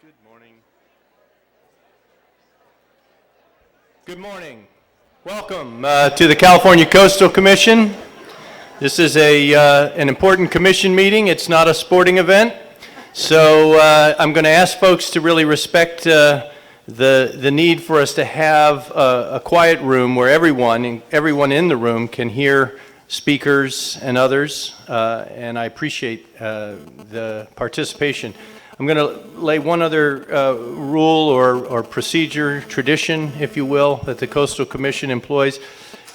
Good morning. Good morning. Welcome to the California Coastal Commission. This is an important commission meeting. It's not a sporting event. So I'm going to ask folks to really respect the need for us to have a quiet room where everyone in the room can hear speakers and others, and I appreciate the participation. I'm going to lay one other rule or procedure, tradition, if you will, that the Coastal Commission employs.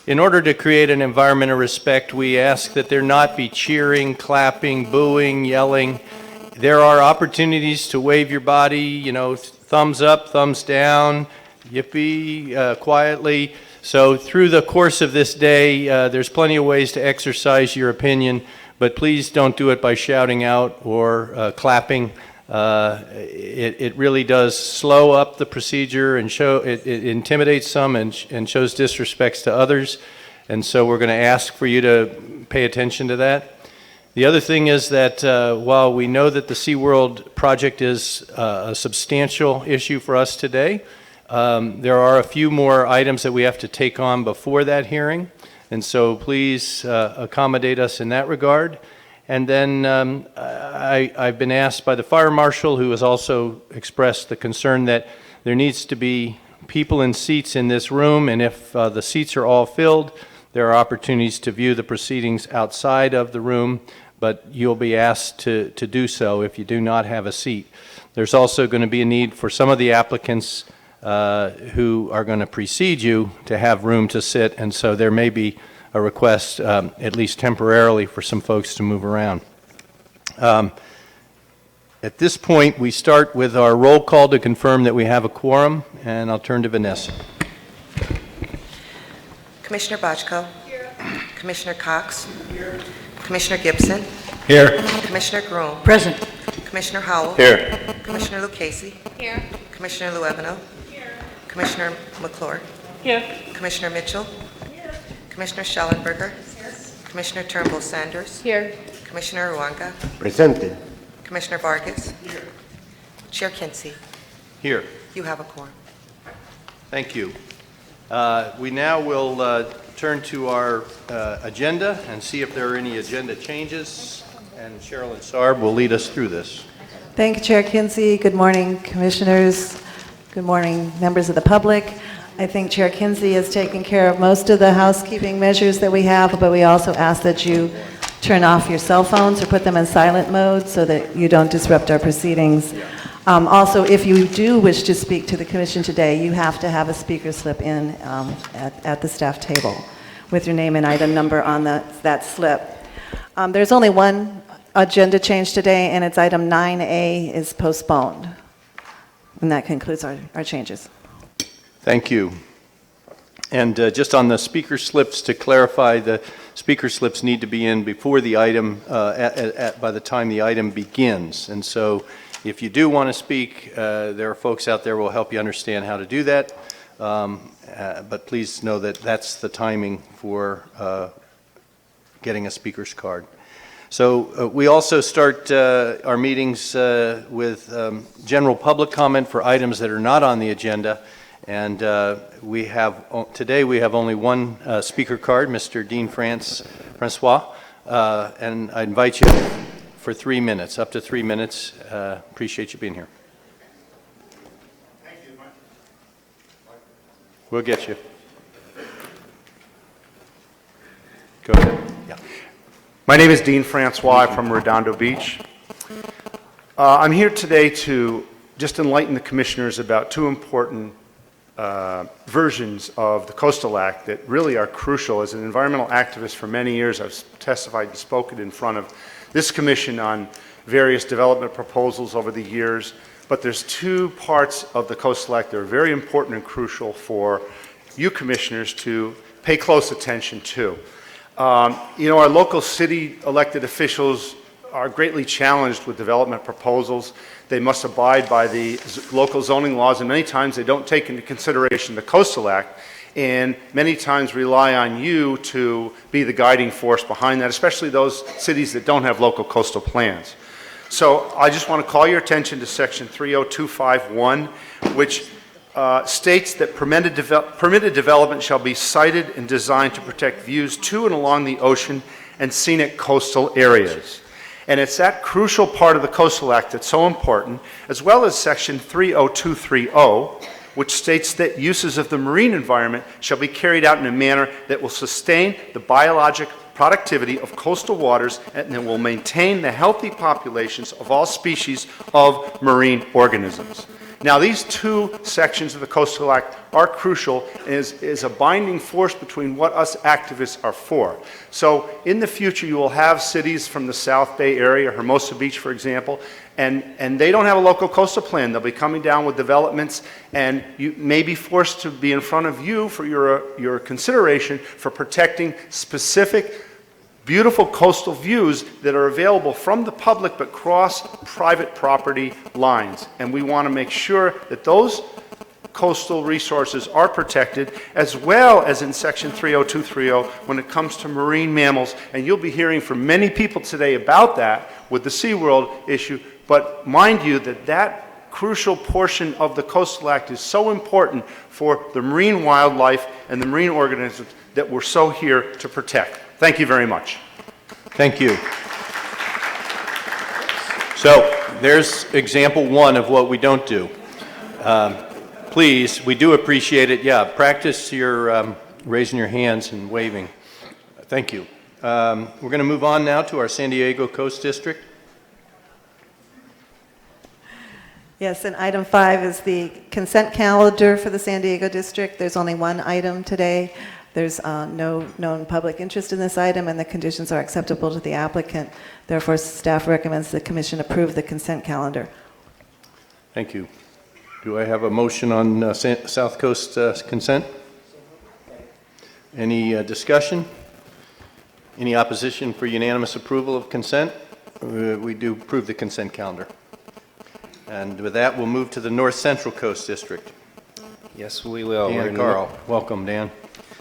In order to create an environment of respect, we ask that there not be cheering, clapping, booing, yelling. There are opportunities to wave your body, thumbs up, thumbs down, yippee, quietly. So through the course of this day, there's plenty of ways to exercise your opinion, but please don't do it by shouting out or clapping. It really does slow up the procedure and it intimidates some and shows disrespects to others. And so we're going to ask for you to pay attention to that. The other thing is that while we know that the SeaWorld project is a substantial issue for us today, there are a few more items that we have to take on before that hearing. And so please accommodate us in that regard. And then I've been asked by the fire marshal, who has also expressed the concern that there needs to be people in seats in this room, and if the seats are all filled, there are opportunities to view the proceedings outside of the room, but you'll be asked to do so if you do not have a seat. There's also going to be a need for some of the applicants who are going to precede you to have room to sit, and so there may be a request, at least temporarily, for some folks to move around. At this point, we start with our roll call to confirm that we have a quorum, and I'll turn to Vanessa. Commissioner Bochco. Here. Commissioner Cox. Here. Commissioner Gibson. Here. Commissioner Groom. Present. Commissioner Howell. Here. Commissioner Lucchese. Here. Commissioner Luevano. Here. Commissioner McClure. Here. Commissioner Mitchell. Here. Commissioner Schellenberger. Here. Commissioner Turnbull Sanders. Here. Commissioner Ruanga. Presente. Commissioner Vargas. Here. Chair Kinsey. Here. You have a quorum. Thank you. We now will turn to our agenda and see if there are any agenda changes, and Sherilyn Sarb will lead us through this. Thank you, Chair Kinsey. Good morning, commissioners. Good morning, members of the public. I think Chair Kinsey has taken care of most of the housekeeping measures that we have, but we also ask that you turn off your cell phones or put them in silent mode so that you don't disrupt our proceedings. Also, if you do wish to speak to the commission today, you have to have a speaker slip in at the staff table with your name and item number on that slip. There's only one agenda change today, and it's item 9A is postponed. And that concludes our changes. Thank you. And just on the speaker slips, to clarify, the speaker slips need to be in before the item, by the time the item begins. And so if you do want to speak, there are folks out there who will help you understand how to do that. But please know that that's the timing for getting a speaker's card. So we also start our meetings with general public comment for items that are not on the agenda. And today we have only one speaker card, Mr. Dean Francois. And I invite you for 3 minutes, up to 3 minutes. Appreciate you being here. Thank you. We'll get you. Go ahead. Yeah. My name is Dean Francois from Redondo Beach. I'm here today to just enlighten the commissioners about two important versions of the Coastal Act that really are crucial. As an environmental activist for many years, I've testified and spoken in front of this commission on various development proposals over the years, but there's two parts of the Coastal Act that are very important and crucial for you commissioners to pay close attention to. Our local city elected officials are greatly challenged with development proposals. They must abide by the local zoning laws, and many times they don't take into consideration the Coastal Act, and many times rely on you to be the guiding force behind that, especially those cities that don't have local coastal plans. So I just want to call your attention to Section 30251, which states that permitted development shall be sited and designed to protect views to and along the ocean and scenic coastal areas. And it's that crucial part of the Coastal Act that's so important, as well as Section 30230, which states that uses of the marine environment shall be carried out in a manner that will sustain the biologic productivity of coastal waters and that will maintain the healthy populations of all species of marine organisms. Now, these two sections of the Coastal Act are crucial and is a binding force between what us activists are for. So in the future, you will have cities from the South Bay area, Hermosa Beach, for example, and they don't have a local coastal plan. They'll be coming down with developments, and you may be forced to be in front of you for your consideration for protecting specific beautiful coastal views that are available from the public but cross private property lines. And we want to make sure that those coastal resources are protected, as well as in Section 30230 when it comes to marine mammals. And you'll be hearing from many people today about that with the SeaWorld issue. But mind you that that crucial portion of the Coastal Act is so important for the marine wildlife and the marine organisms that we're so here to protect. Thank you very much. Thank you. So there's example one of what we don't do. Please, we do appreciate it. Yeah, practice your raising your hands and waving. Thank you. We're going to move on now to our San Diego Coast District. Yes, and item 5 is the consent calendar for the San Diego District. There's only one item today. There's no known public interest in this item, and the conditions are acceptable to the applicant. Therefore, staff recommends the commission approve the consent calendar. Thank you. Do I have a motion on South Coast consent? Any discussion? Any opposition for unanimous approval of consent? We do approve the consent calendar. And with that, we'll move to the North Central Coast District. Yes, we will. Dan Carl. Welcome, Dan.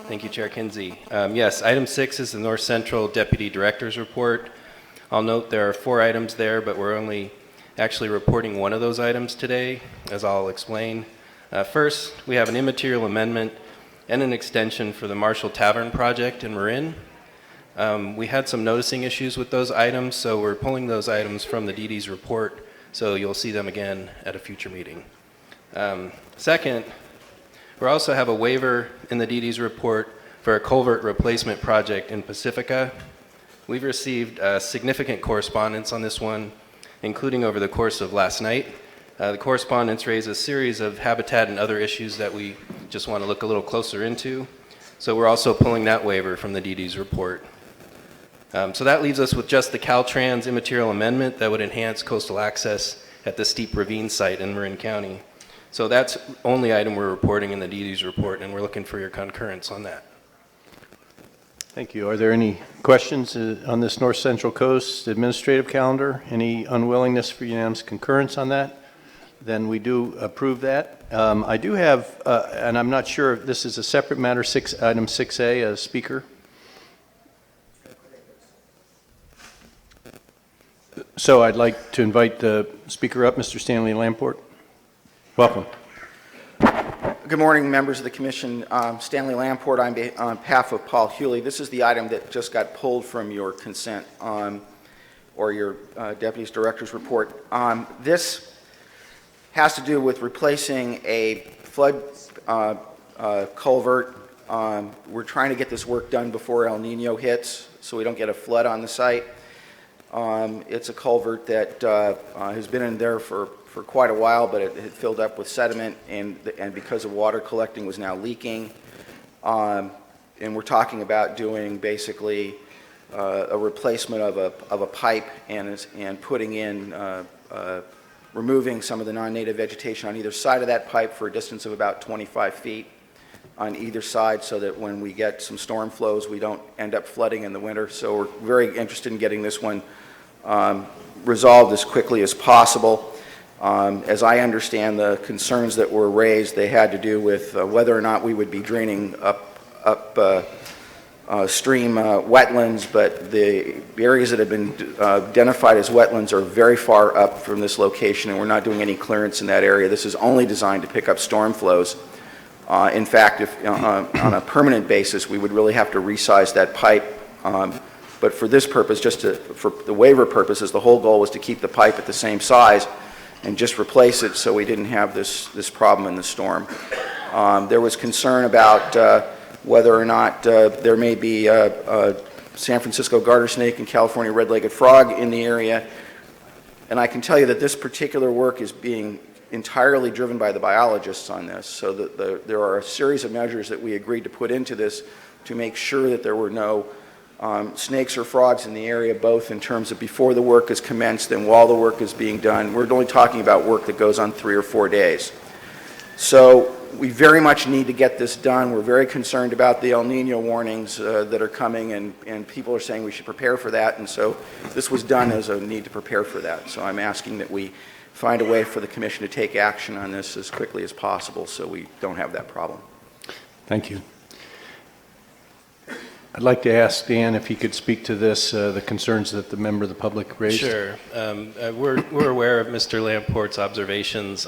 Thank you, Chair Kinsey. Yes, item 6 is the North Central Deputy Director's Report. I'll note there are 4 items there, but we're only actually reporting one of those items today, as I'll explain. First, we have an immaterial amendment and an extension for the Marshall Tavern project in Marin. We had some noticing issues with those items, so we're pulling those items from the DD's report, so you'll see them again at a future meeting. Second, we also have a waiver in the DD's report for a culvert replacement project in Pacifica. We've received significant correspondence on this one, including over the course of last night. The correspondence raised a series of habitat and other issues that we just want to look a little closer into. So we're also pulling that waiver from the DD's report. So that leaves us with just the Caltrans immaterial amendment that would enhance coastal access at the Steep Ravine site in Marin County. So that's the only item we're reporting in the DD's report, and we're looking for your concurrence on that. Thank you. Are there any questions on this North Central Coast administrative calendar? Any unwillingness for unanimous concurrence on that? Then we do approve that. I do have, and I'm not sure if this is a separate matter, item 6A, a speaker. So I'd like to invite the speaker up, Mr. Stanley Lamport. Welcome. Good morning, members of the Commission. Stanley Lamport on behalf of Paul Hewley. This is the item that just got pulled from your consent or your Deputy's Director's report. This has to do with replacing a flood culvert. We're trying to get this work done before El Nino hits so we don't get a flood on the site. It's a culvert that has been in there for quite a while, but it had filled up with sediment, and because of water collecting was now leaking. And we're talking about doing basically a replacement of a pipe and putting in, removing some of the non-native vegetation on either side of that pipe for a distance of about 25 feet on either side, so that when we get some storm flows, we don't end up flooding in the winter. So we're very interested in getting this one resolved as quickly as possible. As I understand the concerns that were raised, they had to do with whether or not we would be draining up stream wetlands, but the areas that have been identified as wetlands are very far up from this location, and we're not doing any clearance in that area. This is only designed to pick up storm flows. In fact, if on a permanent basis, we would really have to resize that pipe. But for this purpose, for the waiver purposes, the whole goal was to keep the pipe at the same size and just replace it so we didn't have this problem in the storm. There was concern about whether or not there may be a San Francisco garter snake and California red-legged frog in the area. And I can tell you that this particular work is being entirely driven by the biologists on this. So there are a series of measures that we agreed to put into this to make sure that there were no snakes or frogs in the area, both in terms of before the work is commenced and while the work is being done. We're only talking about work that goes on 3 or 4 days. So we very much need to get this done. We're very concerned about the El Nino warnings that are coming, and people are saying we should prepare for that, and so this was done as a need to prepare for that. So I'm asking that we find a way for the Commission to take action on this as quickly as possible so we don't have that problem. Thank you. I'd like to ask Dan if he could speak to this, the concerns that the member of the public raised. Sure. We're aware of Mr. Lamport's observations.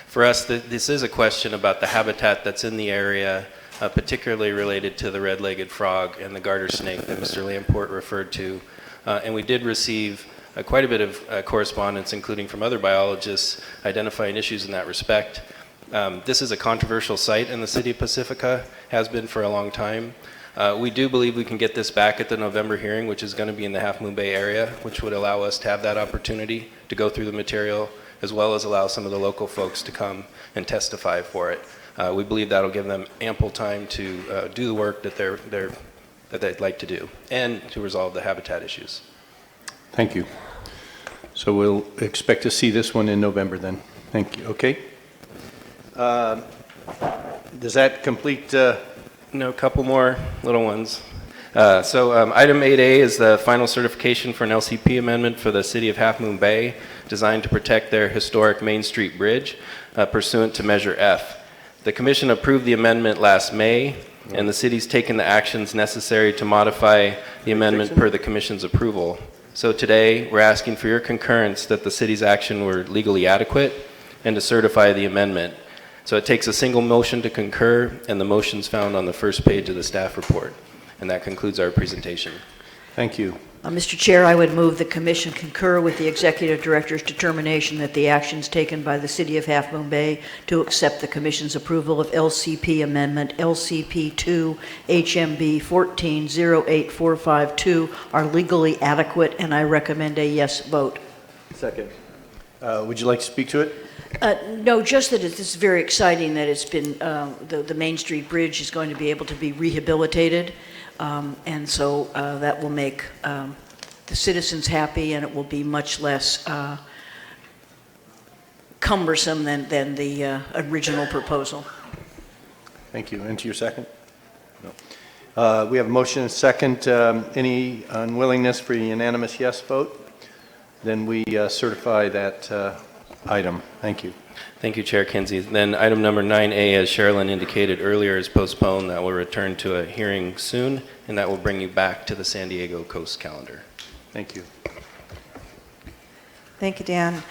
For us, this is a question about the habitat that's in the area, particularly related to the red-legged frog and the garter snake that Mr. Lamport referred to. And we did receive quite a bit of correspondence, including from other biologists, identifying issues in that respect. This is a controversial site in the city of Pacifica, has been for a long time. We do believe we can get this back at the November hearing, which is going to be in the Half Moon Bay area, which would allow us to have that opportunity to go through the material, as well as allow some of the local folks to come and testify for it. We believe that'll give them ample time to do the work that they'd like to do, and to resolve the habitat issues. Thank you. So we'll expect to see this one in November then. Thank you. Okay. Does that complete? No, a couple more little ones. Item 8A is the final certification for an LCP amendment for the city of Half Moon Bay, designed to protect their historic Main Street Bridge pursuant to Measure F. The Commission approved the amendment last May, and the city's taken the actions necessary to modify the amendment per the Commission's approval. So today, we're asking for your concurrence that the city's action were legally adequate and to certify the amendment. So it takes a single motion to concur, and the motion's found on the first page of the staff report. And that concludes our presentation. Thank you. Mr. Chair, I would move the Commission concur with the Executive Director's determination that the actions taken by the City of Half Moon Bay to accept the Commission's approval of LCP Amendment LCP2 HMB 1408452 are legally adequate, and I recommend a yes vote. Second. Would you like to speak to it? No, just that it's very exciting that it's been, the Main Street Bridge is going to be able to be rehabilitated. And so that will make the citizens happy, and it will be much less cumbersome than the original proposal. Thank you. And to your second? No. We have a motion and a second. Any unwillingness for a unanimous yes vote? Then we certify that item. Thank you. Thank you, Chair Kinsey. Then item number 9A, as Sherilyn indicated earlier, is postponed. That will return to a hearing soon, and that will bring you back to the San Diego Coast calendar. Thank you. Thank you, Dan.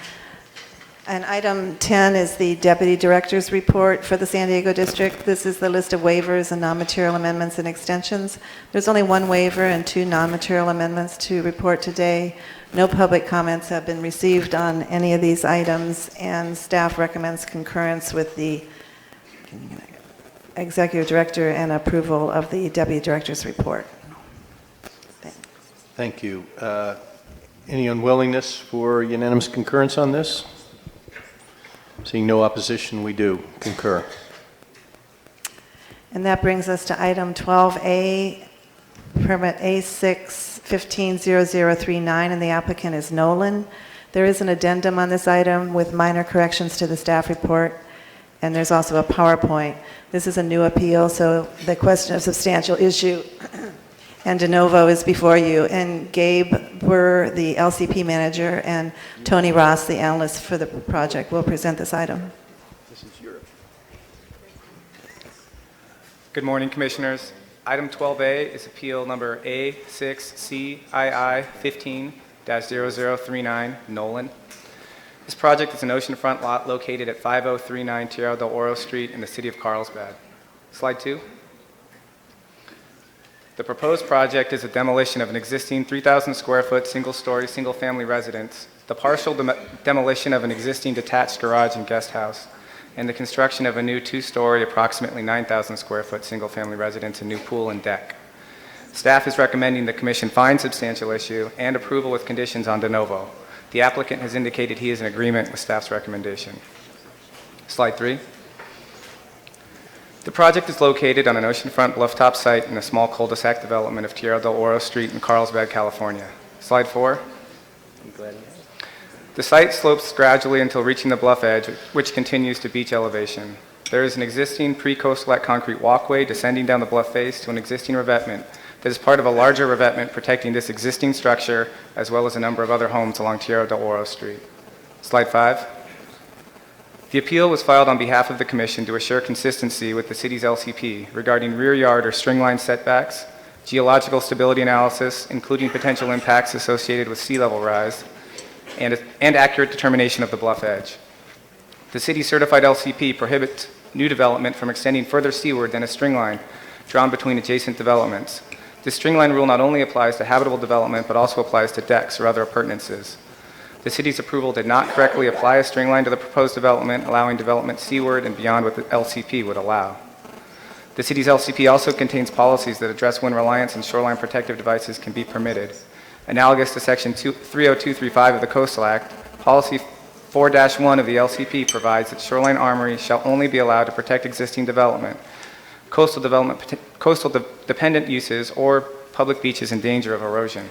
And item 10 is the Deputy Director's Report for the San Diego District. This is the list of waivers and non-material amendments and extensions. There's only one waiver and 2 non-material amendments to report today. No public comments have been received on any of these items, and staff recommends concurrence with the Executive Director and approval of the Deputy Director's Report. Thanks. Thank you. Any unwillingness for unanimous concurrence on this? Seeing no opposition, we do concur. And that brings us to item 12A, permit A6-150039, and the applicant is Nolan. There is an addendum on this item with minor corrections to the staff report, and there's also a PowerPoint. This is a new appeal, so the question of substantial issue and de novo is before you. And Gabe Burr, the LCP manager, and Tony Ross, the analyst for the project, will present this item. Good morning, Commissioners. Item 12A is appeal number A6CII15-0039, Nolan. This project is an oceanfront lot located at 5039 Tierra del Oro Street in the city of Carlsbad. Slide 2. The proposed project is a demolition of an existing 3,000 square foot single-story, single-family residence, the partial demolition of an existing detached garage and guest house, and the construction of a new 2-story, approximately 9,000 square foot single-family residence, a new pool and deck. Staff is recommending the Commission find substantial issue and approval with conditions on de novo. The applicant has indicated he is in agreement with staff's recommendation. Slide 3. The project is located on an oceanfront blufftop site in a small cul-de-sac development of Tierra del Oro Street in Carlsbad, California. Slide 4. The site slopes gradually until reaching the bluff edge, which continues to beach elevation. There is an existing pre-coastal concrete walkway descending down the bluff face to an existing revetment that is part of a larger revetment protecting this existing structure as well as a number of other homes along Tierra del Oro Street. Slide 5. The appeal was filed on behalf of the Commission to assure consistency with the city's LCP regarding rear yard or string line setbacks, geological stability analysis, including potential impacts associated with sea level rise, and accurate determination of the bluff edge. The city's certified LCP prohibits new development from extending further seaward than a string line drawn between adjacent developments. This string line rule not only applies to habitable development, but also applies to decks or other appurtenances. The city's approval did not correctly apply a string line to the proposed development, allowing development seaward and beyond what the LCP would allow. The city's LCP also contains policies that address when reliance on shoreline protective devices can be permitted. Analogous to Section 30235 of the Coastal Act, Policy 4-1 of the LCP provides that shoreline armories shall only be allowed to protect existing development, coastal dependent uses, or public beaches in danger of erosion.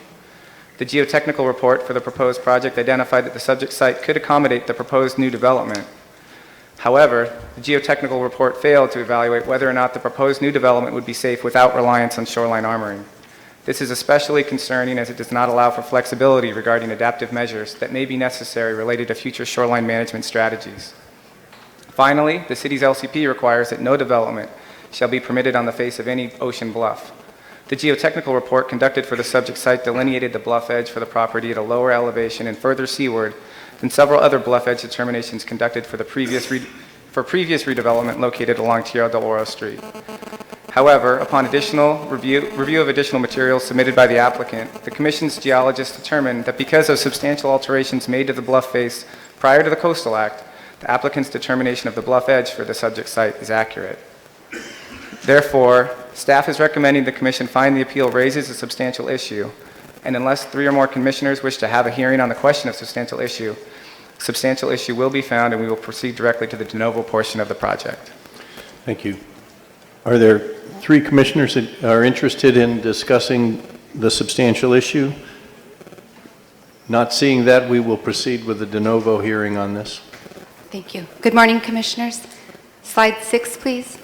The geotechnical report for the proposed project identified that the subject site could accommodate the proposed new development. However, the geotechnical report failed to evaluate whether or not the proposed new development would be safe without reliance on shoreline armoring. This is especially concerning as it does not allow for flexibility regarding adaptive measures that may be necessary related to future shoreline management strategies. Finally, the city's LCP requires that no development shall be permitted on the face of any ocean bluff. The geotechnical report conducted for the subject site delineated the bluff edge for the property at a lower elevation and further seaward than several other bluff edge determinations conducted for previous redevelopment located along Tierra del Oro Street. However, upon additional review of additional materials submitted by the applicant, the Commission's geologists determined that because of substantial alterations made to the bluff face prior to the Coastal Act, the applicant's determination of the bluff edge for the subject site is accurate. Therefore, staff is recommending the Commission find the appeal raises a substantial issue, and unless 3 or more commissioners wish to have a hearing on the question of substantial issue will be found and we will proceed directly to the de novo portion of the project. Thank you. Are there 3 commissioners that are interested in discussing the substantial issue? Not seeing that, we will proceed with the de novo hearing on this. Thank you. Good morning, Commissioners. Slide 6, please.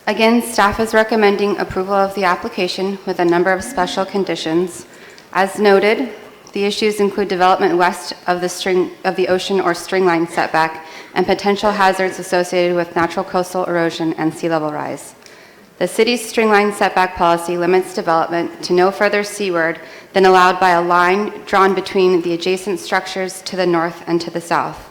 Again, staff is recommending approval of the application with a number of special conditions. As noted, the issues include development west of the ocean or string line setback and potential hazards associated with natural coastal erosion and sea level rise. The city's string line setback policy limits development to no further seaward than allowed by a line drawn between the adjacent structures to the north and to the south.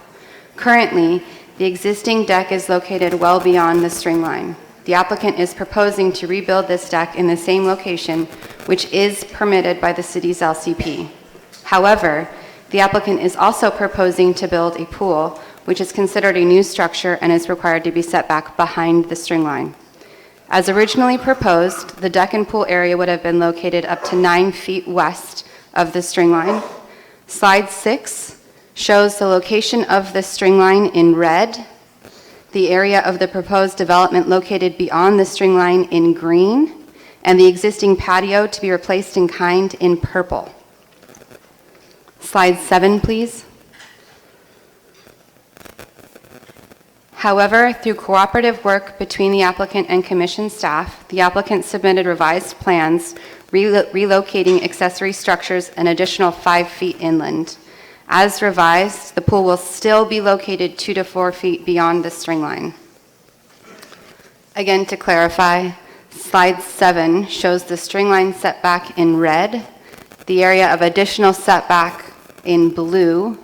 Currently, the existing deck is located well beyond the string line. The applicant is proposing to rebuild this deck in the same location, which is permitted by the city's LCP. However, the applicant is also proposing to build a pool, which is considered a new structure and is required to be set back behind the string line. As originally proposed, the deck and pool area would have been located up to 9 feet west of the string line. Slide 6 shows the location of the string line in red, the area of the proposed development located beyond the string line in green, and the existing patio to be replaced in kind in purple. Slide 7, please. However, through cooperative work between the applicant and Commission staff, the applicant submitted revised plans relocating accessory structures an additional 5 feet inland. As revised, the pool will still be located 2 to 4 feet beyond the string line. Again, to clarify, slide 7 shows the string line setback in red, the area of additional setback in blue,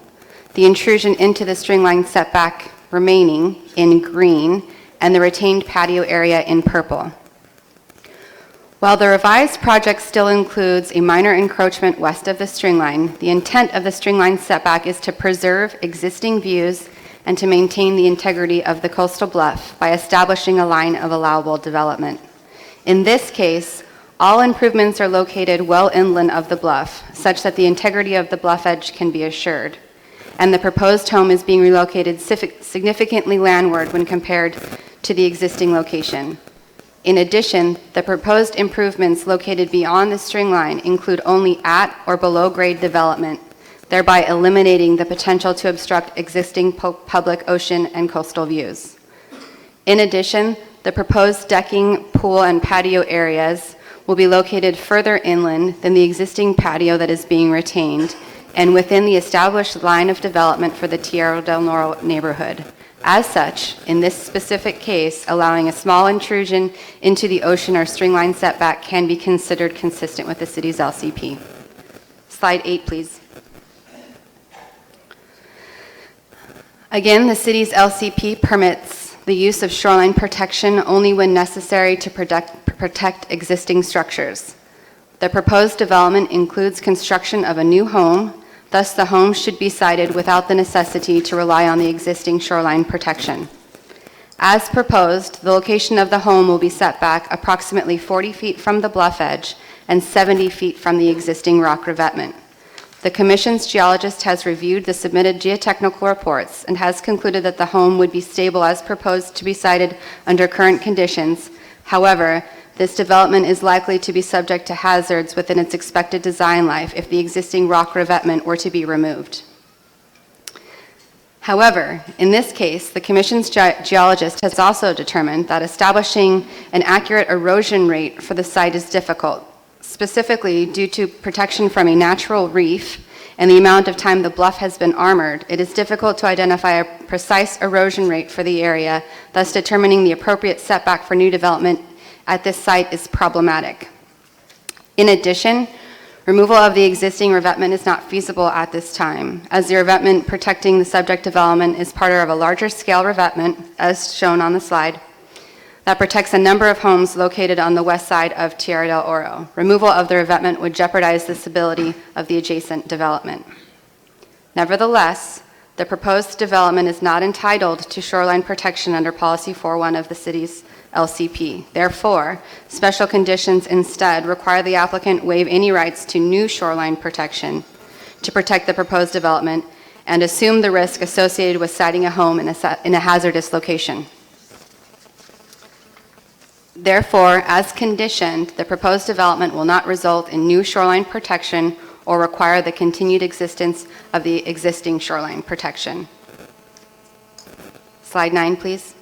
the intrusion into the string line setback remaining in green, and the retained patio area in purple. While the revised project still includes a minor encroachment west of the string line, the intent of the string line setback is to preserve existing views and to maintain the integrity of the coastal bluff by establishing a line of allowable development. In this case, all improvements are located well inland of the bluff, such that the integrity of the bluff edge can be assured, and the proposed home is being relocated significantly landward when compared to the existing location. In addition, the proposed improvements located beyond the string line include only at or below grade development, thereby eliminating the potential to obstruct existing public ocean and coastal views. In addition, the proposed decking, pool, and patio areas will be located further inland than the existing patio that is being retained and within the established line of development for the Tierra del Noro neighborhood. As such, in this specific case, allowing a small intrusion into the ocean or string line setback can be considered consistent with the city's LCP. Slide 8, please. Again, the city's LCP permits the use of shoreline protection only when necessary to protect existing structures. The proposed development includes construction of a new home. Thus, the home should be sited without the necessity to rely on the existing shoreline protection. As proposed, the location of the home will be set back approximately 40 feet from the bluff edge and 70 feet from the existing rock revetment. The Commission's geologist has reviewed the submitted geotechnical reports and has concluded that the home would be stable as proposed to be sited under current conditions. However, this development is likely to be subject to hazards within its expected design life if the existing rock revetment were to be removed. However, in this case, the Commission's geologist has also determined that establishing an accurate erosion rate for the site is difficult, specifically due to protection from a natural reef and the amount of time the bluff has been armored. It is difficult to identify a precise erosion rate for the area, thus determining the appropriate setback for new development at this site is problematic. In addition, removal of the existing revetment is not feasible at this time, as the revetment protecting the subject development is part of a larger scale revetment, as shown on the slide, that protects a number of homes located on the west side of Tierra del Oro. Removal of the revetment would jeopardize the stability of the adjacent development. Nevertheless, the proposed development is not entitled to shoreline protection under Policy 4.1 of the city's LCP. Therefore, special conditions instead require the applicant waive any rights to new shoreline protection to protect the proposed development and assume the risk associated with siting a home in a hazardous location. Therefore, as conditioned, the proposed development will not result in new shoreline protection or require the continued existence of the existing shoreline protection. Slide 9, please.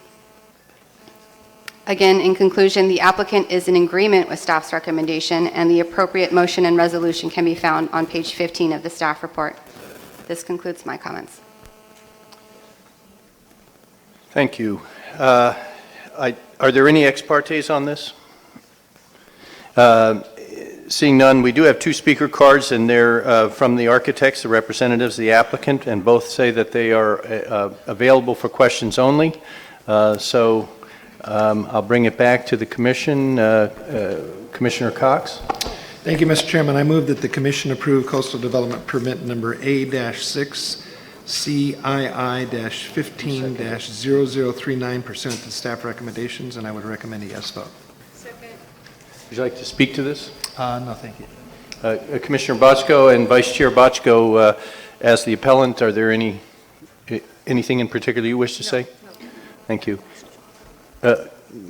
Again, in conclusion, the applicant is in agreement with staff's recommendation, and the appropriate motion and resolution can be found on page 15 of the staff report. This concludes my comments. Thank you. Are there any ex partes on this? Seeing none, we do have 2 speaker cards, and they're from the architects, the representatives of the applicant, and both say that they are available for questions only. I'll bring it back to the commission. Commissioner Cox. Thank you, Mr. Chairman. I move that the commission approve coastal development permit number A-6 CII-15-0039 pursuant to staff recommendations, and I would recommend a yes vote. Would you like to speak to this? No, thank you. Commissioner Bochco and Vice Chair Bochco, as the appellant, are there anything in particular you wish to say? No. Thank you.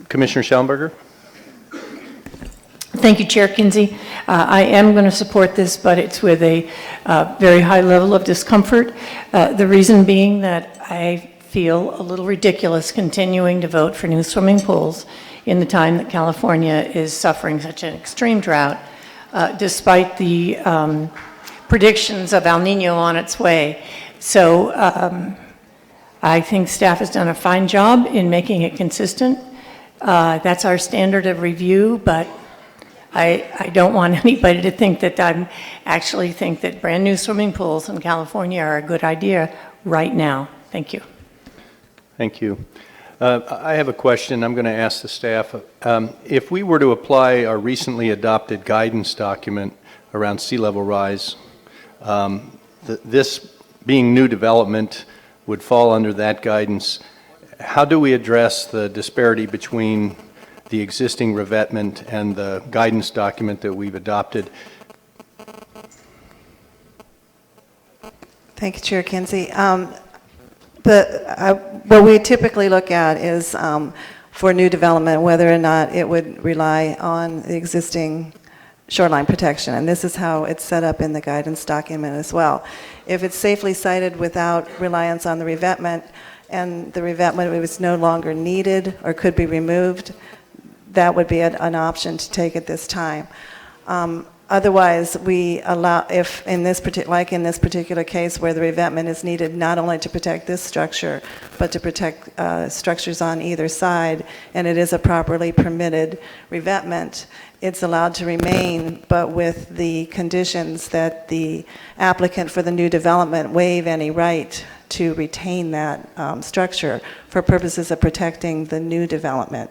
Commissioner Schellenberger? Thank you, Chair Kinsey. I am going to support this, but it's with a very high level of discomfort. The reason being that I feel a little ridiculous continuing to vote for new swimming pools in the time that California is suffering such an extreme drought, despite the predictions of El Nino on its way. So I think staff has done a fine job in making it consistent. That's our standard of review, but I don't want anybody to think that I actually think that brand-new swimming pools in California are a good idea right now. Thank you. Thank you. I have a question I'm going to ask the staff. If we were to apply our recently adopted guidance document around sea level rise, this being new development would fall under that guidance. How do we address the disparity between the existing revetment and the guidance document that we've adopted? Thank you, Chair Kinsey. What we typically look at is for new development, whether or not it would rely on the existing shoreline protection, and this is how it's set up in the guidance document as well. If it's safely sited without reliance on the revetment, and the revetment was no longer needed or could be removed, that would be an option to take at this time. Otherwise, we allow, if in this particular case where the revetment is needed not only to protect this structure, but to protect structures on either side, and it is a properly permitted revetment, it's allowed to remain, but with the conditions that the applicant for the new development waive any right to retain that structure for purposes of protecting the new development,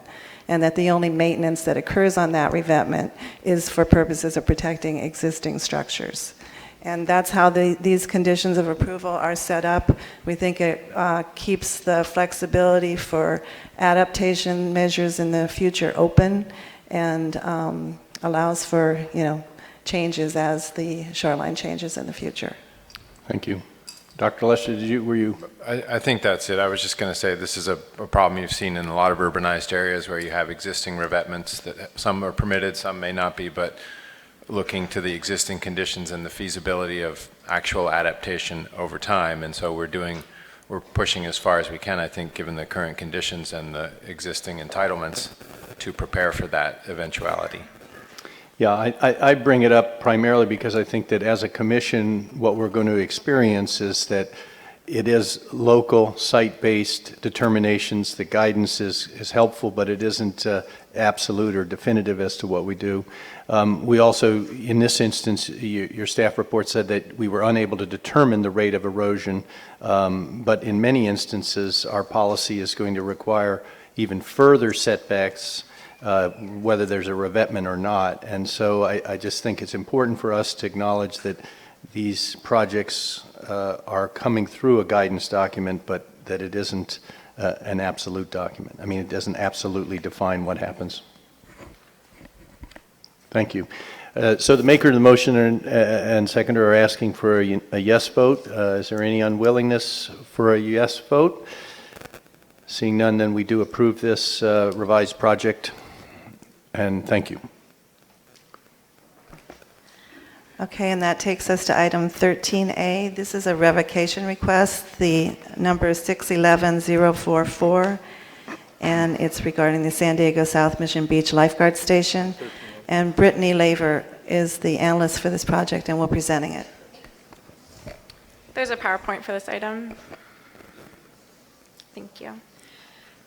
and that the only maintenance that occurs on that revetment is for purposes of protecting existing structures. And that's how these conditions of approval are set up. We think it keeps the flexibility for adaptation measures in the future open, and allows for, changes as the shoreline changes in the future. Thank you. Dr. Lester, were you? I think that's it. I was just going to say this is a problem you've seen in a lot of urbanized areas where you have existing revetments that some are permitted, some may not be, but looking to the existing conditions and the feasibility of actual adaptation over time. And so we're pushing as far as we can, I think, given the current conditions and the existing entitlements, to prepare for that eventuality. Yeah, I bring it up primarily because I think that as a commission, what we're going to experience is that it is local, site-based determinations. The guidance is helpful, but it isn't absolute or definitive as to what we do. We also, in this instance, your staff report said that we were unable to determine the rate of erosion, but in many instances, our policy is going to require even further setbacks, whether there's a revetment or not. And so I just think it's important for us to acknowledge that these projects are coming through a guidance document, but that it isn't an absolute document. I mean, it doesn't absolutely define what happens. Thank you. So the maker of the motion and seconder are asking for a yes vote. Is there any unwillingness for a yes vote? Seeing none, then we do approve this revised project, and thank you. Okay, and that takes us to item 13A. This is a revocation request. The number is 611044, and it's regarding the San Diego South Mission Beach Lifeguard Station. And Brittany Laver is the analyst for this project and will be presenting it. There's a PowerPoint for this item. Thank you.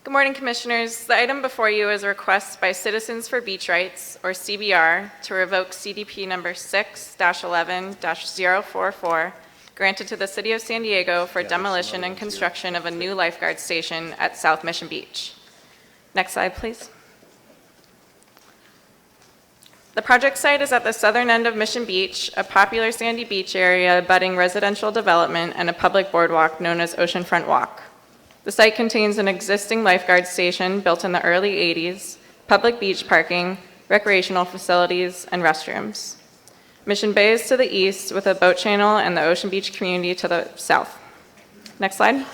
Good morning, Commissioners. The item before you is a request by Citizens for Beach Rights, or CBR, to revoke CDP number 6-11-044, granted to the City of San Diego for demolition and construction of a new lifeguard station at South Mission Beach. Next slide, please. The project site is at the southern end of Mission Beach, a popular sandy beach area abutting residential development and a public boardwalk known as Oceanfront Walk. The site contains an existing lifeguard station built in the early 80s, public beach parking, recreational facilities, and restrooms. Mission Bay is to the east with a boat channel and the Ocean Beach community to the south. Next slide.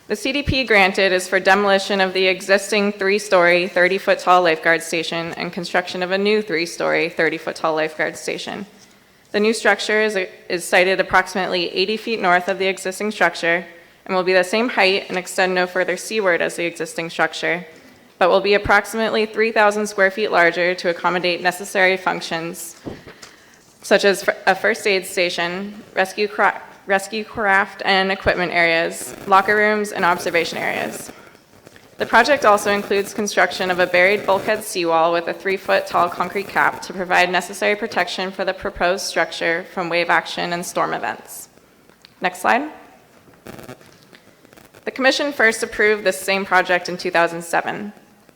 The CDP granted is for demolition of the existing 3-story, 30-foot tall lifeguard station and construction of a new 3-story, 30-foot tall lifeguard station. The new structure is sited approximately 80 feet north of the existing structure and will be the same height and extend no further seaward as the existing structure, but will be approximately 3,000 square feet larger to accommodate necessary functions, such as a first aid station, rescue craft and equipment areas, locker rooms, and observation areas. The project also includes construction of a buried bulkhead seawall with a 3-foot tall concrete cap to provide necessary protection for the proposed structure from wave action and storm events. Next slide. The Commission first approved this same project in 2007.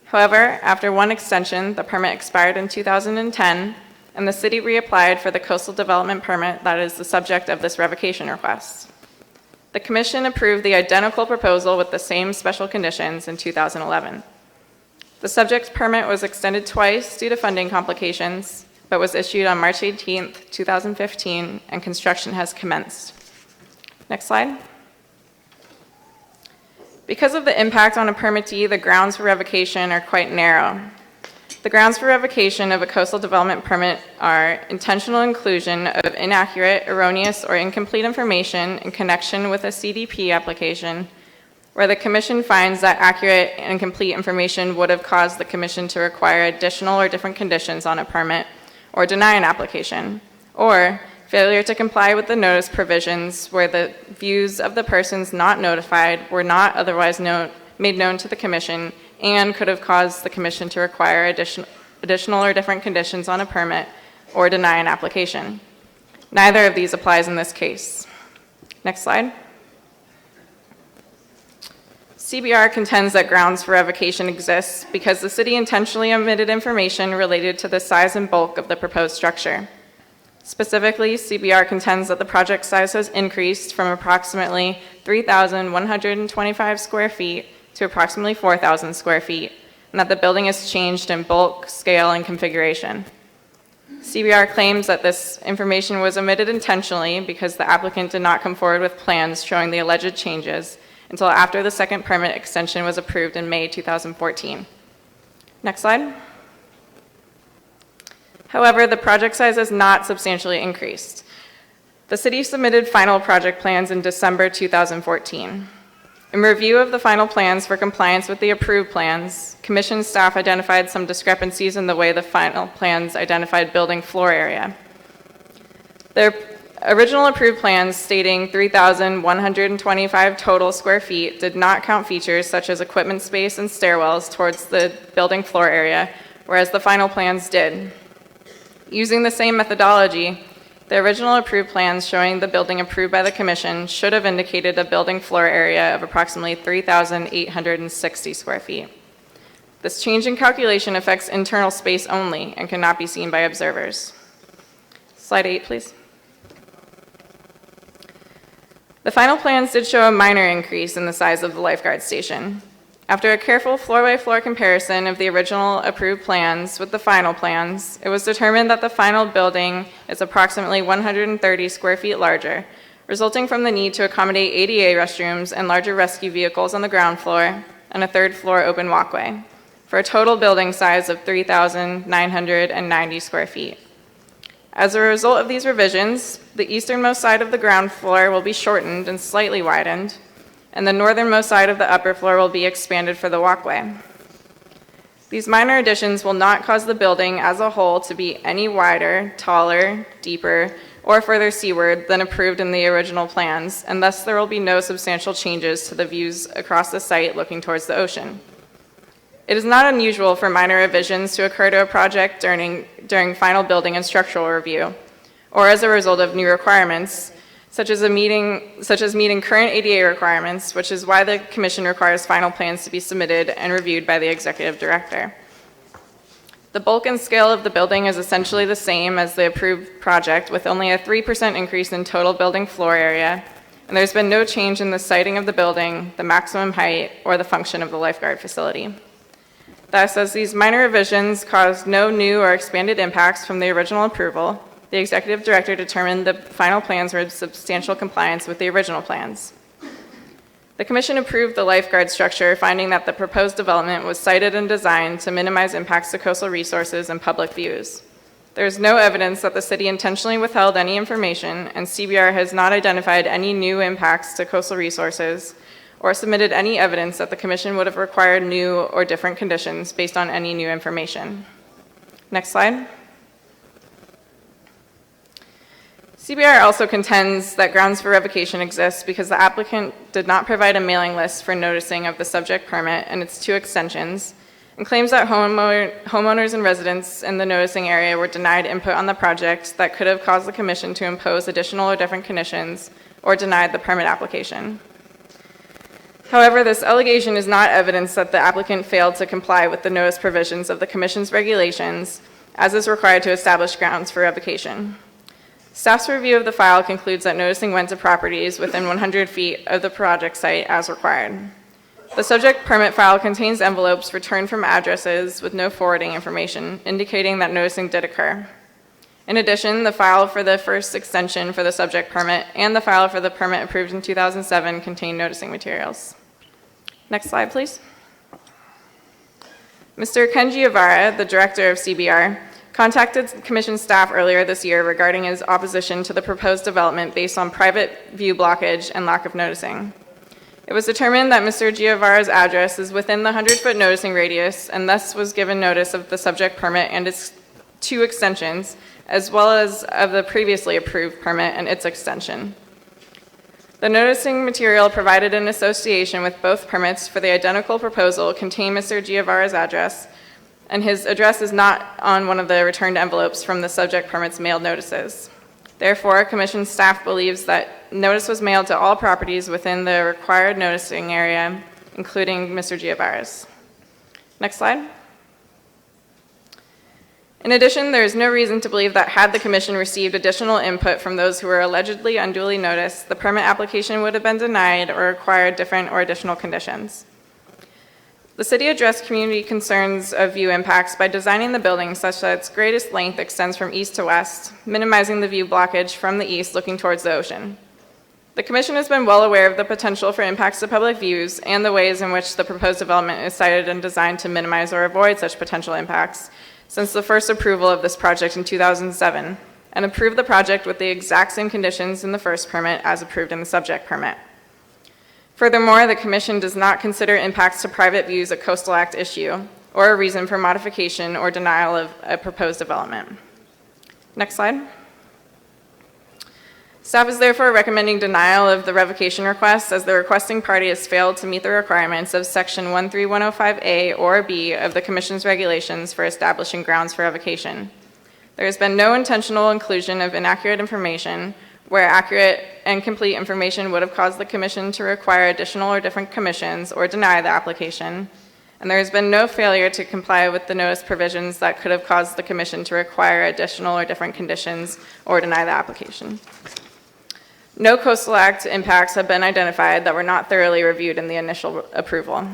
However, after one extension, the permit expired in 2010, and the city reapplied for the coastal development permit that is the subject of this revocation request. The Commission approved the identical proposal with the same special conditions in 2011. The subject permit was extended twice due to funding complications, but was issued on March 18, 2015, and construction has commenced. Next slide. Because of the impact on a permittee, the grounds for revocation are quite narrow. The grounds for revocation of a coastal development permit are intentional inclusion of inaccurate, erroneous, or incomplete information in connection with a CDP application, where the Commission finds that accurate and complete information would have caused the Commission to require additional or different conditions on a permit or deny an application, or failure to comply with the notice provisions where the views of the persons not notified were not otherwise made known to the Commission and could have caused the Commission to require additional or different conditions on a permit or deny an application. Neither of these applies in this case. Next slide. CBR contends that grounds for revocation exists because the city intentionally omitted information related to the size and bulk of the proposed structure. Specifically, CBR contends that the project size has increased from approximately 3,125 square feet to approximately 4,000 square feet, and that the building has changed in bulk, scale, and configuration. CBR claims that this information was omitted intentionally because the applicant did not come forward with plans showing the alleged changes until after the second permit extension was approved in May 2014. Next slide. However, the project size has not substantially increased. The city submitted final project plans in December 2014. In review of the final plans for compliance with the approved plans, Commission staff identified some discrepancies in the way the final plans identified building floor area. The original approved plans stating 3,125 total square feet did not count features such as equipment space and stairwells towards the building floor area, whereas the final plans did. Using the same methodology, the original approved plans showing the building approved by the Commission should have indicated a building floor area of approximately 3,860 square feet. This change in calculation affects internal space only and cannot be seen by observers. Slide 8, please. The final plans did show a minor increase in the size of the lifeguard station. After a careful floor-by-floor comparison of the original approved plans with the final plans, it was determined that the final building is approximately 130 square feet larger, resulting from the need to accommodate ADA restrooms and larger rescue vehicles on the ground floor and a third-floor open walkway, for a total building size of 3,990 square feet. As a result of these revisions, the easternmost side of the ground floor will be shortened and slightly widened, and the northernmost side of the upper floor will be expanded for the walkway. These minor additions will not cause the building as a whole to be any wider, taller, deeper, or further seaward than approved in the original plans, and thus there will be no substantial changes to the views across the site looking towards the ocean. It is not unusual for minor revisions to occur to a project during final building and structural review, or as a result of new requirements, such as meeting current ADA requirements, which is why the Commission requires final plans to be submitted and reviewed by the Executive Director. The bulk and scale of the building is essentially the same as the approved project, with only a 3% increase in total building floor area, and there's been no change in the siting of the building, the maximum height, or the function of the lifeguard facility. Thus, as these minor revisions caused no new or expanded impacts from the original approval, the Executive Director determined the final plans were in substantial compliance with the original plans. The Commission approved the lifeguard structure, finding that the proposed development was sited and designed to minimize impacts to coastal resources and public views. There is no evidence that the city intentionally withheld any information, and CBR has not identified any new impacts to coastal resources or submitted any evidence that the Commission would have required new or different conditions based on any new information. Next slide. CBR also contends that grounds for revocation exist because the applicant did not provide a mailing list for noticing of the subject permit and its 2 extensions, and claims that homeowners and residents in the noticing area were denied input on the project that could have caused the commission to impose additional or different conditions or denied the permit application. However, this allegation is not evidence that the applicant failed to comply with the notice provisions of the commission's regulations, as is required to establish grounds for revocation. Staff's review of the file concludes that noticing went to properties within 100 feet of the project site as required. The subject permit file contains envelopes returned from addresses with no forwarding information, indicating that noticing did occur. In addition, the file for the first extension for the subject permit and the file for the permit approved in 2007 contain noticing materials. Next slide, please. Mr. Ken Giavara, the director of CBR, contacted Commission staff earlier this year regarding his opposition to the proposed development based on private view blockage and lack of noticing. It was determined that Mr. Giavara's address is within the 100-foot noticing radius and thus was given notice of the subject permit and its 2 extensions, as well as of the previously approved permit and its extension. The noticing material provided in association with both permits for the identical proposal contain Mr. Giavara's address, and his address is not on one of the returned envelopes from the subject permit's mailed notices. Therefore, Commission staff believes that notice was mailed to all properties within the required noticing area, including Mr. Giavara's. Next slide. In addition, there is no reason to believe that had the Commission received additional input from those who were allegedly unduly noticed, the permit application would have been denied or required different or additional conditions. The city addressed community concerns of view impacts by designing the building such that its greatest length extends from east to west, minimizing the view blockage from the east looking towards the ocean. The Commission has been well aware of the potential for impacts to public views and the ways in which the proposed development is sited and designed to minimize or avoid such potential impacts since the first approval of this project in 2007, and approved the project with the exact same conditions in the first permit as approved in the subject permit. Furthermore, the Commission does not consider impacts to private views a Coastal Act issue or a reason for modification or denial of a proposed development. Next slide. Staff is therefore recommending denial of the revocation request as the requesting party has failed to meet the requirements of Section 13105A or B of the Commission's regulations for establishing grounds for revocation. There has been no intentional inclusion of inaccurate information where accurate and complete information would have caused the Commission to require additional or different commissions or deny the application, and there has been no failure to comply with the notice provisions that could have caused the Commission to require additional or different conditions or deny the application. No Coastal Act impacts have been identified that were not thoroughly reviewed in the initial approval.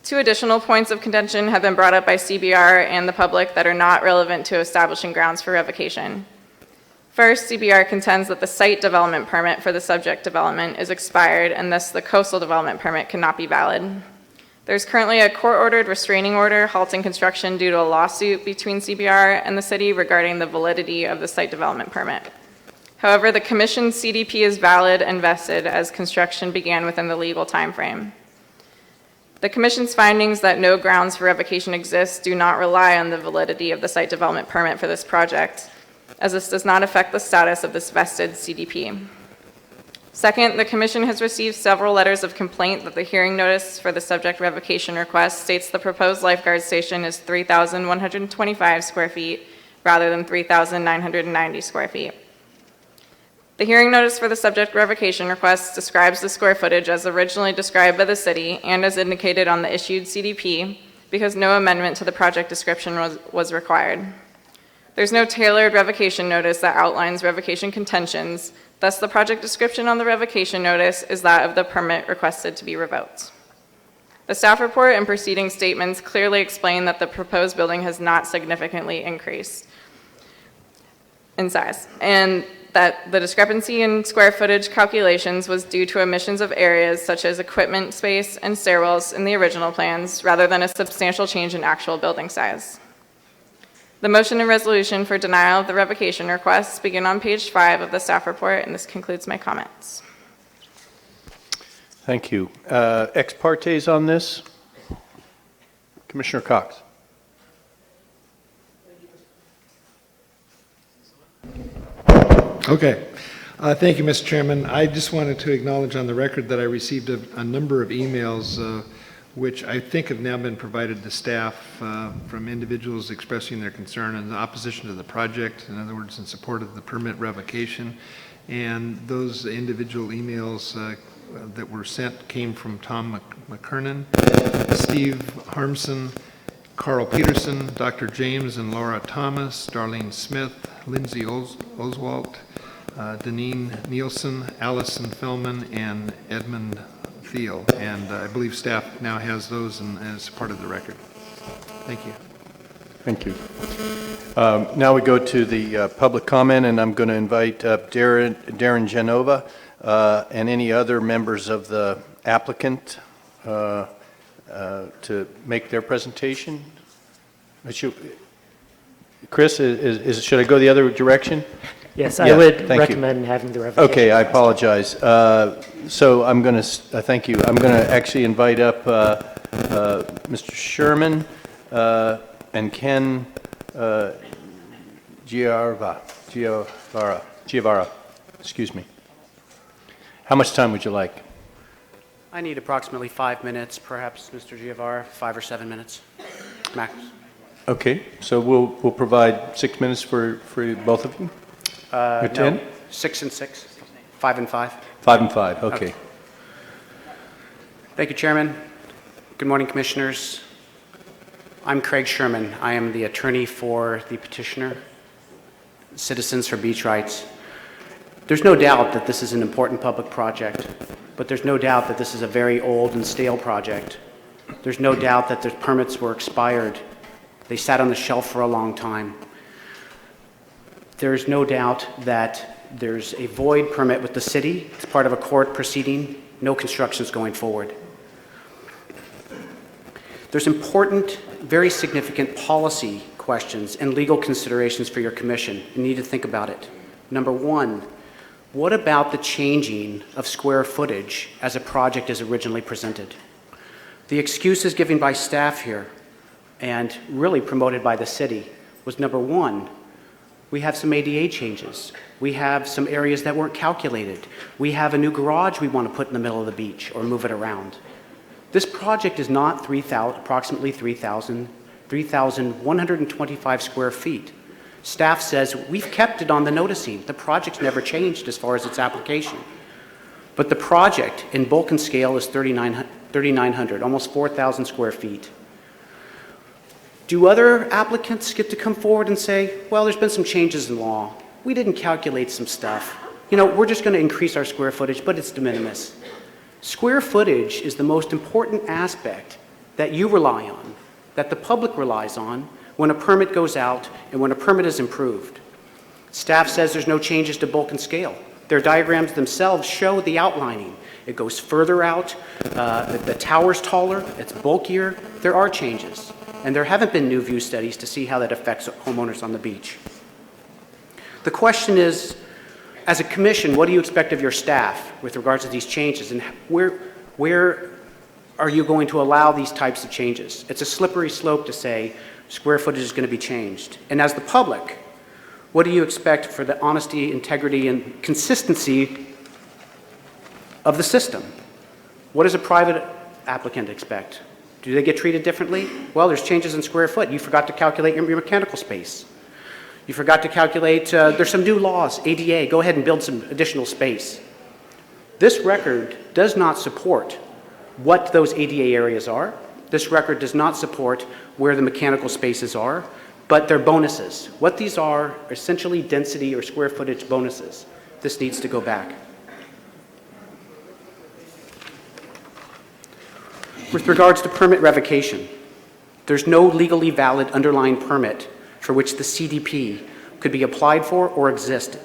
2 additional points of contention have been brought up by CBR and the public that are not relevant to establishing grounds for revocation. First, CBR contends that the site development permit for the subject development is expired and thus the coastal development permit cannot be valid. There's currently a court-ordered restraining order halting construction due to a lawsuit between CBR and the city regarding the validity of the site development permit. However, the Commission's CDP is valid and vested as construction began within the legal timeframe. The Commission's findings that no grounds for revocation exist do not rely on the validity of the site development permit for this project, as this does not affect the status of this vested CDP. Second, the Commission has received several letters of complaint that the hearing notice for the subject revocation request states the proposed lifeguard station is 3,125 square feet rather than 3,990 square feet. The hearing notice for the subject revocation request describes the square footage as originally described by the city and as indicated on the issued CDP because no amendment to the project description was required. There's no tailored revocation notice that outlines revocation contentions, thus the project description on the revocation notice is that of the permit requested to be revoked. The staff report and preceding statements clearly explain that the proposed building has not significantly increased in size, and that the discrepancy in square footage calculations was due to omissions of areas such as equipment space and stairwells in the original plans rather than a substantial change in actual building size. The motion and resolution for denial of the revocation requests begin on page 5 of the staff report, and this concludes my comments. Thank you. Ex partes on this? Commissioner Cox. Okay. Thank you, Mr. Chairman. I just wanted to acknowledge on the record that I received a number of emails which I think have now been provided to staff from individuals expressing their concern in opposition to the project, in other words, in support of the permit revocation. And those individual emails that were sent came from Tom McKernan, Steve Harmson, Carl Peterson, Dr. James and Laura Thomas, Darlene Smith, Lindsay Oswalt, Deneen Nielsen, Allison Fellman, and Edmund Thiel. And I believe staff now has those as part of the record. Thank you. Thank you. Now we go to the public comment, and I'm going to invite Darren Genova and any other members of the applicant to make their presentation. Chris, should I go the other direction? Yes, Yeah, I would thank you. recommend having the revocation. Okay, I apologize. So I'm going to, thank you. I'm going to actually invite up Mr. Sherman and Ken Giavara, excuse me. How much time would you like? I need approximately 5 minutes, perhaps, Mr. Giavara, 5 or 7 minutes, max. Okay, so we'll provide 6 minutes for both of you? Or 10? No, 6 and 6, 5 and 5. 5 and 5, okay. Thank you, Chairman. Good morning, Commissioners. I'm Craig Sherman. I am the attorney for the petitioner, Citizens for Beach Rights. There's no doubt that this is an important public project, but there's no doubt that this is a very old and stale project. There's no doubt that the permits were expired. They sat on the shelf for a long time. There's no doubt that there's a void permit with the city. It's part of a court proceeding. No construction is going forward. There's important, very significant policy questions and legal considerations for your commission. You need to think about it. Number one, what about the changing of square footage as a project is originally presented? The excuses given by staff here and really promoted by the city was number one, we have some ADA changes. We have some areas that weren't calculated. We have a new garage we want to put in the middle of the beach or move it around. This project is not approximately 3,125 square feet. Staff says we've kept it on the noticing. The project's never changed as far as its application. But the project in bulk and scale is 3,900, almost 4,000 square feet. Do other applicants get to come forward and say, well, there's been some changes in law. We didn't calculate some stuff. You know, we're just going to increase our square footage, but it's de minimis. Square footage is the most important aspect that you rely on, that the public relies on when a permit goes out and when a permit is improved. Staff says there's no changes to bulk and scale. Their diagrams themselves show the outlining. It goes further out, the tower's taller, it's bulkier. There are changes. And there haven't been new view studies to see how that affects homeowners on the beach. The question is, as a commission, what do you expect of your staff with regards to these changes, and where are you going to allow these types of changes? It's a slippery slope to say square footage is going to be changed. And as the public, what do you expect for the honesty, integrity, and consistency of the system? What does a private applicant expect? Do they get treated differently? Well, there's changes in square foot. You forgot to calculate your mechanical space. You forgot to calculate, there's some new laws, ADA, go ahead and build some additional space. This record does not support what those ADA areas are. This record does not support where the mechanical spaces are, but they're bonuses. What these are essentially density or square footage bonuses. This needs to go back. With regards to permit revocation, there's no legally valid underlying permit for which the CDP could be applied for or exist.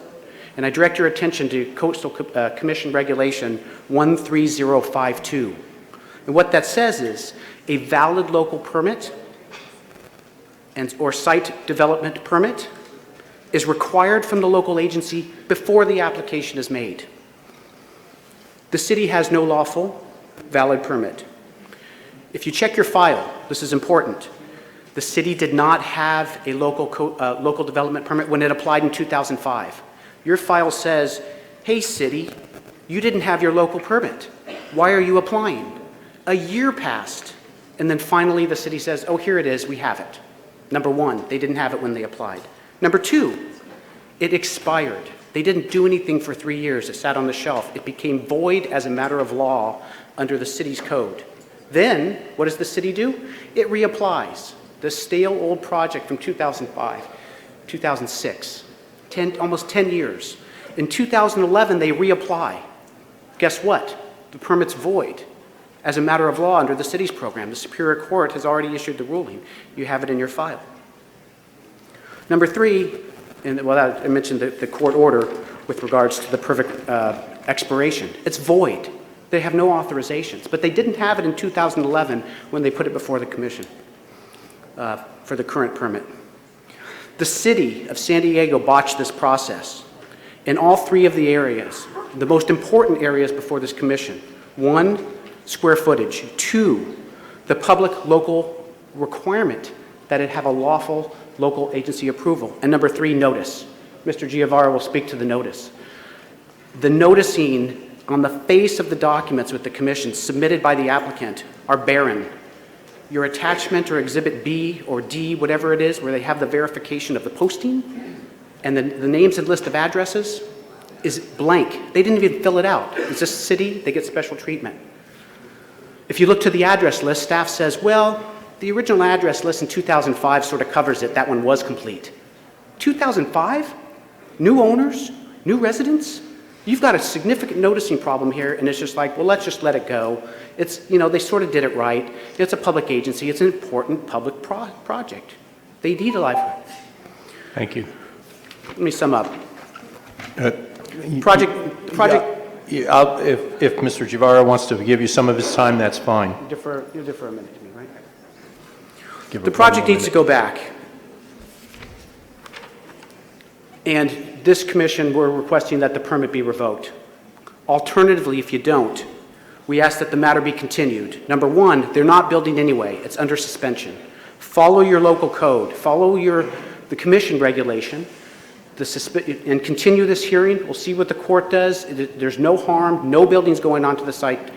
And I direct your attention to Coastal Commission Regulation 13052. And what that says is a valid local permit or site development permit is required from the local agency before the application is made. The city has no lawful, valid permit. If you check your file, this is important. The city did not have a local development permit when it applied in 2005. Your file says, hey, city, you didn't have your local permit. Why are you applying? A year passed, and then finally the city says, oh, here it is, we have it. Number one, they didn't have it when they applied. Number two, it expired. They didn't do anything for 3 years. It sat on the shelf. It became void as a matter of law under the city's code. Then, what does the city do? It reapplies. The stale old project from 2005, 2006, almost 10 years. In 2011, they reapply. Guess what? The permit's void as a matter of law under the city's program. The Superior Court has already issued the ruling. You have it in your file. Number three, and well, I mentioned the court order with regards to the perfect expiration. It's void. They have no authorizations, but they didn't have it in 2011 when they put it before the commission for the current permit. The city of San Diego botched this process in all three of the areas, the most important areas before this commission. One, square footage. Two, the public local requirement that it have a lawful local agency approval. And number three, notice. Mr. Giavara will speak to the notice. The noticing on the face of the documents with the commission submitted by the applicant are barren. Your attachment or exhibit B or D, whatever it is, where they have the verification of the posting and the names and list of addresses is blank. They didn't even fill it out. It's just city, they get special treatment. If you look to the address list, staff says, well, the original address list in 2005 sort of covers it. That one was complete. 2005? New owners? New residents? You've got a significant noticing problem here, and it's just like, well, let's just let it go. It's, you know, they sort of did it right. It's a public agency. It's an important public project. They need a lifeline. Thank you. Let me sum up. If Mr. Giavara wants to give you some of his time, that's fine. You defer a minute to me, right? Give The it project 1 more needs to minute. go back. And this commission, we're requesting that the permit be revoked. Alternatively, if you don't, we ask that the matter be continued. Number one, they're not building anyway. It's under suspension. Follow your local code. Follow the commission regulation. And continue this hearing. We'll see what the court does. There's no harm, no buildings going onto the site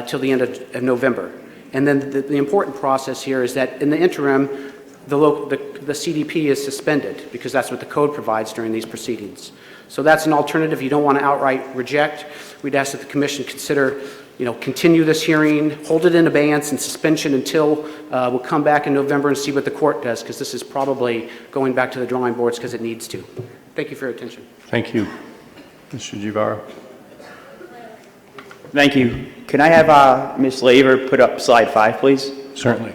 till the end of November. And then the important process here is that in the interim, the CDP is suspended because that's what the code provides during these proceedings. So that's an alternative. You don't want to outright reject. We'd ask that the commission consider, continue this hearing, hold it in abeyance and suspension until we'll come back in November and see what the court does, because this is probably going back to the drawing boards because it needs to. Thank you for your attention. Thank you. Mr. Giavara. Thank you. Can I have Ms. Laver put up slide 5, please? Certainly.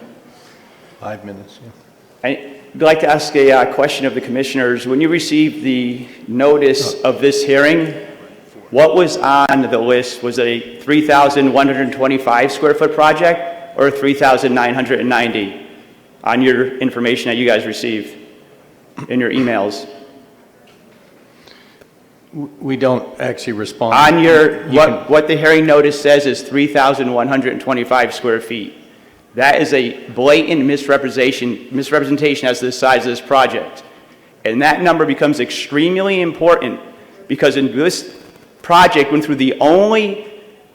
5 minutes. Yeah. I'd like to ask a question of the commissioners. When you received the notice of this hearing, what was on the list? Was it a 3,125 square foot project or 3,990 on your information that you guys received in your emails? We don't actually respond. On your, what the hearing notice says is 3,125 square feet. That is a blatant misrepresentation as to the size of this project. And that number becomes extremely important because in this project went through the only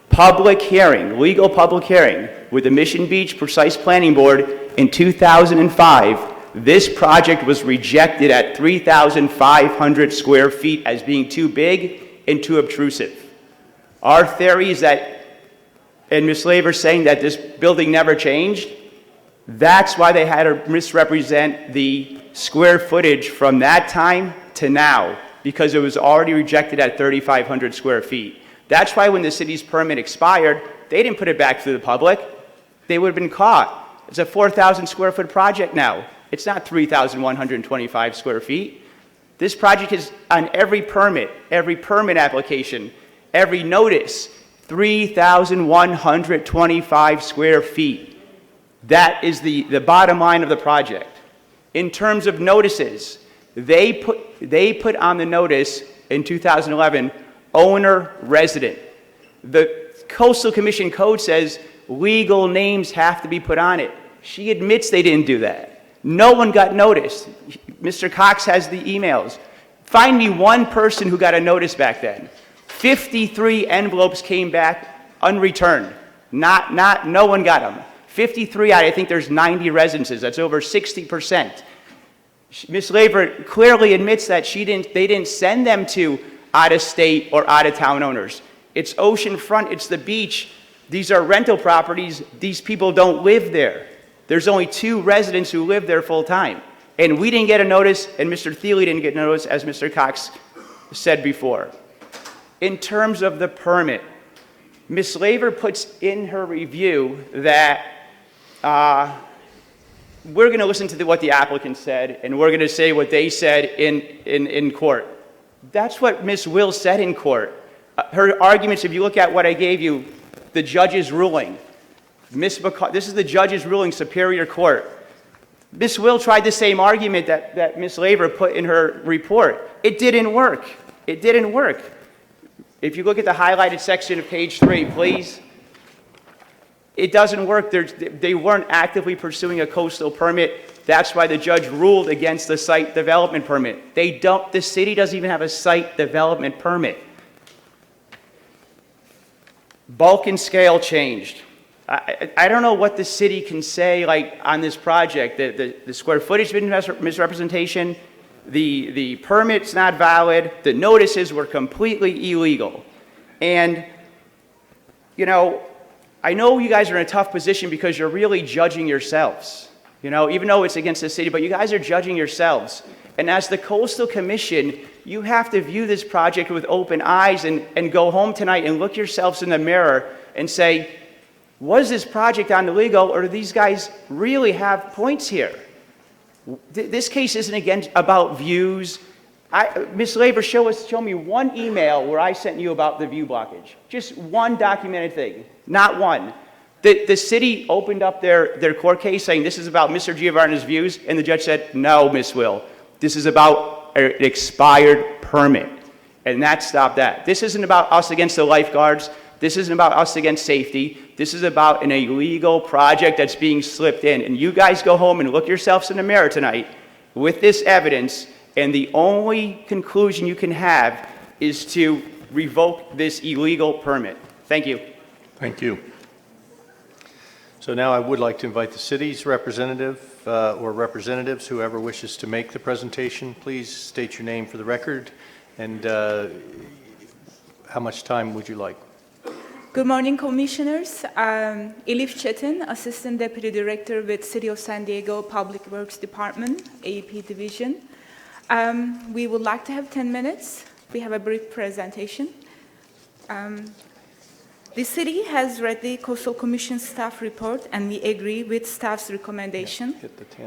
public hearing, legal public hearing, with the Mission Beach Precise Planning Board in 2005. This project was rejected at 3,500 square feet as being too big and too obtrusive. Our theory is that, and Ms. Laver saying that this building never changed, that's why they had to misrepresent the square footage from that time to now, because it was already rejected at 3,500 square feet. That's why when the city's permit expired, they didn't put it back to the public. They would have been caught. It's a 4,000 square foot project now. It's not 3,125 square feet. This project is on every permit application, every notice, 3,125 square feet. That is the bottom line of the project. In terms of notices, they put on the notice in 2011, owner resident. The Coastal Commission code says legal names have to be put on it. She admits they didn't do that. No one got noticed. Mr. Cox has the emails. Find me one person who got a notice back then. 53 envelopes came back unreturned. No one got them. 53 out, I think there's 90 residences. That's over 60%. Ms. Laver clearly admits that they didn't send them to out-of-state or out-of-town owners. It's oceanfront, it's the beach. These are rental properties. These people don't live there. There's only 2 residents who live there full-time. And we didn't get a notice, and Mr. Thiele didn't get a notice, as Mr. Cox said before. In terms of the permit, Ms. Laver puts in her review that we're going to listen to what the applicant said, and we're going to say what they said in court. That's what Ms. Will said in court. Her arguments, if you look at what I gave you, the judge's ruling. This is the judge's ruling, Superior Court. Ms. Will tried the same argument that Ms. Laver put in her report. It didn't work. It didn't work. If you look at the highlighted section of page 3, please. It doesn't work. They weren't actively pursuing a coastal permit. That's why the judge ruled against the site development permit. The city doesn't even have a site development permit. Bulk and scale changed. I don't know what the city can say like on this project. The square footage misrepresentation, the permit's not valid, the notices were completely illegal. And, you know, I know you guys are in a tough position because you're really judging yourselves. You know, even though it's against the city, but you guys are judging yourselves. And as the Coastal Commission, you have to view this project with open eyes and go home tonight and look yourselves in the mirror and say, was this project illegal, or do these guys really have points here? This case isn't again about views. Ms. Laver, show me one email where I sent you about the view blockage. Just one documented thing, not one. The city opened up their court case saying this is about Mr. Giovanni's views, and the judge said, no, Ms. Will, this is about an expired permit. And that stopped that. This isn't about us against the lifeguards. This isn't about us against safety. This is about an illegal project that's being slipped in. And you guys go home and look yourselves in the mirror tonight with this evidence, and the only conclusion you can have is to revoke this illegal permit. Thank you. Thank you. So now I would like to invite the city's representative or representatives, whoever wishes to make the presentation. Please state your name for the record, and how much time would you like? Good morning, Commissioners. Elif Çetin, Assistant Deputy Director with City of San Diego Public Works Department, AEP Division. We would like to have 10 minutes. We have a brief presentation. The city has read the Coastal Commission staff report, and we agree with staff's recommendation.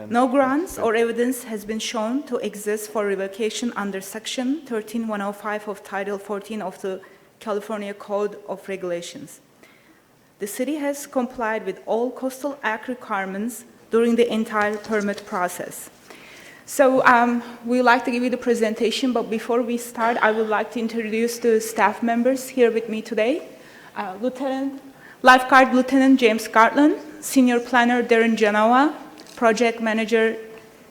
No grounds or evidence has been shown to exist for revocation under Section 13105 of Title 14 of the California Code of Regulations. The city has complied with all Coastal Act requirements during the entire permit process. So we would like to give you the presentation, but before we start, I would like to introduce the staff members here with me today. Lifeguard Lieutenant James Gartland, Senior Planner Darren Genoa, Project Manager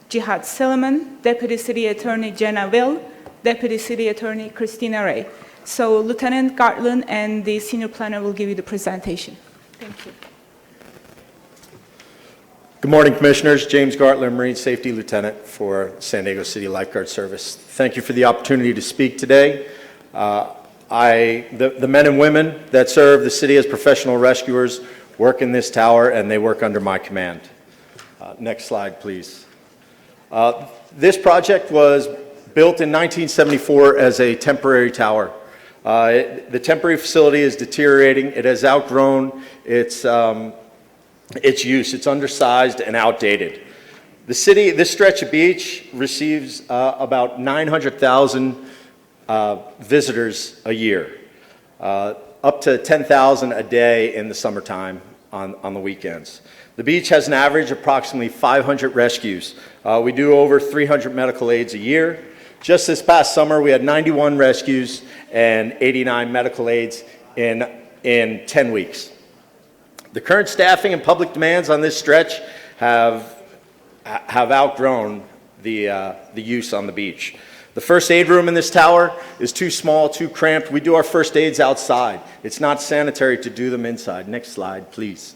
Jihad Silliman, Deputy City Attorney Jenna Will, Deputy City Attorney Christina Ray. So Lieutenant Gartland and the Senior Planner will give you the presentation. Thank you. Good morning, Commissioners. James Gartland, Marine Safety Lieutenant for San Diego City Lifeguard Service. Thank you for the opportunity to speak today. The men and women that serve the city as professional rescuers work in this tower, and they work under my command. Next slide, please. This project was built in 1974 as a temporary tower. The temporary facility is deteriorating. It has outgrown its use. It's undersized and outdated. The city, this stretch of beach receives about 900,000 visitors a year, up to 10,000 a day in the summertime on the weekends. The beach has an average of approximately 500 rescues. We do over 300 medical aids a year. Just this past summer, we had 91 rescues and 89 medical aids in 10 weeks. The current staffing and public demands on this stretch have outgrown the use on the beach. The first aid room in this tower is too small, too cramped. We do our first aids outside. It's not sanitary to do them inside. Next slide, please.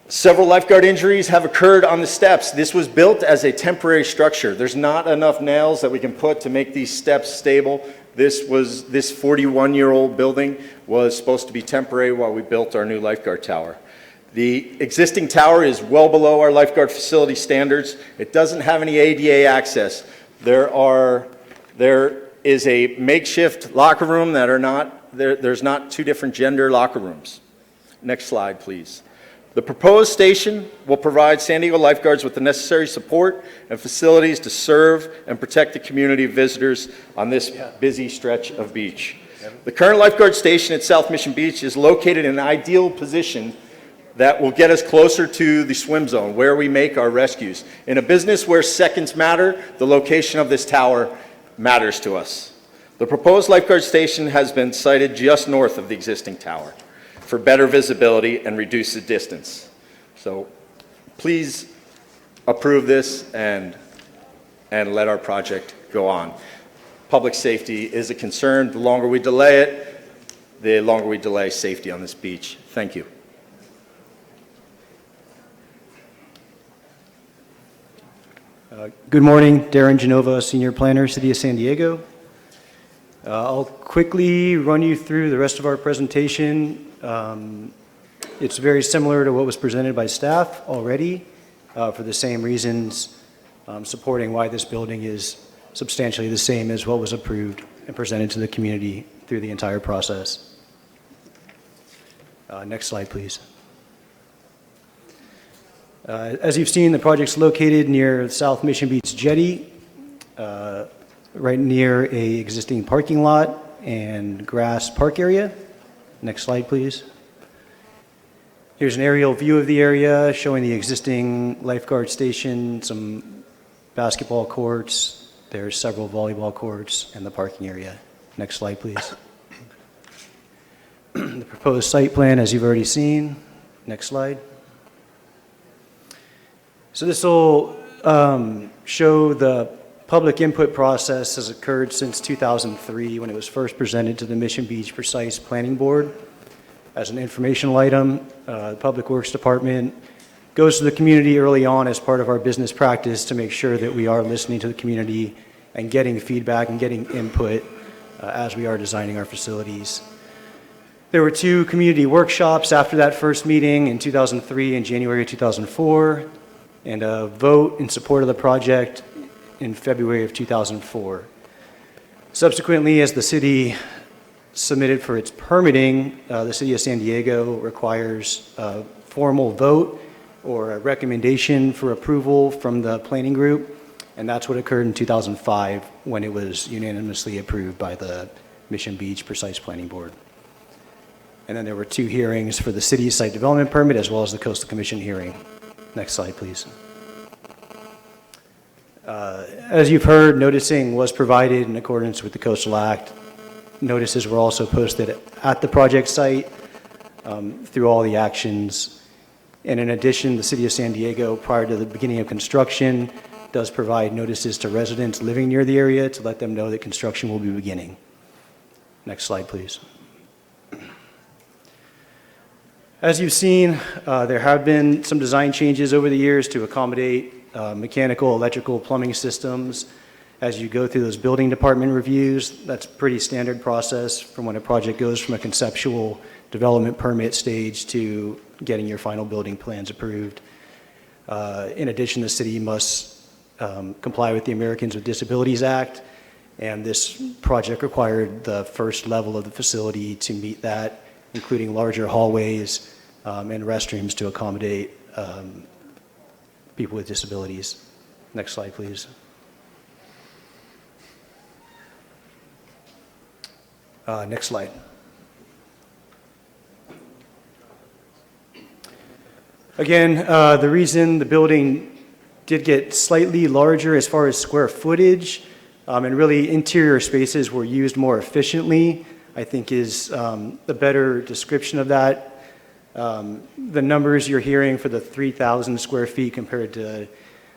Several lifeguard injuries have occurred on the steps. This was built as a temporary structure. There's not enough nails that we can put to make these steps stable. This 41-year-old building was supposed to be temporary while we built our new lifeguard tower. The existing tower is well below our lifeguard facility standards. It doesn't have any ADA access. There is a makeshift locker room that are not, there's not two different gender locker rooms. Next slide, please. The proposed station will provide San Diego lifeguards with the necessary support and facilities to serve and protect the community of visitors on this busy stretch of beach. The current lifeguard station at South Mission Beach is located in an ideal position that will get us closer to the swim zone where we make our rescues. In a business where seconds matter, the location of this tower matters to us. The proposed lifeguard station has been sited just north of the existing tower for better visibility and reduce the distance. So please approve this and let our project go on. Public safety is a concern. The longer we delay it, the longer we delay safety on this beach. Thank you. Good morning, Darren Genova, Senior Planner, City of San Diego. I'll quickly run you through the rest of our presentation. It's very similar to what was presented by staff already for the same reasons, supporting why this building is substantially the same as what was approved and presented to the community through the entire process. Next slide, please. As you've seen, the project's located near South Mission Beach Jetty, right near an existing parking lot and grass park area. Next slide, please. Here's an aerial view of the area showing the existing lifeguard station, some basketball courts. There's several volleyball courts and the parking area. Next slide, please. The proposed site plan, as you've already seen. Next slide. So this will show the public input process has occurred since 2003 when it was first presented to the Mission Beach Precise Planning Board as an informational item. The Public Works Department goes to the community early on as part of our business practice to make sure that we are listening to the community and getting feedback and getting input as we are designing our facilities. There were 2 community workshops after that first meeting in 2003 and January 2004. And a vote in support of the project in February of 2004. Subsequently, as the city submitted for its permitting, the City of San Diego requires a formal vote or a recommendation for approval from the planning group, and that's what occurred in 2005 when it was unanimously approved by the Mission Beach Precise Planning Board. And then there were 2 hearings for the city's site development permit as well as the Coastal Commission hearing. Next slide, please. As you've heard, noticing was provided in accordance with the Coastal Act. Notices were also posted at the project site through all the actions. And in addition, the City of San Diego, prior to the beginning of construction, does provide notices to residents living near the area to let them know that construction will be beginning. Next slide, please. As you've seen, there have been some design changes over the years to accommodate mechanical, electrical, plumbing systems. As you go through those building department reviews, that's a pretty standard process from when a project goes from a conceptual development permit stage to getting your final building plans approved. In addition, the city must comply with the Americans with Disabilities Act, and this project required the first level of the facility to meet that, including larger hallways and restrooms to accommodate people with disabilities. Next slide, please. Next slide. Again, the reason the building did get slightly larger as far as square footage and really interior spaces were used more efficiently, I think is the better description of that. The numbers you're hearing for the 3,000 square feet compared to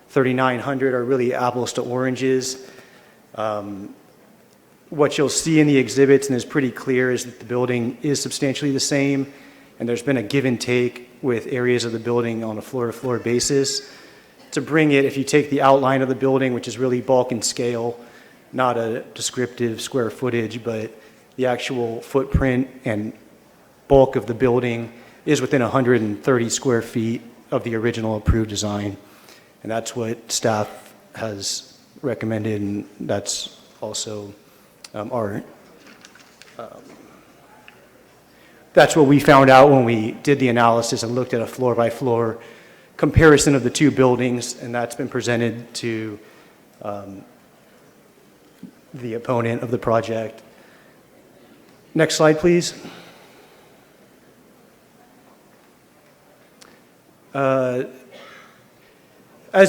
3,900 are really apples to oranges. What you'll see in the exhibits, and is pretty clear, is that the building is substantially the same, and there's been a give and take with areas of the building on a floor-to-floor basis. To bring it, if you take the outline of the building, which is really bulk and scale, not a descriptive square footage, but the actual footprint and bulk of the building is within 130 square feet of the original approved design. And that's what staff has recommended, and that's also that's what we found out when we did the analysis and looked at a floor-by-floor comparison of the two buildings, and that's been presented to the opponent of the project. Next slide, please. As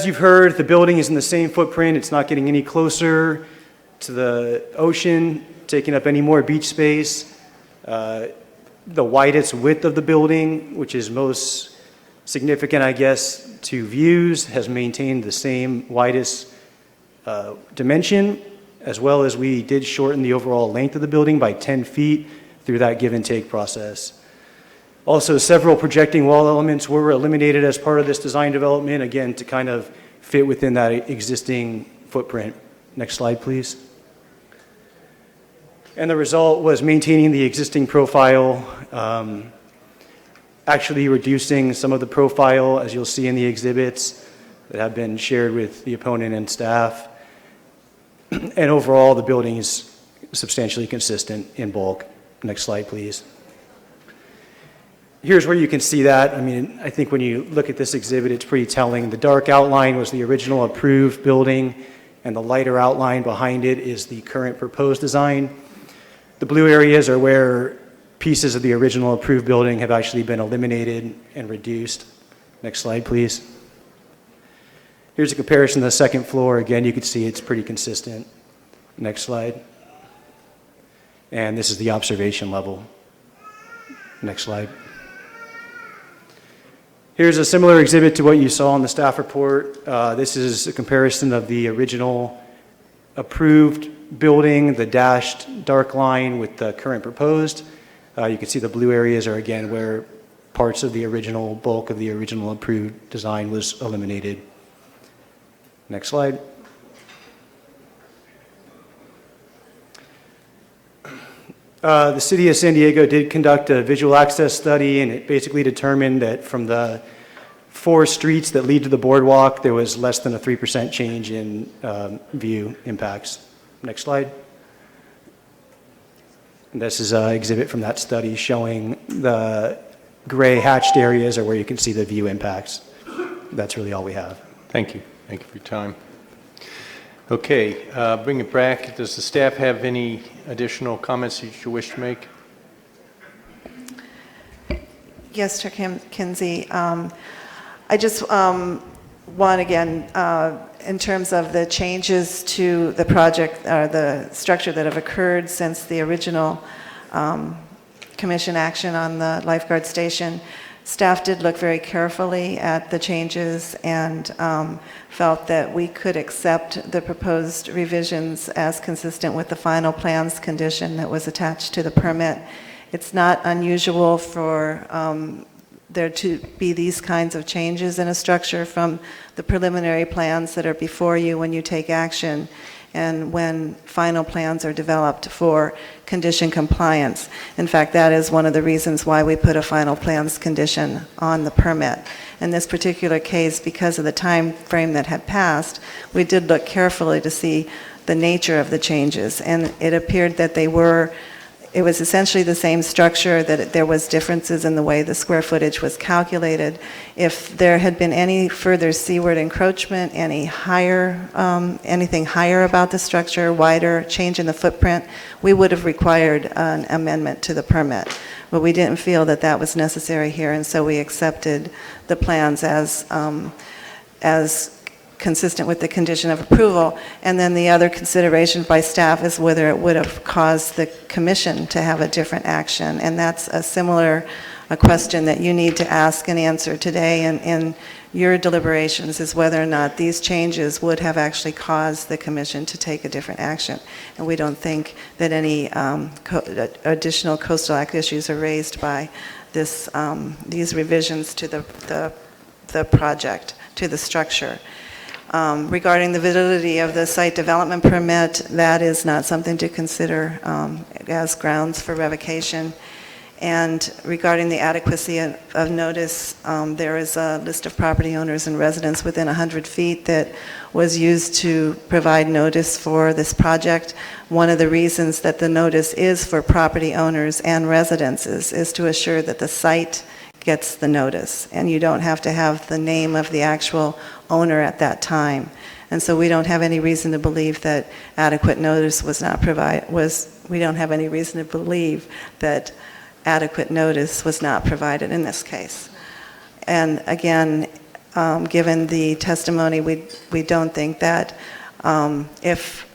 you've heard, the building is in the same footprint. It's not getting any closer to the ocean, taking up any more beach space. The widest width of the building, which is most significant, I guess, to views, has maintained the same widest dimension, as well as we did shorten the overall length of the building by 10 feet through that give and take process. Also, several projecting wall elements were eliminated as part of this design development, again, to kind of fit within that existing footprint. Next slide, please. And the result was maintaining the existing profile, actually reducing some of the profile, as you'll see in the exhibits that have been shared with the opponent and staff. And overall, the building is substantially consistent in bulk. Next slide, please. Here's where you can see that. I mean, I think when you look at this exhibit, it's pretty telling. The dark outline was the original approved building, and the lighter outline behind it is the current proposed design. The blue areas are where pieces of the original approved building have actually been eliminated and reduced. Next slide, please. Here's a comparison of the second floor. Again, you can see it's pretty consistent. Next slide. And this is the observation level. Next slide. Here's a similar exhibit to what you saw in the staff report. This is a comparison of the original approved building, the dashed dark line with the current proposed. You can see the blue areas are, again, where parts of the original bulk of the original approved design was eliminated. Next slide. The city of San Diego did conduct a visual access study, and it basically determined that from the 4 streets that lead to the boardwalk, there was less than a 3% change in view impacts. Next slide. And this is an exhibit from that study showing the gray hatched areas are where you can see the view impacts. That's really all we have. Thank you. Thank you for your time. Okay, bring it back. Does the staff have any additional comments that you wish to make? Yes, Chair Kinsey. I just want, again, in terms of the changes to the project, or the structure that have occurred since the original commission action on the lifeguard station, staff did look very carefully at the changes and felt that we could accept the proposed revisions as consistent with the final plans condition that was attached to the permit. It's not unusual for there to be these kinds of changes in a structure from the preliminary plans that are before you when you take action and when final plans are developed for condition compliance. In fact, that is one of the reasons why we put a final plans condition on the permit. In this particular case, because of the time frame that had passed, we did look carefully to see the nature of the changes, and it appeared that it was essentially the same structure, that there was differences in the way the square footage was calculated. If there had been any further seaward encroachment, anything higher about the structure, wider, change in the footprint, we would have required an amendment to the permit. But we didn't feel that that was necessary here, and so we accepted the plans as consistent with the condition of approval. And then the other consideration by staff is whether it would have caused the commission to have a different action. And that's a question that you need to ask and answer today in your deliberations is whether or not these changes would have actually caused the commission to take a different action. And we don't think that any additional coastal act issues are raised by these revisions to the project, to the structure. Regarding the validity of the site development permit, that is not something to consider as grounds for revocation. And regarding the adequacy of notice, there is a list of property owners and residents within 100 feet that was used to provide notice for this project. One of the reasons that the notice is for property owners and residents is to assure that the site gets the notice, and you don't have to have the name of the actual owner at that time. And so we don't have any reason to believe that adequate notice was not provided, we don't have any reason to believe that adequate notice was not provided in this case. And again, given the testimony, we don't think that if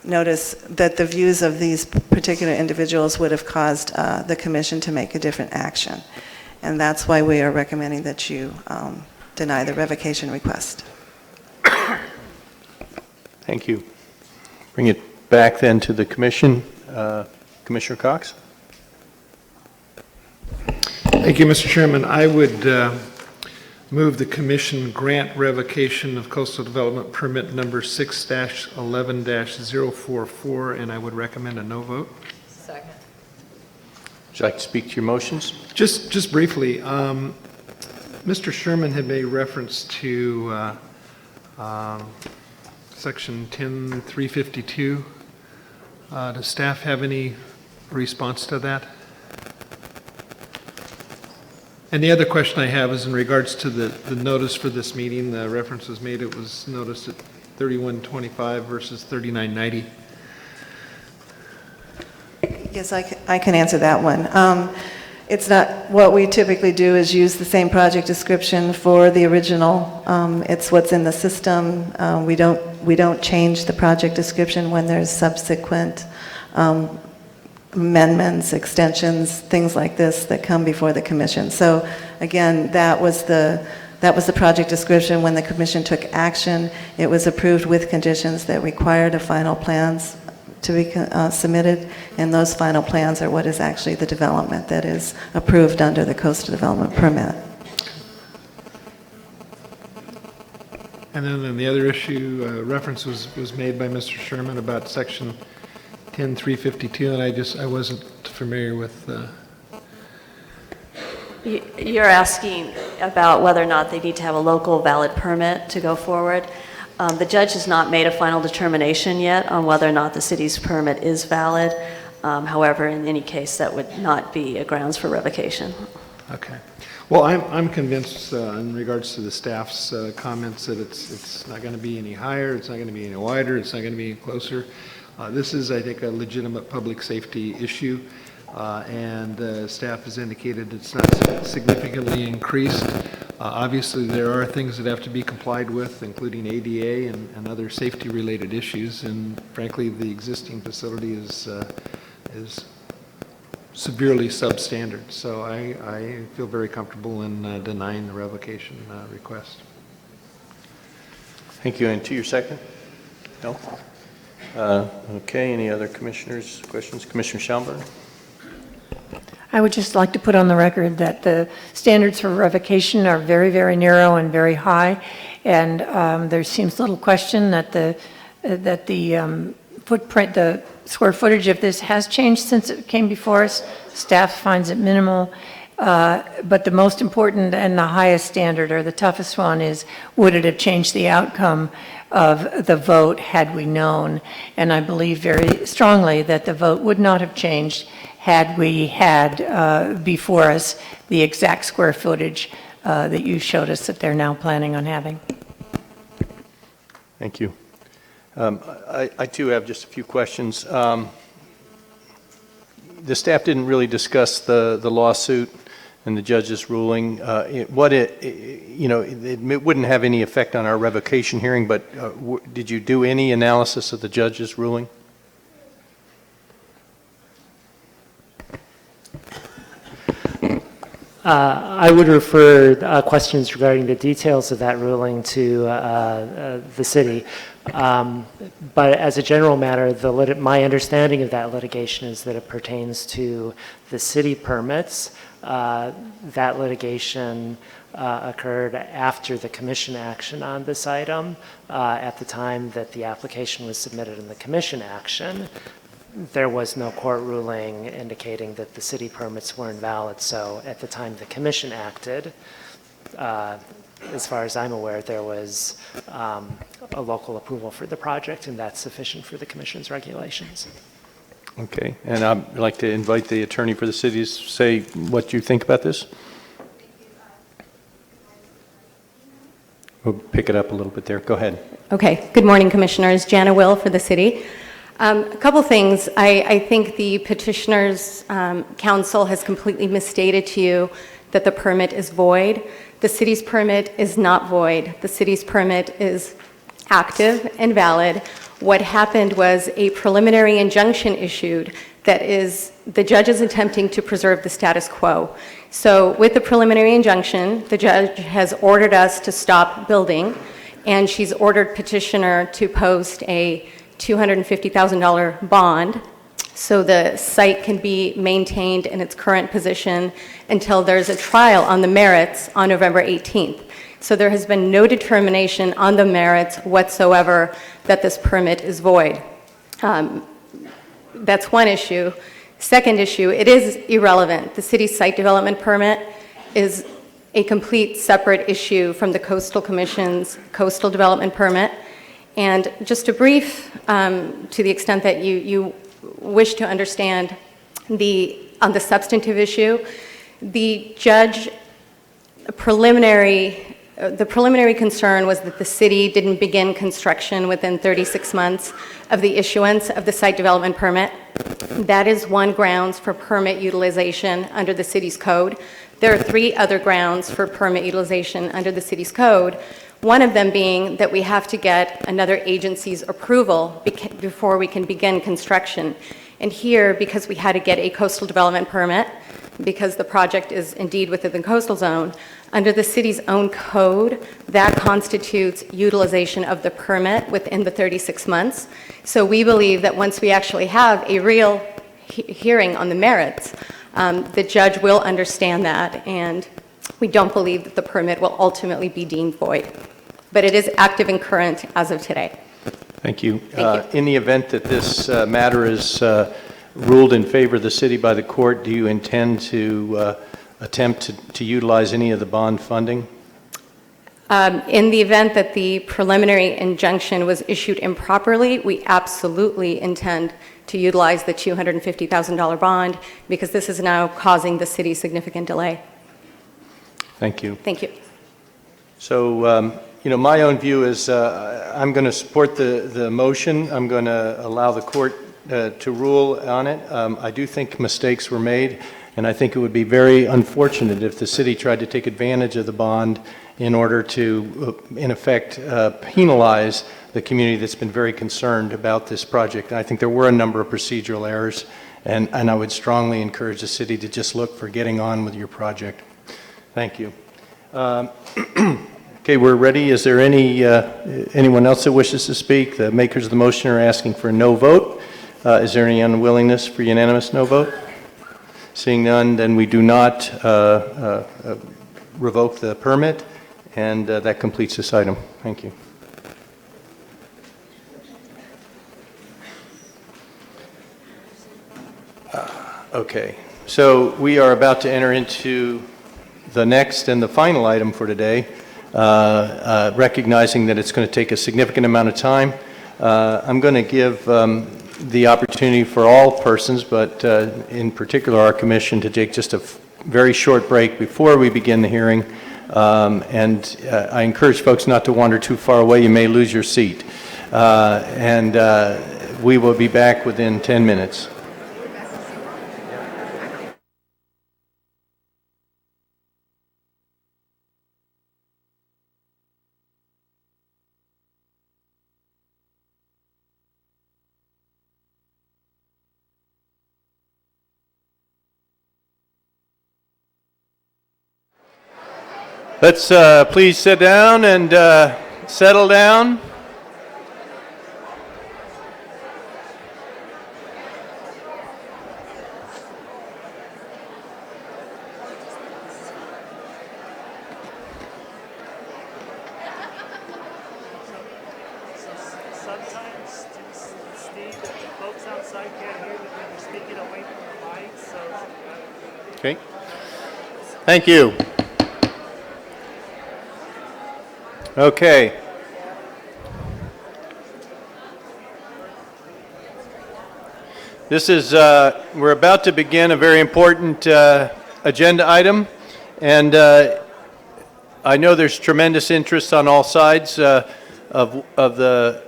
notice that the views of these particular individuals would have caused the commission to make a different action. And that's why we are recommending that you deny the revocation request. Thank you. Bring it back then to the commission. Commissioner Cox? Thank you, Mr. Chairman. I would move the commission grant revocation of coastal development permit number 6-11-044, and I would recommend a no vote. Second. Would you like to speak to your motions? Just briefly, Mr. Sherman had made reference to section 10-352. Does staff have any response to that? And the other question I have is in regards to the notice for this meeting. The reference was made, it was noticed at 3125 versus 3990. Yes, I can answer that one. It's not, what we typically do is use the same project description for the original. It's what's in the system. We don't change the project description when there's subsequent amendments, extensions, things like this that come before the commission. So again, that was the project description. When the commission took action, it was approved with conditions that required a final plans to be submitted, and those final plans are what is actually the development that is approved under the coastal development permit. And then the other issue, reference was made by Mr. Sherman about section 10-352, and I wasn't familiar with. You're asking about whether or not they need to have a local valid permit to go forward. The judge has not made a final determination yet on whether or not the city's permit is valid. However, in any case, that would not be a grounds for revocation. Okay. Well, I'm convinced in regards to the staff's comments that it's not going to be any higher, it's not going to be any wider, it's not going to be any closer. This is, I think, a legitimate public safety issue, and staff has indicated it's not significantly increased. Obviously, there are things that have to be complied with, including ADA and other safety-related issues, and frankly, the existing facility is severely substandard. So I feel very comfortable in denying the revocation request. Thank you. And to your second? No? Okay, any other commissioners' questions? Commissioner Schaumburg? I would just like to put on the record that the standards for revocation are very, very narrow and very high, and there seems little question that the footprint, the square footage of this has changed since it came before us. Staff finds it minimal, but the most important and the highest standard, or the toughest one, is would it have changed the outcome of the vote had we known? And I believe very strongly that the vote would not have changed had we had before us the exact square footage that you showed us that they're now planning on having. Thank you. I too have just a few questions. The staff didn't really discuss the lawsuit and the judge's ruling. It wouldn't have any effect on our revocation hearing, but did you do any analysis of the judge's ruling? I would refer questions regarding the details of that ruling to the city. But as a general matter, my understanding of that litigation is that it pertains to the city permits. That litigation occurred after the commission action on this item. At the time that the application was submitted in the commission action, there was no court ruling indicating that the city permits were invalid. So at the time the commission acted, as far as I'm aware, there was a local approval for the project, and that's sufficient for the commission's regulations. Okay, and I'd like to invite the attorney for the city to say what you think about this. We'll pick it up a little bit there. Go ahead. Okay. Good morning, Commissioners. Jana Will for the city. A couple things. I think the petitioner's counsel has completely misstated to you that the permit is void. The city's permit is not void. The city's permit is active and valid. What happened was a preliminary injunction issued that is, the judge is attempting to preserve the status quo. So with the preliminary injunction, the judge has ordered us to stop building, and she's ordered petitioner to post a $250,000 bond so the site can be maintained in its current position until there's a trial on the merits on November 18th. So there has been no determination on the merits whatsoever that this permit is void. That's one issue. Second issue, it is irrelevant. The city's site development permit is a complete separate issue from the Coastal Commission's coastal development permit. And just a brief, to the extent that you wish to understand on the substantive issue, the judge the preliminary concern was that the city didn't begin construction within 36 months of the issuance of the site development permit. That is one grounds for permit utilization under the city's code. There are 3 other grounds for permit utilization under the city's code, one of them being that we have to get another agency's approval before we can begin construction. And here, because we had to get a coastal development permit, because the project is indeed within the coastal zone, under the city's own code, that constitutes utilization of the permit within the 36 months. So we believe that once we actually have a real hearing on the merits, the judge will understand that, and we don't believe that the permit will ultimately be deemed void. But it is active and current as of today. Thank you. In the event that this matter is ruled in favor of the city by the court, do you intend to attempt to utilize any of the bond funding? In the event that the preliminary injunction was issued improperly, we absolutely intend to utilize the $250,000 bond because this is now causing the city significant delay. Thank you. Thank you. So, my own view is I'm going to support the motion. I'm going to allow the court to rule on it. I do think mistakes were made, and I think it would be very unfortunate if the city tried to take advantage of the bond in order to, in effect, penalize the community that's been very concerned about this project. And I think there were a number of procedural errors, and I would strongly encourage the city to just look for getting on with your project. Thank you. Okay, we're ready. Is there anyone else that wishes to speak? The makers of the motion are asking for a no vote. Is there any unwillingness for unanimous no vote? Seeing none, then we do not revoke the permit, and that completes this item. Thank you. Okay, so we are about to enter into the next and the final item for today, recognizing that it's going to take a significant amount of time. I'm going to give the opportunity for all persons, but in particular our commission, to take just a very short break before we begin the hearing. And I encourage folks not to wander too far away. You may lose your seat. And we will be back within 10 minutes. Let's please sit down and settle down. Sometimes, Steve, the folks outside can't hear you when you're speaking away from the mic, so... Okay. Thank you. Okay. This is, we're about to begin a very important agenda item, and I know there's tremendous interest on all sides of the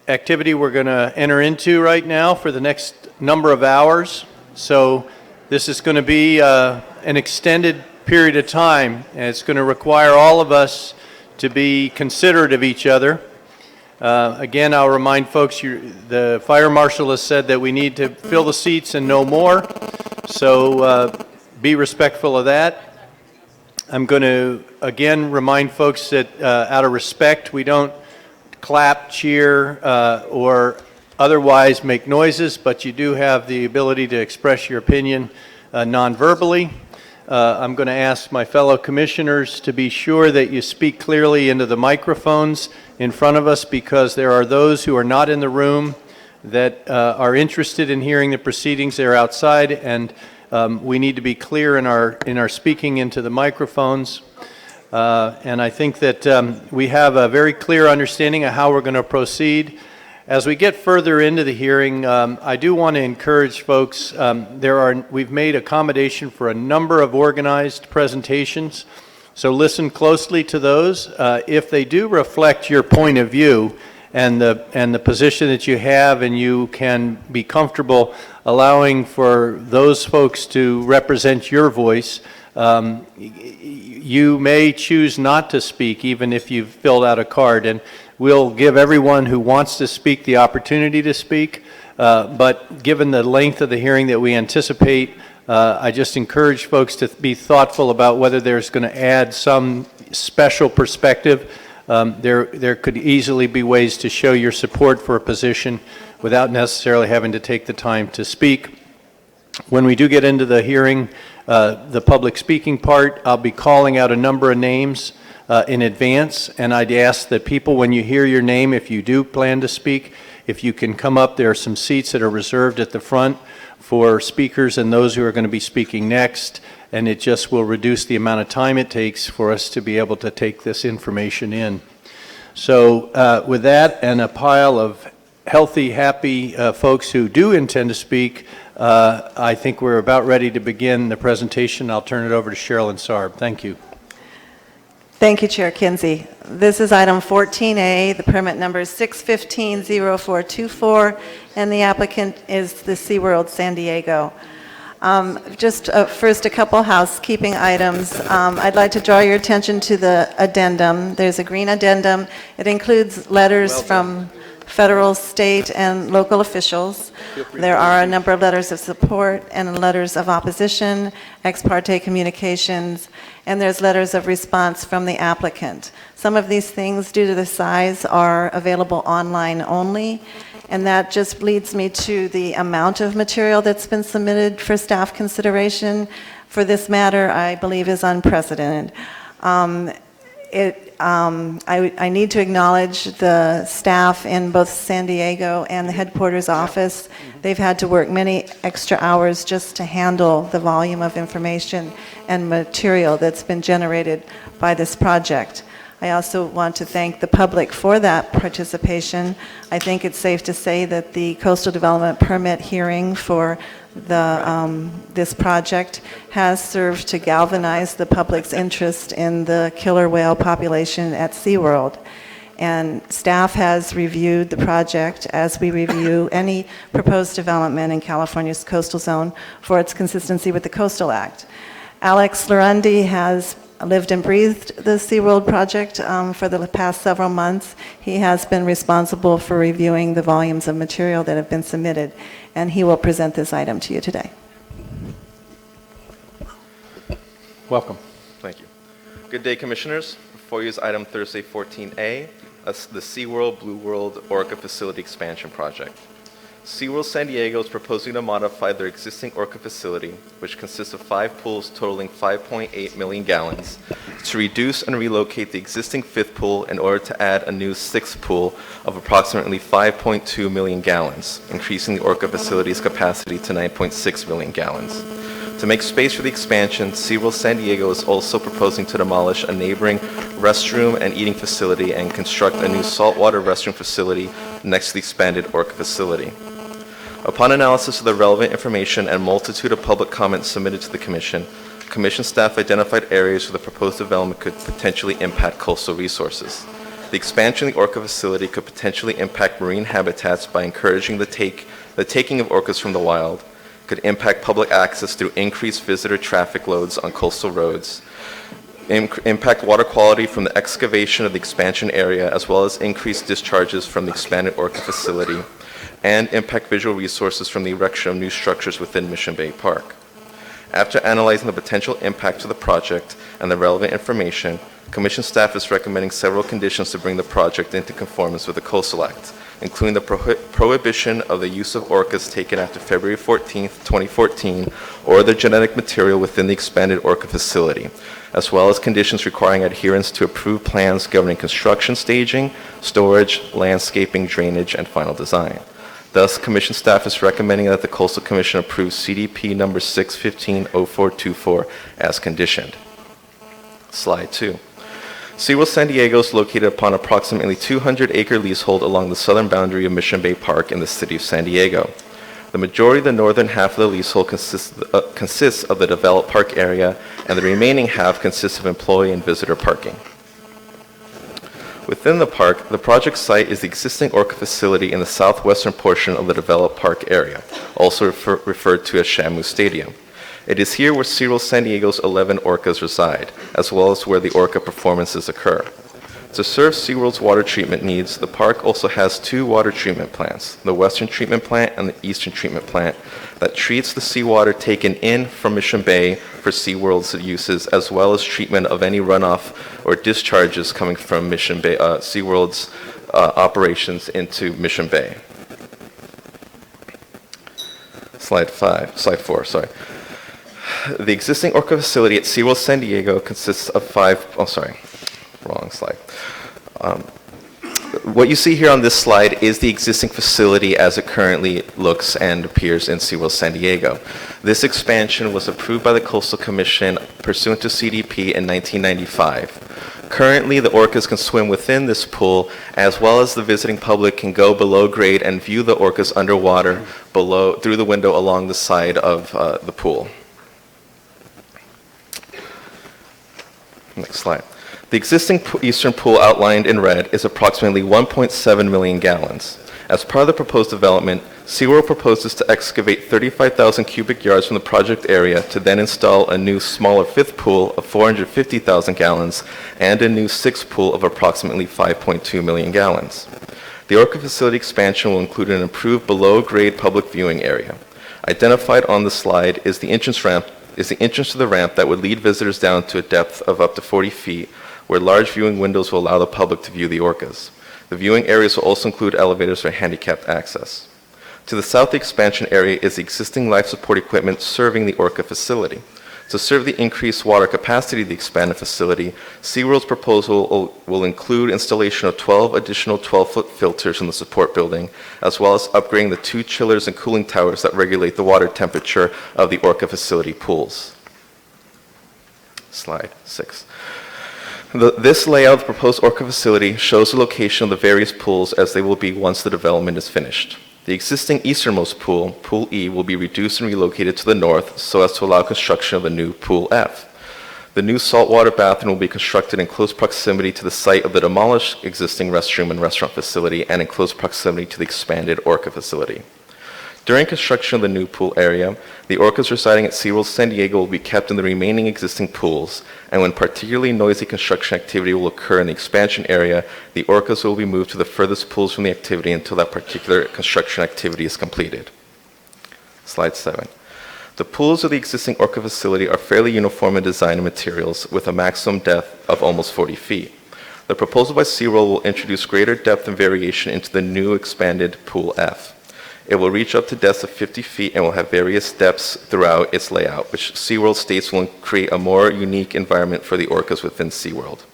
activity we're going to enter into right now for the next number of hours. So this is going to be an extended period of time, and it's going to require all of us to be considerate of each other. Again, I'll remind folks, the fire marshal has said that we need to fill the seats and no more, so be respectful of that. I'm going to, again, remind folks that out of respect, we don't clap, cheer, or otherwise make noises, but you do have the ability to express your opinion non-verbally. I'm going to ask my fellow commissioners to be sure that you speak clearly into the microphones in front of us, because there are those who are not in the room that are interested in hearing the proceedings. They're outside, and we need to be clear in our speaking into the microphones. And I think that we have a very clear understanding of how we're going to proceed. As we get further into the hearing, I do want to encourage folks, we've made accommodation for a number of organized presentations, so listen closely to those. If they do reflect your point of view and the position that you have, and you can be comfortable allowing for those folks to represent your voice, you may choose not to speak even if you've filled out a card, and we'll give everyone who wants to speak the opportunity to speak, but given the length of the hearing that we anticipate, I just encourage folks to be thoughtful about whether there's going to add some special perspective. There could easily be ways to show your support for a position without necessarily having to take the time to speak. When we do get into the hearing, the public speaking part, I'll be calling out a number of names in advance, and I'd ask that people, when you hear your name, if you do plan to speak, if you can come up. There are some seats that are reserved at the front for speakers and those who are going to be speaking next, and it just will reduce the amount of time it takes for us to be able to take this information in. So with that and a pile of healthy, happy folks who do intend to speak, I think we're about ready to begin the presentation. I'll turn it over to Sherilyn Sarb. Thank you. Thank you, Chair Kinsey. This is item 14A. The permit number is 615-0424, and the applicant is the SeaWorld San Diego. Just first, a couple housekeeping items. I'd like to draw your attention to the addendum. There's a green addendum. It includes letters from federal, state, and local officials. There are a number of letters of support and letters of opposition, ex parte communications, and there's letters of response from the applicant. Some of these things, due to the size, are available online only, and that just leads me to the amount of material that's been submitted for staff consideration for this matter, I believe is unprecedented. I need to acknowledge the staff in both San Diego and the headquarters office. They've had to work many extra hours just to handle the volume of information and material that's been generated by this project. I also want to thank the public for that participation. I think it's safe to say that the coastal development permit hearing for this project has served to galvanize the public's interest in the killer whale population at SeaWorld. And staff has reviewed the project as we review any proposed development in California's coastal zone for its consistency with the Coastal Act. Alex Larundi has lived and breathed the SeaWorld project for the past several months. He has been responsible for reviewing the volumes of material that have been submitted, and he will present this item to you today. Welcome. Thank you. Good day, Commissioners. Before you is item Thursday 14A, the SeaWorld Blue World Orca Facility Expansion Project. SeaWorld San Diego is proposing to modify their existing Orca facility, which consists of 5 pools totaling 5.8 million gallons, to reduce and relocate the existing 5th pool in order to add a new 6th pool of approximately 5.2 million gallons, increasing the Orca facility's capacity to 9.6 million gallons. To make space for the expansion, SeaWorld San Diego is also proposing to demolish a neighboring restroom and eating facility and construct a new saltwater restroom facility next to the expanded Orca facility. Upon analysis of the relevant information and multitude of public comments submitted to the Commission, Commission staff identified areas where the proposed development could potentially impact coastal resources. The expansion of the Orca facility could potentially impact marine habitats by encouraging the taking of orcas from the wild, could impact public access through increased visitor traffic loads on coastal roads, impact water quality from the excavation of the expansion area, as well as increased discharges from the expanded Orca facility, and impact visual resources from the erection of new structures within Mission Bay Park. After analyzing the potential impact to the project and the relevant information, Commission staff is recommending several conditions to bring the project into conformance with the Coastal Act, including the prohibition of the use of orcas taken after February 14, 2014, or their genetic material within the expanded Orca facility, as well as conditions requiring adherence to approved plans governing construction staging, storage, landscaping, drainage, and final design. Thus, Commission staff is recommending that the Coastal Commission approve CDP number 615-0424 as conditioned. Slide 2. SeaWorld San Diego is located upon approximately 200-acre leasehold along the southern boundary of Mission Bay Park in the city of San Diego. The majority of the northern half of the leasehold consists of the developed park area, and the remaining half consists of employee and visitor parking. Within the park, the project site is the existing Orca facility in the southwestern portion of the developed park area, also referred to as Shamu Stadium. It is here where SeaWorld San Diego's 11 orcas reside, as well as where the orca performances occur. To serve SeaWorld's water treatment needs, the park also has 2 water treatment plants, the Western Treatment Plant and the Eastern Treatment Plant, that treats the seawater taken in from Mission Bay for SeaWorld's uses, as well as treatment of any runoff or discharges coming from Mission Bay, SeaWorld's operations into Mission Bay. Slide 4, sorry. The existing Orca facility at SeaWorld San Diego consists of 5, wrong slide. What you see here on this slide is the existing facility as it currently looks and appears in SeaWorld San Diego. This expansion was approved by the Coastal Commission pursuant to CDP in 1995. Currently, the orcas can swim within this pool, as well as the visiting public can go below grade and view the orcas underwater through the window along the side of the pool. Next slide. The existing eastern pool outlined in red is approximately 1.7 million gallons. As part of the proposed development, SeaWorld proposes to excavate 35,000 cubic yards from the project area to then install a new smaller 5th pool of 450,000 gallons and a new 6th pool of approximately 5.2 million gallons. The Orca facility expansion will include an improved below-grade public viewing area. Identified on the slide is the entrance to the ramp that would lead visitors down to a depth of up to 40 feet, where large viewing windows will allow the public to view the orcas. The viewing areas will also include elevators for handicapped access. To the south of the expansion area is the existing life support equipment serving the Orca facility. To serve the increased water capacity of the expanded facility, SeaWorld's proposal will include installation of 12 additional 12-foot filters in the support building, as well as upgrading the 2 chillers and cooling towers that regulate the water temperature of the Orca facility pools. Slide 6. This layout of the proposed Orca facility shows the location of the various pools as they will be once the development is finished. The existing easternmost pool, Pool E, will be reduced and relocated to the north so as to allow construction of the new Pool F. The new saltwater bathroom will be constructed in close proximity to the site of the demolished existing restroom and restaurant facility and in close proximity to the expanded Orca facility. During construction of the new pool area, the orcas residing at SeaWorld San Diego will be kept in the remaining existing pools, and when particularly noisy construction activity will occur in the expansion area, the orcas will be moved to the furthest pools from the activity until that particular construction activity is completed. Slide 7. The pools of the existing orca facility are fairly uniform in design and materials, with a maximum depth of almost 40 feet. The proposal by SeaWorld will introduce greater depth and variation into the new expanded Pool F. It will reach up to depths of 50 feet and will have various depths throughout its layout, which SeaWorld states will create a more unique environment for the orcas within SeaWorld.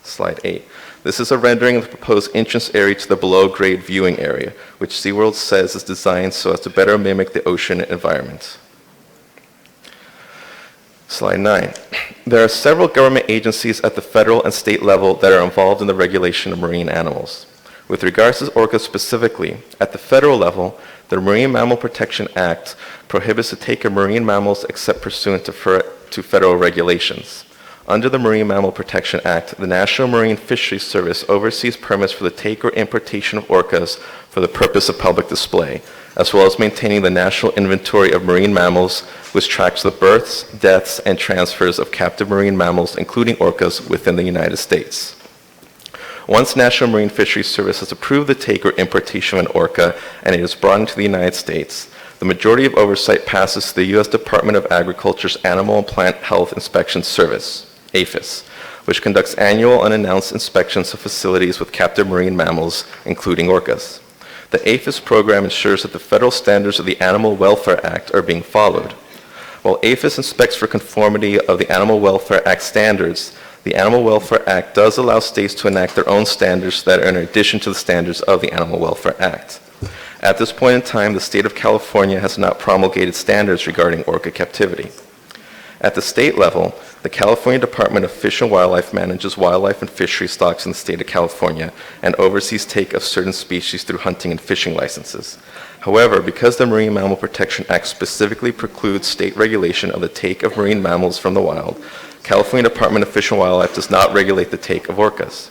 Slide 8. This is a rendering of the proposed entrance area to the below-grade viewing area, which SeaWorld says is designed so as to better mimic the ocean environment. Slide 9. There are several government agencies at the federal and state level that are involved in the regulation of marine animals. With regards to orcas specifically, at the federal level, the Marine Mammal Protection Act prohibits the take of marine mammals except pursuant to federal regulations. Under the Marine Mammal Protection Act, the National Marine Fisheries Service oversees permits for the take or importation of orcas for the purpose of public display, as well as maintaining the national inventory of marine mammals, which tracks the births, deaths, and transfers of captive marine mammals, including orcas, within the United States. Once National Marine Fisheries Service has approved the take or importation of an orca and it is brought into the United States, the majority of oversight passes to the U.S. Department of Agriculture's Animal and Plant Health Inspection Service, APHIS, which conducts annual unannounced inspections of facilities with captive marine mammals, including orcas. The APHIS program ensures that the federal standards of the Animal Welfare Act are being followed. While APHIS inspects for conformity of the Animal Welfare Act standards, the Animal Welfare Act does allow states to enact their own standards that are in addition to the standards of the Animal Welfare Act. At this point in time, the state of California has not promulgated standards regarding orca captivity. At the state level, the California Department of Fish and Wildlife manages wildlife and fishery stocks in the state of California and oversees take of certain species through hunting and fishing licenses. However, because the Marine Mammal Protection Act specifically precludes state regulation of the take of marine mammals from the wild, California Department of Fish and Wildlife does not regulate the take of orcas.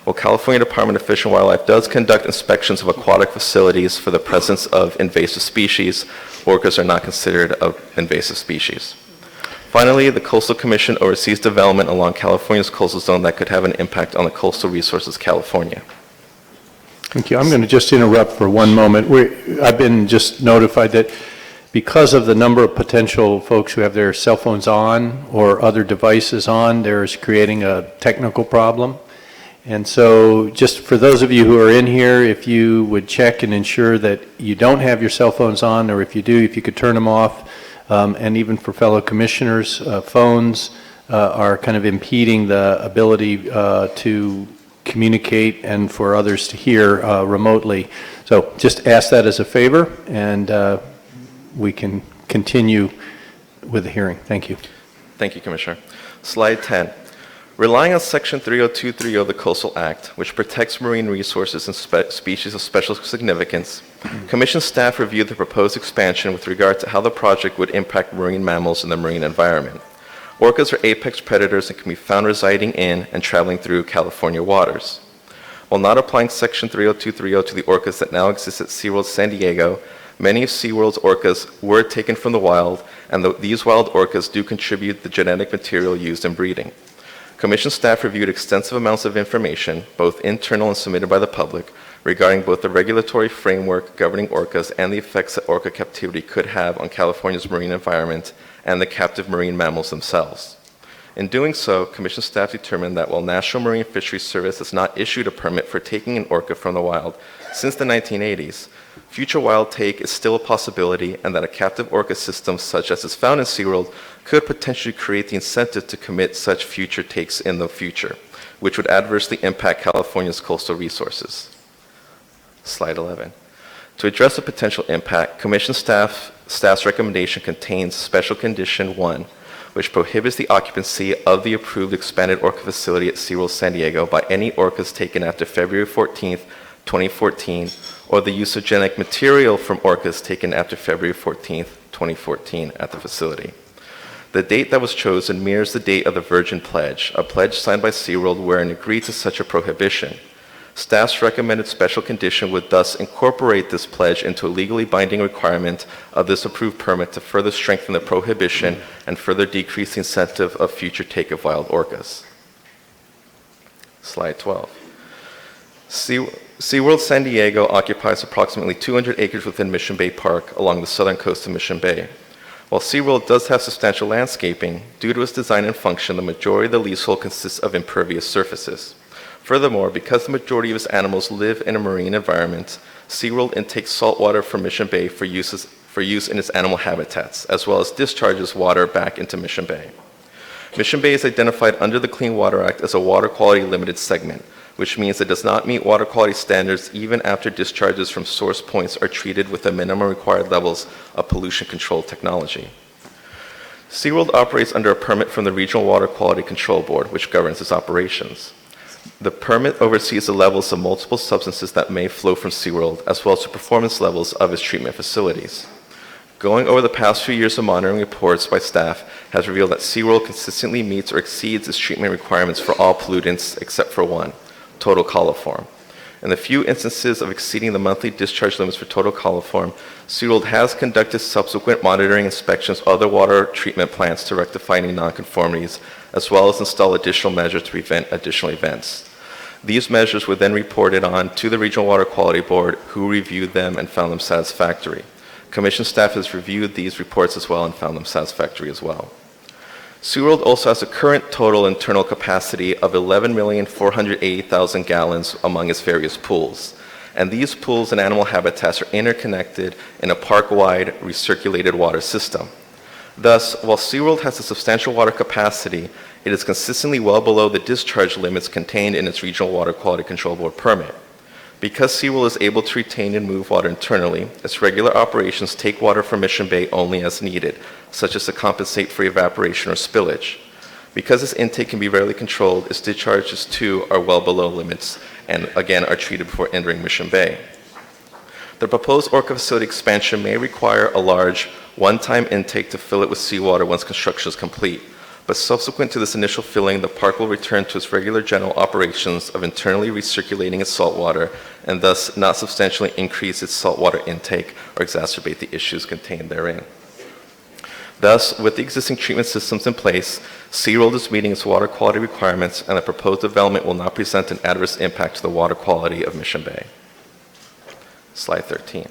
While California Department of Fish and Wildlife does conduct inspections of aquatic facilities for the presence of invasive species, orcas are not considered an invasive species. Finally, the Coastal Commission oversees development along California's coastal zone that could have an impact on the coastal resources of California. Thank you. I'm going to just interrupt for one moment. I've been just notified that because of the number of potential folks who have their cell phones on or other devices on, there's creating a technical problem. And so just for those of you who are in here, if you would check and ensure that you don't have your cell phones on, or if you do, if you could turn them off. And even for fellow commissioners, phones are kind of impeding the ability to communicate and for others to hear remotely. So just ask that as a favor, and we can continue with the hearing. Thank you. Thank you, Commissioner. Slide 10. Relying on Section 30230 of the Coastal Act, which protects marine resources and species of special significance, Commission staff reviewed the proposed expansion with regard to how the project would impact marine mammals in the marine environment. Orcas are apex predators and can be found residing in and traveling through California waters. While not applying Section 30230 to the orcas that now exist at SeaWorld San Diego, many of SeaWorld's orcas were taken from the wild, and these wild orcas do contribute the genetic material used in breeding. Commission staff reviewed extensive amounts of information, both internal and submitted by the public, regarding both the regulatory framework governing orcas and the effects that orca captivity could have on California's marine environment and the captive marine mammals themselves. In doing so, Commission staff determined that while National Marine Fisheries Service has not issued a permit for taking an orca from the wild since the 1980s, future wild take is still a possibility, and that a captive orca system such as is found in SeaWorld could potentially create the incentive to commit such future takes in the future, which would adversely impact California's coastal resources. Slide 11. To address the potential impact, Commission staff's recommendation contains Special Condition 1, which prohibits the occupancy of the approved expanded orca facility at SeaWorld San Diego by any orcas taken after February 14th, 2014, or the use of genetic material from orcas taken after February 14th, 2014 at the facility. The date that was chosen mirrors the date of the Virgin Pledge, a pledge signed by SeaWorld wherein it agreed to such a prohibition. Staff's recommended special condition would thus incorporate this pledge into a legally binding requirement of this approved permit to further strengthen the prohibition and further decrease the incentive of future take of wild orcas. Slide 12. SeaWorld San Diego occupies approximately 200 acres within Mission Bay Park along the southern coast of Mission Bay. While SeaWorld does have substantial landscaping, due to its design and function, the majority of the leasehold consists of impervious surfaces. Furthermore, because the majority of its animals live in a marine environment, SeaWorld intakes salt water from Mission Bay for use in its animal habitats, as well as discharges water back into Mission Bay. Mission Bay is identified under the Clean Water Act as a water quality limited segment, which means it does not meet water quality standards even after discharges from source points are treated with the minimum required levels of pollution control technology. SeaWorld operates under a permit from the Regional Water Quality Control Board, which governs its operations. The permit oversees the levels of multiple substances that may flow from SeaWorld, as well as the performance levels of its treatment facilities. Going over the past few years of monitoring reports by staff has revealed that SeaWorld consistently meets or exceeds its treatment requirements for all pollutants except for one, total coliform. In the few instances of exceeding the monthly discharge limits for total coliform, SeaWorld has conducted subsequent monitoring inspections of other water treatment plants to rectify any nonconformities, as well as install additional measures to prevent additional events. These measures were then reported on to the Regional Water Quality Board, who reviewed them and found them satisfactory. Commission staff has reviewed these reports as well and found them satisfactory as well. SeaWorld also has a current total internal capacity of 11,480,000 gallons among its various pools. And these pools and animal habitats are interconnected in a park-wide recirculated water system. Thus, while SeaWorld has a substantial water capacity, it is consistently well below the discharge limits contained in its Regional Water Quality Control Board permit. Because SeaWorld is able to retain and move water internally, its regular operations take water from Mission Bay only as needed, such as to compensate for evaporation or spillage. Because this intake can be rarely controlled, its discharges too are well below limits and again are treated before entering Mission Bay. The proposed Orca facility expansion may require a large one-time intake to fill it with seawater once construction is complete. But subsequent to this initial filling, the park will return to its regular general operations of internally recirculating its saltwater and thus not substantially increase its saltwater intake or exacerbate the issues contained therein. Thus, with the existing treatment systems in place, SeaWorld is meeting its water quality requirements and the proposed development will not present an adverse impact to the water quality of Mission Bay. Slide 13.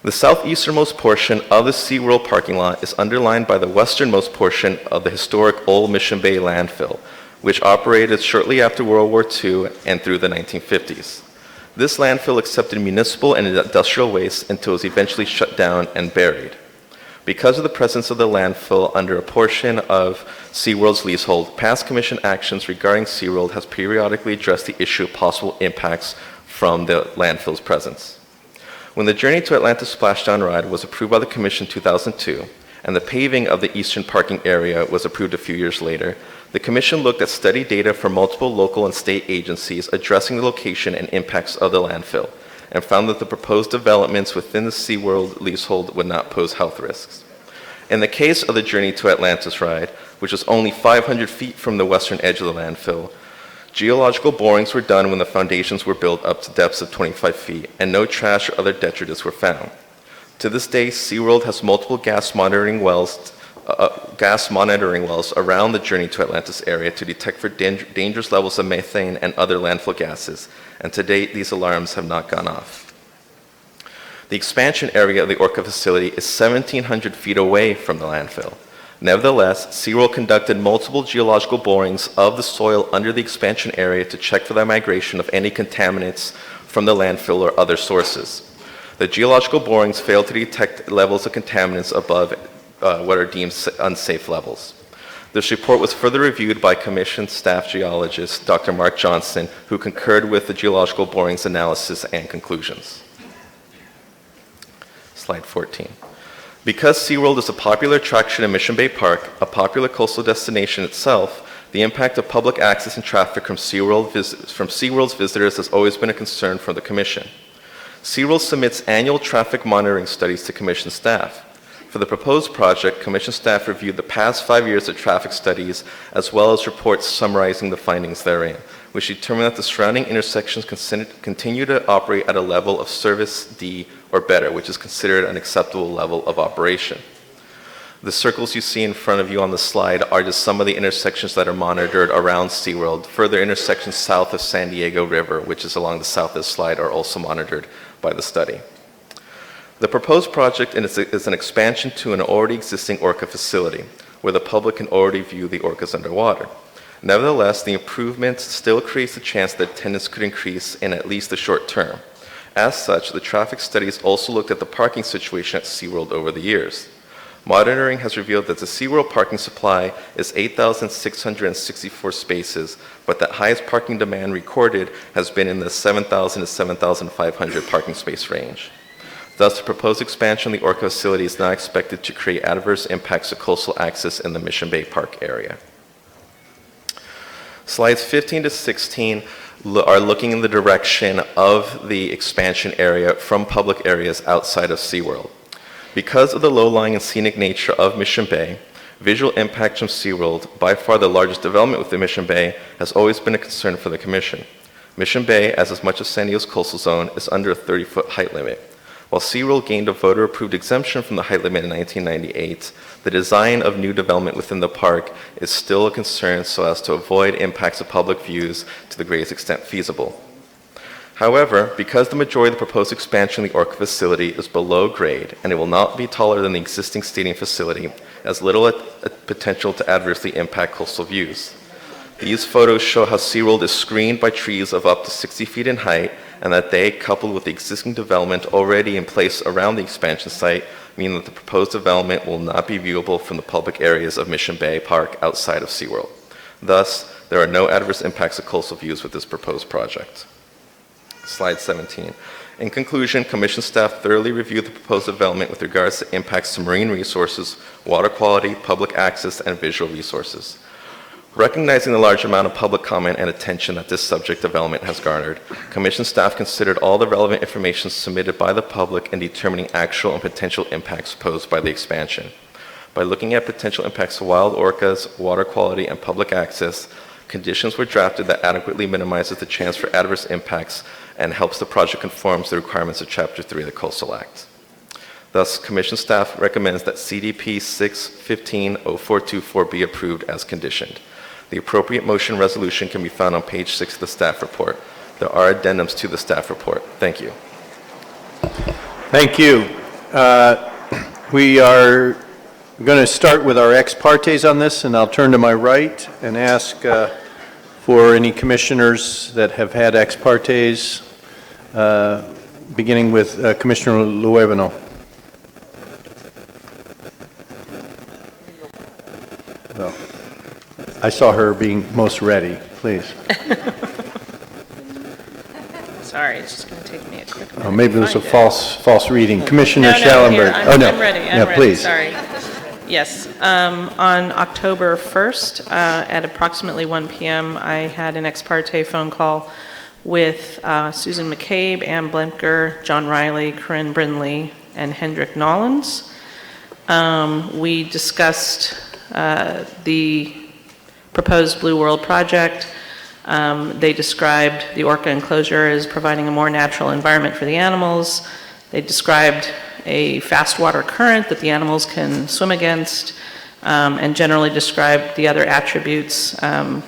The southeasternmost portion of the SeaWorld parking lot is underlined by the westernmost portion of the historic Old Mission Bay landfill, which operated shortly after World War II and through the 1950s. This landfill accepted municipal and industrial waste until it was eventually shut down and buried. Because of the presence of the landfill under a portion of SeaWorld's leasehold, past commission actions regarding SeaWorld has periodically addressed the issue of possible impacts from the landfill's presence. When the Journey to Atlantis Splashdown ride was approved by the Commission in 2002, and the paving of the eastern parking area was approved a few years later, the Commission looked at study data from multiple local and state agencies addressing the location and impacts of the landfill, and found that the proposed developments within the SeaWorld leasehold would not pose health risks. In the case of the Journey to Atlantis ride, which was only 500 feet from the western edge of the landfill, geological borings were done when the foundations were built up to depths of 25 feet, and no trash or other detritus were found. To this day, SeaWorld has multiple gas monitoring wells around the Journey to Atlantis area to detect for dangerous levels of methane and other landfill gases, and to date, these alarms have not gone off. The expansion area of the Orca facility is 1,700 feet away from the landfill. Nevertheless, SeaWorld conducted multiple geological borings of the soil under the expansion area to check for the migration of any contaminants from the landfill or other sources. The geological borings failed to detect levels of contaminants above what are deemed unsafe levels. This report was further reviewed by Commission staff geologist Dr. Mark Johnson, who concurred with the geological borings analysis and conclusions. Slide 14. Because SeaWorld is a popular attraction in Mission Bay Park, a popular coastal destination itself, the impact of public access and traffic from SeaWorld's visitors has always been a concern for the Commission. SeaWorld submits annual traffic monitoring studies to Commission staff. For the proposed project, Commission staff reviewed the past 5 years of traffic studies as well as reports summarizing the findings therein, which determined that the surrounding intersections continue to operate at a level of service D or better, which is considered an acceptable level of operation. The circles you see in front of you on the slide are just some of the intersections that are monitored around SeaWorld. Further intersections south of San Diego River, which is along the south of the slide, are also monitored by the study. The proposed project is an expansion to an already existing orca facility, where the public can already view the orcas underwater. Nevertheless, the improvement still creates the chance that attendance could increase in at least the short term. As such, the traffic studies also looked at the parking situation at SeaWorld over the years. Monitoring has revealed that the SeaWorld parking supply is 8,664 spaces, but the highest parking demand recorded has been in the 7,000 to 7,500 parking space range. Thus, the proposed expansion of the orca facility is not expected to create adverse impacts to coastal access in the Mission Bay Park area. Slides 15 to 16 are looking in the direction of the expansion area from public areas outside of SeaWorld. Because of the low-lying and scenic nature of Mission Bay, visual impacts from SeaWorld, by far the largest development within Mission Bay, has always been a concern for the Commission. Mission Bay, as much as San Diego's coastal zone, is under a 30-foot height limit. While SeaWorld gained a voter-approved exemption from the height limit in 1998, the design of new development within the park is still a concern so as to avoid impacts of public views to the greatest extent feasible. However, because the majority of the proposed expansion of the orca facility is below grade and it will not be taller than the existing stadium facility, has little potential to adversely impact coastal views. These photos show how SeaWorld is screened by trees of up to 60 feet in height, and that they, coupled with the existing development already in place around the expansion site, mean that the proposed development will not be viewable from the public areas of Mission Bay Park outside of SeaWorld. Thus, there are no adverse impacts of coastal views with this proposed project. Slide 17. In conclusion, Commission staff thoroughly reviewed the proposed development with regards to impacts to marine resources, water quality, public access, and visual resources. Recognizing the large amount of public comment and attention that this subject development has garnered, Commission staff considered all the relevant information submitted by the public in determining actual and potential impacts posed by the expansion. By looking at potential impacts to wild orcas, water quality, and public access, conditions were drafted that adequately minimizes the chance for adverse impacts and helps the project conform to the requirements of Chapter 3 of the Coastal Act. Thus, Commission staff recommends that CDP 615-0424 be approved as conditioned. The appropriate motion resolution can be found on page 6 of the staff report. There are addendums to the staff report. Thank you. Thank you. We are going to start with our ex partes on this, and I'll turn to my right and ask for any commissioners that have had ex partes, beginning with Commissioner Luevano. So, I saw her being most ready. Please. Sorry, it's just going to take me a quick minute. Oh, maybe it was a false reading. Commissioner No, Schallenberg. here, Oh, no. I'm ready. Yeah, please. Sorry. Yes. On October 1st, at approximately 1 p.m., I had an ex parte phone call with Susan McCabe, Ann Blemker, John Riley, Corinne Brindley, and Hendrik Nollins. We discussed the proposed Blue World project. They described the orca enclosure as providing a more natural environment for the animals. They described a fast water current that the animals can swim against, and generally described the other attributes of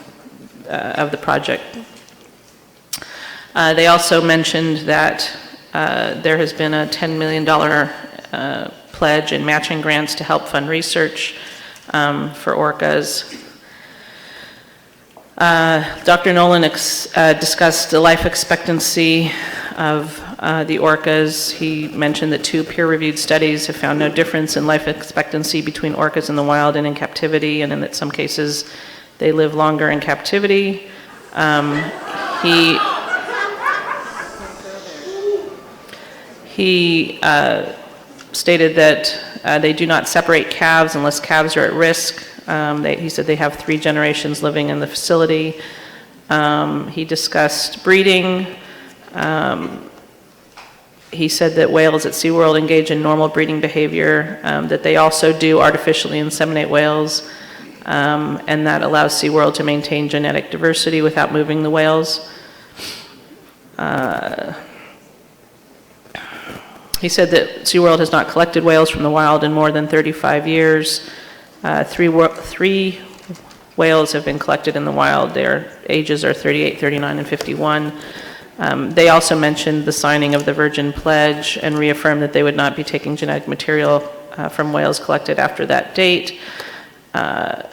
the project. They also mentioned that there has been a $10 million pledge in matching grants to help fund research for orcas. Dr. Nolan discussed the life expectancy of the orcas. He mentioned that 2 peer-reviewed studies have found no difference in life expectancy between orcas in the wild and in captivity, and in that some cases they live longer in captivity. He stated that they do not separate calves unless calves are at risk. He said they have 3 generations living in the facility. He discussed breeding. He said that whales at SeaWorld engage in normal breeding behavior, that they also do artificially inseminate whales, and that allows SeaWorld to maintain genetic diversity without moving the whales. He said that SeaWorld has not collected whales from the wild in more than 35 years. 3 whales have been collected in the wild. Their ages are 38, 39, and 51. They also mentioned the signing of the Virgin Pledge and reaffirmed that they would not be taking genetic material from whales collected after that date. I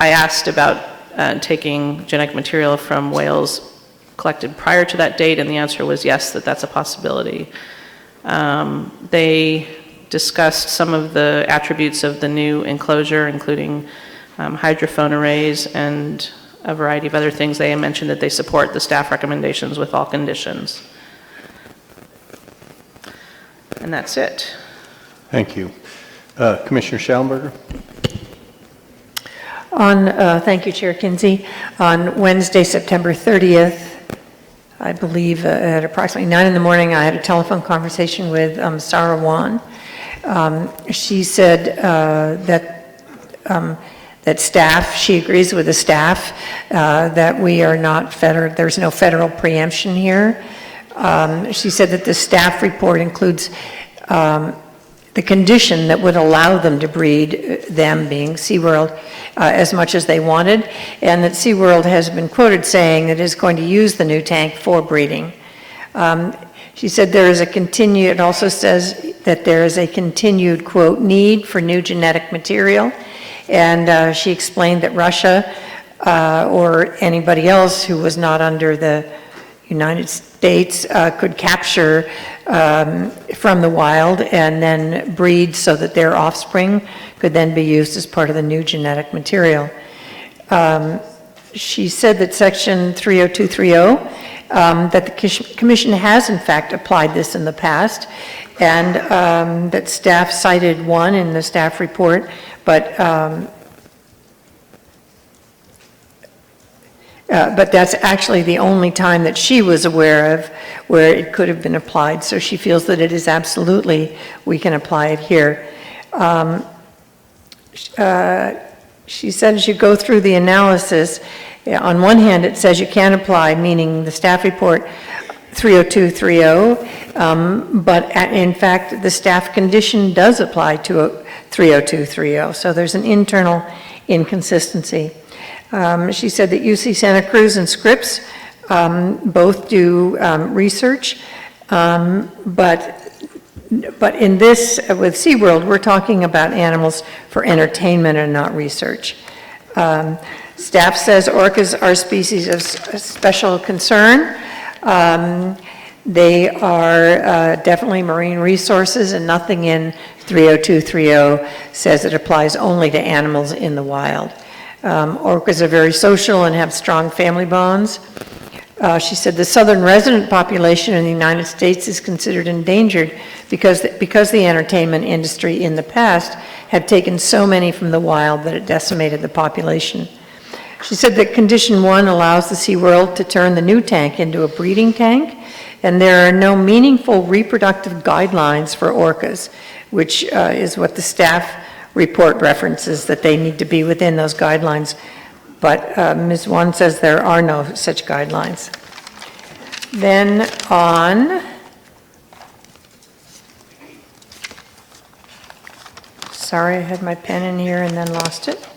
asked about taking genetic material from whales collected prior to that date, and the answer was yes, that's a possibility. They discussed some of the attributes of the new enclosure, including hydrophone arrays and a variety of other things. They mentioned that they support the staff recommendations with all conditions. And that's it. Thank you. Commissioner Schallenberger? Thank you, Chair Kinsey. On Wednesday, September 30th, I believe at approximately 9 in the morning, I had a telephone conversation with Sarah Wan. She said that staff, she agrees with the staff that we are not federal, there's no federal preemption here. She said that the staff report includes the condition that would allow them to breed, them being SeaWorld, as much as they wanted, and that SeaWorld has been quoted saying that it is going to use the new tank for breeding. She said there is it also says that there is a continued, quote, need for new genetic material, and she explained that Russia or anybody else who was not under the United States could capture from the wild and then breed so that their offspring could then be used as part of the new genetic material. She said that Section 30230, that the Commission has in fact applied this in the past, and that staff cited one in the staff report, but that's actually the only time that she was aware of where it could have been applied. So she feels that it is absolutely, we can apply it here. She said as you go through the analysis, on one hand it says you can apply, meaning the staff report 30230, but in fact the staff condition does apply to 30230. So there's an internal inconsistency. She said that UC Santa Cruz and Scripps both do research, but in this, with SeaWorld, we're talking about animals for entertainment and not research. Staff says orcas are species of special concern. They are definitely marine resources, and nothing in 30230 says it applies only to animals in the wild. Orcas are very social and have strong family bonds. She said the southern resident population in the United States is considered endangered because the entertainment industry in the past had taken so many from the wild that it decimated the population. She said that Condition 1 allows the SeaWorld to turn the new tank into a breeding tank, and there are no meaningful reproductive guidelines for orcas, which is what the staff report references, that they need to be within those guidelines. But Ms. Wan says there are no such guidelines. Then on sorry, I had my pen in here and then lost it.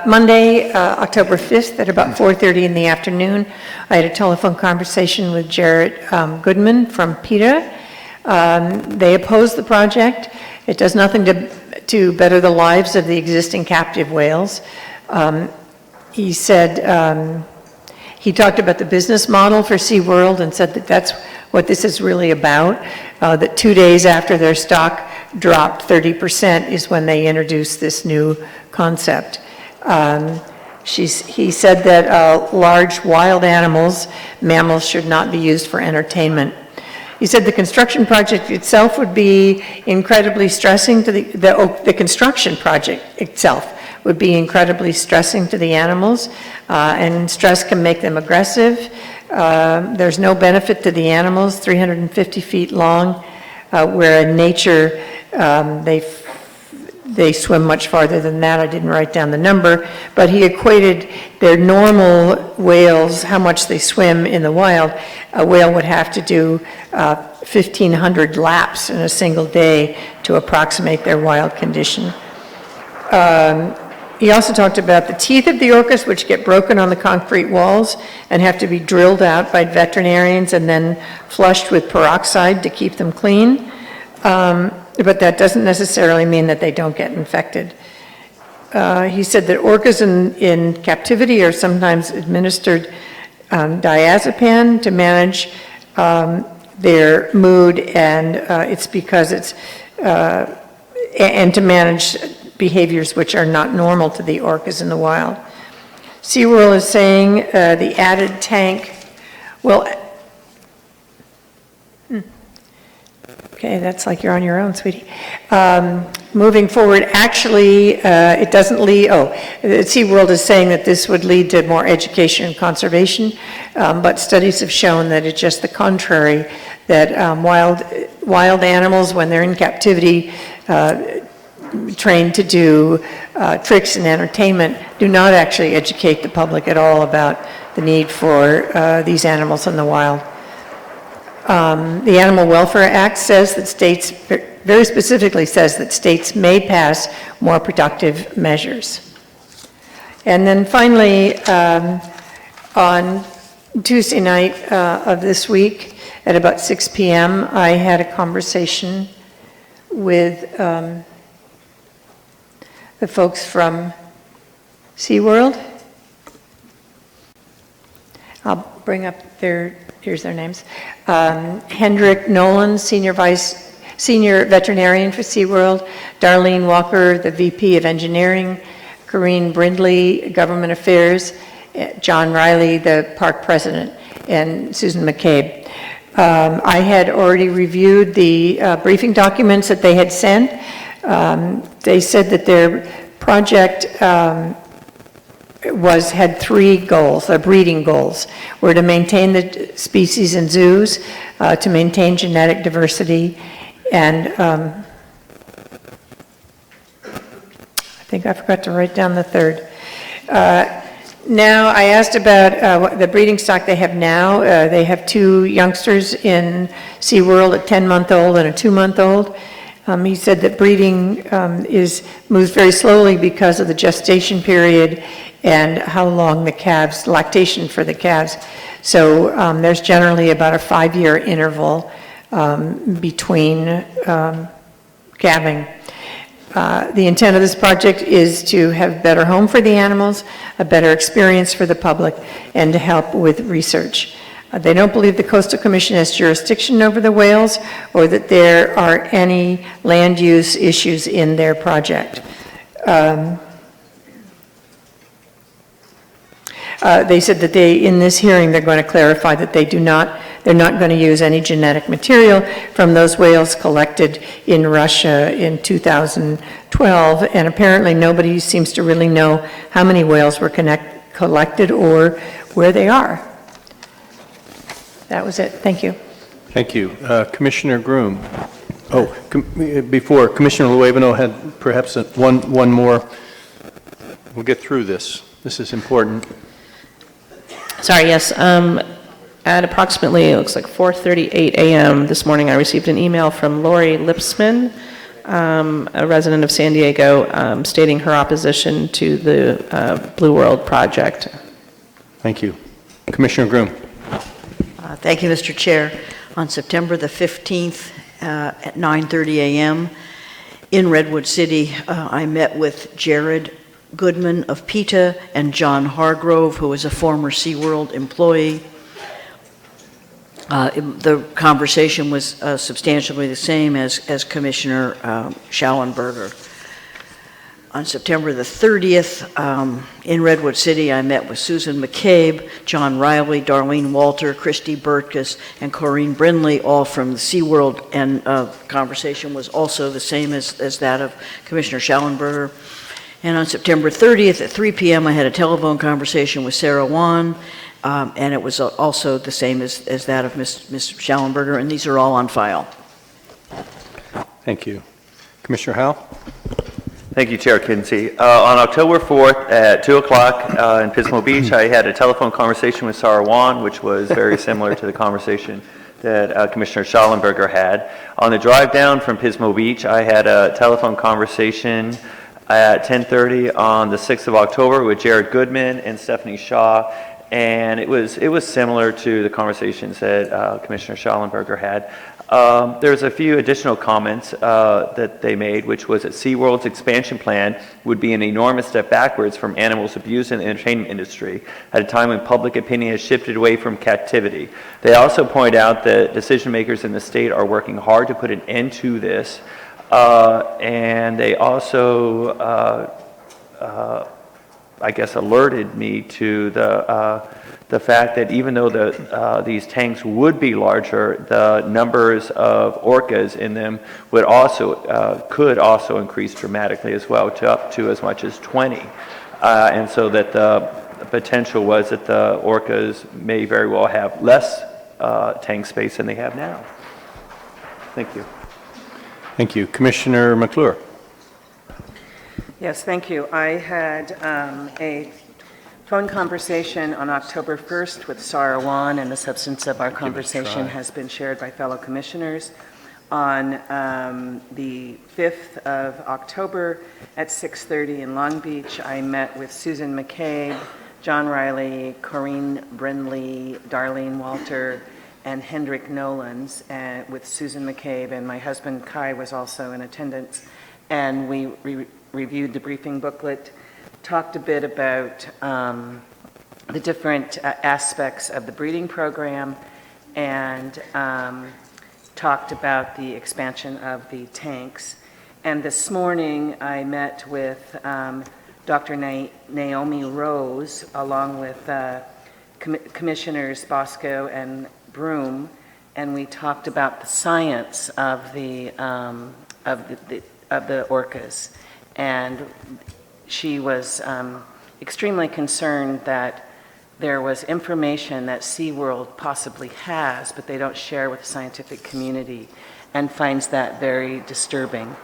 Monday, October 5th at about 4:30 in the afternoon, I had a telephone conversation with Jarrett Goodman from PETA. They oppose the project. It does nothing to better the lives of the existing captive whales. He said, he talked about the business model for SeaWorld and said that that's what this is really about, that 2 days after their stock dropped 30% is when they introduced this new concept. He said that large wild animals, mammals, should not be used for entertainment. He said the construction project itself would be incredibly stressing to the construction project itself would be incredibly stressing to the animals, and stress can make them aggressive. There's no benefit to the animals, 350 feet long, where in nature they swim much farther than that. I didn't write down the number, but he equated their normal whales, how much they swim in the wild. A whale would have to do 1,500 laps in a single day to approximate their wild condition. He also talked about the teeth of the orcas, which get broken on the concrete walls and have to be drilled out by veterinarians and then flushed with peroxide to keep them clean. But that doesn't necessarily mean that they don't get infected. He said that orcas in captivity are sometimes administered diazepam to manage their mood, and it's because it's, and to manage behaviors which are not normal to the orcas in the wild. SeaWorld is saying the added tank will, okay, that's like you're on your own, sweetie. Moving forward, actually, it doesn't lead, SeaWorld is saying that this would lead to more education and conservation, but studies have shown that it's just the contrary, that wild animals, when they're in captivity, trained to do tricks and entertainment, do not actually educate the public at all about the need for these animals in the wild. The Animal Welfare Act says that states, very specifically says that states may pass more productive measures. And then finally, on Tuesday night of this week at about 6 p.m., I had a conversation with the folks from SeaWorld. I'll bring up here's their names. Hendrik Nolan, Senior Veterinarian for SeaWorld, Darlene Walker, the VP of Engineering, Corinne Brindley, Government Affairs, John Riley, the Park President, and Susan McCabe. I had already reviewed the briefing documents that they had sent. They said that their project had 3 goals, their breeding goals, were to maintain the species in zoos, to maintain genetic diversity, and I think I forgot to write down the third. Now, I asked about the breeding stock they have now. They have 2 youngsters in SeaWorld, a 10-month-old and a 2-month-old. He said that breeding moves very slowly because of the gestation period and how long the calves, lactation for the calves. So there's generally about a 5-year interval between calving. The intent of this project is to have better home for the animals, a better experience for the public, and to help with research. They don't believe the Coastal Commission has jurisdiction over the whales or that there are any land use issues in their project. They said that in this hearing, they're going to clarify that they're not going to use any genetic material from those whales collected in Russia in 2012, and apparently nobody seems to really know how many whales were collected or where they are. That was it. Thank you. Thank you. Commissioner Groom. Before, Commissioner Luevano had perhaps one more. We'll get through this. This is important. Sorry, yes. At approximately, it looks like 4:38 a.m. this morning, I received an email from Lori Lipsman, a resident of San Diego, stating her opposition to the Blue World project. Thank you. Commissioner Groom. Thank you, Mr. Chair. On September the 15th at 9:30 a.m. in Redwood City, I met with Jared Goodman of PETA and John Hargrove, who is a former SeaWorld employee. The conversation was substantially the same as Commissioner Schallenberger. On September the 30th, in Redwood City, I met with Susan McCabe, John Riley, Darlene Walter, Christy Burtkus, and Corinne Brindley, all from the SeaWorld, and conversation was also the same as that of Commissioner Schallenberger. And on September 30th at 3 p.m., I had a telephone conversation with Sarah Wan, and it was also the same as that of Ms. Schallenberger, and these are all on file. Thank you. Commissioner Howell? Thank you, Chair Kinsey. On October 4th at 2 o'clock in Pismo Beach, I had a telephone conversation with Sarah Wan, which was very similar to the conversation that Commissioner Schallenberger had. On the drive down from Pismo Beach, I had a telephone conversation at 10:30 on the 6th of October with Jared Goodman and Stephanie Shaw. And it was similar to the conversations that Commissioner Schallenberger had. There's a few additional comments that they made, which was that SeaWorld's expansion plan would be an enormous step backwards from animals abused in the entertainment industry at a time when public opinion has shifted away from captivity. They also point out that decision makers in the state are working hard to put an end to this. And they also, I guess, alerted me to the fact that even though these tanks would be larger, the numbers of orcas in them would could also increase dramatically as well, to up to as much as 20. And so that the potential was that the orcas may very well have less tank space than they have now. Thank you. Thank you. Commissioner McClure. Yes, thank you. I had a phone conversation on October 1st with Sarah Wan, and the substance of our conversation has been shared by fellow commissioners. On the 5th of October at 6:30 in Long Beach, I met with Susan McCabe, John Riley, Corinne Brindley, Darlene Walter, and Hendrik Nolans, with Susan McCabe, and my husband Kai was also in attendance. And we reviewed the briefing booklet, talked a bit about the different aspects of the breeding program, and talked about the expansion of the tanks. And this morning I met with Dr. Naomi Rose, along with Commissioners Bosco and Broom, and we talked about the science of the orcas. And she was extremely concerned that there was information that SeaWorld possibly has, but they don't share with the scientific community, and finds that very disturbing.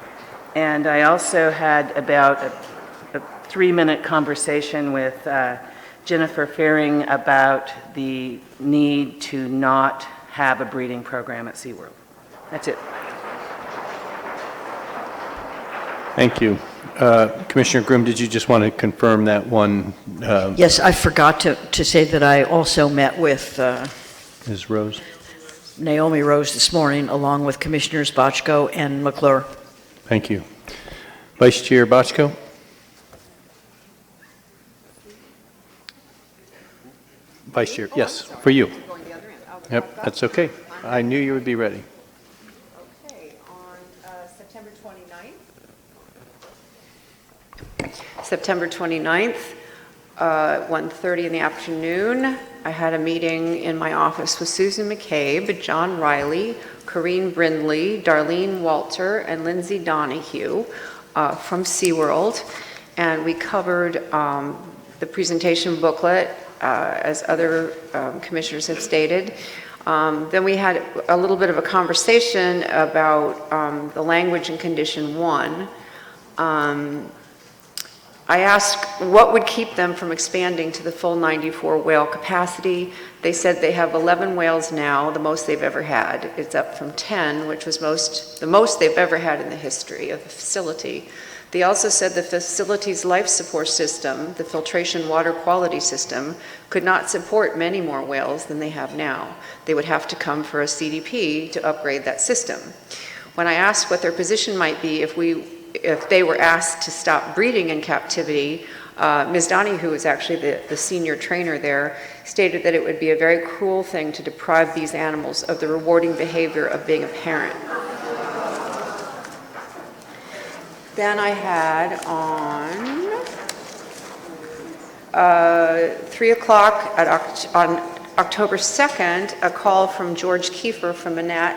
And I also had about a 3-minute conversation with Jennifer Faring about the need to not have a breeding program at SeaWorld. That's it. Thank you. Commissioner Groom, did you just want to confirm that one? Yes, I forgot to say that I also met with Ms. Rose. Naomi Rose this morning, along with Commissioners Bochco and McClure. Thank you. Vice Chair Bochco. Vice Chair, yes, for you. Yep, that's okay. I knew you would be ready. Okay, on September 29th, 1:30 in the afternoon, I had a meeting in my office with Susan McCabe, John Riley, Corinne Brindley, Darlene Walter, and Lindsay Donahue from SeaWorld, and we covered the presentation booklet, as other commissioners have stated. Then we had a little bit of a conversation about the language in Condition 1. I asked what would keep them from expanding to the full 94 whale capacity. They said they have 11 whales now, the most they've ever had. It's up from 10, which was the most they've ever had in the history of the facility. They also said the facility's life support system, the filtration water quality system, could not support many more whales than they have now. They would have to come for a CDP to upgrade that system. When I asked what their position might be if they were asked to stop breeding in captivity, Ms. Donahue, who is actually the senior trainer there, stated that it would be a very cruel thing to deprive these animals of the rewarding behavior of being a parent. Then I had on 3 o'clock on October 2nd, a call from George Kiefer from Manat,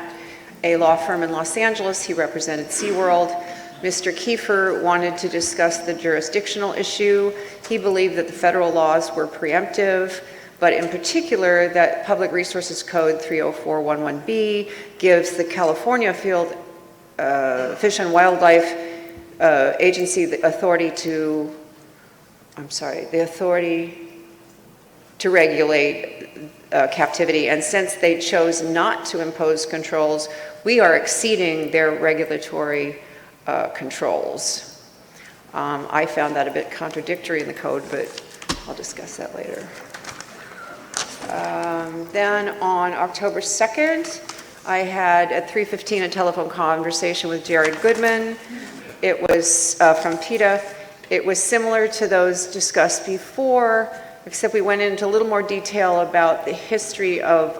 a law firm in Los Angeles. He represented SeaWorld. Mr. Kiefer wanted to discuss the jurisdictional issue. He believed that the federal laws were preemptive, but in particular that Public Resources Code 30411B gives the California Fish and Wildlife Agency the authority to regulate captivity, and since they chose not to impose controls, we are exceeding their regulatory controls. I found that a bit contradictory in the code, but I'll discuss that later. Then on October 2nd, I had at 3:15 a telephone conversation with Jared Goodman. It was from PETA. It was similar to those discussed before, except we went into a little more detail about the history of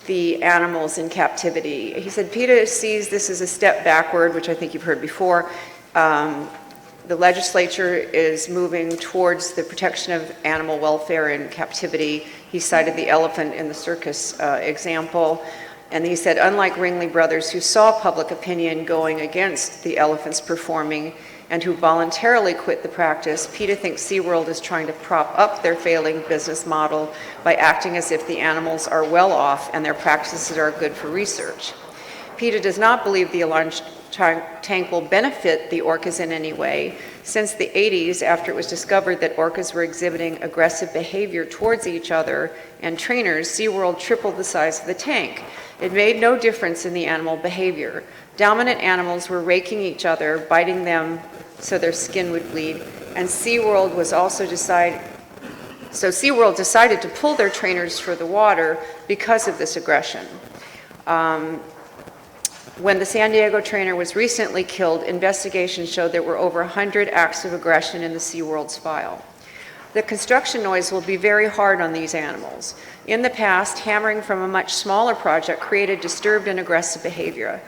the animals in captivity. He said PETA sees this as a step backward, which I think you've heard before. The legislature is moving towards the protection of animal welfare in captivity. He cited the elephant in the circus example. And he said, unlike Ringley Brothers, who saw public opinion going against the elephants performing and who voluntarily quit the practice, PETA thinks SeaWorld is trying to prop up their failing business model by acting as if the animals are well off and their practices are good for research. PETA does not believe the alarm tank will benefit the orcas in any way. Since the 80s, after it was discovered that orcas were exhibiting aggressive behavior towards each other and trainers, SeaWorld tripled the size of the tank. It made no difference in the animal behavior. Dominant animals were raking each other, biting them so their skin would bleed, and SeaWorld decided to pull their trainers for the water because of this aggression. When the San Diego trainer was recently killed, investigations showed there were over 100 acts of aggression in the SeaWorld's file. The construction noise will be very hard on these animals. In the past, hammering from a much smaller project created disturbed and aggressive behavior.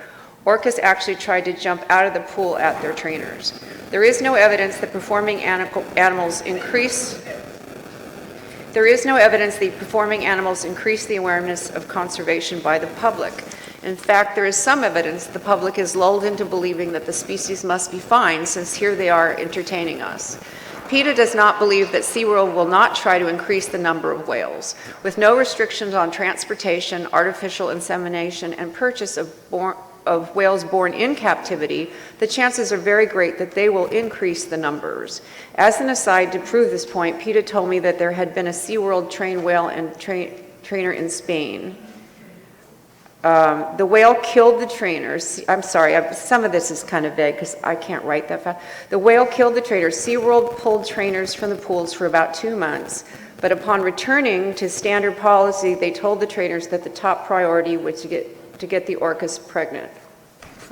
Orcas actually tried to jump out of the pool at their trainers. There is no evidence that performing animals increase the awareness of conservation by the public. In fact, there is some evidence the public is lulled into believing that the species must be fine since here they are entertaining us. PETA does not believe that SeaWorld will not try to increase the number of whales. With no restrictions on transportation, artificial insemination, and purchase of whales born in captivity, the chances are very great that they will increase the numbers. As an aside, to prove this point, PETA told me that there had been a SeaWorld trained whale and trainer in Spain. The whale killed the trainers. I'm sorry, some of this is kind of vague because I can't write that fast. The whale killed the trainers. SeaWorld pulled trainers from the pools for about 2 months, but upon returning to standard policy, they told the trainers that the top priority was to get the orcas pregnant.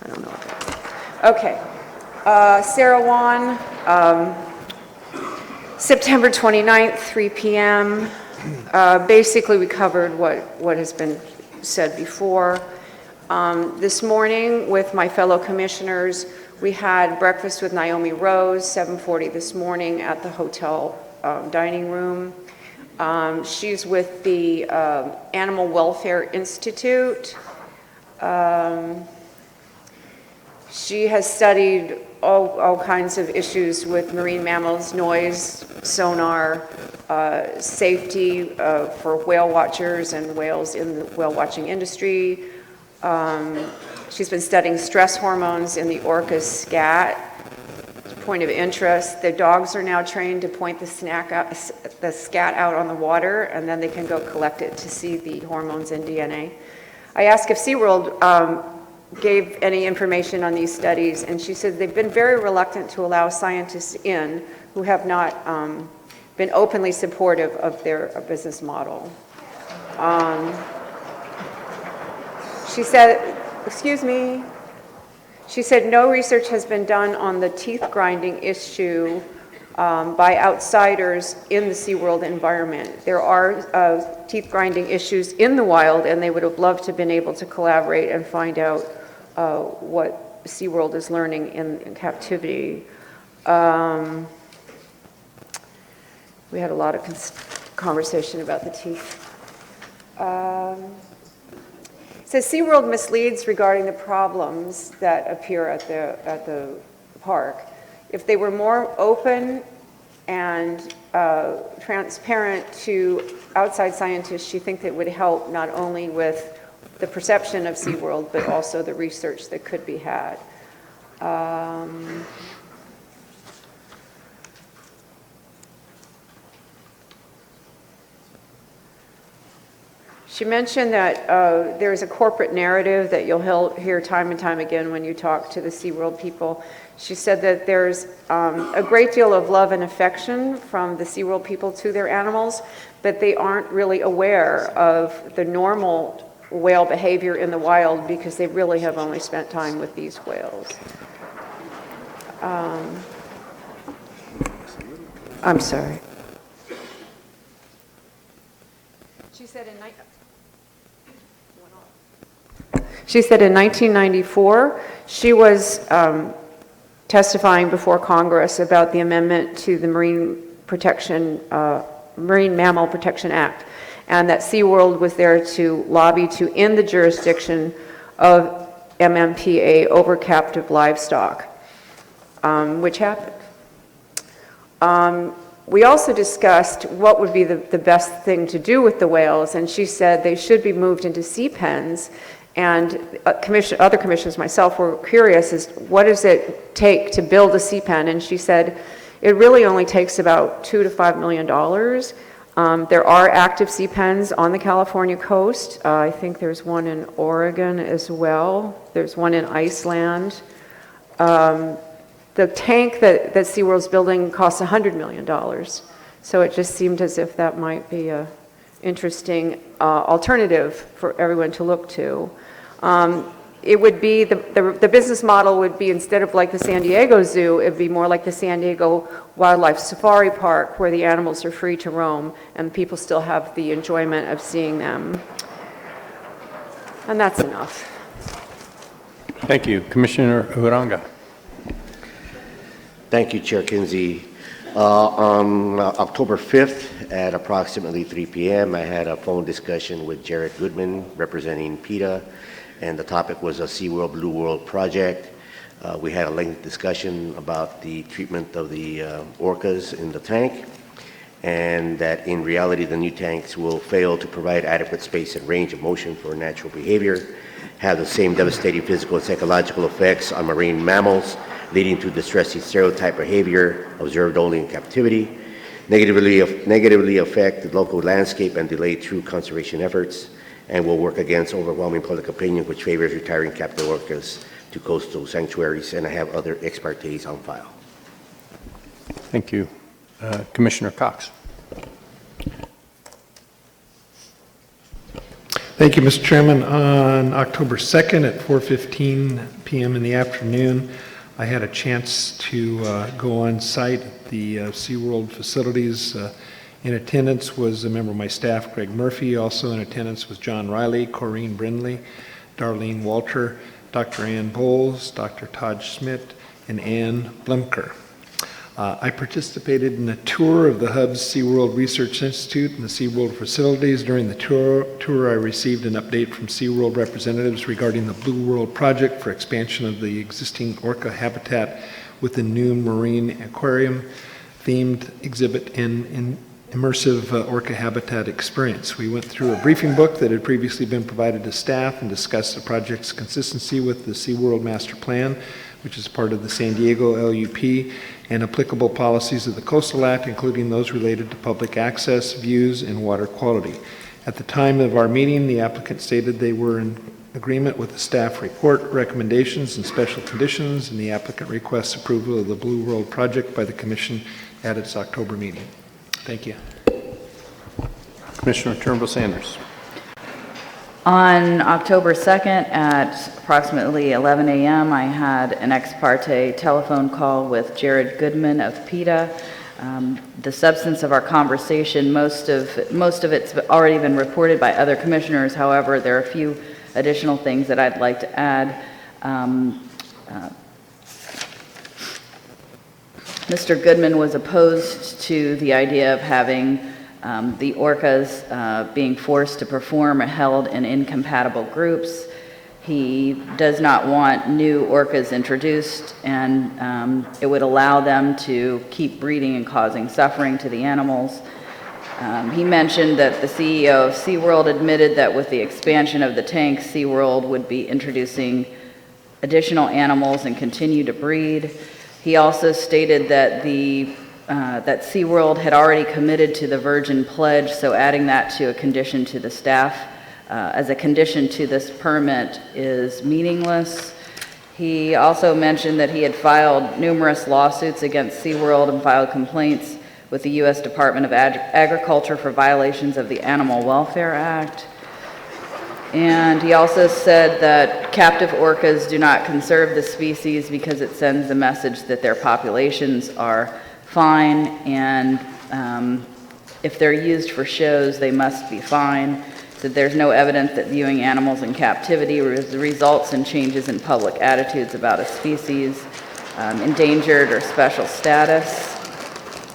I don't know what that is. Okay. Sarah Wan, September 29th, 3 p.m. Basically, we covered what has been said before. This morning, with my fellow commissioners, we had breakfast with Naomi Rose, 7:40 this morning at the hotel dining room. She's with the Animal Welfare Institute. She has studied all kinds of issues with marine mammals, noise, sonar, safety for whale watchers and whales in the whale watching industry. She's been studying stress hormones in the orca's scat. Point of interest, the dogs are now trained to point the scat out on the water, and then they can go collect it to see the hormones and DNA. I asked if SeaWorld gave any information on these studies, and she said they've been very reluctant to allow scientists in who have not been openly supportive of their business model. She said, excuse me, she said no research has been done on the teeth grinding issue by outsiders in the SeaWorld environment. There are teeth grinding issues in the wild, and they would have loved to have been able to collaborate and find out what SeaWorld is learning in captivity. We had a lot of conversation about the teeth. It says SeaWorld misleads regarding the problems that appear at the park. If they were more open and transparent to outside scientists, she thinks it would help not only with the perception of SeaWorld, but also the research that could be had. She mentioned that there's a corporate narrative that you'll hear time and time again when you talk to the SeaWorld people. She said that there's a great deal of love and affection from the SeaWorld people to their animals, but they aren't really aware of the normal whale behavior in the wild because they really have only spent time with these whales. I'm sorry. She said in 1994, she was testifying before Congress about the amendment to the Marine Mammal Protection Act, and that SeaWorld was there to lobby to end the jurisdiction of MMPA over captive livestock, which happened. We also discussed what would be the best thing to do with the whales, and she said they should be moved into sea pens. And other commissioners, myself, were curious as what does it take to build a sea pen? And she said it really only takes about $2 to $5 million. There are active sea pens on the California coast. I think there's one in Oregon as well. There's one in Iceland. The tank that SeaWorld's building costs $100 million. So it just seemed as if that might be an interesting alternative for everyone to look to. It would be, the business model would be, instead of like the San Diego Zoo, it would be more like the San Diego Wildlife Safari Park, where the animals are free to roam and people still have the enjoyment of seeing them. And that's enough. Thank you. Commissioner Uranga. Thank you, Chair Kinsey. On October 5th at approximately 3 p.m., I had a phone discussion with Jared Goodman representing PETA, and the topic was a SeaWorld Blue World project. We had a lengthy discussion about the treatment of the orcas in the tank, and that in reality the new tanks will fail to provide adequate space and range of motion for natural behavior, have the same devastating physical and psychological effects on marine mammals, leading to distressing stereotype behavior observed only in captivity, negatively affect the local landscape and delay true conservation efforts, and will work against overwhelming public opinion which favors retiring captive orcas to coastal sanctuaries, and I have other ex partes on file. Thank you. Commissioner Cox. Thank you, Mr. Chairman. On October 2nd at 4:15 p.m. in the afternoon, I had a chance to go on site at the SeaWorld facilities. In attendance was a member of my staff, Greg Murphy. Also in attendance was John Riley, Corrine Brindley, Darlene Walter, Dr. Ann Bowles, Dr. Todd Schmidt, and Ann Blemker. I participated in a tour of the Hub's SeaWorld Research Institute and the SeaWorld facilities. During the tour, I received an update from SeaWorld representatives regarding the Blue World project for expansion of the existing orca habitat with the new marine aquarium themed exhibit and immersive orca habitat experience. We went through a briefing book that had previously been provided to staff and discussed the project's consistency with the SeaWorld Master Plan, which is part of the San Diego LUP, and applicable policies of the Coastal Act, including those related to public access, views, and water quality. At the time of our meeting, the applicant stated they were in agreement with the staff report, recommendations, and special conditions, and the applicant requests approval of the Blue World project by the Commission at its October meeting. Thank you. Commissioner Turnbull Sanders. On October 2nd at approximately 11 a.m., I had an ex parte telephone call with Jared Goodman of PETA. The substance of our conversation, most of it's already been reported by other commissioners. However, there are a few additional things that I'd like to add. Mr. Goodman was opposed to the idea of having the orcas being forced to perform or held in incompatible groups. He does not want new orcas introduced, and it would allow them to keep breeding and causing suffering to the animals. He mentioned that the CEO of SeaWorld admitted that with the expansion of the tank, SeaWorld would be introducing additional animals and continue to breed. He also stated that that SeaWorld had already committed to the Virgin Pledge, so adding that to a condition to the staff as a condition to this permit is meaningless. He also mentioned that he had filed numerous lawsuits against SeaWorld and filed complaints with the U.S. Department of Agriculture for violations of the Animal Welfare Act. And he also said that captive orcas do not conserve the species because it sends the message that their populations are fine, and if they're used for shows, they must be fine. That there's no evidence that viewing animals in captivity results in changes in public attitudes about a species, endangered or special status,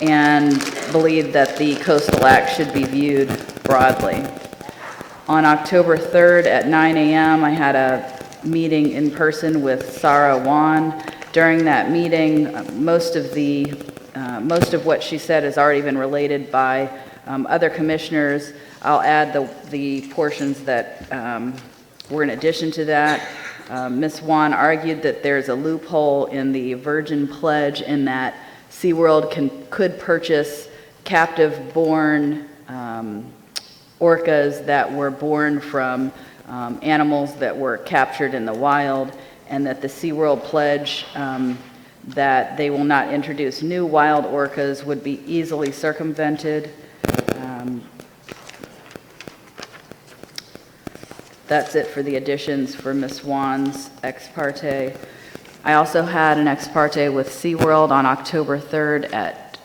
and believed that the Coastal Act should be viewed broadly. On October 3rd at 9 a.m., I had a meeting in person with Sarah Wan. During that meeting, most of what she said has already been related by other commissioners. I'll add the portions that were in addition to that. Ms. Wan argued that there's a loophole in the Virgin Pledge in that SeaWorld could purchase captive-born orcas that were born from animals that were captured in the wild, and that the SeaWorld Pledge that they will not introduce new wild orcas would be easily circumvented. That's it for the additions for Ms. Wan's ex parte. I also had an ex parte with SeaWorld on October 3rd at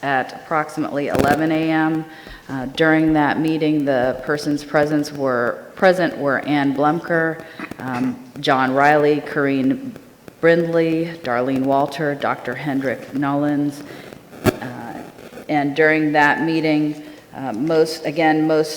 approximately 11 a.m. During that meeting, the persons present were Ann Blumker, John Riley, Corrine Brindley, Darlene Walter, Dr. Hendrik Nullins. And during that meeting, most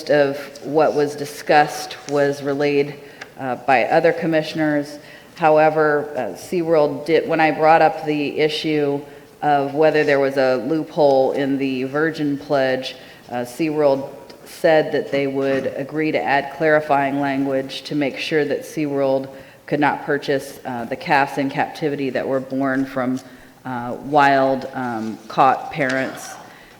of what was discussed was relayed by other commissioners. However, SeaWorld did, when I brought up the issue of whether there was a loophole in the Virgin Pledge, SeaWorld said that they would agree to add clarifying language to make sure that SeaWorld could not purchase the calves in captivity that were born from wild caught parents.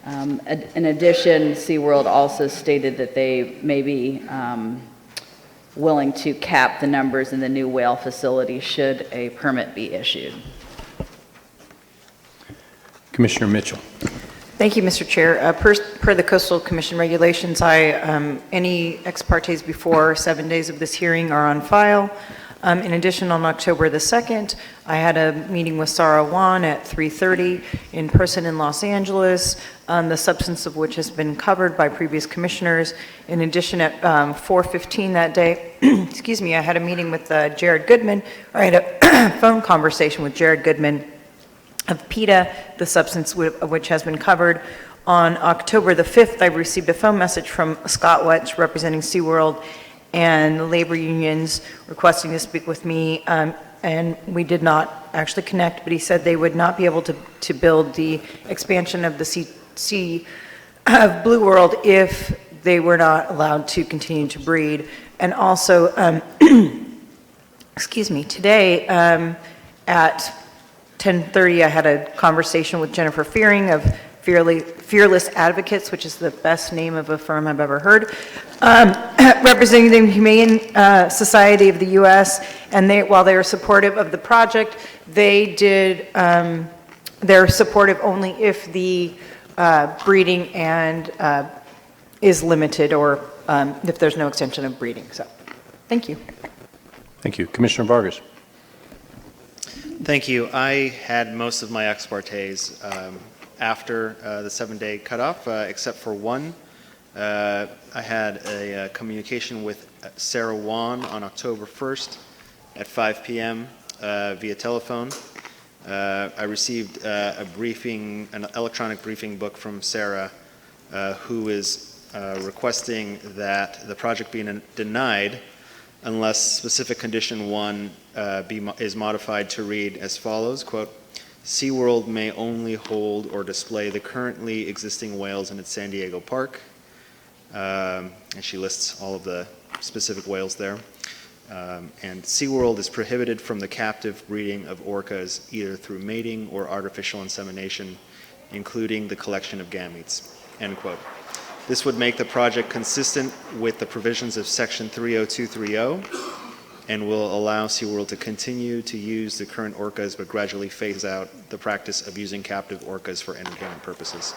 In addition, SeaWorld also stated that they may be willing to cap the numbers in the new whale facility should a permit be issued. Commissioner Mitchell. Thank you, Mr. Chair. Per the Coastal Commission regulations, any ex partes before 7 days of this hearing are on file. In addition, on October the 2nd, I had a meeting with Sarah Wan at 3:30 in person in Los Angeles, the substance of which has been covered by previous commissioners. In addition, at 4:15 that day, excuse me, I had a meeting with Jared Goodman, or I had a phone conversation with Jared Goodman of PETA, the substance of which has been covered. On October the 5th, I received a phone message from Scott Wetch, representing SeaWorld, and the labor unions requesting to speak with me, and we did not actually connect, but he said they would not be able to build the expansion of the sea of Blue World if they were not allowed to continue to breed. And also, excuse me, today at 10:30, I had a conversation with Jennifer Fearing of Fearless Advocates, which is the best name of a firm I've ever heard, representing the Humane Society of the U.S., and while they are supportive of the project, they're supportive only if the breeding and is limited, or if there's no extension of breeding. So, thank you. Thank you. Commissioner Vargas. Thank you. I had most of my ex partes after the 7-day cutoff, except for one. I had a communication with Sarah Wan on October 1st at 5 p.m. Via telephone. I received an electronic briefing book from Sarah, who is requesting that the project be denied unless specific condition 1 is modified to read as follows, quote, SeaWorld may only hold or display the currently existing whales in its San Diego park. And she lists all of the specific whales there. And SeaWorld is prohibited from the captive breeding of orcas either through mating or artificial insemination, including the collection of gametes, end quote. This would make the project consistent with the provisions of Section 30230 and will allow SeaWorld to continue to use the current orcas but gradually phase out the practice of using captive orcas for entertainment purposes.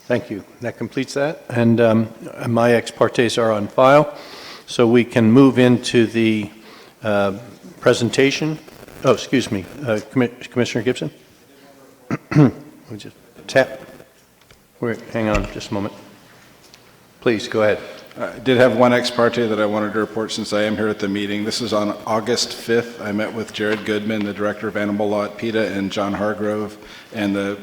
Thank you. That completes that. And my ex partes are on file, so we can move into the presentation. Oh, excuse me, Commissioner Gibson? We just tap. Hang on just a moment. Please, go ahead. I did have one ex parte that I wanted to report since I am here at the meeting. This is on August 5th. I met with Jared Goodman, the Director of Animal Law at PETA, and John Hargrove, and the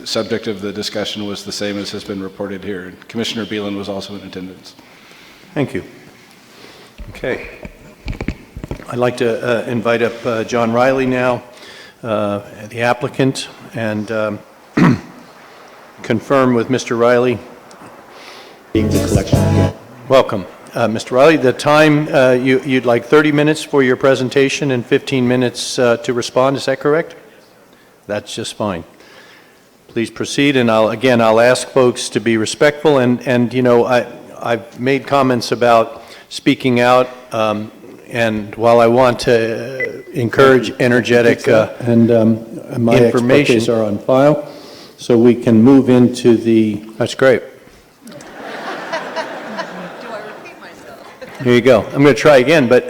subject of the discussion was the same as has been reported here. Commissioner Beelan was also in attendance. Thank you. Okay. I'd like to invite up John Riley now, the applicant, and confirm with Mr. Riley. Welcome. Mr. Riley, the time, you'd like 30 minutes for your presentation and 15 minutes to respond, is that correct? That's just fine. Please proceed, and I'll ask folks to be respectful, and you know, I've made comments about speaking out, and while I want to encourage energetic my information are on file, so we can move into the, that's great. Here you go. I'm going to try again, but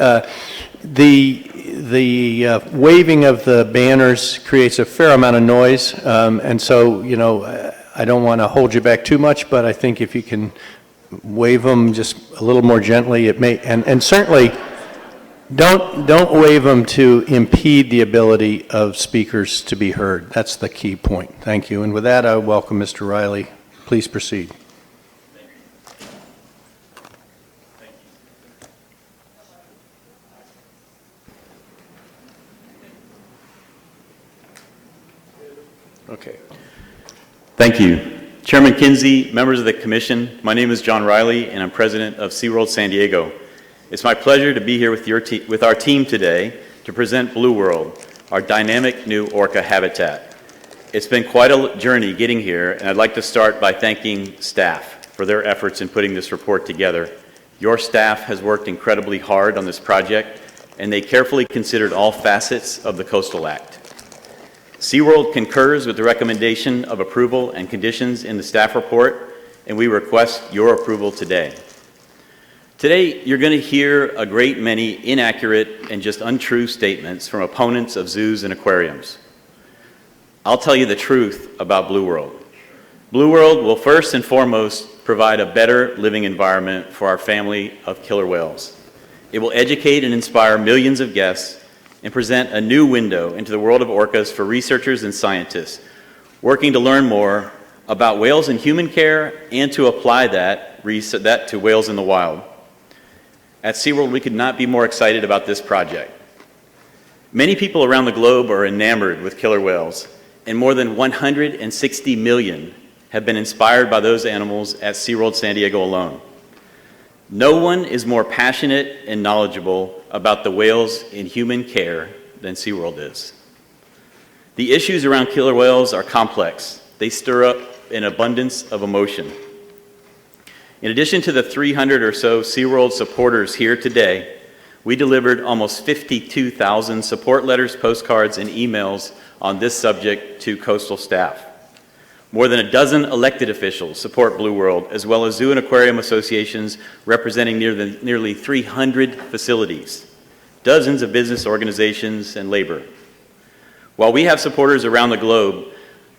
the waving of the banners creates a fair amount of noise, and so, you know, I don't want to hold you back too much, but I think if you can wave them just a little more gently, it may, and certainly don't wave them to impede the ability of speakers to be heard. That's the key point. Thank you. And with that, I welcome Mr. Riley. Please proceed. Okay. Thank you. Chairman Kinsey, members of the Commission, my name is John Riley, and I'm president of SeaWorld San Diego. It's my pleasure to be here with our team today to present Blue World, our dynamic new orca habitat. It's been quite a journey getting here, and I'd like to start by thanking staff for their efforts in putting this report together. Your staff has worked incredibly hard on this project, and they carefully considered all facets of the Coastal Act. SeaWorld concurs with the recommendation of approval and conditions in the staff report, and we request your approval today. Today, you're going to hear a great many inaccurate and just untrue statements from opponents of zoos and aquariums. I'll tell you the truth about Blue World. Blue World will first and foremost provide a better living environment for our family of killer whales. It will educate and inspire millions of guests and present a new window into the world of orcas for researchers and scientists working to learn more about whales in human care and to apply that to whales in the wild. At SeaWorld, we could not be more excited about this project. Many people around the globe are enamored with killer whales, and more than 160 million have been inspired by those animals at SeaWorld San Diego alone. No one is more passionate and knowledgeable about the whales in human care than SeaWorld is. The issues around killer whales are complex. They stir up an abundance of emotion. In addition to the 300 or so SeaWorld supporters here today, we delivered almost 52,000 support letters, postcards, and emails on this subject to coastal staff. More than a dozen elected officials support Blue World, as well as zoo and aquarium associations representing nearly 300 facilities, dozens of business organizations, and labor. While we have supporters around the globe,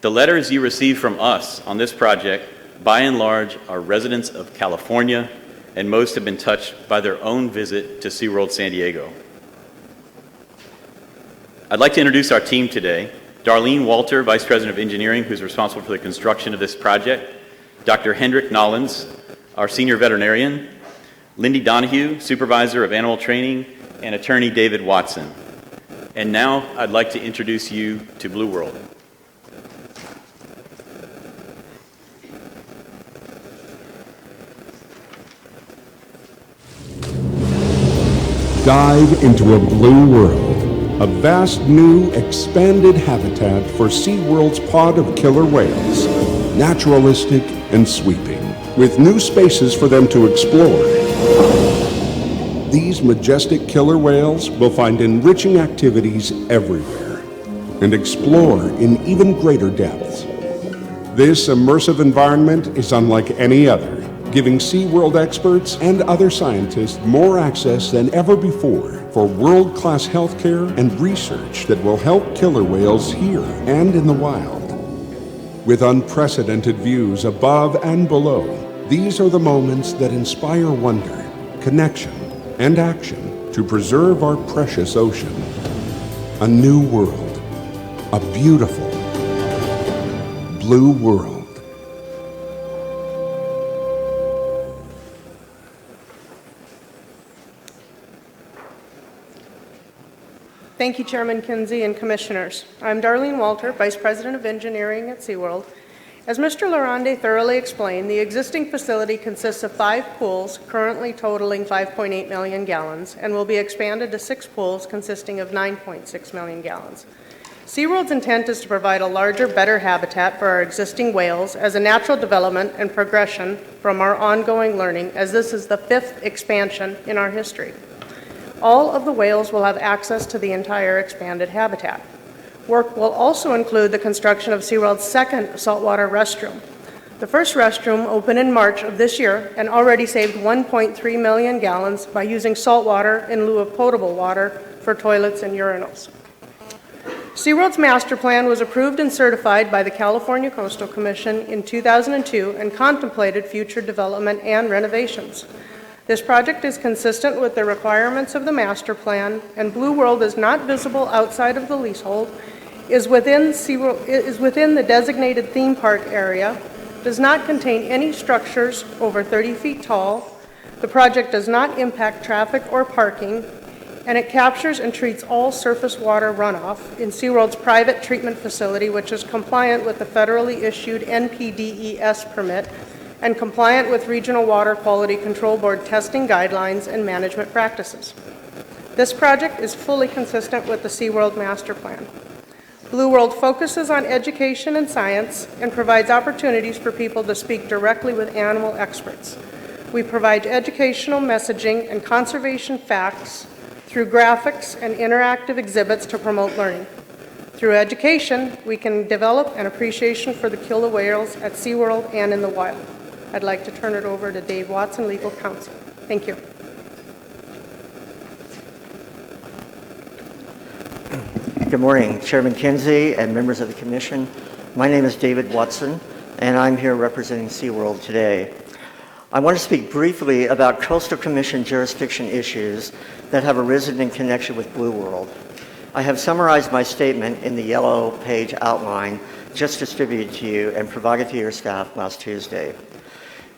the letters you receive from us on this project, by and large, are residents of California, and most have been touched by their own visit to SeaWorld San Diego. I'd like to introduce our team today. Darlene Walter, Vice President of Engineering, who's responsible for the construction of this project. Dr. Hendrik Nollens, our Senior Veterinarian. Lindy Donahue, Supervisor of Animal Training, and Attorney David Watson. And now I'd like to introduce you to Blue World. Dive into a blue world a vast new expanded habitat for SeaWorld's pod of killer whales, naturalistic and sweeping, with new spaces for them to explore. These majestic killer whales will find enriching activities everywhere and explore in even greater depths. This immersive environment is unlike any other, giving SeaWorld experts and other scientists more access than ever before for world-class healthcare and research that will help killer whales here and in the wild. With unprecedented views above and below, these are the moments that inspire wonder, connection, and action to preserve our precious ocean. A new world, a beautiful blue world. Thank you, Chairman Kinsey and Commissioners. I'm Darlene Walter, Vice President of Engineering at SeaWorld. As Mr. Larande thoroughly explained, the existing facility consists of 5 pools, currently totaling 5.8 million gallons, and will be expanded to 6 pools consisting of 9.6 million gallons. SeaWorld's intent is to provide a larger, better habitat for our existing whales as a natural development and progression from our ongoing learning, as this is the 5th expansion in our history. All of the whales will have access to the entire expanded habitat. Work will also include the construction of SeaWorld's 2nd saltwater restroom. The first restroom opened in March of this year and already saved 1.3 million gallons by using salt water in lieu of potable water for toilets and urinals. SeaWorld's master plan was approved and certified by the California Coastal Commission in 2002 and contemplated future development and renovations. This project is consistent with the requirements of the master plan, and Blue World is not visible outside of the leasehold, is within the designated theme park area, does not contain any structures over 30 feet tall, the project does not impact traffic or parking, and it captures and treats all surface water runoff in SeaWorld's private treatment facility, which is compliant with the federally issued NPDES permit and compliant with Regional Water Quality Control Board testing guidelines and management practices. This project is fully consistent with the SeaWorld Master Plan. Blue World focuses on education and science and provides opportunities for people to speak directly with animal experts. We provide educational messaging and conservation facts through graphics and interactive exhibits to promote learning. Through education, we can develop an appreciation for the killer whales at SeaWorld and in the wild. I'd like to turn it over to Dave Watson, Legal Counsel. Thank you. Good morning, Chairman Kinsey and members of the Commission. My name is David Watson, and I'm here representing SeaWorld today. I want to speak briefly about Coastal Commission jurisdiction issues that have arisen in connection with Blue World. I have summarized my statement in the yellow page outline just distributed to you and provided to your staff last Tuesday.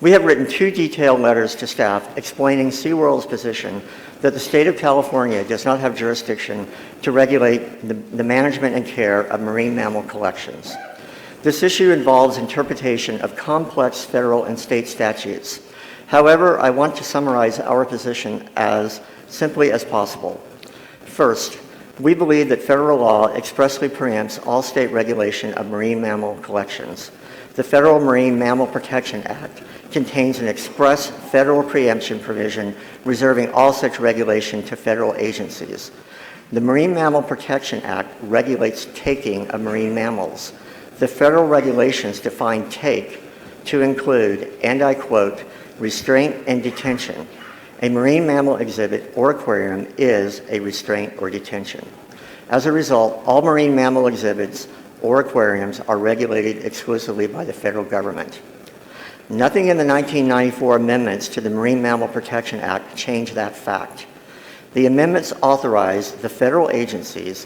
We have written 2 detailed letters to staff explaining SeaWorld's position that the state of California does not have jurisdiction to regulate the management and care of marine mammal collections. This issue involves interpretation of complex federal and state statutes. However, I want to summarize our position as simply as possible. First, we believe that federal law expressly preempts all state regulation of marine mammal collections. The Federal Marine Mammal Protection Act contains an express federal preemption provision reserving all such regulation to federal agencies. The Marine Mammal Protection Act regulates taking of marine mammals. The federal regulations define take to include, and I quote, restraint and detention. A marine mammal exhibit or aquarium is a restraint or detention. As a result, all marine mammal exhibits or aquariums are regulated exclusively by the federal government. Nothing in the 1994 amendments to the Marine Mammal Protection Act changed that fact. The amendments authorized the federal agencies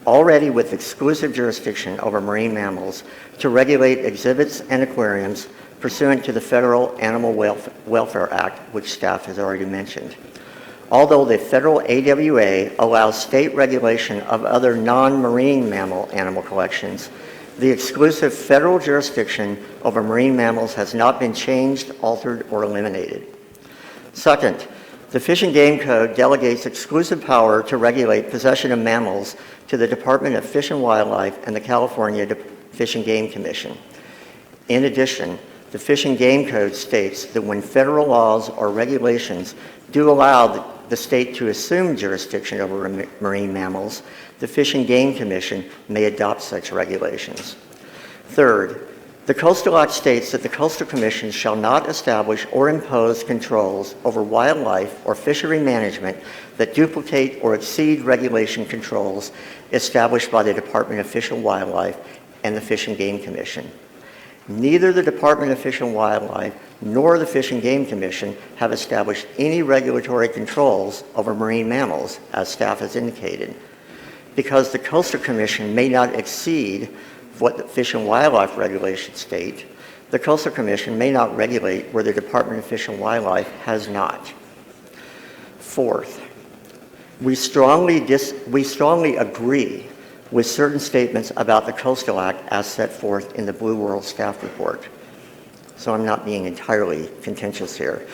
already with exclusive jurisdiction over marine mammals to regulate exhibits and aquariums pursuant to the Federal Animal Welfare Act, which staff has already mentioned. Although the federal AWA allows state regulation of other non-marine mammal animal collections, the exclusive federal jurisdiction over marine mammals has not been changed, altered, or eliminated. Second, The Fish and Game Code delegates exclusive power to regulate possession of mammals to the Department of Fish and Wildlife and the California Fish and Game Commission. In addition, the Fish and Game Code states that when federal laws or regulations do allow the state to assume jurisdiction over marine mammals, the Fish and Game Commission may adopt such regulations. Third, the Coastal Act states that the Coastal Commission shall not establish or impose controls over wildlife or fishery management that duplicate or exceed regulation controls established by the Department of Fish and Wildlife and the Fish and Game Commission. Neither the Department of Fish and Wildlife nor the Fish and Game Commission have established any regulatory controls over marine mammals, as staff has indicated. Because the Coastal Commission may not exceed what the Fish and Wildlife regulations state, the Coastal Commission may not regulate where the Department of Fish and Wildlife has not. Fourth, we strongly agree with certain statements about the Coastal Act as set forth in the Blue World staff report. So I'm not being entirely contentious here.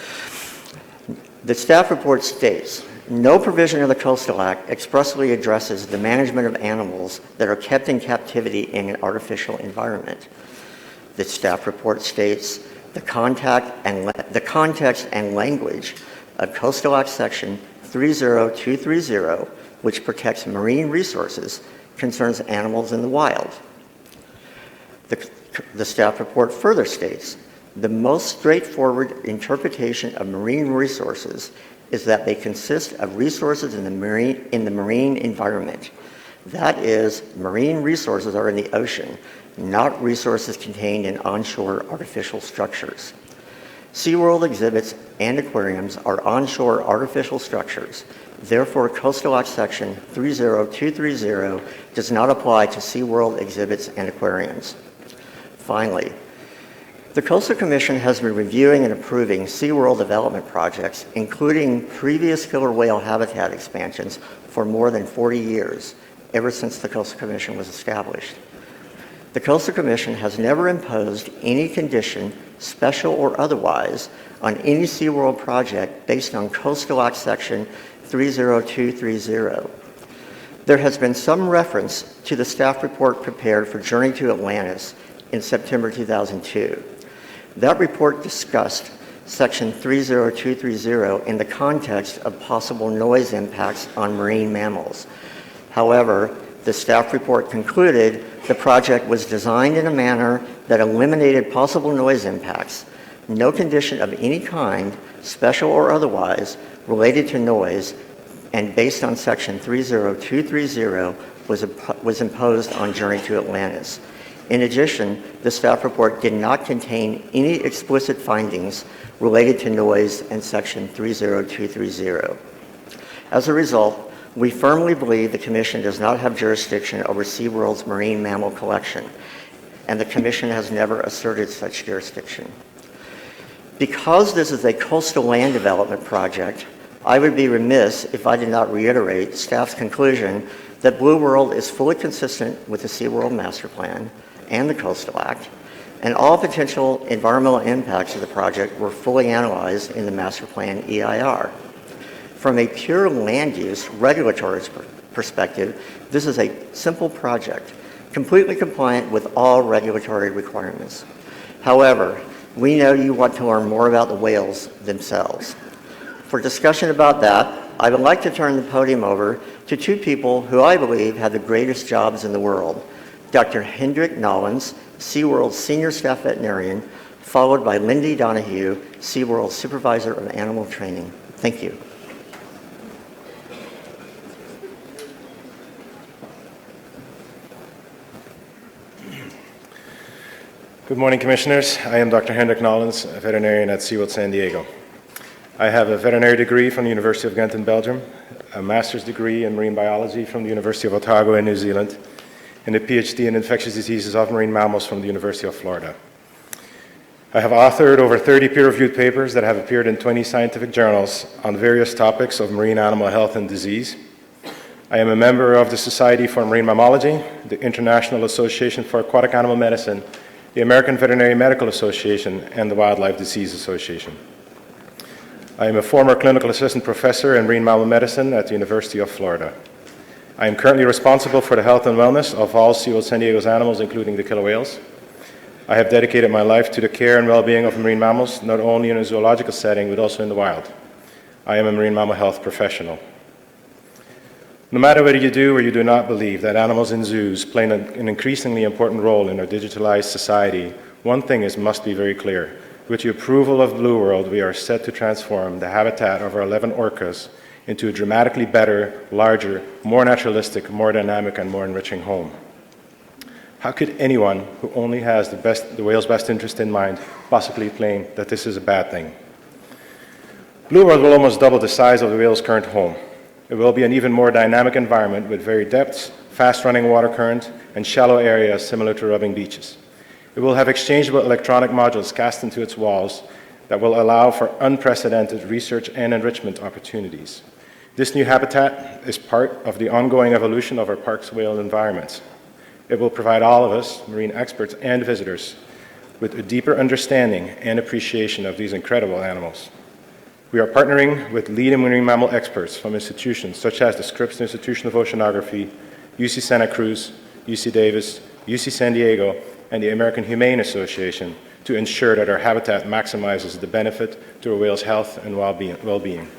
The staff report states, no provision of the Coastal Act expressly addresses the management of animals that are kept in captivity in an artificial environment. The staff report states the context and language of Coastal Act Section 30230, which protects marine resources, concerns animals in the wild. The staff report further states, the most straightforward interpretation of marine resources is that they consist of resources in the marine environment. That is, marine resources are in the ocean, not resources contained in onshore artificial structures. SeaWorld exhibits and aquariums are onshore artificial structures. Therefore, Coastal Act Section 30230 does not apply to SeaWorld exhibits and aquariums. Finally, the Coastal Commission has been reviewing and approving SeaWorld development projects, including previous killer whale habitat expansions, for more than 40 years, ever since the Coastal Commission was established. The Coastal Commission has never imposed any condition, special or otherwise, on any SeaWorld project based on Coastal Act Section 30230. There has been some reference to the staff report prepared for Journey to Atlantis in September 2002. That report discussed Section 30230 in the context of possible noise impacts on marine mammals. However, the staff report concluded the project was designed in a manner that eliminated possible noise impacts. No condition of any kind, special or otherwise, related to noise and based on Section 30230 was imposed on Journey to Atlantis. In addition, the staff report did not contain any explicit findings related to noise in Section 30230. As a result, we firmly believe the Commission does not have jurisdiction over SeaWorld's marine mammal collection, and the Commission has never asserted such jurisdiction. Because this is a coastal land development project, I would be remiss if I did not reiterate staff's conclusion that Blue World is fully consistent with the SeaWorld Master Plan and the Coastal Act, and all potential environmental impacts of the project were fully analyzed in the Master Plan EIR. From a pure land use regulatory perspective, this is a simple project, completely compliant with all regulatory requirements. However, we know you want to learn more about the whales themselves. For discussion about that, I would like to turn the podium over to two people who I believe have the greatest jobs in the world. Dr. Hendrik Nolens, SeaWorld's Senior Staff Veterinarian, followed by Lindy Donahue, SeaWorld's Supervisor of Animal Training. Thank you. Good morning, Commissioners. I am Dr. Hendrik Nolens, a veterinarian at SeaWorld San Diego. I have a veterinary degree from the University of Ghent in Belgium, a master's degree in marine biology from the University of Otago in New Zealand, and a PhD in infectious diseases of marine mammals from the University of Florida. I have authored over 30 peer-reviewed papers that have appeared in 20 scientific journals on various topics of marine animal health and disease. I am a member of the Society for Marine Mammalogy, the International Association for Aquatic Animal Medicine, the American Veterinary Medical Association, and the Wildlife Disease Association. I am a former clinical assistant professor in marine mammal medicine at the University of Florida. I am currently responsible for the health and wellness of all SeaWorld San Diego's animals, including the killer whales. I have dedicated my life to the care and well-being of marine mammals, not only in a zoological setting, but also in the wild. I am a marine mammal health professional. No matter whether you do or you do not believe that animals in zoos play an increasingly important role in our digitalized society, one thing must be very clear. With the approval of Blue World, we are set to transform the habitat of our 11 orcas into a dramatically better, larger, more naturalistic, more dynamic, and more enriching home. How could anyone who only has the whale's best interest in mind possibly claim that this is a bad thing? Blue World will almost double the size of the whale's current home. It will be an even more dynamic environment with varied depths, fast-running water current, and shallow areas similar to rubbing beaches. It will have exchangeable electronic modules cast into its walls that will allow for unprecedented research and enrichment opportunities. This new habitat is part of the ongoing evolution of our park's whale environments. It will provide all of us, marine experts and visitors, with a deeper understanding and appreciation of these incredible animals. We are partnering with leading marine mammal experts from institutions such as the Scripps Institution of Oceanography, UC Santa Cruz, UC Davis, UC San Diego, and the American Humane Association to ensure that our habitat maximizes the benefit to our whales' health and well-being.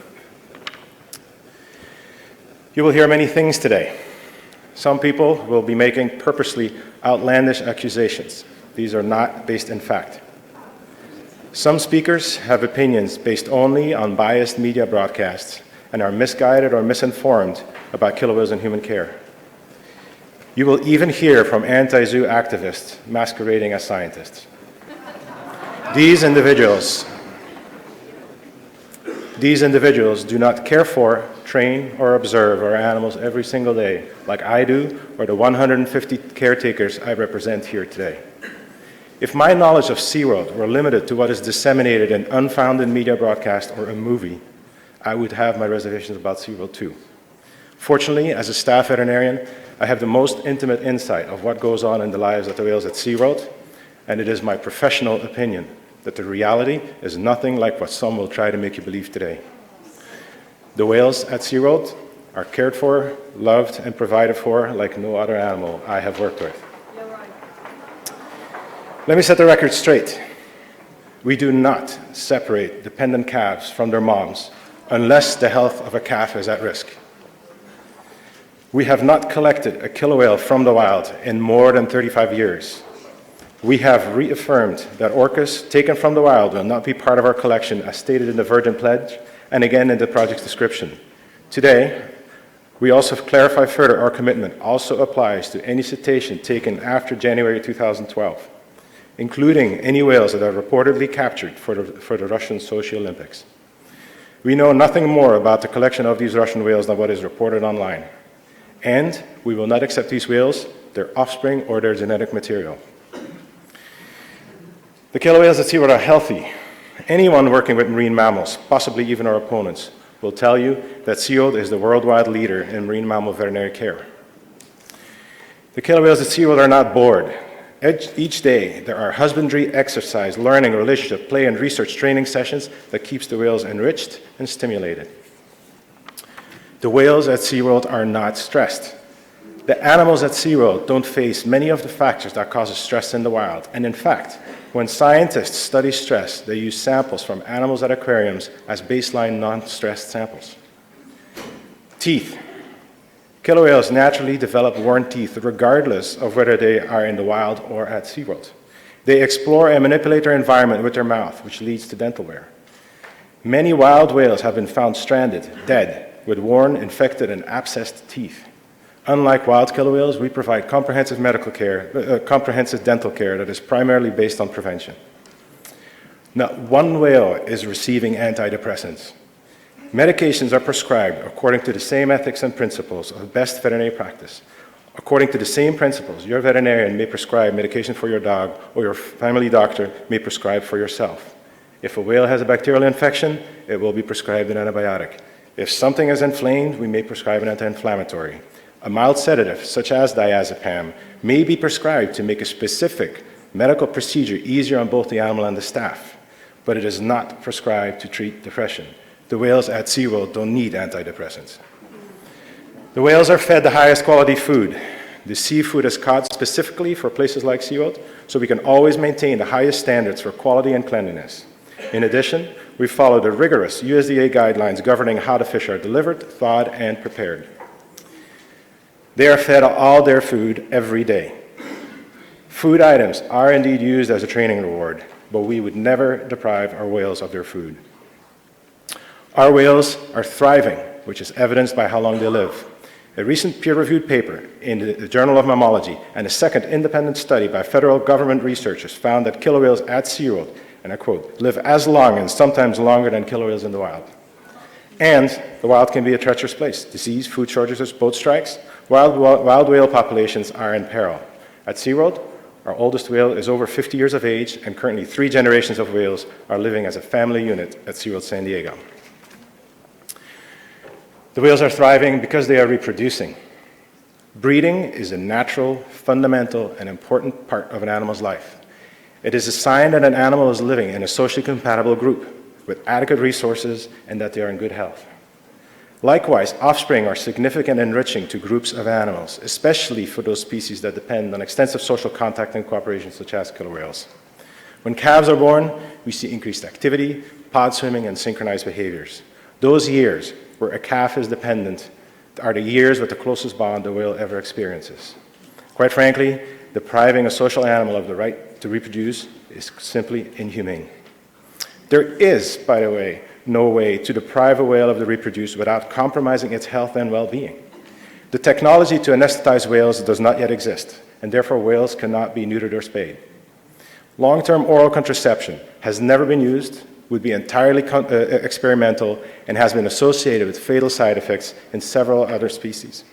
You will hear many things today. Some people will be making purposely outlandish accusations. These are not based in fact. Some speakers have opinions based only on biased media broadcasts and are misguided or misinformed about killer whales and human care. You will even hear from anti-zoo activists masquerading as scientists. These individuals do not care for, train, or observe our animals every single day like I do or the 150 caretakers I represent here today. If my knowledge of SeaWorld were limited to what is disseminated in unfounded media broadcast or a movie, I would have my reservations about SeaWorld too. Fortunately, as a staff veterinarian, I have the most intimate insight of what goes on in the lives of the whales at SeaWorld, and it is my professional opinion that the reality is nothing like what some will try to make you believe today. The whales at SeaWorld are cared for, loved, and provided for like no other animal I have worked with. Let me set the record straight. We do not separate dependent calves from their moms unless the health of a calf is at risk. We have not collected a killer whale from the wild in more than 35 years. We have reaffirmed that orcas taken from the wild will not be part of our collection as stated in the Virgin Pledge and again in the project's description. Today, we also clarify further our commitment also applies to any cetacean taken after January 2012, including any whales that are reportedly captured for the Russian Sochi Olympics. We know nothing more about the collection of these Russian whales than what is reported online. And we will not accept these whales, their offspring, or their genetic material. The killer whales at SeaWorld are healthy. Anyone working with marine mammals, possibly even our opponents, will tell you that SeaWorld is the worldwide leader in marine mammal veterinary care. The killer whales at SeaWorld are not bored. Each day, there are husbandry, exercise, learning, relationship, play, and research training sessions that keeps the whales enriched and stimulated. The whales at SeaWorld are not stressed. The animals at SeaWorld don't face many of the factors that cause stress in the wild. And in fact, when scientists study stress, they use samples from animals at aquariums as baseline non-stressed samples. Teeth. Killer whales naturally develop worn teeth regardless of whether they are in the wild or at SeaWorld. They explore and manipulate their environment with their mouth, which leads to dental wear. Many wild whales have been found stranded, dead, with worn, infected, and abscessed teeth. Unlike wild killer whales, we provide comprehensive comprehensive dental care that is primarily based on prevention. Not one whale is receiving antidepressants. Medications are prescribed according to the same ethics and principles of best veterinary practice. According to the same principles, your veterinarian may prescribe medication for your dog, or your family doctor may prescribe for yourself. If a whale has a bacterial infection, it will be prescribed an antibiotic. If something is inflamed, we may prescribe an anti-inflammatory. A mild sedative, such as diazepam, may be prescribed to make a specific medical procedure easier on both the animal and the staff, but it is not prescribed to treat depression. The whales at SeaWorld don't need antidepressants. The whales are fed the highest quality food. The seafood is caught specifically for places like SeaWorld, so we can always maintain the highest standards for quality and cleanliness. In addition, we follow the rigorous USDA guidelines governing how the fish are delivered, thawed, and prepared. They are fed all their food every day. Food items are indeed used as a training reward, but we would never deprive our whales of their food. Our whales are thriving, which is evidenced by how long they live. A recent peer-reviewed paper in the Journal of Mammalogy and a second independent study by federal government researchers found that killer whales at SeaWorld, and I quote, live as long and sometimes longer than killer whales in the wild. And the wild can be a treacherous place. Disease, food shortages, boat strikes, wild whale populations are in peril. At SeaWorld, our oldest whale is over 50 years of age, and currently 3 generations of whales are living as a family unit at SeaWorld San Diego. The whales are thriving because they are reproducing. Breeding is a natural, fundamental, and important part of an animal's life. It is a sign that an animal is living in a socially compatible group with adequate resources and that they are in good health. Likewise, offspring are significant and enriching to groups of animals, especially for those species that depend on extensive social contact and cooperation, such as killer whales. When calves are born, we see increased activity, pod swimming, and synchronized behaviors. Those years where a calf is dependent are the years with the closest bond the whale ever experiences. Quite frankly, depriving a social animal of the right to reproduce is simply inhumane. There is, by the way, no way to deprive a whale of the reproduce without compromising its health and well-being. The technology to anesthetize whales does not yet exist, and therefore whales cannot be neutered or spayed. Long-term oral contraception has never been used, would be entirely experimental, and has been associated with fatal side effects in several other species.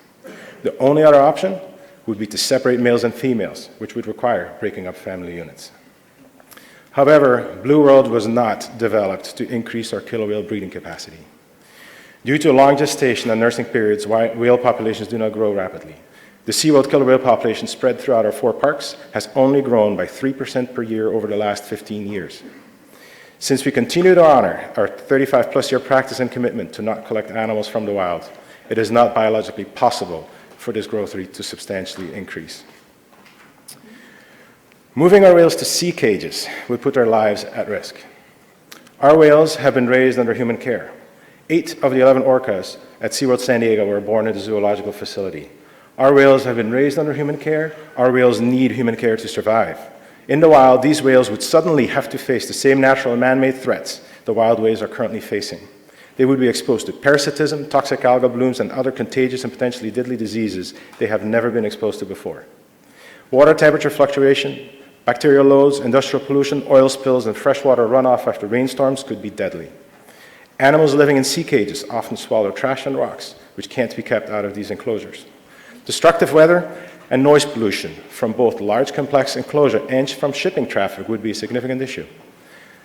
The only other option would be to separate males and females, which would require breaking up family units. However, Blue World was not developed to increase our killer whale breeding capacity. Due to long gestation and nursing periods, whale populations do not grow rapidly. The SeaWorld killer whale population spread throughout our 4 parks has only grown by 3% per year over the last 15 years. Since we continue to honor our 35-plus year practice and commitment to not collect animals from the wild, it is not biologically possible for this growth rate to substantially increase. Moving our whales to sea cages would put their lives at risk. Our whales have been raised under human care. 8 of the 11 orcas at SeaWorld San Diego were born at the zoological facility. Our whales have been raised under human care. Our whales need human care to survive. In the wild, these whales would suddenly have to face the same natural and man-made threats the wild whales are currently facing. They would be exposed to parasitism, toxic algal blooms, and other contagious and potentially deadly diseases they have never been exposed to before. Water temperature fluctuation, bacterial loads, industrial pollution, oil spills, and freshwater runoff after rainstorms could be deadly. Animals living in sea cages often swallow trash and rocks, which can't be kept out of these enclosures. Destructive weather and noise pollution from both large complex enclosure and from shipping traffic would be a significant issue.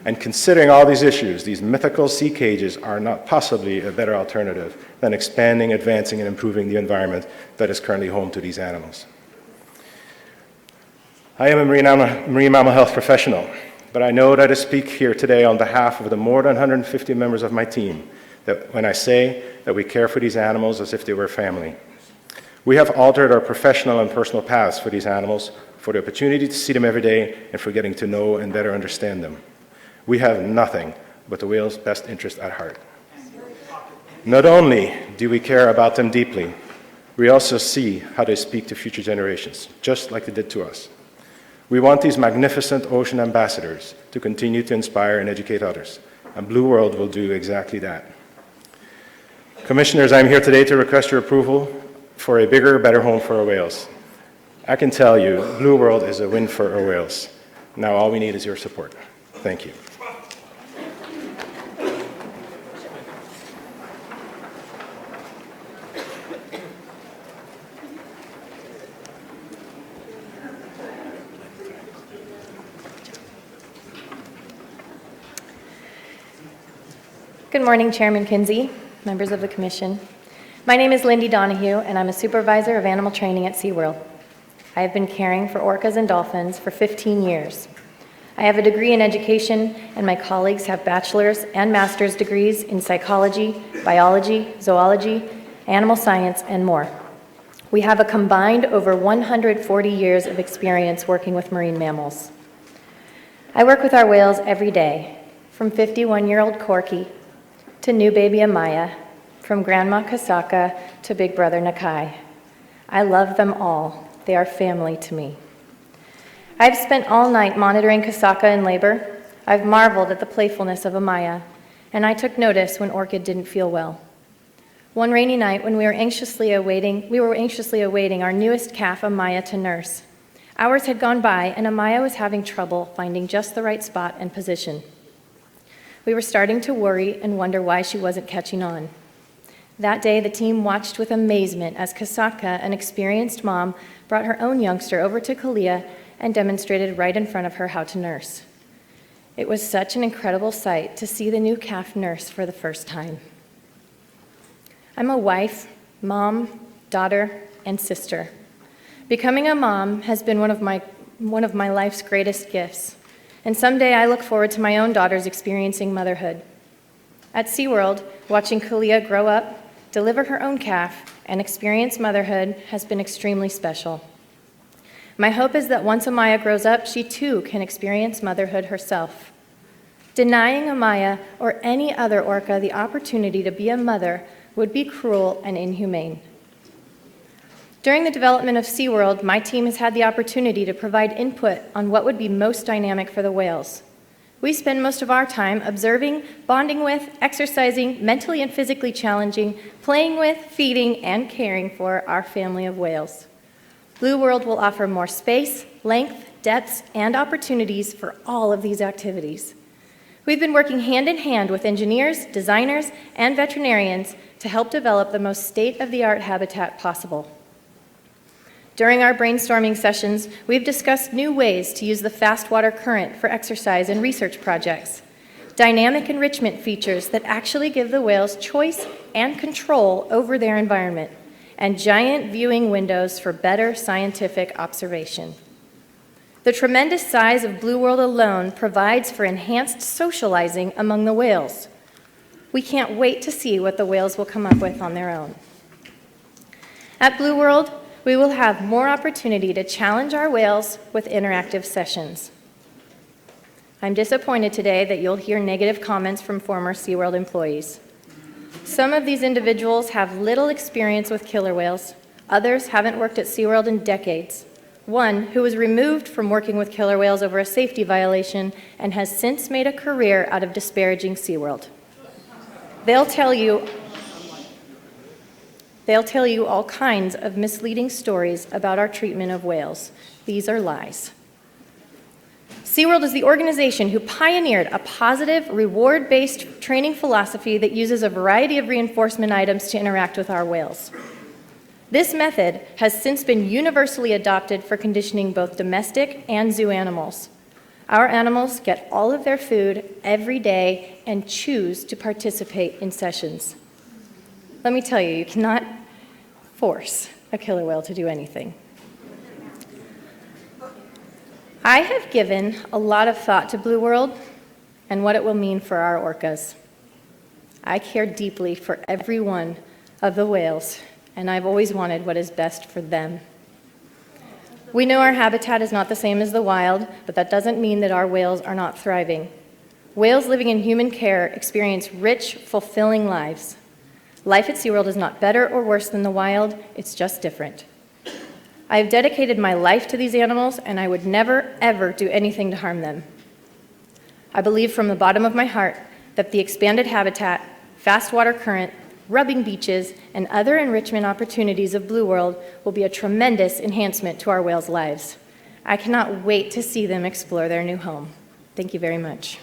And considering all these issues, these mythical sea cages are not possibly a better alternative than expanding, advancing, and improving the environment that is currently home to these animals. I am a marine mammal health professional, but I know that I speak here today on behalf of the more than 150 members of my team that when I say that we care for these animals as if they were family. We have altered our professional and personal paths for these animals, for the opportunity to see them every day, and for getting to know and better understand them. We have nothing but the whale's best interest at heart. Not only do we care about them deeply, we also see how they speak to future generations, just like they did to us. We want these magnificent ocean ambassadors to continue to inspire and educate others, and Blue World will do exactly that. Commissioners, I'm here today to request your approval for a bigger, better home for our whales. I can tell you, Blue World is a win for our whales. Now all we need is your support. Thank you. Good morning, Chairman Kinsey, members of the Commission. My name is Lindy Donahue, and I'm a supervisor of animal training at SeaWorld. I have been caring for orcas and dolphins for 15 years. I have a degree in education, and my colleagues have bachelor's and master's degrees in psychology, biology, zoology, animal science, and more. We have a combined over 140 years of experience working with marine mammals. I work with our whales every day, from 51-year-old Corky to new baby Amaya, from Grandma Kasaka to Big Brother Nakai. I love them all. They are family to me. I've spent all night monitoring Kasaka in labor. I've marveled at the playfulness of Amaya, and I took notice when Orchid didn't feel well. One rainy night when we were anxiously awaiting our newest calf, Amaya, to nurse. Hours had gone by, and Amaya was having trouble finding just the right spot and position. We were starting to worry and wonder why she wasn't catching on. That day, the team watched with amazement as Kasaka, an experienced mom, brought her own youngster over to Kalia and demonstrated right in front of her how to nurse. It was such an incredible sight to see the new calf nurse for the first time. I'm a wife, mom, daughter, and sister. Becoming a mom has been one of my life's greatest gifts, and someday I look forward to my own daughters experiencing motherhood. At SeaWorld, watching Kalia grow up, deliver her own calf, and experience motherhood has been extremely special. My hope is that once Amaya grows up, she too can experience motherhood herself. Denying Amaya or any other orca the opportunity to be a mother would be cruel and inhumane. During the development of SeaWorld, my team has had the opportunity to provide input on what would be most dynamic for the whales. We spend most of our time observing, bonding with, exercising, mentally and physically challenging, playing with, feeding, and caring for our family of whales. Blue World will offer more space, length, depths, and opportunities for all of these activities. We've been working hand in hand with engineers, designers, and veterinarians to help develop the most state-of-the-art habitat possible. During our brainstorming sessions, we've discussed new ways to use the fast water current for exercise and research projects, dynamic enrichment features that actually give the whales choice and control over their environment, and giant viewing windows for better scientific observation. The tremendous size of Blue World alone provides for enhanced socializing among the whales. We can't wait to see what the whales will come up with on their own. At Blue World, we will have more opportunity to challenge our whales with interactive sessions. I'm disappointed today that you'll hear negative comments from former SeaWorld employees. Some of these individuals have little experience with killer whales. Others haven't worked at SeaWorld in decades. One who was removed from working with killer whales over a safety violation and has since made a career out of disparaging SeaWorld. They'll tell you all kinds of misleading stories about our treatment of whales. These are lies. SeaWorld is the organization who pioneered a positive, reward-based training philosophy that uses a variety of reinforcement items to interact with our whales. This method has since been universally adopted for conditioning both domestic and zoo animals. Our animals get all of their food every day and choose to participate in sessions. Let me tell you, you cannot force a killer whale to do anything. I have given a lot of thought to Blue World and what it will mean for our orcas. I care deeply for every one of the whales, and I've always wanted what is best for them. We know our habitat is not the same as the wild, but that doesn't mean that our whales are not thriving. Whales living in human care experience rich, fulfilling lives. Life at SeaWorld is not better or worse than the wild, it's just different. I have dedicated my life to these animals, and I would never, ever do anything to harm them. I believe from the bottom of my heart that the expanded habitat, fast water current, rubbing beaches, and other enrichment opportunities of Blue World will be a tremendous enhancement to our whales' lives. I cannot wait to see them explore their new home. Thank you very much.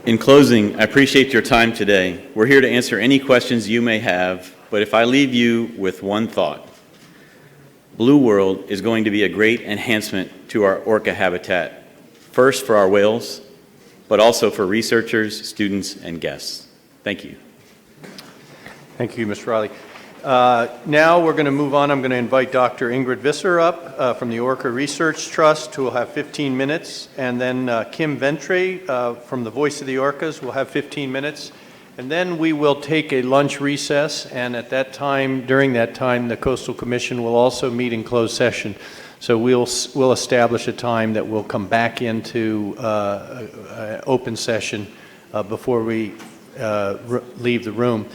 In closing, I appreciate your time today. We're here to answer any questions you may have, but if I leave you with one thought, Blue World is going to be a great enhancement to our orca habitat, first for our whales, but also for researchers, students, and guests. Thank you. Thank you, Mr. Riley. Now we're going to move on. I'm going to invite Dr. Ingrid Visser up from the Orca Research Trust, who will have 15 minutes, and then Kim Ventre from the Voice of the Orcas will have 15 minutes. And then we will take a lunch recess, and at that time, during that time, the Coastal Commission will also meet in closed session. So we'll establish a time that we'll come back into open session before we leave the room.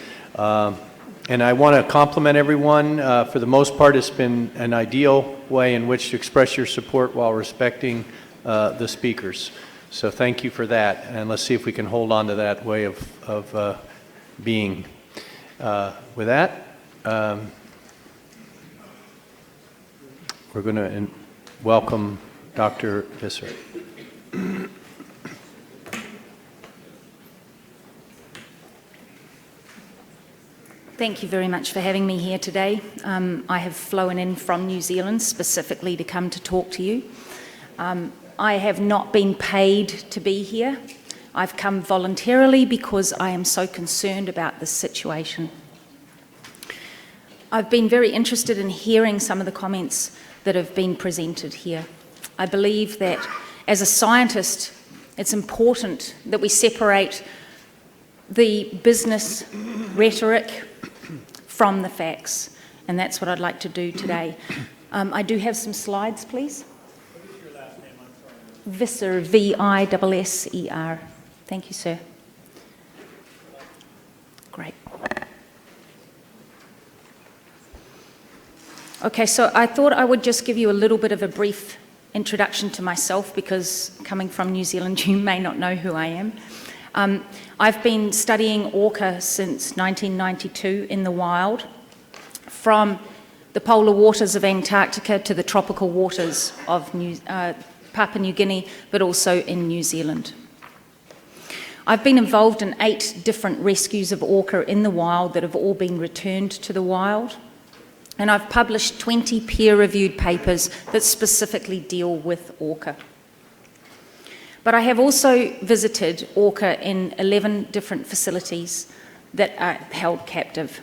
And I want to compliment everyone. For the most part, it's been an ideal way in which to express your support while respecting the speakers. So thank you for that, and let's see if we can hold on to that way of being. With that, we're going to welcome Dr. Visser. Thank you very much for having me here today. I have flown in from New Zealand specifically to come to talk to you. I have not been paid to be here. I've come voluntarily because I am so concerned about this situation. I've been very interested in hearing some of the comments that have been presented here. I believe that as a scientist, it's important that we separate the business rhetoric from the facts, and that's what I'd like to do today. I do have some slides, please. Visser, V-I-S-S-E-R. Thank you, sir. Great. Okay, so I thought I would just give you a little bit of a brief introduction to myself, because coming from New Zealand, you may not know who I am. I've been studying orca since 1992 in the wild, from the polar waters of Antarctica to the tropical waters of Papua New Guinea, but also in New Zealand. I've been involved in 8 different rescues of orca in the wild that have all been returned to the wild, and I've published 20 peer-reviewed papers that specifically deal with orca. But I have also visited orca in 11 different facilities that are held captive.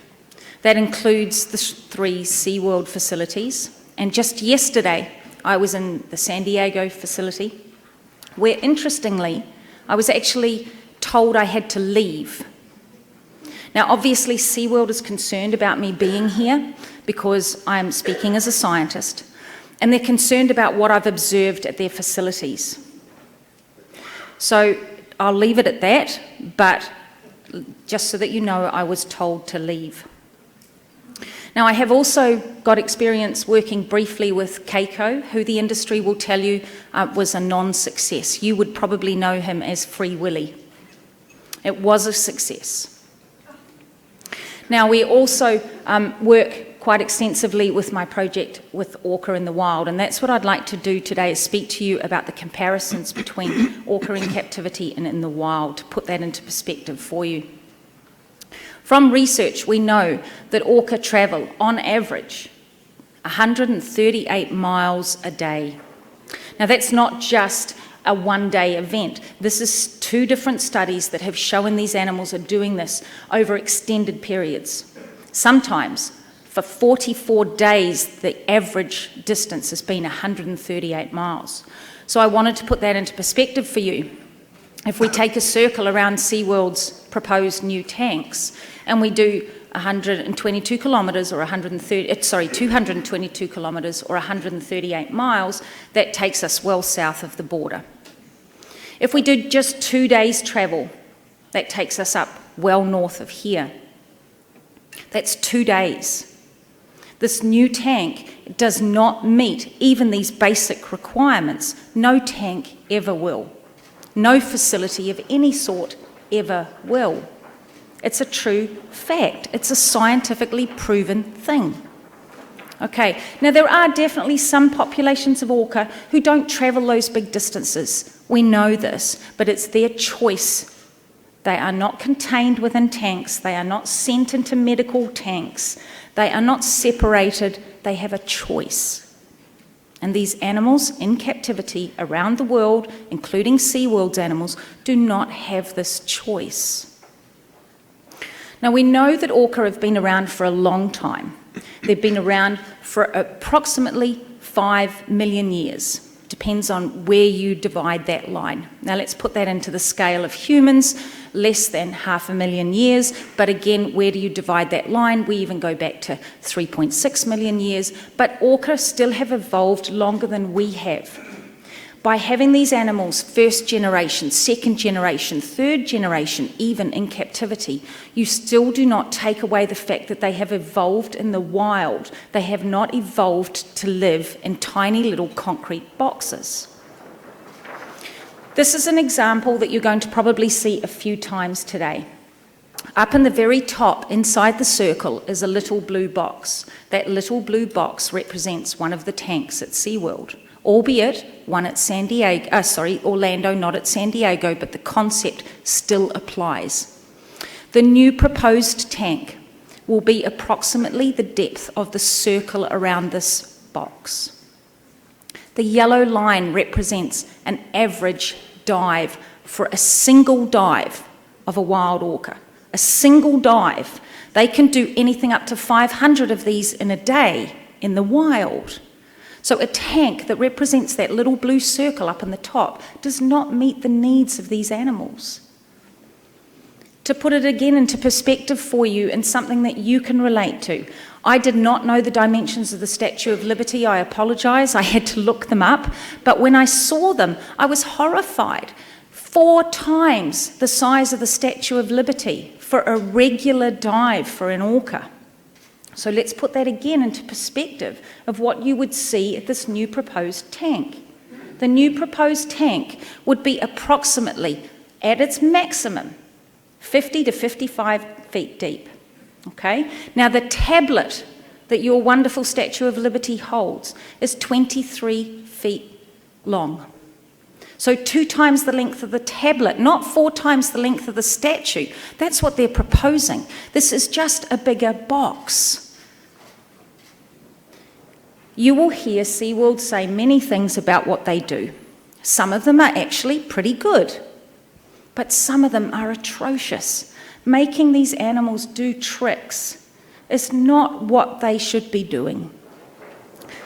That includes the 3 SeaWorld facilities, and just yesterday I was in the San Diego facility, where interestingly I was actually told I had to leave. Now obviously SeaWorld is concerned about me being here because I'm speaking as a scientist, and they're concerned about what I've observed at their facilities. So I'll leave it at that, but just so that you know, I was told to leave. Now, I have also got experience working briefly with Keiko, who the industry will tell you was a non-success. You would probably know him as Free Willy. It was a success. Now, we also work quite extensively with my project with orca in the wild, and that's what I'd like to do today, is speak to you about the comparisons between orca in captivity and in the wild, to put that into perspective for you. From research, we know that orca travel, on average, 138 miles a day. Now, that's not just a one-day event. This is 2 different studies that have shown these animals are doing this over extended periods. Sometimes, for 44 days, the average distance has been 138 miles. So I wanted to put that into perspective for you. If we take a circle around SeaWorld's proposed new tanks, and we do 122 kilometres or 222 kilometres or 138 miles, that takes us well south of the border. If we do just 2 days travel, that takes us up well north of here. That's 2 days. This new tank does not meet even these basic requirements. No tank ever will. No facility of any sort ever will. It's a true fact. It's a scientifically proven thing. Okay, now there are definitely some populations of orca who don't travel those big distances. We know this, but it's their choice. They are not contained within tanks. They are not sent into medical tanks. They are not separated. They have a choice. And these animals in captivity around the world, including SeaWorld's animals, do not have this choice. Now, we know that orca have been around for a long time. They've been around for approximately 5 million years. Depends on where you divide that line. Now, let's put that into the scale of humans, less than 500,000 years. But again, where do you divide that line? We even go back to 3.6 million years. But orca still have evolved longer than we have. By having these animals first generation, second generation, third generation, even in captivity, you still do not take away the fact that they have evolved in the wild. They have not evolved to live in tiny little concrete boxes. This is an example that you're going to probably see a few times today. Up in the very top, inside the circle, is a little blue box. That little blue box represents one of the tanks at SeaWorld. Albeit one at Orlando, not at San Diego, but the concept still applies. The new proposed tank will be approximately the depth of the circle around this box. The yellow line represents an average dive for a single dive of a wild orca. A single dive. They can do anything up to 500 of these in a day in the wild. So a tank that represents that little blue circle up in the top does not meet the needs of these animals. To put it again into perspective for you and something that you can relate to, I did not know the dimensions of the Statue of Liberty. I apologise. I had to look them up. But when I saw them, I was horrified. 4 times the size of the Statue of Liberty for a regular dive for an orca. So let's put that again into perspective of what you would see at this new proposed tank. The new proposed tank would be approximately, at its maximum, 50 to 55 feet deep. Okay? Now the tablet that your wonderful Statue of Liberty holds is 23 feet long. So 2 times the length of the tablet, not 4 times the length of the statue. That's what they're proposing. This is just a bigger box. You will hear SeaWorld say many things about what they do. Some of them are actually pretty good, but some of them are atrocious. Making these animals do tricks is not what they should be doing.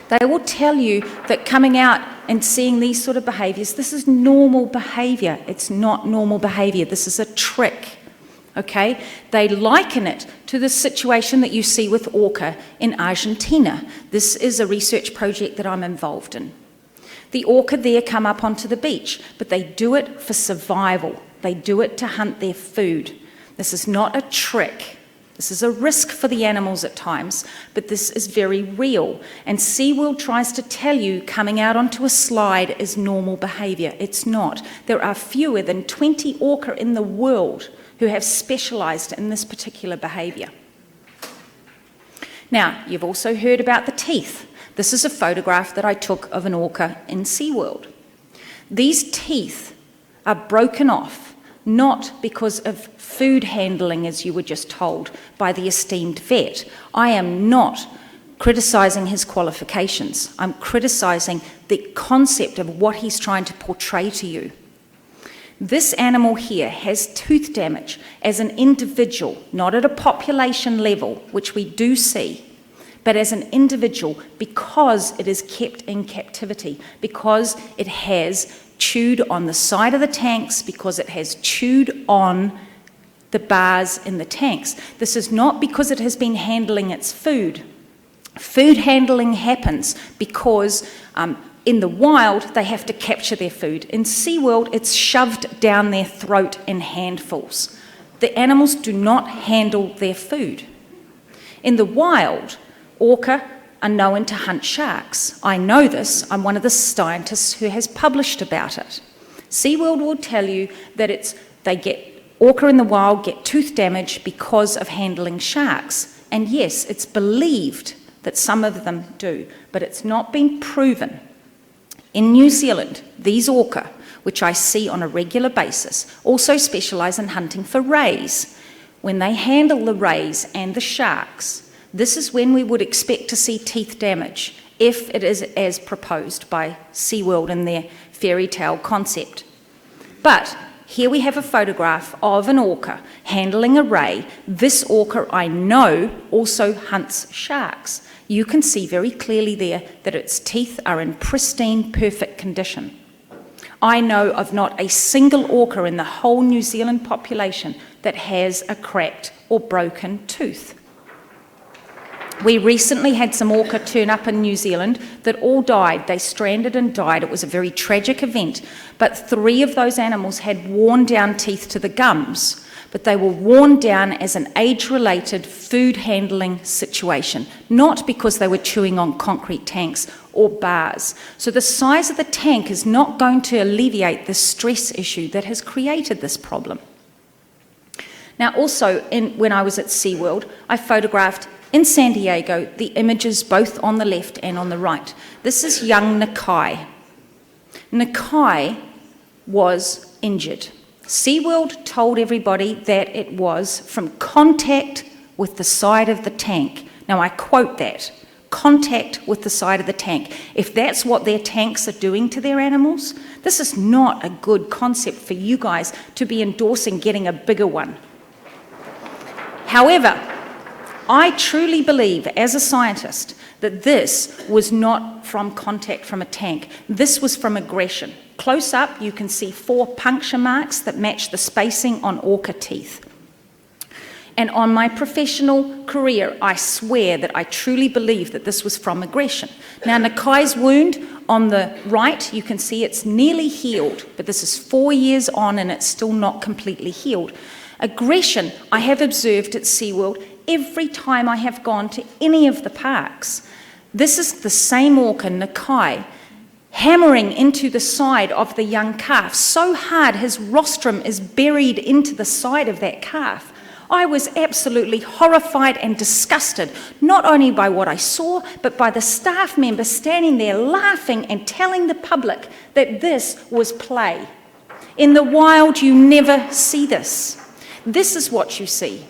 They will tell you that coming out and seeing these sort of behaviours, this is normal behaviour. It's not normal behaviour. This is a trick. Okay? They liken it to the situation that you see with orca in Argentina. This is a research project that I'm involved in. The orca there come up onto the beach, but they do it for survival. They do it to hunt their food. This is not a trick. This is a risk for the animals at times, but this is very real. And SeaWorld tries to tell you coming out onto a slide is normal behaviour. It's not. There are fewer than 20 orca in the world who have specialised in this particular behaviour. Now, you've also heard about the teeth. This is a photograph that I took of an orca in SeaWorld. These teeth are broken off, not because of food handling, as you were just told by the esteemed vet. I am not criticising his qualifications. I'm criticising the concept of what he's trying to portray to you. This animal here has tooth damage as an individual, not at a population level, which we do see, but as an individual because it is kept in captivity, because it has chewed on the side of the tanks, because it has chewed on the bars in the tanks. This is not because it has been handling its food. Food handling happens because in the wild, they have to capture their food. In SeaWorld, it's shoved down their throat in handfuls. The animals do not handle their food. In the wild, orca are known to hunt sharks. I know this. I'm one of the scientists who has published about it. SeaWorld will tell you that orca in the wild get tooth damage because of handling sharks. And yes, it's believed that some of them do, but it's not been proven. In New Zealand, these orca, which I see on a regular basis, also specialise in hunting for rays. When they handle the rays and the sharks, this is when we would expect to see teeth damage, if it is as proposed by SeaWorld in their fairy tale concept. But here we have a photograph of an orca handling a ray. This orca, I know, also hunts sharks. You can see very clearly there that its teeth are in pristine, perfect condition. I know of not a single orca in the whole New Zealand population that has a cracked or broken tooth. We recently had some orca turn up in New Zealand that all died. They stranded and died. It was a very tragic event. But 3 of those animals had worn down teeth to the gums, but they were worn down as an age-related food handling situation, not because they were chewing on concrete tanks or bars. So the size of the tank is not going to alleviate the stress issue that has created this problem. Now also, when I was at SeaWorld, I photographed in San Diego the images both on the left and on the right. This is young Nakai. Nakai was injured. SeaWorld told everybody that it was from contact with the side of the tank. Now I quote that, contact with the side of the tank. If that's what their tanks are doing to their animals, this is not a good concept for you guys to be endorsing getting a bigger one. However, I truly believe, as a scientist, that this was not from contact from a tank. This was from aggression. Close up, you can see 4 puncture marks that match the spacing on orca teeth. And on my professional career, I swear that I truly believe that this was from aggression. Now, Nakai's wound on the right, you can see it's nearly healed, but this is 4 years on and it's still not completely healed. Aggression, I have observed at SeaWorld every time I have gone to any of the parks. This is the same orca, Nakai, hammering into the side of the young calf so hard his rostrum is buried into the side of that calf. I was absolutely horrified and disgusted, not only by what I saw, but by the staff members standing there laughing and telling the public that this was play. In the wild, you never see this. This is what you see.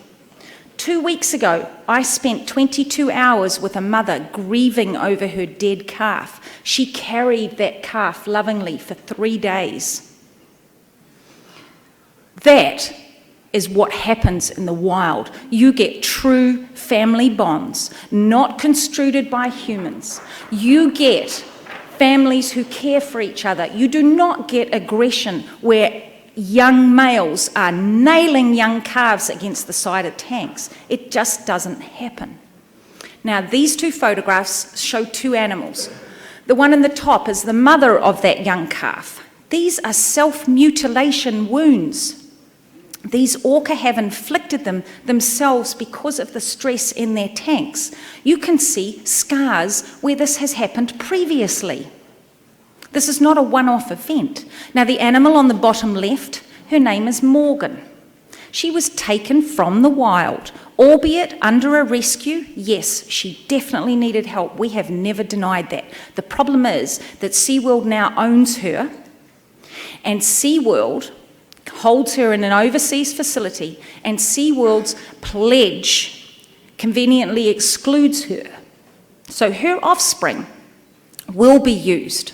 2 weeks ago, I spent 22 hours with a mother grieving over her dead calf. She carried that calf lovingly for 3 days. That is what happens in the wild. You get true family bonds, not construed by humans. You get families who care for each other. You do not get aggression where young males are nailing young calves against the side of tanks. It just doesn't happen. Now, these 2 photographs show 2 animals. The one in the top is the mother of that young calf. These are self-mutilation wounds. These orca have inflicted them themselves because of the stress in their tanks. You can see scars where this has happened previously. This is not a one-off event. Now, the animal on the bottom left, her name is Morgan. She was taken from the wild, albeit under a rescue. Yes, she definitely needed help. We have never denied that. The problem is that SeaWorld now owns her, and SeaWorld holds her in an overseas facility, and SeaWorld's pledge conveniently excludes her. So her offspring will be used,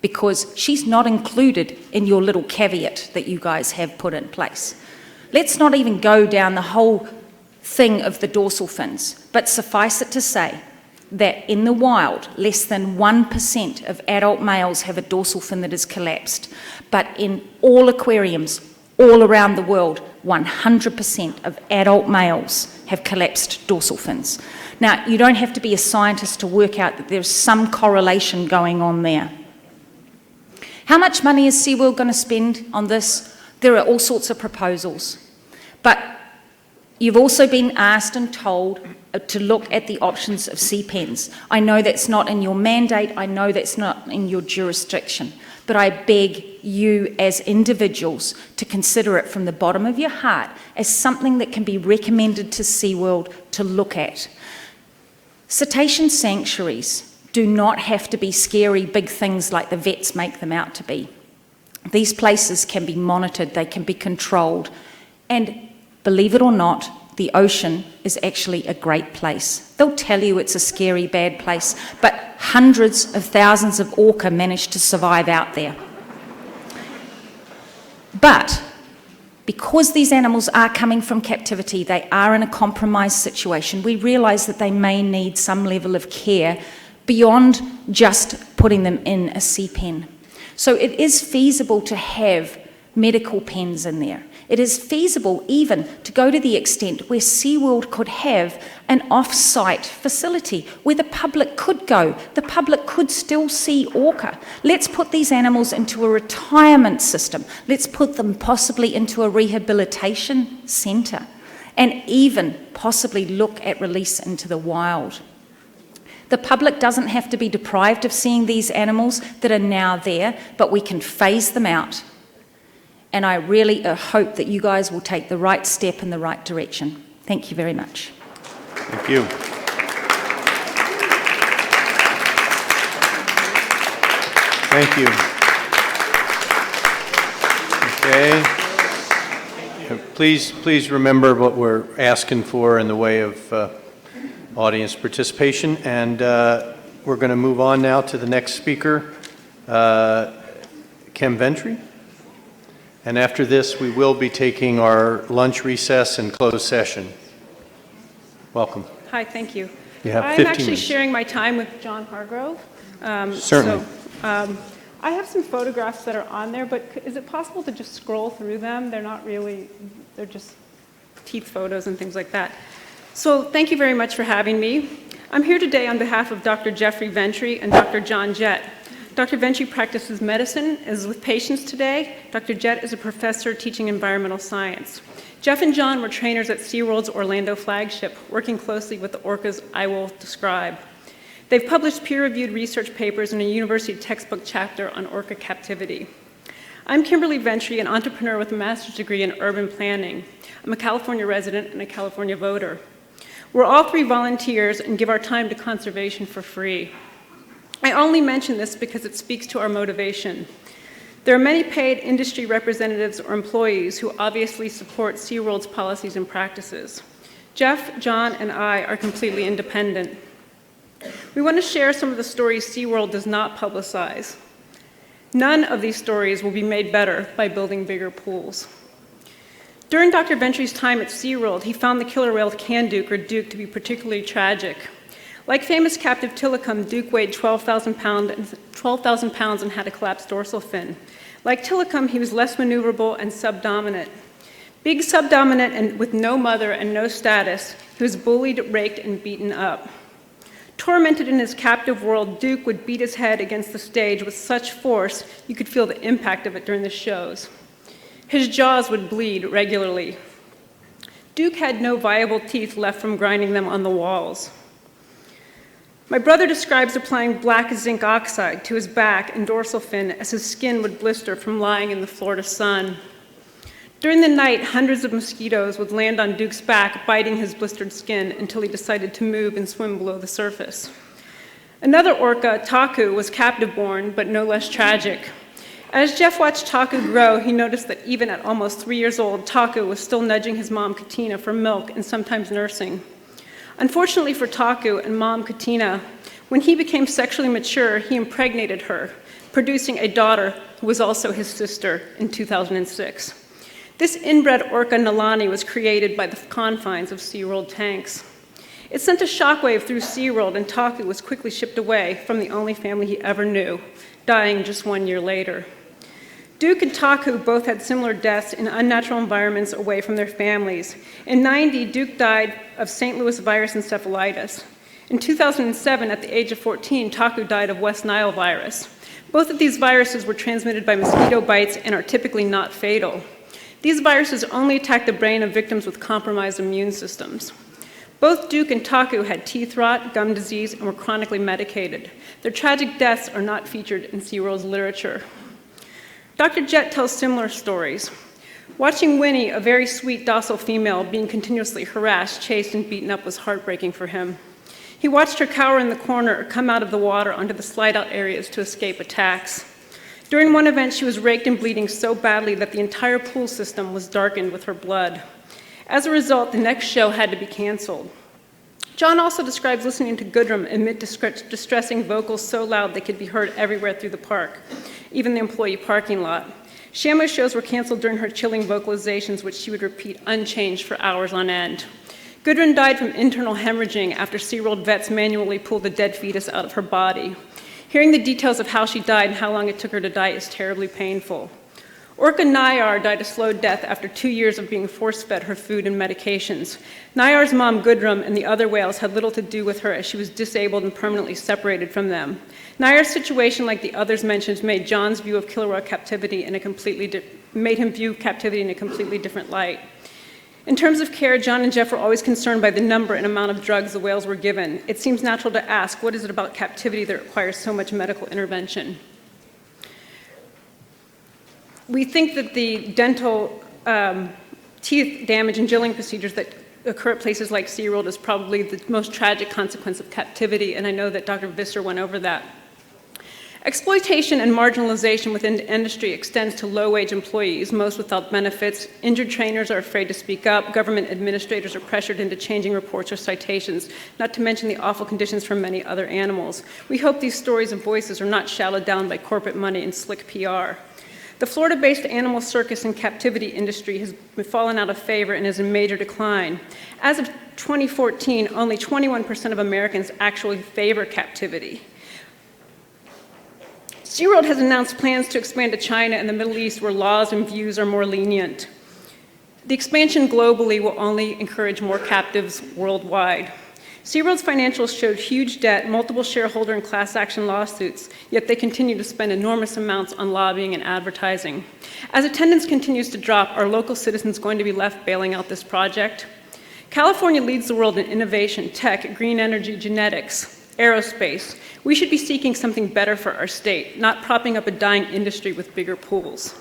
because she's not included in your little caveat that you guys have put in place. Let's not even go down the whole thing of the dorsal fins, but suffice it to say that in the wild, less than 1% of adult males have a dorsal fin that is collapsed. But in all aquariums all around the world, 100% of adult males have collapsed dorsal fins. Now, you don't have to be a scientist to work out that there's some correlation going on there. How much money is SeaWorld going to spend on this? There are all sorts of proposals. But you've also been asked and told to look at the options of sea pens. I know that's not in your mandate. I know that's not in your jurisdiction. But I beg you as individuals to consider it from the bottom of your heart as something that can be recommended to SeaWorld to look at. Cetacean sanctuaries do not have to be scary big things like the vets make them out to be. These places can be monitored, they can be controlled, and believe it or not, the ocean is actually a great place. They'll tell you it's a scary, bad place, but hundreds of thousands of orca manage to survive out there. But because these animals are coming from captivity, they are in a compromised situation, we realise that they may need some level of care beyond just putting them in a sea pen. So it is feasible to have medical pens in there. It is feasible even to go to the extent where SeaWorld could have an off-site facility where the public could go. The public could still see orca. Let's put these animals into a retirement system. Let's put them possibly into a rehabilitation centre and even possibly look at release into the wild. The public doesn't have to be deprived of seeing these animals that are now there, but we can phase them out. And I really hope that you guys will take the right step in the right direction. Thank you very much. Thank you. Thank you. Okay. Please remember what we're asking for in the way of audience participation. And we're going to move on now to the next speaker, Kim Ventry. And after this, we will be taking our lunch recess and closed session. Welcome. Hi, thank you. You have 15 I'm actually minutes. sharing my time with John Hargrove. Certainly. So, I have some photographs that are on there, but is it possible to just scroll through them? They're not really, they're just teeth photos and things like that. So thank you very much for having me. I'm here today on behalf of Dr. Jeffrey Ventry and Dr. John Jett. Dr. Ventry practices medicine, is with patients today. Dr. Jett is a professor teaching environmental science. Jeff and John were trainers at SeaWorld's Orlando flagship, working closely with the orcas I will describe. They've published peer-reviewed research papers in a university textbook chapter on orca captivity. I'm Kimberly Ventry, an entrepreneur with a master's degree in urban planning. I'm a California resident and a California voter. We're all three volunteers and give our time to conservation for free. I only mention this because it speaks to our motivation. There are many paid industry representatives or employees who obviously support SeaWorld's policies and practices. Jeff, John, and I are completely independent. We want to share some of the stories SeaWorld does not publicize. None of these stories will be made better by building bigger pools. During Dr. Ventry's time at SeaWorld, he found the killer whale Kanduke, or Duke, to be particularly tragic. Like famous captive Tilikum, Duke weighed 12,000 pounds and had a collapsed dorsal fin. Like Tilikum, he was less maneuverable and subdominant. Big, subdominant, and with no mother and no status, he was bullied, raked, and beaten up. Tormented in his captive world, Duke would beat his head against the stage with such force you could feel the impact of it during the shows. His jaws would bleed regularly. Duke had no viable teeth left from grinding them on the walls. My brother describes applying black zinc oxide to his back and dorsal fin as his skin would blister from lying in the Florida sun. During the night, hundreds of mosquitoes would land on Duke's back, biting his blistered skin until he decided to move and swim below the surface. Another orca, Taku, was captive-born, but no less tragic. As Jeff watched Taku grow, he noticed that even at almost 3 years old, Taku was still nudging his mom, Katina, for milk and sometimes nursing. Unfortunately for Taku and mom, Katina, when he became sexually mature, he impregnated her, producing a daughter who was also his sister in 2006. This inbred orca, Nalani, was created by the confines of SeaWorld tanks. It sent a shockwave through SeaWorld, and Taku was quickly shipped away from the only family he ever knew, dying just 1 year later. Duke and Taku both had similar deaths in unnatural environments away from their families. In '90, Duke died of St. Louis virus encephalitis. In 2007, at the age of 14, Taku died of West Nile virus. Both of these viruses were transmitted by mosquito bites and are typically not fatal. These viruses only attack the brain of victims with compromised immune systems. Both Duke and Taku had teeth rot, gum disease, and were chronically medicated. Their tragic deaths are not featured in SeaWorld's literature. Dr. Jett tells similar stories. Watching Winnie, a very sweet, docile female, being continuously harassed, chased, and beaten up was heartbreaking for him. He watched her cower in the corner or come out of the water onto the slide-out areas to escape attacks. During one event, she was raked and bleeding so badly that the entire pool system was darkened with her blood. As a result, the next show had to be canceled. John also describes listening to Goodrum emit distressing vocals so loud they could be heard everywhere through the park, even the employee parking lot. Shamu shows were canceled during her chilling vocalizations, which she would repeat unchanged for hours on end. Gudrun died from internal hemorrhaging after SeaWorld vets manually pulled the dead fetus out of her body. Hearing the details of how she died and how long it took her to die is terribly painful. Orca Nayar died a slow death after 2 years of being force-fed her food and medications. Nayar's mom, Gudrun, and the other whales had little to do with her as she was disabled and permanently separated from them. Nayar's situation, like the others mentioned, made John's view of killer whale captivity made him view captivity in a completely different light. In terms of care, John and Jeff were always concerned by the number and amount of drugs the whales were given. It seems natural to ask, what is it about captivity that requires so much medical intervention? We think that the dental teeth damage and drilling procedures that occur at places like SeaWorld is probably the most tragic consequence of captivity, and I know that Dr. Visser went over that. Exploitation and marginalization within the industry extends to low-wage employees, most without benefits. Injured trainers are afraid to speak up. Government administrators are pressured into changing reports or citations, not to mention the awful conditions for many other animals. We hope these stories and voices are not shadowed down by corporate money and slick PR. The Florida-based animal circus and captivity industry has fallen out of favor and is in major decline. As of 2014, only 21% of Americans actually favor captivity. SeaWorld has announced plans to expand to China and the Middle East, where laws and views are more lenient. The expansion globally will only encourage more captives worldwide. SeaWorld's financials showed huge debt, multiple shareholder and class action lawsuits, yet they continue to spend enormous amounts on lobbying and advertising. As attendance continues to drop, are local citizens going to be left bailing out this project? California leads the world in innovation, tech, green energy, genetics, aerospace. We should be seeking something better for our state, not propping up a dying industry with bigger pools.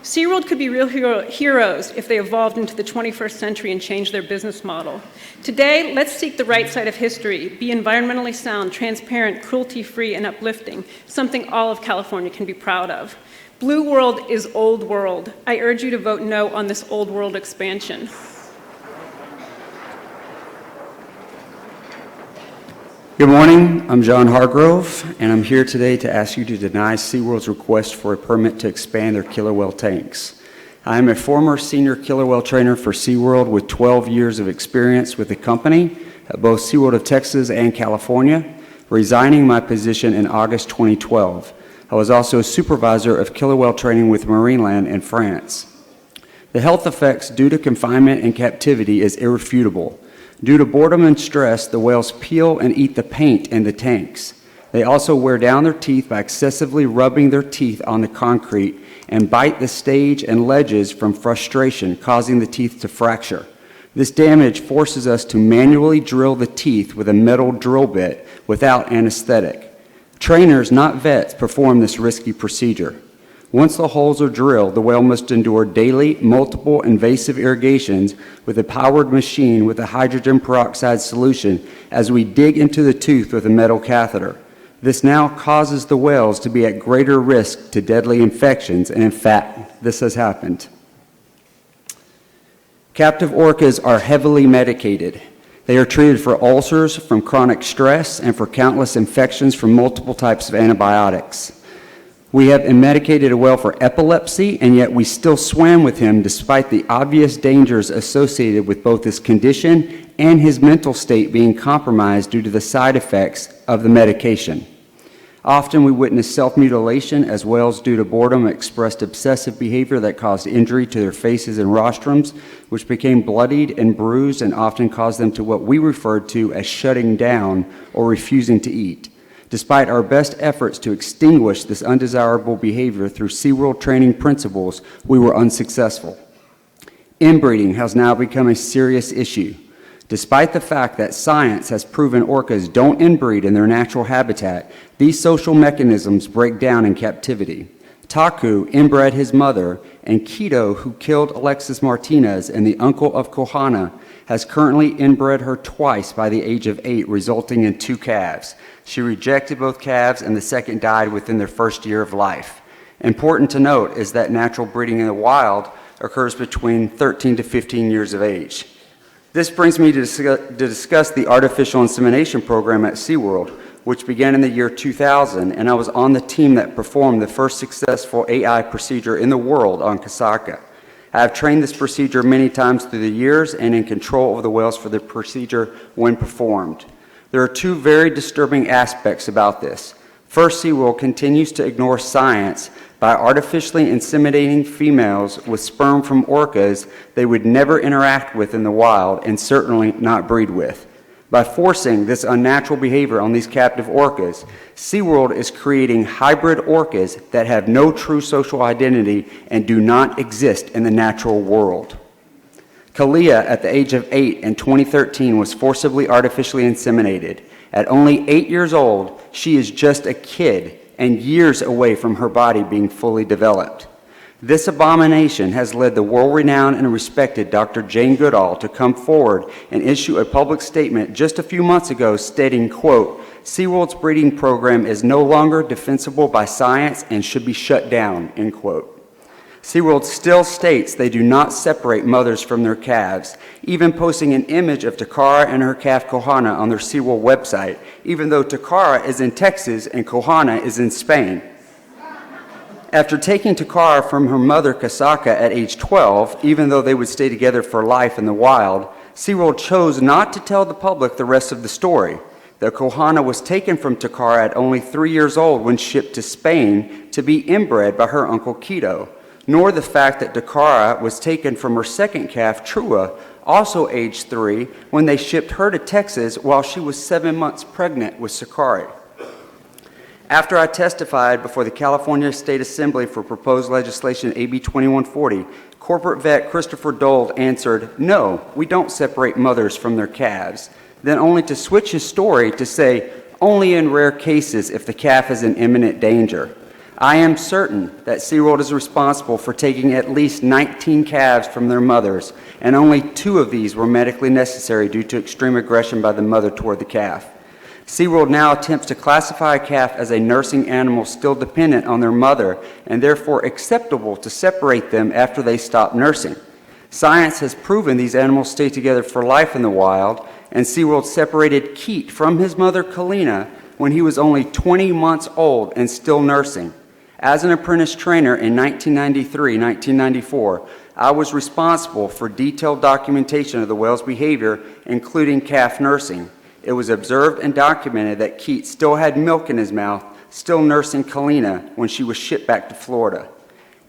SeaWorld could be real heroes if they evolved into the 21st century and changed their business model. Today, let's seek the right side of history, be environmentally sound, transparent, cruelty-free, and uplifting, something all of California can be proud of. Blue world is old world. I urge you to vote no on this old world expansion. Good morning, I'm John Hargrove, and I'm here today to ask you to deny SeaWorld's request for a permit to expand their killer whale tanks. I am a former senior killer whale trainer for SeaWorld with 12 years of experience with the company at both SeaWorld of Texas and California, resigning my position in August 2012. I was also a supervisor of killer whale training with Marineland in France. The health effects due to confinement and captivity is irrefutable. Due to boredom and stress, the whales peel and eat the paint in the tanks. They also wear down their teeth by excessively rubbing their teeth on the concrete and bite the stage and ledges from frustration, causing the teeth to fracture. This damage forces us to manually drill the teeth with a metal drill bit without anesthetic. Trainers, not vets, perform this risky procedure. Once the holes are drilled, the whale must endure daily, multiple invasive irrigations with a powered machine with a hydrogen peroxide solution as we dig into the tooth with a metal catheter. This now causes the whales to be at greater risk to deadly infections, and in fact, this has happened. Captive orcas are heavily medicated. They are treated for ulcers from chronic stress and for countless infections from multiple types of antibiotics. We have medicated a whale for epilepsy, and yet we still swam with him despite the obvious dangers associated with both his condition and his mental state being compromised due to the side effects of the medication. Often we witness self-mutilation as whales, due to boredom, expressed obsessive behavior that caused injury to their faces and rostrums, which became bloodied and bruised and often caused them to what we referred to as shutting down or refusing to eat. Despite our best efforts to extinguish this undesirable behavior through SeaWorld training principles, we were unsuccessful. Inbreeding has now become a serious issue. Despite the fact that science has proven orcas don't inbreed in their natural habitat, these social mechanisms break down in captivity. Taku inbred his mother, and Keto, who killed Alexis Martinez and the uncle of Kohana, has currently inbred her twice by the age of 8, resulting in 2 calves. She rejected both calves, and the second died within their first year of life. Important to note is that natural breeding in the wild occurs between 13 to 15 years of age. This brings me to discuss the artificial insemination program at SeaWorld, which began in the year 2000, and I was on the team that performed the first successful AI procedure in the world on Kasaka. I have trained this procedure many times through the years and in control of the whales for the procedure when performed. There are two very disturbing aspects about this. First, SeaWorld continues to ignore science by artificially inseminating females with sperm from orcas they would never interact with in the wild and certainly not breed with. By forcing this unnatural behavior on these captive orcas, SeaWorld is creating hybrid orcas that have no true social identity and do not exist in the natural world. Kalia, at the age of 8 in 2013, was forcibly artificially inseminated. At only 8 years old, she is just a kid and years away from her body being fully developed. This abomination has led the world-renowned and respected Dr. Jane Goodall to come forward and issue a public statement just a few months ago stating, quote, SeaWorld's breeding program is no longer defensible by science and should be shut down, end quote. SeaWorld still states they do not separate mothers from their calves, even posting an image of Takara and her calf Kohana on their SeaWorld website, even though Takara is in Texas and Kohana is in Spain. After taking Takara from her mother Kasaka at age 12, even though they would stay together for life in the wild, SeaWorld chose not to tell the public the rest of the story. The Kohana was taken from Takara at only 3 years old when shipped to Spain to be inbred by her uncle Kito, nor the fact that Takara was taken from her second calf, Trua, also aged 3, when they shipped her to Texas while she was 7 months pregnant with Sakari. After I testified before the California State Assembly for proposed legislation AB 2140, corporate vet Christopher Dold answered, no, we don't separate mothers from their calves, then only to switch his story to say, only in rare cases if the calf is in imminent danger. I am certain that SeaWorld is responsible for taking at least 19 calves from their mothers, and only 2 of these were medically necessary due to extreme aggression by the mother toward the calf. SeaWorld now attempts to classify a calf as a nursing animal still dependent on their mother, and therefore acceptable to separate them after they stop nursing. Science has proven these animals stay together for life in the wild, and SeaWorld separated Keat from his mother Kalina when he was only 20 months old and still nursing. As an apprentice trainer in 1993-1994, I was responsible for detailed documentation of the whale's behavior, including calf nursing. It was observed and documented that Keat still had milk in his mouth, still nursing Kalina when she was shipped back to Florida.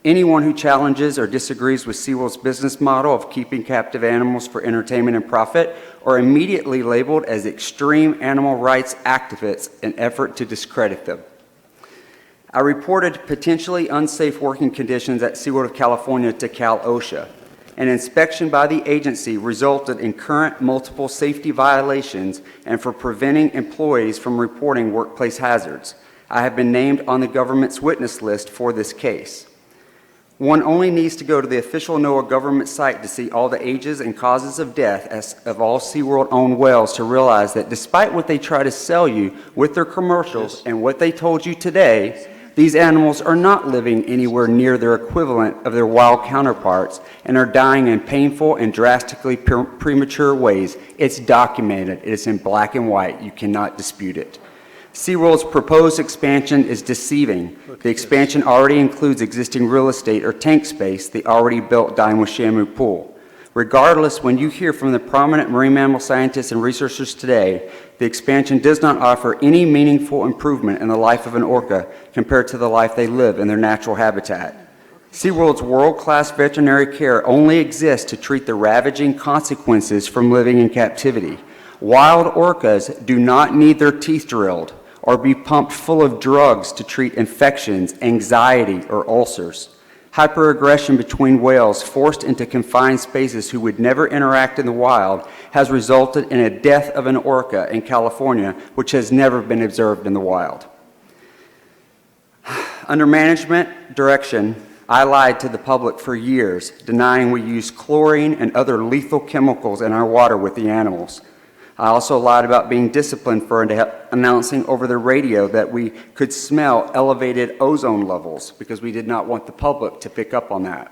Anyone who challenges or disagrees with SeaWorld's business model of keeping captive animals for entertainment and profit are immediately labeled as extreme animal rights activists in an effort to discredit them. I reported potentially unsafe working conditions at SeaWorld of California to Cal OSHA. An inspection by the agency resulted in current multiple safety violations and for preventing employees from reporting workplace hazards. I have been named on the government's witness list for this case. One only needs to go to the official NOAA government site to see all the ages and causes of death of all SeaWorld-owned whales to realize that despite what they try to sell you with their commercials and what they told you today, these animals are not living anywhere near their equivalent of their wild counterparts and are dying in painful and drastically premature ways. It's documented. It is in black and white. You cannot dispute it. SeaWorld's proposed expansion is deceiving. The expansion already includes existing real estate or tank space, the already built Dine with Shamu pool. Regardless, when you hear from the prominent marine mammal scientists and researchers today, the expansion does not offer any meaningful improvement in the life of an orca compared to the life they live in their natural habitat. SeaWorld's world-class veterinary care only exists to treat the ravaging consequences from living in captivity. Wild orcas do not need their teeth drilled or be pumped full of drugs to treat infections, anxiety, or ulcers. Hyperaggression between whales forced into confined spaces who would never interact in the wild has resulted in a death of an orca in California, which has never been observed in the wild. Under management direction, I lied to the public for years, denying we use chlorine and other lethal chemicals in our water with the animals. I also lied about being disciplined for announcing over the radio that we could smell elevated ozone levels because we did not want the public to pick up on that.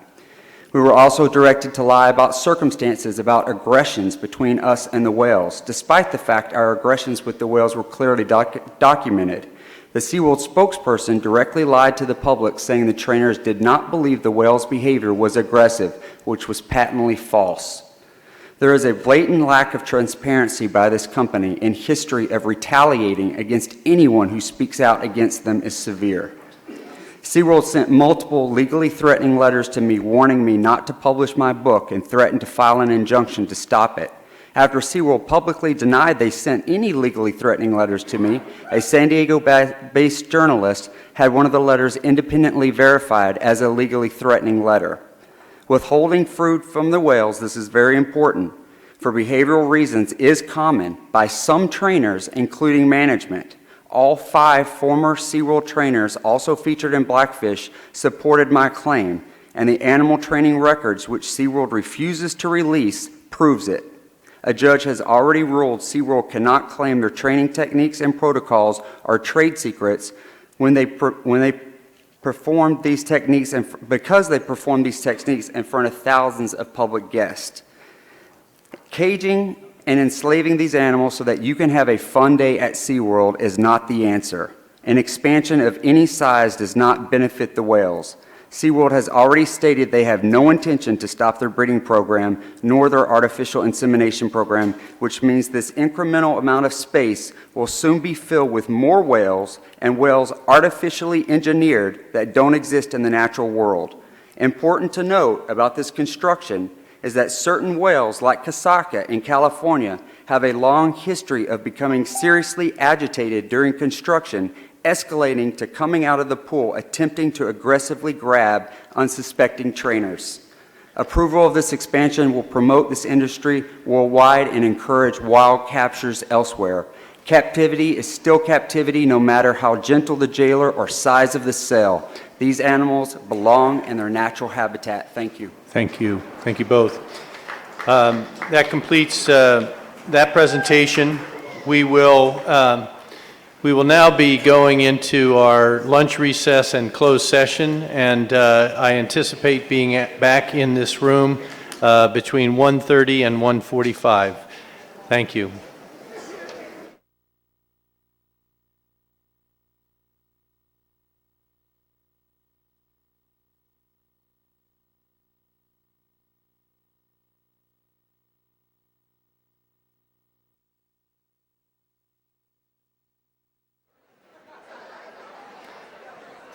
We were also directed to lie about circumstances about aggressions between us and the whales, despite the fact our aggressions with the whales were clearly documented. The SeaWorld spokesperson directly lied to the public, saying the trainers did not believe the whales' behavior was aggressive, which was patently false. There is a blatant lack of transparency by this company, and history of retaliating against anyone who speaks out against them is severe. SeaWorld sent multiple legally threatening letters to me warning me not to publish my book and threatened to file an injunction to stop it. After SeaWorld publicly denied they sent any legally threatening letters to me, a San Diego-based journalist had one of the letters independently verified as a legally threatening letter. Withholding food from the whales, this is very important, for behavioral reasons is common by some trainers, including management. All 5 former SeaWorld trainers also featured in Blackfish supported my claim, and the animal training records which SeaWorld refuses to release proves it. A judge has already ruled SeaWorld cannot claim their training techniques and protocols are trade secrets when they perform these techniques and because they perform these techniques in front of thousands of public guests. Caging and enslaving these animals so that you can have a fun day at SeaWorld is not the answer. An expansion of any size does not benefit the whales. SeaWorld has already stated they have no intention to stop their breeding program nor their artificial insemination program, which means this incremental amount of space will soon be filled with more whales and whales artificially engineered that don't exist in the natural world. Important to note about this construction is that certain whales, like Kasaka in California, have a long history of becoming seriously agitated during construction, escalating to coming out of the pool, attempting to aggressively grab unsuspecting trainers. Approval of this expansion will promote this industry worldwide and encourage wild captures elsewhere. Captivity is still captivity, no matter how gentle the jailer or size of the cell. These animals belong in their natural habitat. Thank you. Thank you. Thank you both. That completes that presentation. We will now be going into our lunch recess and closed session, and I anticipate being back in this room between 1:30 and 1:45. Thank you.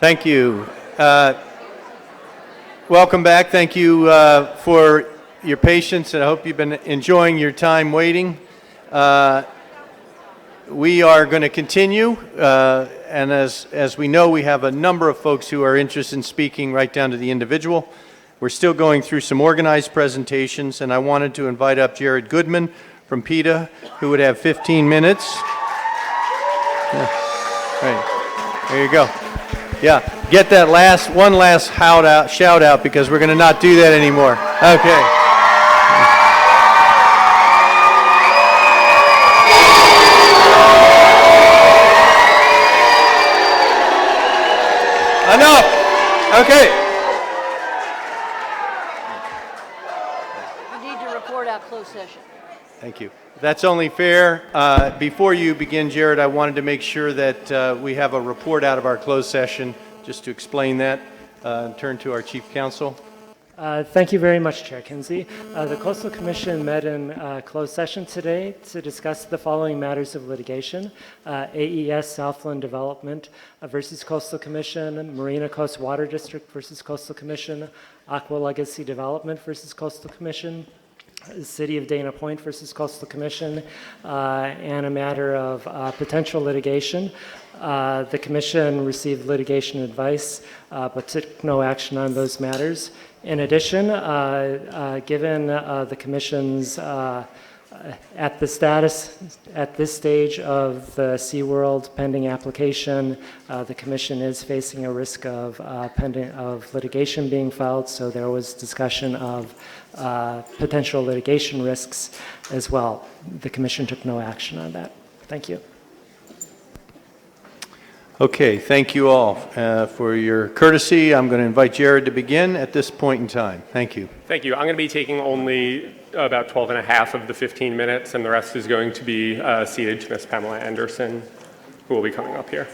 Thank you. Welcome back. Thank you for your patience, and I hope you've been enjoying your time waiting. We are going to continue, and as we know, we have a number of folks who are interested in speaking right down to the individual. We're still going through some organized presentations, and I wanted to invite up Jared Goodman from PETA, who would have 15 minutes. Yeah. Right. There you go. Yeah, get that one last shout out because we're going to not do that anymore. Okay. Enough. Okay. We need to report out closed session. Thank you. That's only fair. Before you begin, Jared, I wanted to make sure that we have a report out of our closed session, just to explain that. Turn to our Chief Counsel. Thank you very much, Chair Kinsey. The Coastal Commission met in closed session today to discuss the following matters of litigation: AES Southland Development versus Coastal Commission, Marina Coast Water District versus Coastal Commission, Aqua Legacy Development versus Coastal Commission, City of Dana Point versus Coastal Commission, and a matter of potential litigation. The Commission received litigation advice, but took no action on those matters. In addition, given the Commission's at this stage of the SeaWorld pending application, the Commission is facing a risk of litigation being filed, so there was discussion of potential litigation risks as well. The Commission took no action on that. Thank you. Okay, thank you all for your courtesy. I'm going to invite Jared to begin at this point in time. Thank you. Thank you. I'm going to be taking only about 12 and a half of the 15 minutes, and the rest is going to be ceded to Ms. Pamela Anderson, who will be coming up here.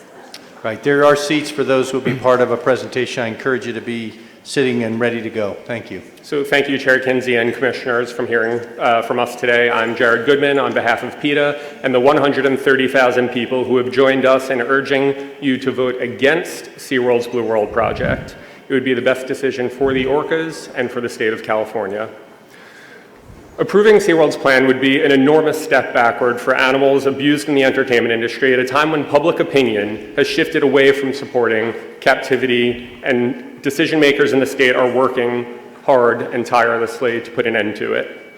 Right, there are seats for those who will be part of a presentation. I encourage you to be sitting and ready to go. Thank you. So thank you, Chair Kinsey and commissioners, from hearing from us today. I'm Jared Goodman on behalf of PETA and the 130,000 people who have joined us in urging you to vote against SeaWorld's Blue World project. It would be the best decision for the orcas and for the state of California. Approving SeaWorld's plan would be an enormous step backward for animals abused in the entertainment industry at a time when public opinion has shifted away from supporting captivity, and decision makers in the state are working hard and tirelessly to put an end to it.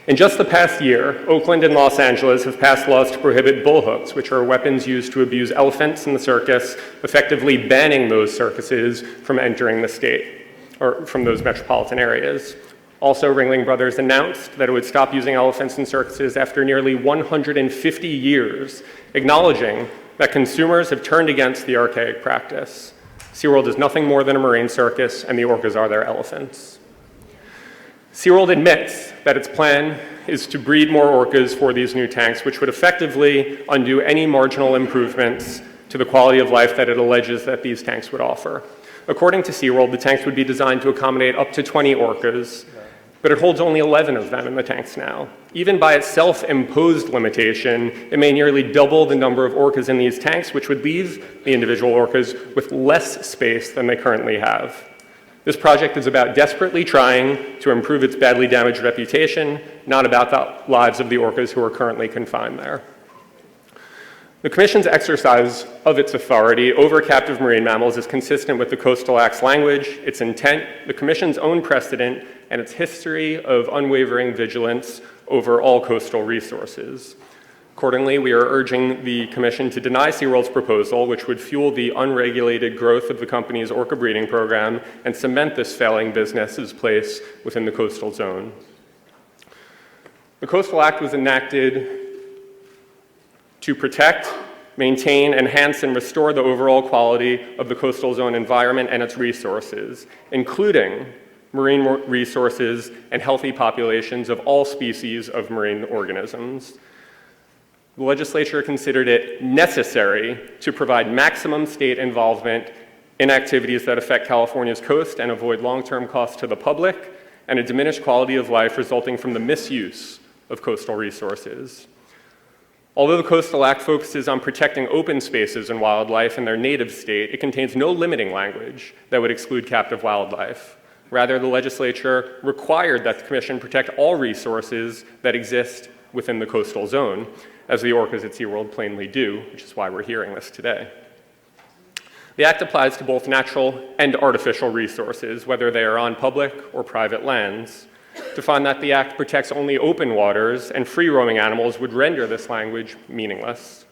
In just the past year, Oakland and Los Angeles have passed laws to prohibit bullhooks, which are weapons used to abuse elephants in the circus, effectively banning those circuses from entering the state, or from those metropolitan areas. Also, Ringling Brothers announced that it would stop using elephants in circuses after nearly 150 years, acknowledging that consumers have turned against the archaic practice. SeaWorld is nothing more than a marine circus, and the orcas are their elephants. SeaWorld admits that its plan is to breed more orcas for these new tanks, which would effectively undo any marginal improvements to the quality of life that it alleges that these tanks would offer. According to SeaWorld, the tanks would be designed to accommodate up to 20 orcas, but it holds only 11 of them in the tanks now. Even by its self-imposed limitation, it may nearly double the number of orcas in these tanks, which would leave the individual orcas with less space than they currently have. This project is about desperately trying to improve its badly damaged reputation, not about the lives of the orcas who are currently confined there. The Commission's exercise of its authority over captive marine mammals is consistent with the Coastal Act's language, its intent, the Commission's own precedent, and its history of unwavering vigilance over all coastal resources. Accordingly, we are urging the Commission to deny SeaWorld's proposal, which would fuel the unregulated growth of the company's orca breeding program and cement this failing business's place within the coastal zone. The Coastal Act was enacted to protect, maintain, enhance, and restore the overall quality of the coastal zone environment and its resources, including marine resources and healthy populations of all species of marine organisms. The legislature considered it necessary to provide maximum state involvement in activities that affect California's coast and avoid long-term costs to the public and a diminished quality of life resulting from the misuse of coastal resources. Although the Coastal Act focuses on protecting open spaces and wildlife in their native state, it contains no limiting language that would exclude captive wildlife. Rather, the legislature required that the Commission protect all resources that exist within the coastal zone, as the orcas at SeaWorld plainly do, which is why we're hearing this today. The Act applies to both natural and artificial resources, whether they are on public or private lands. To find that the Act protects only open waters and free-roaming animals would render this language meaningless.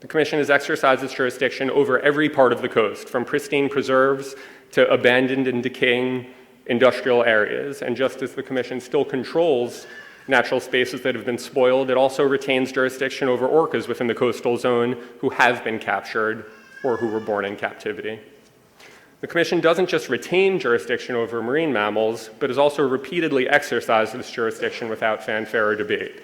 The Commission has exercised its jurisdiction over every part of the coast, from pristine preserves to abandoned and decaying industrial areas. And just as the Commission still controls natural spaces that have been spoiled, it also retains jurisdiction over orcas within the coastal zone who have been captured or who were born in captivity. The Commission doesn't just retain jurisdiction over marine mammals, but has also repeatedly exercised this jurisdiction without fanfare or debate.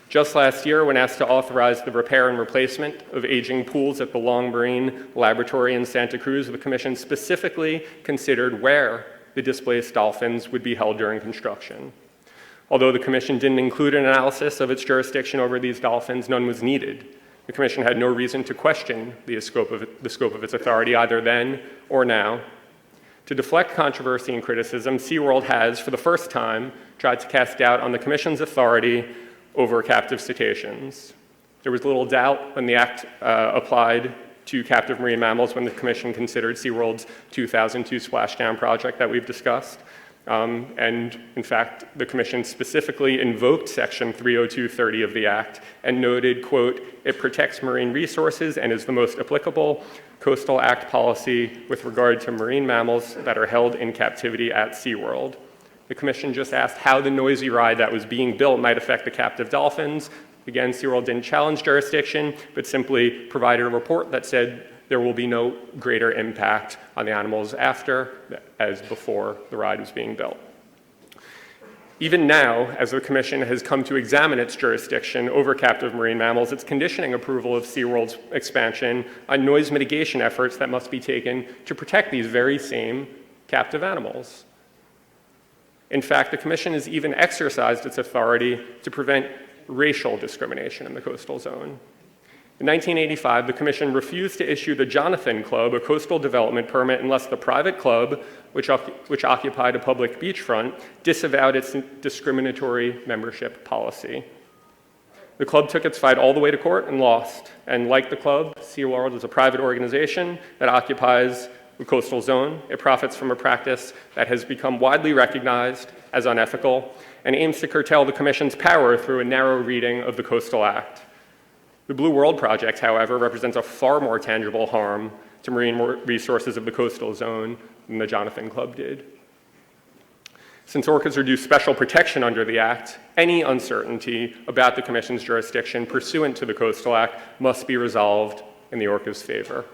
Just last year, when asked to authorize the repair and replacement of aging pools at the Long Marine Laboratory in Santa Cruz, the Commission specifically considered where the displaced dolphins would be held during construction. Although the Commission didn't include an analysis of its jurisdiction over these dolphins, none was needed. The Commission had no reason to question the scope of its authority either then or now. To deflect controversy and criticism, SeaWorld has, for the first time, tried to cast doubt on the Commission's authority over captive cetaceans. There was little doubt when the Act applied to captive marine mammals when the Commission considered SeaWorld's 2002 splashdown project that we've discussed. And in fact, the Commission specifically invoked Section 30230 of the Act and noted, quote, "It protects marine resources and is the most applicable Coastal Act policy with regard to marine mammals that are held in captivity at SeaWorld." The Commission just asked how the noisy ride that was being built might affect the captive dolphins. Again, SeaWorld didn't challenge jurisdiction, but simply provided a report that said there will be no greater impact on the animals after as before the ride was being built. Even now, as the Commission has come to examine its jurisdiction over captive marine mammals, it's conditioning approval of SeaWorld's expansion on noise mitigation efforts that must be taken to protect these very same captive animals. In fact, the Commission has even exercised its authority to prevent racial discrimination in the coastal zone. In 1985, the Commission refused to issue the Jonathan Club a coastal development permit unless the private club, which occupied a public beachfront, disavowed its discriminatory membership policy. The club took its fight all the way to court and lost. And like the club, SeaWorld is a private organization that occupies the coastal zone. It profits from a practice that has become widely recognized as unethical and aims to curtail the Commission's power through a narrow reading of the Coastal Act. The Blue World Project, however, represents a far more tangible harm to marine resources of the coastal zone than the Jonathan Club did. Since orcas are due special protection under the Act, any uncertainty about the Commission's jurisdiction pursuant to the Coastal Act must be resolved in the orca's favor.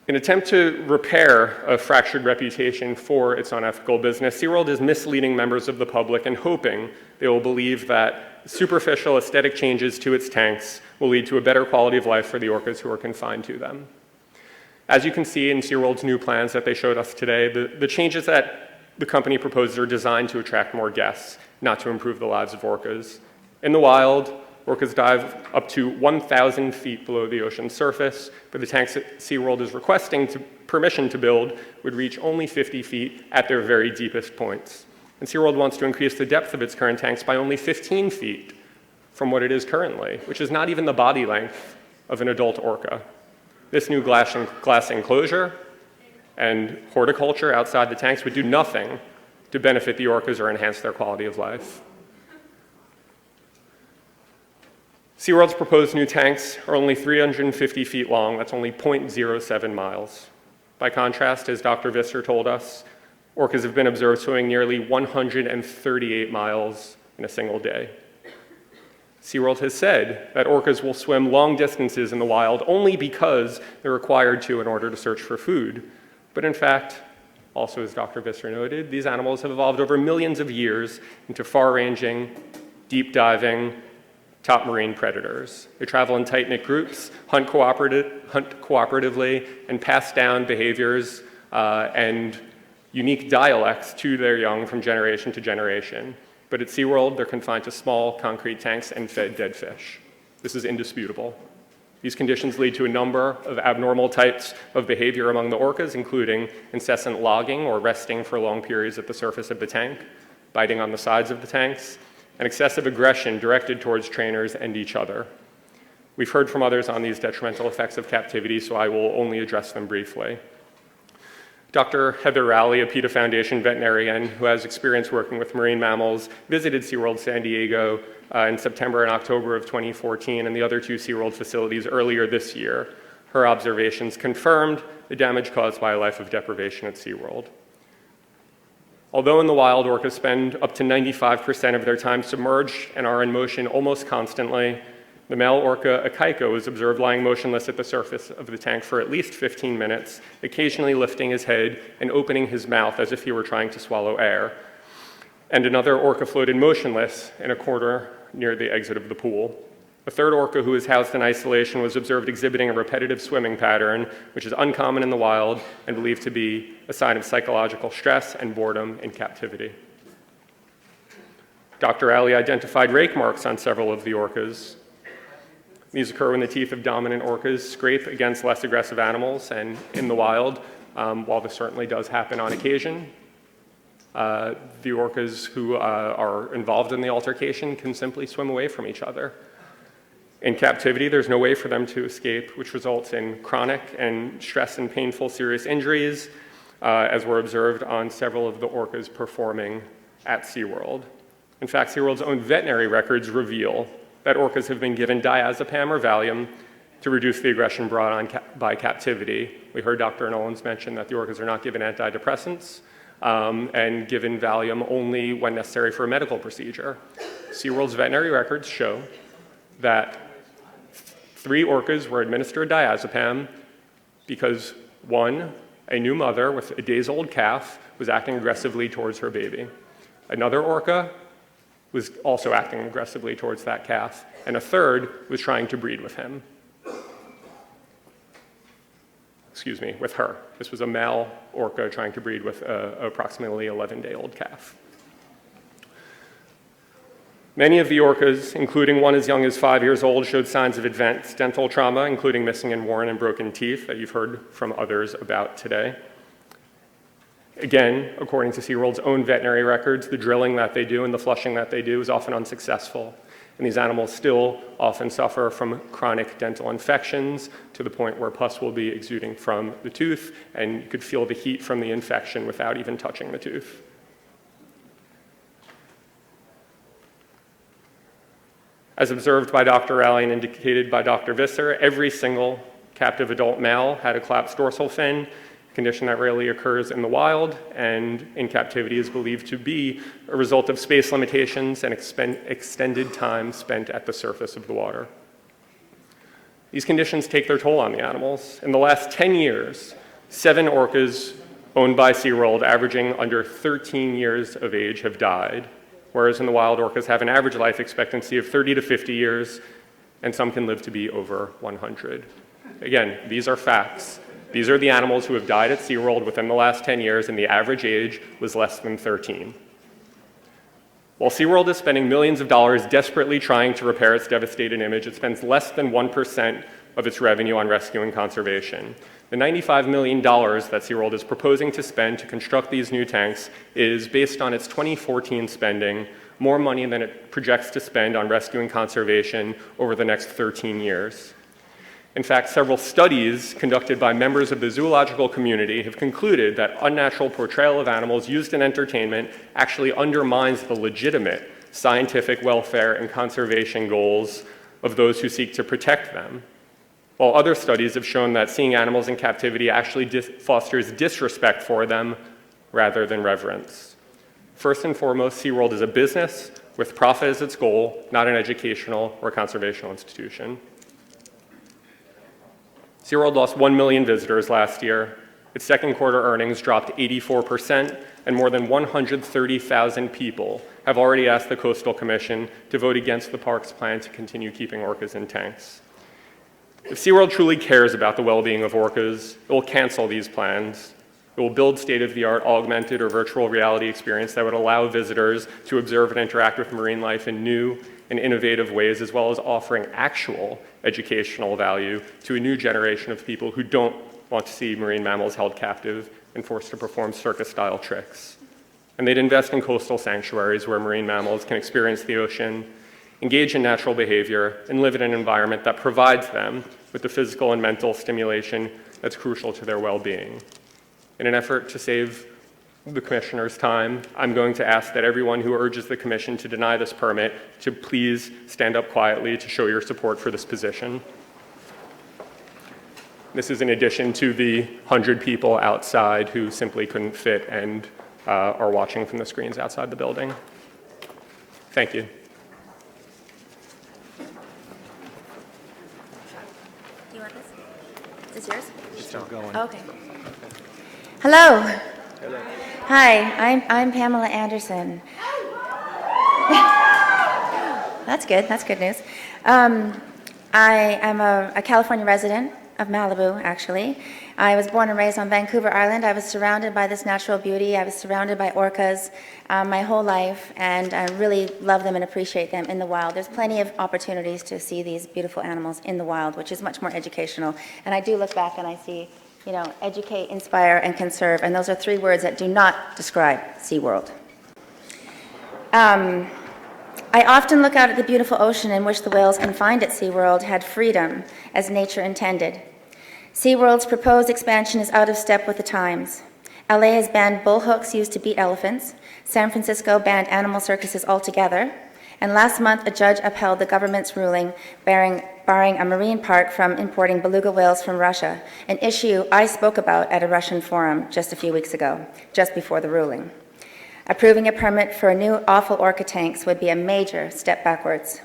In an attempt to repair a fractured reputation for its unethical business, SeaWorld is misleading members of the public and hoping they will believe that superficial aesthetic changes to its tanks will lead to a better quality of life for the orcas who are confined to them. As you can see in SeaWorld's new plans that they showed us today, the changes that the company proposes are designed to attract more guests, not to improve the lives of orcas. In the wild, orcas dive up to 1,000 feet below the ocean's surface, but the tanks that SeaWorld is requesting permission to build would reach only 50 feet at their very deepest points. And SeaWorld wants to increase the depth of its current tanks by only 15 feet from what it is currently, which is not even the body length of an adult orca. This new glass enclosure and horticulture outside the tanks would do nothing to benefit the orcas or enhance their quality of life. SeaWorld's proposed new tanks are only 350 feet long. That's only 0.07 miles. By contrast, as Dr. Visser told us, orcas have been observed swimming nearly 138 miles in a single day. SeaWorld has said that orcas will swim long distances in the wild only because they're required to in order to search for food. But in fact, also as Dr. Visser noted, these animals have evolved over millions of years into far-ranging, deep-diving, top marine predators. They travel in tight-knit groups, hunt cooperatively, and pass down behaviors and unique dialects to their young from generation to generation. But at SeaWorld, they're confined to small concrete tanks and fed dead fish. This is indisputable. These conditions lead to a number of abnormal types of behavior among the orcas, including incessant logging or resting for long periods at the surface of the tank, biting on the sides of the tanks, and excessive aggression directed towards trainers and each other. We've heard from others on these detrimental effects of captivity, so I will only address them briefly. Dr. Heather Rowley, a PETA Foundation veterinarian who has experience working with marine mammals, visited SeaWorld San Diego in September and October of 2014 and the other two SeaWorld facilities earlier this year. Her observations confirmed the damage caused by a life of deprivation at SeaWorld. Although in the wild, orcas spend up to 95% of their time submerged and are in motion almost constantly, the male orca Akaiko was observed lying motionless at the surface of the tank for at least 15 minutes, occasionally lifting his head and opening his mouth as if he were trying to swallow air. And another orca floated motionless in a corner near the exit of the pool. A third orca who was housed in isolation was observed exhibiting a repetitive swimming pattern, which is uncommon in the wild and believed to be a sign of psychological stress and boredom in captivity. Dr. Alley identified rake marks on several of the orcas. These occur when the teeth of dominant orcas scrape against less aggressive animals, and in the wild, while this certainly does happen on occasion, the orcas who are involved in the altercation can simply swim away from each other. In captivity, there's no way for them to escape, which results in chronic and stress and painful serious injuries, as were observed on several of the orcas performing at SeaWorld. In fact, SeaWorld's own veterinary records reveal that orcas have been given diazepam or Valium to reduce the aggression brought on by captivity. We heard Dr. Nolans mention that the orcas are not given antidepressants and given Valium only when necessary for a medical procedure. SeaWorld's veterinary records show that 3 orcas were administered diazepam because, one, a new mother with a days-old calf was acting aggressively towards her baby. Another orca was also acting aggressively towards that calf, and a third was trying to breed with him. Excuse me, with her. This was a male orca trying to breed with an approximately 11-day-old calf. Many of the orcas, including one as young as 5 years old, showed signs of advanced dental trauma, including missing and worn and broken teeth that you've heard from others about today. Again, according to SeaWorld's own veterinary records, the drilling that they do and the flushing that they do is often unsuccessful. And these animals still often suffer from chronic dental infections to the point where pus will be exuding from the tooth, and you could feel the heat from the infection without even touching the tooth. As observed by Dr. Rowley and indicated by Dr. Visser, every single captive adult male had a collapsed dorsal fin, a condition that rarely occurs in the wild and in captivity is believed to be a result of space limitations and extended time spent at the surface of the water. These conditions take their toll on the animals. In the last 10 years, 7 orcas owned by SeaWorld, averaging under 13 years of age, have died, whereas in the wild, orcas have an average life expectancy of 30 to 50 years, and some can live to be over 100. Again, these are facts. These are the animals who have died at SeaWorld within the last 10 years, and the average age was less than 13. While SeaWorld is spending millions of dollars desperately trying to repair its devastated image, it spends less than 1% of its revenue on rescue and conservation. The $95 million that SeaWorld is proposing to spend to construct these new tanks is, based on its 2014 spending, more money than it projects to spend on rescue and conservation over the next 13 years. In fact, several studies conducted by members of the zoological community have concluded that unnatural portrayal of animals used in entertainment actually undermines the legitimate scientific welfare and conservation goals of those who seek to protect them, while other studies have shown that seeing animals in captivity actually fosters disrespect for them rather than reverence. First and foremost, SeaWorld is a business with profit as its goal, not an educational or conservational institution. SeaWorld lost 1 million visitors last year. Its second quarter earnings dropped 84%, and more than 130,000 people have already asked the Coastal Commission to vote against the park's plan to continue keeping orcas in tanks. If SeaWorld truly cares about the well-being of orcas, it will cancel these plans. It will build state-of-the-art augmented or virtual reality experience that would allow visitors to observe and interact with marine life in new and innovative ways, as well as offering actual educational value to a new generation of people who don't want to see marine mammals held captive and forced to perform circus-style tricks. And they'd invest in coastal sanctuaries where marine mammals can experience the ocean, engage in natural behavior, and live in an environment that provides them with the physical and mental stimulation that's crucial to their well-being. In an effort to save the Commissioner's time, I'm going to ask that everyone who urges the Commission to deny this permit to please stand up quietly to show your support for this position. This is in addition to the 100 people outside who simply couldn't fit and are watching from the screens outside the building. Thank you. Do you want this? Is this yours? It's still going. Okay. Hello. Hello. Hi, I'm Pamela Anderson. That's good. That's good news. I am a California resident of Malibu, actually. I was born and raised on Vancouver Island. I was surrounded by this natural beauty. I was surrounded by orcas my whole life, and I really love them and appreciate them in the wild. There's plenty of opportunities to see these beautiful animals in the wild, which is much more educational. And I do look back and I see, you know, educate, inspire, and conserve, and those are 3 words that do not describe SeaWorld. I often look out at the beautiful ocean in which the whales confined at SeaWorld had freedom as nature intended. SeaWorld's proposed expansion is out of step with the times. LA has banned bullhooks used to beat elephants. San Francisco banned animal circuses altogether. And last month, a judge upheld the government's ruling barring a marine park from importing beluga whales from Russia, an issue I spoke about at a Russian forum just a few weeks ago, just before the ruling. Approving a permit for new awful orca tanks would be a major step backwards.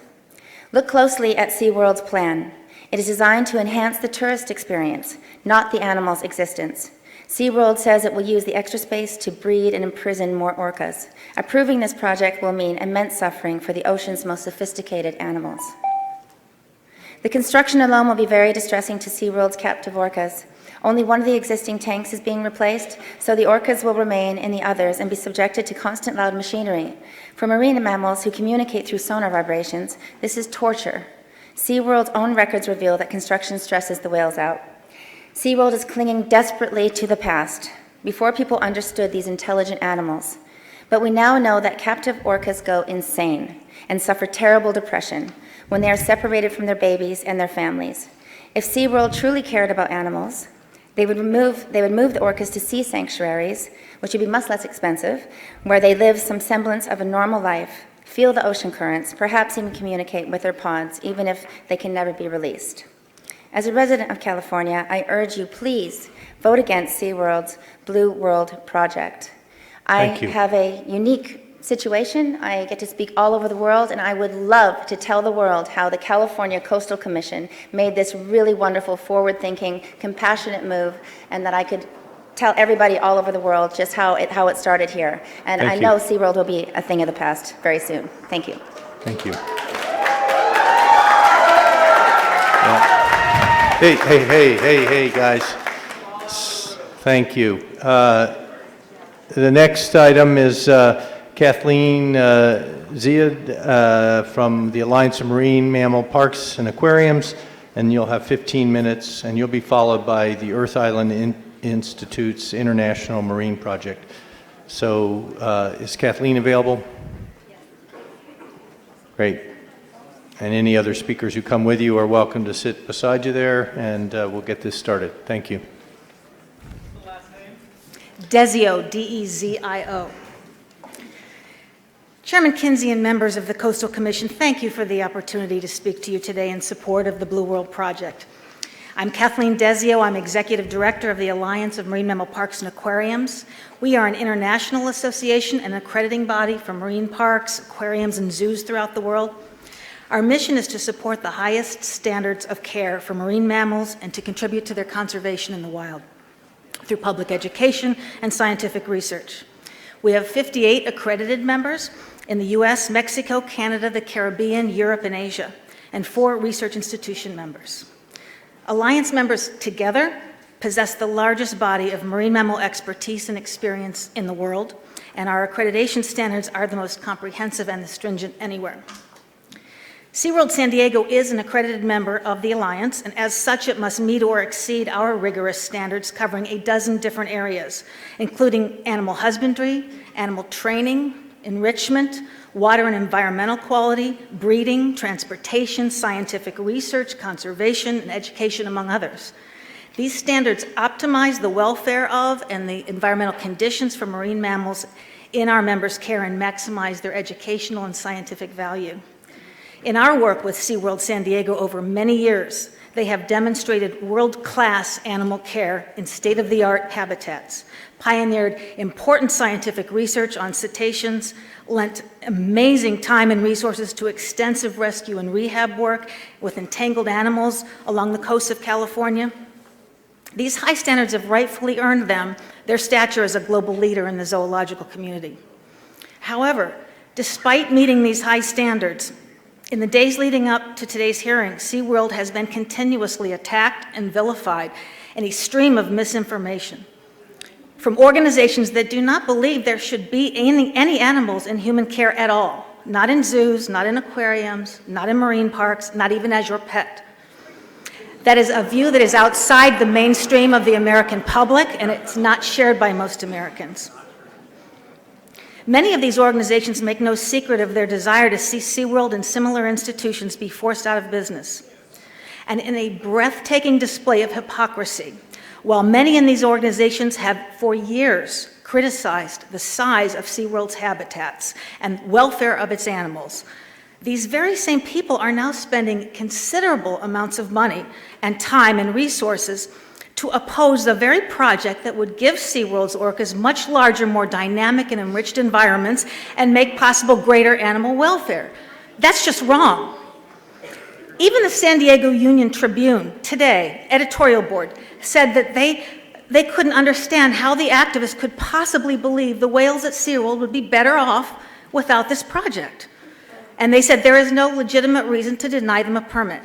Look closely at SeaWorld's plan. It is designed to enhance the tourist experience, not the animal's existence. SeaWorld says it will use the extra space to breed and imprison more orcas. Approving this project will mean immense suffering for the ocean's most sophisticated animals. The construction alone will be very distressing to SeaWorld's captive orcas. Only one of the existing tanks is being replaced, so the orcas will remain in the others and be subjected to constant loud machinery. For marine mammals who communicate through sonar vibrations, this is torture. SeaWorld's own records reveal that construction stresses the whales out. SeaWorld is clinging desperately to the past, before people understood these intelligent animals. But we now know that captive orcas go insane and suffer terrible depression when they are separated from their babies and their families. If SeaWorld truly cared about animals, they would move the orcas to sea sanctuaries, which would be much less expensive, where they live some semblance of a normal life, feel the ocean currents, perhaps even communicate with their pods, even if they can never be released. As a resident of California, I urge you, please vote against SeaWorld's Blue World project. Thank you. I have a unique situation. I get to speak all over the world, and I would love to tell the world how the California Coastal Commission made this really wonderful, forward-thinking, compassionate move, and that I could tell everybody all over the world just how it started here. And Thank I you. know SeaWorld will be a thing of the past very soon. Thank you. Thank you. Hey, guys. Thank you. The next item is Kathleen Zia from the Alliance of Marine Mammal Parks and Aquariums, and you'll have 15 minutes, and you'll be followed by the Earth Island Institute's International Marine Project. So is Kathleen available? Great. And any other speakers who come with you are welcome to sit beside you there, and we'll get this started. Thank you. Dezio, D-E-Z-I-O. Chairman Kinsey and members of the Coastal Commission, thank you for the opportunity to speak to you today in support of the Blue World Project. I'm Kathleen Dezio. I'm Executive Director of the Alliance of Marine Mammal Parks and Aquariums. We are an international association and accrediting body for marine parks, aquariums, and zoos throughout the world. Our mission is to support the highest standards of care for marine mammals and to contribute to their conservation in the wild through public education and scientific research. We have 58 accredited members in the US, Mexico, Canada, the Caribbean, Europe, and Asia, and 4 research institution members. Alliance members together possess the largest body of marine mammal expertise and experience in the world, and our accreditation standards are the most comprehensive and the stringent anywhere. SeaWorld San Diego is an accredited member of the Alliance, and as such, it must meet or exceed our rigorous standards covering a dozen different areas, including animal husbandry, animal training, enrichment, water and environmental quality, breeding, transportation, scientific research, conservation, and education, among others. These standards optimize the welfare of and the environmental conditions for marine mammals in our members' care and maximize their educational and scientific value. In our work with SeaWorld San Diego over many years, they have demonstrated world-class animal care in state-of-the-art habitats, pioneered important scientific research on cetaceans, lent amazing time and resources to extensive rescue and rehab work with entangled animals along the coast of California. These high standards have rightfully earned them their stature as a global leader in the zoological community. However, despite meeting these high standards, in the days leading up to today's hearing, SeaWorld has been continuously attacked and vilified in a stream of misinformation from organizations that do not believe there should be any animals in human care at all, not in zoos, not in aquariums, not in marine parks, not even as your pet. That is a view that is outside the mainstream of the American public, and it's not shared by most Americans. Many of these organizations make no secret of their desire to see SeaWorld and similar institutions be forced out of business. And in a breathtaking display of hypocrisy, while many in these organizations have for years criticized the size of SeaWorld's habitats and welfare of its animals, these very same people are now spending considerable amounts of money and time and resources to oppose the very project that would give SeaWorld's orcas much larger, more dynamic and enriched environments and make possible greater animal welfare. That's just wrong. Even the San Diego Union Tribune today, editorial board, said that they couldn't understand how the activists could possibly believe the whales at SeaWorld would be better off without this project. And they said there is no legitimate reason to deny them a permit.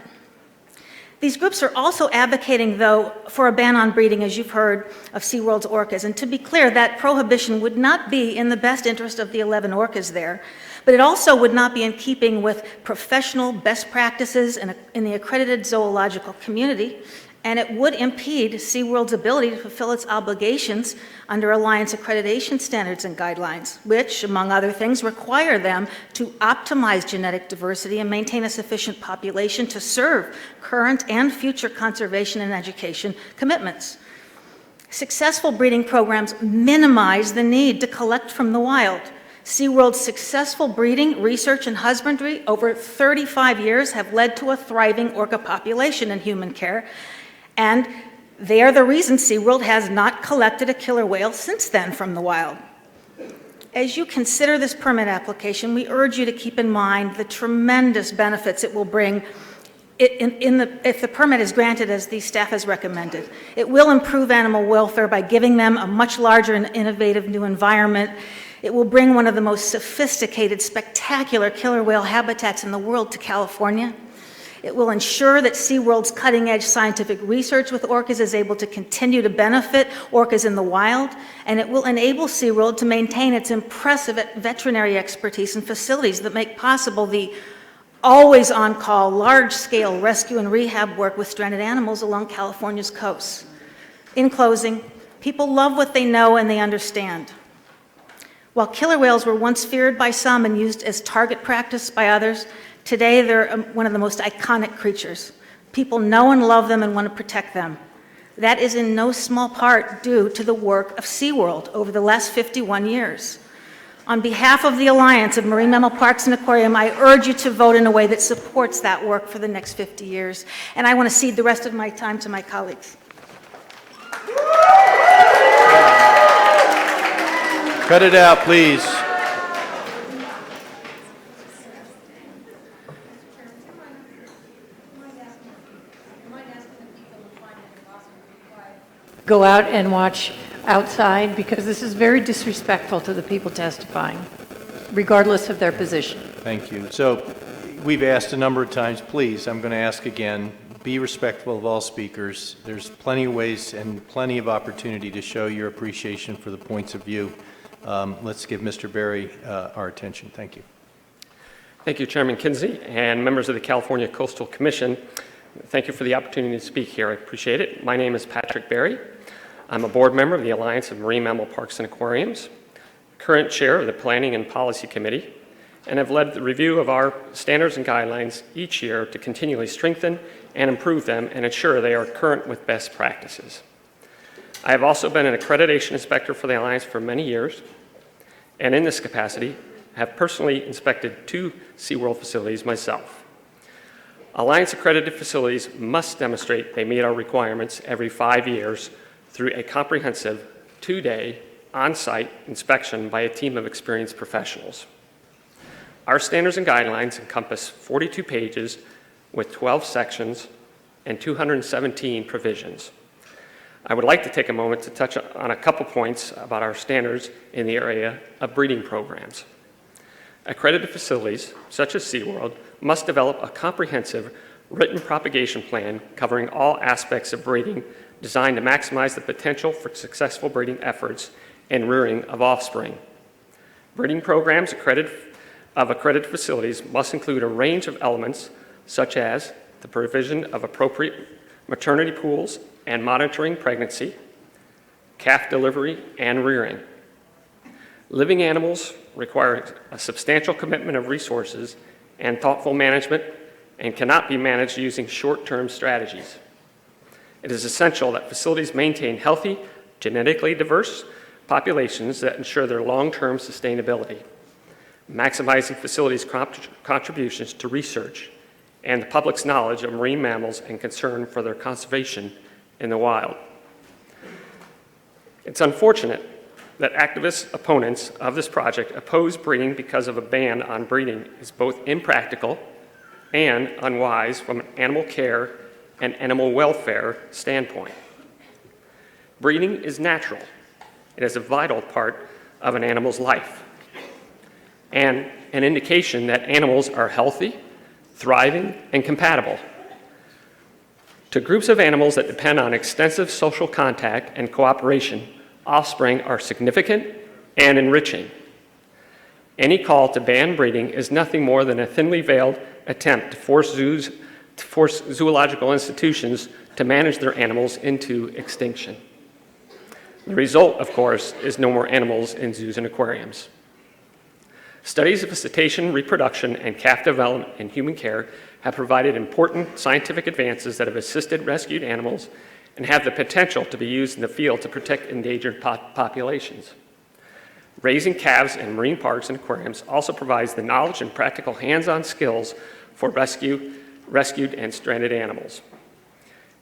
These groups are also advocating, though, for a ban on breeding, as you've heard, of SeaWorld's orcas. And to be clear, that prohibition would not be in the best interest of the 11 orcas there, but it also would not be in keeping with professional best practices in the accredited zoological community, and it would impede SeaWorld's ability to fulfill its obligations under Alliance accreditation standards and guidelines, which, among other things, require them to optimize genetic diversity and maintain a sufficient population to serve current and future conservation and education commitments. Successful breeding programs minimize the need to collect from the wild. SeaWorld's successful breeding, research, and husbandry over 35 years have led to a thriving orca population in human care, and they are the reason SeaWorld has not collected a killer whale since then from the wild. As you consider this permit application, we urge you to keep in mind the tremendous benefits it will bring if the permit is granted as the staff has recommended. It will improve animal welfare by giving them a much larger and innovative new environment. It will bring one of the most sophisticated, spectacular killer whale habitats in the world to California. It will ensure that SeaWorld's cutting-edge scientific research with orcas is able to continue to benefit orcas in the wild, and it will enable SeaWorld to maintain its impressive veterinary expertise and facilities that make possible the always on-call, large-scale rescue and rehab work with stranded animals along California's coasts. In closing, people love what they know and they understand. While killer whales were once feared by some and used as target practice by others, today they're one of the most iconic creatures. People know and love them and want to protect them. That is in no small part due to the work of SeaWorld over the last 51 years. On behalf of the Alliance of Marine Mammal Parks and Aquarium, I urge you to vote in a way that supports that work for the next 50 years. And I want to cede the rest of my time to my colleagues. Cut it out, please. Go out and watch outside, because this is very disrespectful to the people testifying, regardless of their position. Thank you. So we've asked a number of times, please, I'm going to ask again, be respectful of all speakers. There's plenty of ways and plenty of opportunity to show your appreciation for the points of view. Let's give Mr. Berry our attention. Thank you. Thank you, Chairman Kinsey, and members of the California Coastal Commission. Thank you for the opportunity to speak here. I appreciate it. My name is Patrick Berry. I'm a board member of the Alliance of Marine Mammal Parks and Aquariums, current chair of the Planning and Policy Committee, and have led the review of our standards and guidelines each year to continually strengthen and improve them and ensure they are current with best practices. I have also been an accreditation inspector for the Alliance for many years, and in this capacity have personally inspected 2 SeaWorld facilities myself. Alliance accredited facilities must demonstrate they meet our requirements every 5 years through a comprehensive 2-day on-site inspection by a team of experienced professionals. Our standards and guidelines encompass 42 pages with 12 sections and 217 provisions. I would like to take a moment to touch on a couple points about our standards in the area of breeding programs. Accredited facilities, such as SeaWorld, must develop a comprehensive written propagation plan covering all aspects of breeding designed to maximize the potential for successful breeding efforts and rearing of offspring. Breeding programs of accredited facilities must include a range of elements such as the provision of appropriate maternity pools and monitoring pregnancy, calf delivery, and rearing. Living animals require a substantial commitment of resources and thoughtful management and cannot be managed using short-term strategies. It is essential that facilities maintain healthy, genetically diverse populations that ensure their long-term sustainability, maximizing facilities' contributions to research and the public's knowledge of marine mammals and concern for their conservation in the wild. It's unfortunate that activist opponents of this project oppose breeding because of a ban on breeding is both impractical and unwise from an animal care and animal welfare standpoint. Breeding is natural. It is a vital part of an animal's life and an indication that animals are healthy, thriving, and compatible. To groups of animals that depend on extensive social contact and cooperation, offspring are significant and enriching. Any call to ban breeding is nothing more than a thinly veiled attempt to force zoological institutions to manage their animals into extinction. The result, of course, is no more animals in zoos and aquariums. Studies of cetacean reproduction and calf development in human care have provided important scientific advances that have assisted rescued animals and have the potential to be used in the field to protect endangered populations. Raising calves in marine parks and aquariums also provides the knowledge and practical hands-on skills for rescued and stranded animals.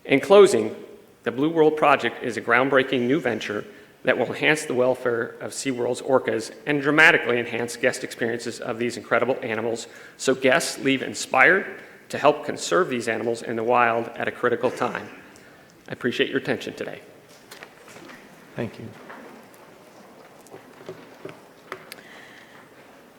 In closing, the Blue World Project is a groundbreaking new venture that will enhance the welfare of SeaWorld's orcas and dramatically enhance guest experiences of these incredible animals so guests leave inspired to help conserve these animals in the wild at a critical time. I appreciate your attention today. Thank you.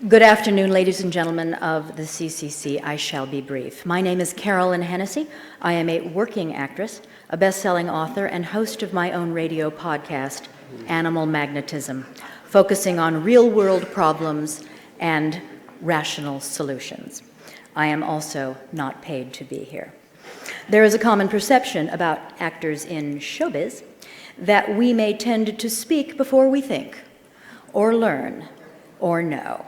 Good afternoon, ladies and gentlemen of the CCC. I shall be brief. My name is Carolyn Hennessy. I am a working actress, a best-selling author, and host of my own radio podcast, Animal Magnetism, focusing on real-world problems and rational solutions. I am also not paid to be here. There is a common perception about actors in showbiz that we may tend to speak before we think, or learn, or know.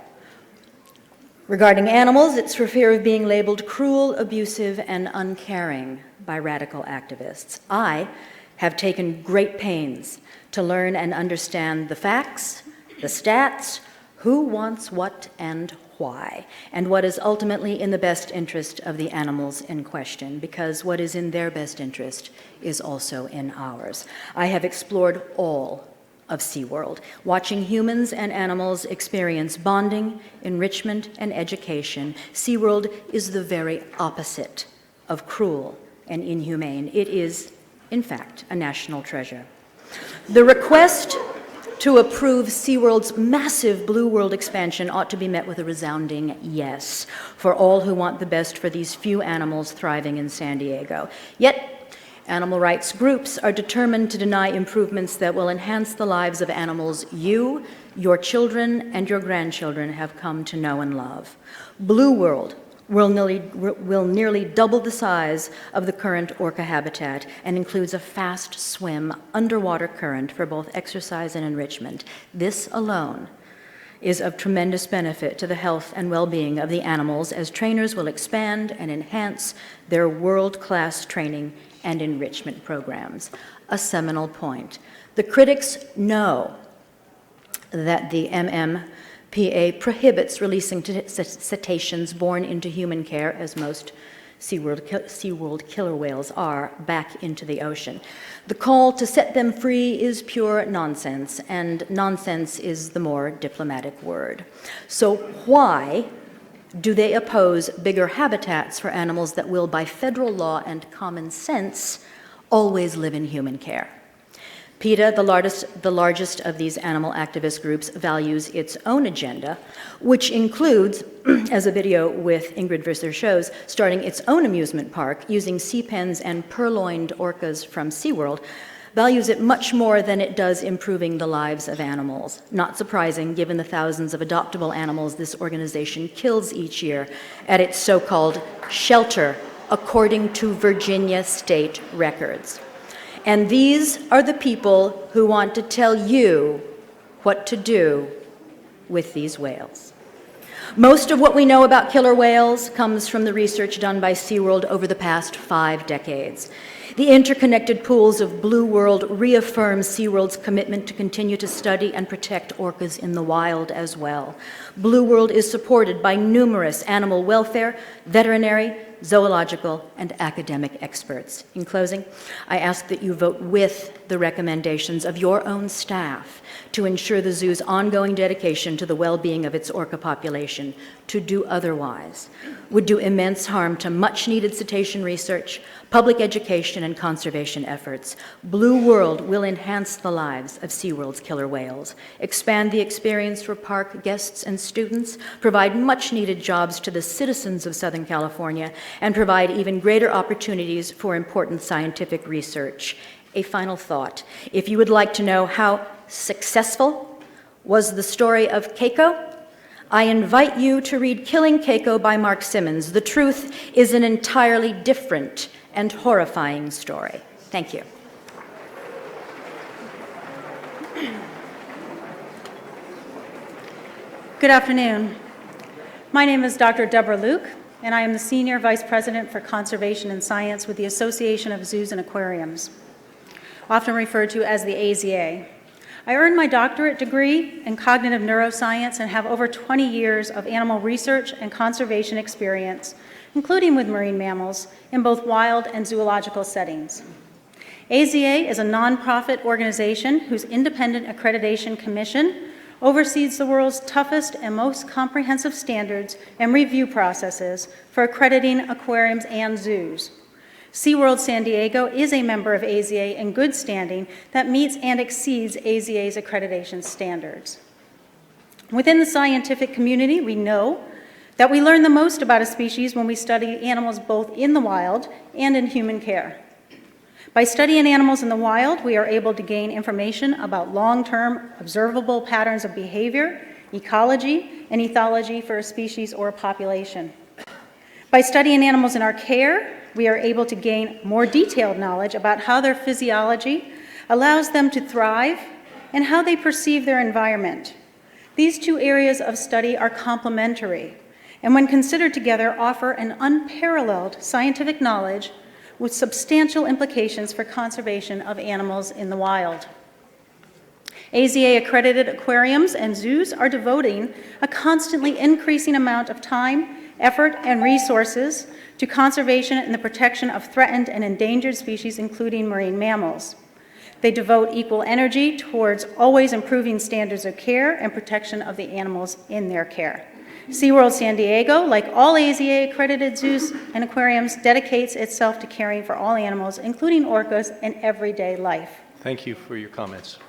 Regarding animals, it's for fear of being labeled cruel, abusive, and uncaring by radical activists. I have taken great pains to learn and understand the facts, the stats, who wants what and why, and what is ultimately in the best interest of the animals in question, because what is in their best interest is also in ours. I have explored all of SeaWorld, watching humans and animals experience bonding, enrichment, and education. SeaWorld is the very opposite of cruel and inhumane. It is, in fact, a national treasure. The request to approve SeaWorld's massive Blue World expansion ought to be met with a resounding yes for all who want the best for these few animals thriving in San Diego. Yet, animal rights groups are determined to deny improvements that will enhance the lives of animals you, your children, and your grandchildren have come to know and love. Blue World will nearly double the size of the current orca habitat and includes a fast swim underwater current for both exercise and enrichment. This alone is of tremendous benefit to the health and well-being of the animals, as trainers will expand and enhance their world-class training and enrichment programs. A seminal point. The critics know that the MMPA prohibits releasing cetaceans born into human care, as most SeaWorld killer whales are, back into the ocean. The call to set them free is pure nonsense, and nonsense is the more diplomatic word. So why do they oppose bigger habitats for animals that will, by federal law and common sense, always live in human care? PETA, the largest of these animal activist groups, values its own agenda, which includes, as a video with Ingrid Visser shows, starting its own amusement park using sea pens and purloined orcas from SeaWorld, values it much more than it does improving the lives of animals. Not surprising, given the thousands of adoptable animals this organization kills each year at its so-called shelter, according to Virginia state records. And these are the people who want to tell you what to do with these whales. Most of what we know about killer whales comes from the research done by SeaWorld over the past 5 decades. The interconnected pools of Blue World reaffirm SeaWorld's commitment to continue to study and protect orcas in the wild as well. Blue World is supported by numerous animal welfare, veterinary, zoological, and academic experts. In closing, I ask that you vote with the recommendations of your own staff to ensure the zoo's ongoing dedication to the well-being of its orca population. To do otherwise would do immense harm to much-needed cetacean research, public education, and conservation efforts. Blue World will enhance the lives of SeaWorld's killer whales, expand the experience for park guests and students, provide much-needed jobs to the citizens of Southern California, and provide even greater opportunities for important scientific research. A final thought. If you would like to know how successful was the story of Keiko, I invite you to read Killing Keiko by Mark Simmons. The truth is an entirely different and horrifying story. Thank you. Good afternoon. My name is Dr. Deborah Luke, and I am the Senior Vice President for Conservation and Science with the Association of Zoos and Aquariums, often referred to as the AZA. I earned my doctorate degree in cognitive neuroscience and have over 20 years of animal research and conservation experience, including with marine mammals, in both wild and zoological settings. AZA is a nonprofit organization whose independent accreditation commission oversees the world's toughest and most comprehensive standards and review processes for accrediting aquariums and zoos. SeaWorld San Diego is a member of AZA in good standing that meets and exceeds AZA's accreditation standards. Within the scientific community, we know that we learn the most about a species when we study animals both in the wild and in human care. By studying animals in the wild, we are able to gain information about long-term observable patterns of behavior, ecology, and ethology for a species or a population. By studying animals in our care, we are able to gain more detailed knowledge about how their physiology allows them to thrive and how they perceive their environment. These two areas of study are complementary, and when considered together, offer an unparalleled scientific knowledge with substantial implications for conservation of animals in the wild. AZA-accredited aquariums and zoos are devoting a constantly increasing amount of time, effort, and resources to conservation and the protection of threatened and endangered species, including marine mammals. They devote equal energy towards always improving standards of care and protection of the animals in their care. SeaWorld San Diego, like all AZA-accredited zoos and aquariums, dedicates itself to caring for all animals, including orcas, in everyday life. Thank you for your comments.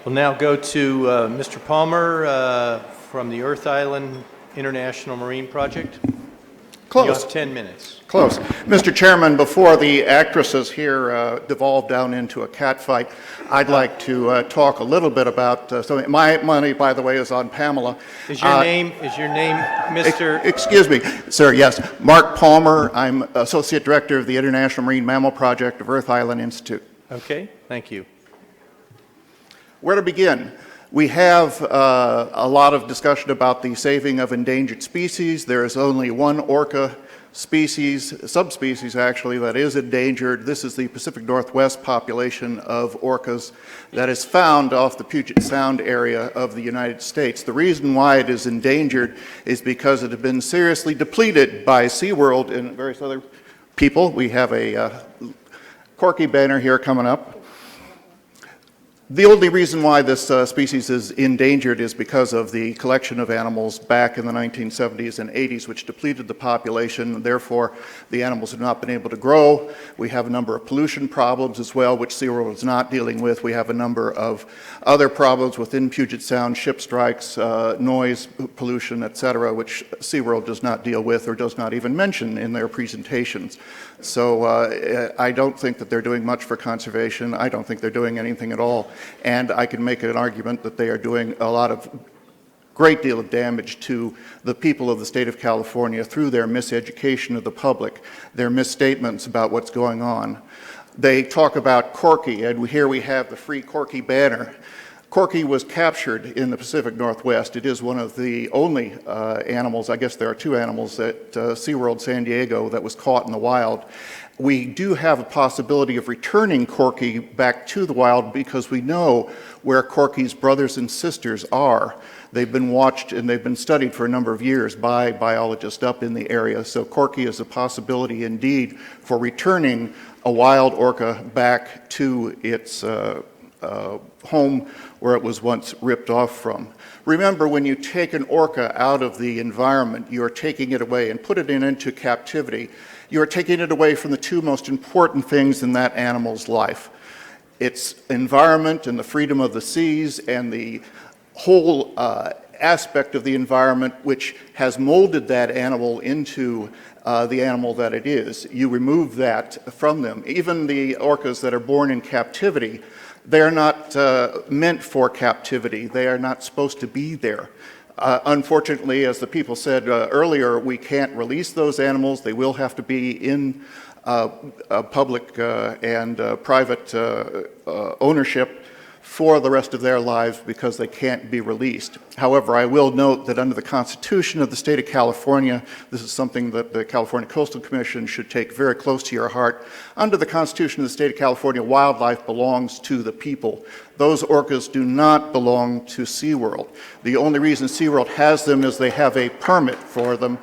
We'll now go to Mr. Palmer from the Earth Island International Marine Project. Close. You have 10 minutes. Close. Mr. Chairman, before the actresses here devolve down into a cat fight, I'd like to talk a little bit about something. My money, by the way, is on Pamela. Is your name Mr. Excuse me, sir, yes. Mark Palmer. I'm Associate Director of the International Marine Mammal Project of Earth Island Institute. Okay, thank you. Where to begin? We have a lot of discussion about the saving of endangered species. There is only one orca species, subspecies actually, that is endangered. This is the Pacific Northwest population of orcas that is found off the Puget Sound area of the United States. The reason why it is endangered is because it had been seriously depleted by SeaWorld and various other people. We have a Corky banner here coming up. The only reason why this species is endangered is because of the collection of animals back in the 1970s and 80s, which depleted the population. Therefore, the animals have not been able to grow. We have a number of pollution problems as well, which SeaWorld is not dealing with. We have a number of other problems within Puget Sound, ship strikes, noise pollution, et cetera, which SeaWorld does not deal with or does not even mention in their presentations. So I don't think that they're doing much for conservation. I don't think they're doing anything at all. And I can make an argument that they are doing great deal of damage to the people of the state of California through their miseducation of the public, their misstatements about what's going on. They talk about Corky, and here we have the Free Corky banner. Corky was captured in the Pacific Northwest. It is one of the only animals, I guess there are two animals at SeaWorld San Diego that was caught in the wild. We do have a possibility of returning Corky back to the wild because we know where Corky's brothers and sisters are. They've been watched and they've been studied for a number of years by biologists up in the area. So Corky is a possibility indeed for returning a wild orca back to its home where it was once ripped off from. Remember, when you take an orca out of the environment, you're taking it away and put it into captivity. You're taking it away from the two most important things in that animal's life. Its environment and the freedom of the seas and the whole aspect of the environment which has molded that animal into the animal that it is. You remove that from them. Even the orcas that are born in captivity, they're not meant for captivity. They are not supposed to be there. Unfortunately, as the people said earlier, we can't release those animals. They will have to be in public and private ownership for the rest of their lives because they can't be released. However, I will note that under the Constitution of the state of California, this is something that the California Coastal Commission should take very close to your heart. Under the Constitution of the state of California, wildlife belongs to the people. Those orcas do not belong to SeaWorld. The only reason SeaWorld has them is they have a permit for them,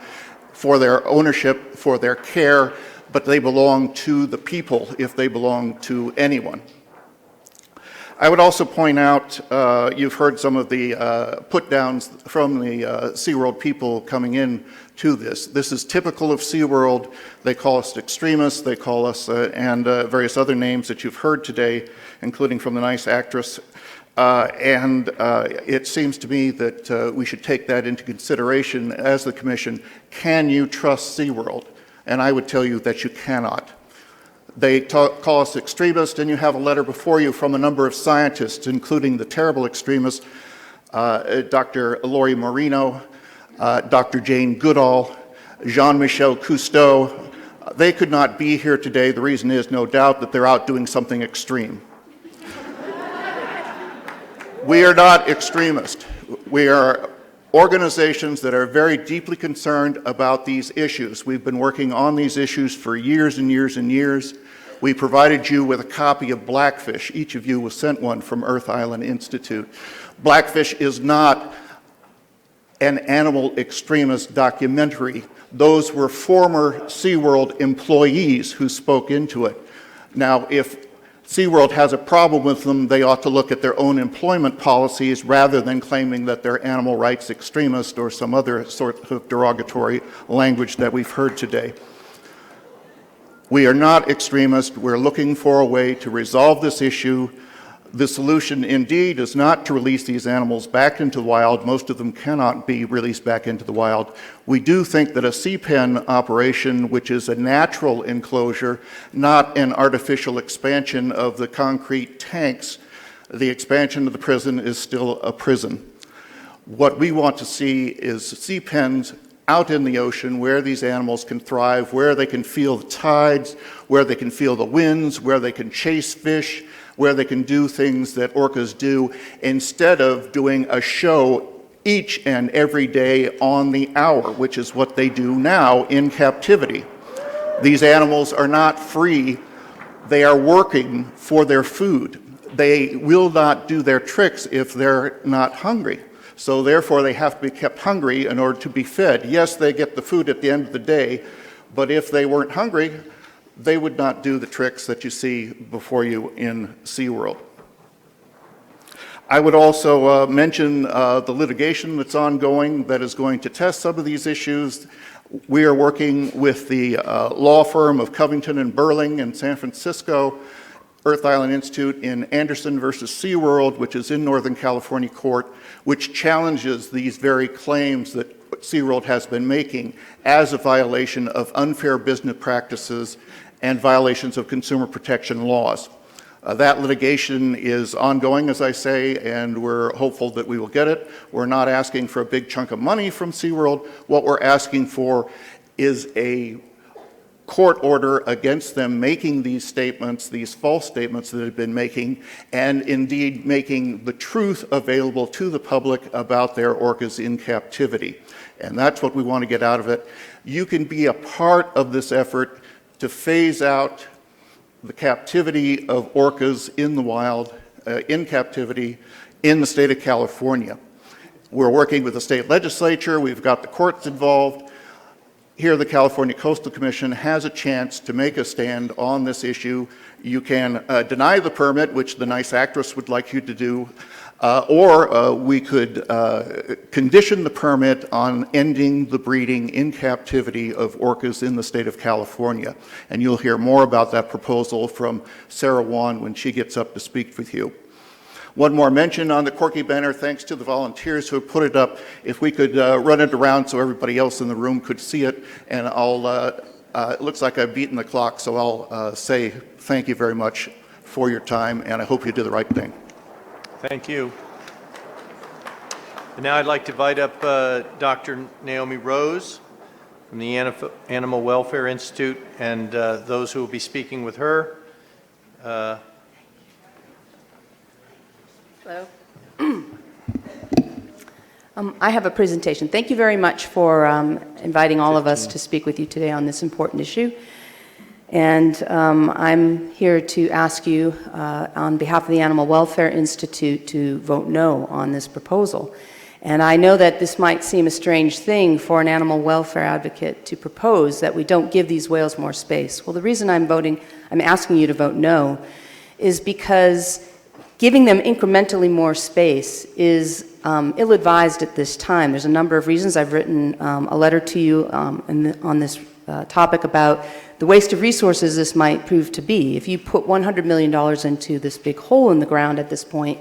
for their ownership, for their care, but they belong to the people if they belong to anyone. I would also point out, you've heard some of the put-downs from the SeaWorld people coming in to this. This is typical of SeaWorld. They call us extremists, they call us, and various other names that you've heard today, including from the nice actress. It seems to me that we should take that into consideration as the Commission. Can you trust SeaWorld? And I would tell you that you cannot. They call us extremists, and you have a letter before you from a number of scientists, including the terrible extremists, Dr. Lori Marino, Dr. Jane Goodall, Jean-Michel Cousteau. They could not be here today. The reason is, no doubt, that they're out doing something extreme. We are not extremists. We are organizations that are very deeply concerned about these issues. We've been working on these issues for years and years and years. We provided you with a copy of Blackfish. Each of you was sent one from Earth Island Institute. Blackfish is not an animal extremist documentary. Those were former SeaWorld employees who spoke into it. Now, if SeaWorld has a problem with them, they ought to look at their own employment policies rather than claiming that they're animal rights extremists or some other sort of derogatory language that we've heard today. We are not extremists. We're looking for a way to resolve this issue. The solution, indeed, is not to release these animals back into the wild. Most of them cannot be released back into the wild. We do think that a sea pen operation, which is a natural enclosure, not an artificial expansion of the concrete tanks, the expansion of the prison is still a prison. What we want to see is sea pens out in the ocean where these animals can thrive, where they can feel the tides, where they can feel the winds, where they can chase fish, where they can do things that orcas do, instead of doing a show each and every day on the hour, which is what they do now in captivity. These animals are not free. They are working for their food. They will not do their tricks if they're not hungry. So therefore, they have to be kept hungry in order to be fed. Yes, they get the food at the end of the day, but if they weren't hungry, they would not do the tricks that you see before you in SeaWorld. I would also mention the litigation that's ongoing that is going to test some of these issues. We are working with the law firm of Covington and Burling in San Francisco, Earth Island Institute in Anderson versus SeaWorld, which is in Northern California court, which challenges these very claims that SeaWorld has been making as a violation of unfair business practices and violations of consumer protection laws. That litigation is ongoing, as I say, and we're hopeful that we will get it. We're not asking for a big chunk of money from SeaWorld. What we're asking for is a court order against them making these statements, these false statements that they've been making, and indeed making the truth available to the public about their orcas in captivity. And that's what we want to get out of it. You can be a part of this effort to phase out the captivity of orcas in the wild, in captivity, in the state of California. We're working with the state legislature. We've got the courts involved. Here, the California Coastal Commission has a chance to make a stand on this issue. You can deny the permit, which the nice actress would like you to do, or we could condition the permit on ending the breeding in captivity of orcas in the state of California. And you'll hear more about that proposal from Sarah Wan when she gets up to speak with you. One more mention on the Corky banner, thanks to the volunteers who have put it up. If we could run it around so everybody else in the room could see it, and it looks like I've beaten the clock, so I'll say thank you very much for your time, and I hope you do the right thing. Thank you. And now I'd like to invite up Dr. Naomi Rose from the Animal Welfare Institute and those who will be speaking with her. Hello. I have a presentation. Thank you very much for inviting all of us to speak with you today on this important issue. And I'm here to ask you, on behalf of the Animal Welfare Institute, to vote no on this proposal. And I know that this might seem a strange thing for an animal welfare advocate to propose that we don't give these whales more space. Well, the reason I'm asking you to vote no is because giving them incrementally more space is ill-advised at this time. There's a number of reasons. I've written a letter to you on this topic about the waste of resources this might prove to be. If you put $100 million into this big hole in the ground at this point,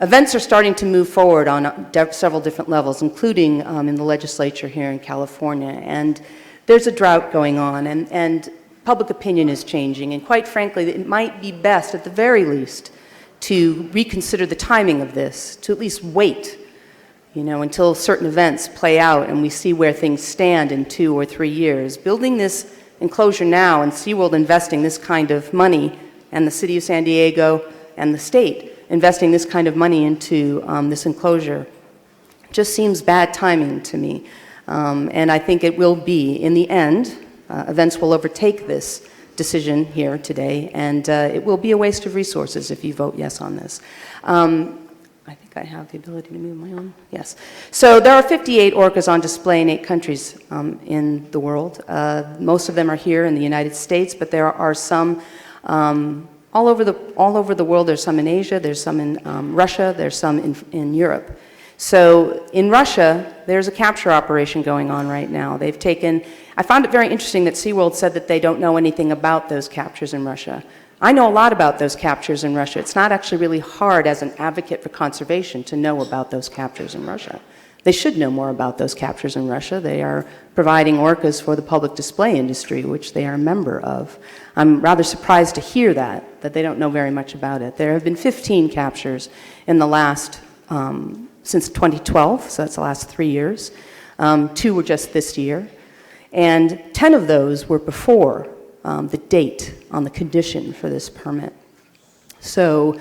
events are starting to move forward on several different levels, including in the legislature here in California. And there's a drought going on, and public opinion is changing. And quite frankly, it might be best, at the very least, to reconsider the timing of this, to at least wait, until certain events play out and we see where things stand in 2 or 3 years. Building this enclosure now and SeaWorld investing this kind of money, and the city of San Diego and the state investing this kind of money into this enclosure just seems bad timing to me. And I think it will be, in the end, events will overtake this decision here today, and it will be a waste of resources if you vote yes on this. I think I have the ability to move my own. Yes. So there are 58 orcas on display in 8 countries in the world. Most of them are here in the United States, but there are some all over the world. There's some in Asia, there's some in Russia, there's some in Europe. So in Russia, there's a capture operation going on right now. They've taken, I found it very interesting that SeaWorld said that they don't know anything about those captures in Russia. I know a lot about those captures in Russia. It's not actually really hard as an advocate for conservation to know about those captures in Russia. They should know more about those captures in Russia. They are providing orcas for the public display industry, which they are a member of. I'm rather surprised to hear that they don't know very much about it. There have been 15 captures in the last since 2012, so that's the last 3 years. 2 were just this year. And 10 of those were before the date on the condition for this permit. So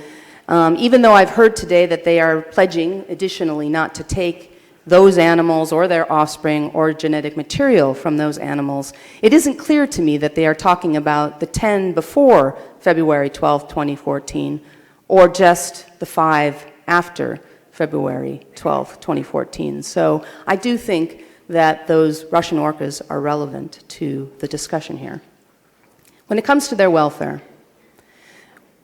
even though I've heard today that they are pledging additionally not to take those animals or their offspring or genetic material from those animals, it isn't clear to me that they are talking about the 10 before February 12, 2014, or just the 5 after February 12, 2014. So I do think that those Russian orcas are relevant to the discussion here. When it comes to their welfare,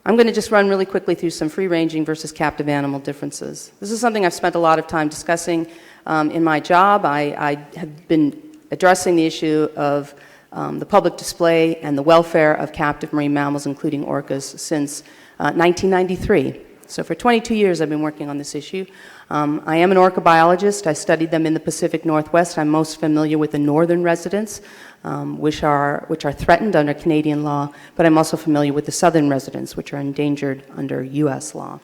I'm going to just run really quickly through some free-ranging versus captive animal differences. This is something I've spent a lot of time discussing in my job. I have been addressing the issue of the public display and the welfare of captive marine mammals, including orcas, since 1993. So for 22 years, I've been working on this issue. I am an orca biologist. I studied them in the Pacific Northwest. I'm most familiar with the northern residents, which are threatened under Canadian law, but I'm also familiar with the southern residents, which are endangered under U.S. law.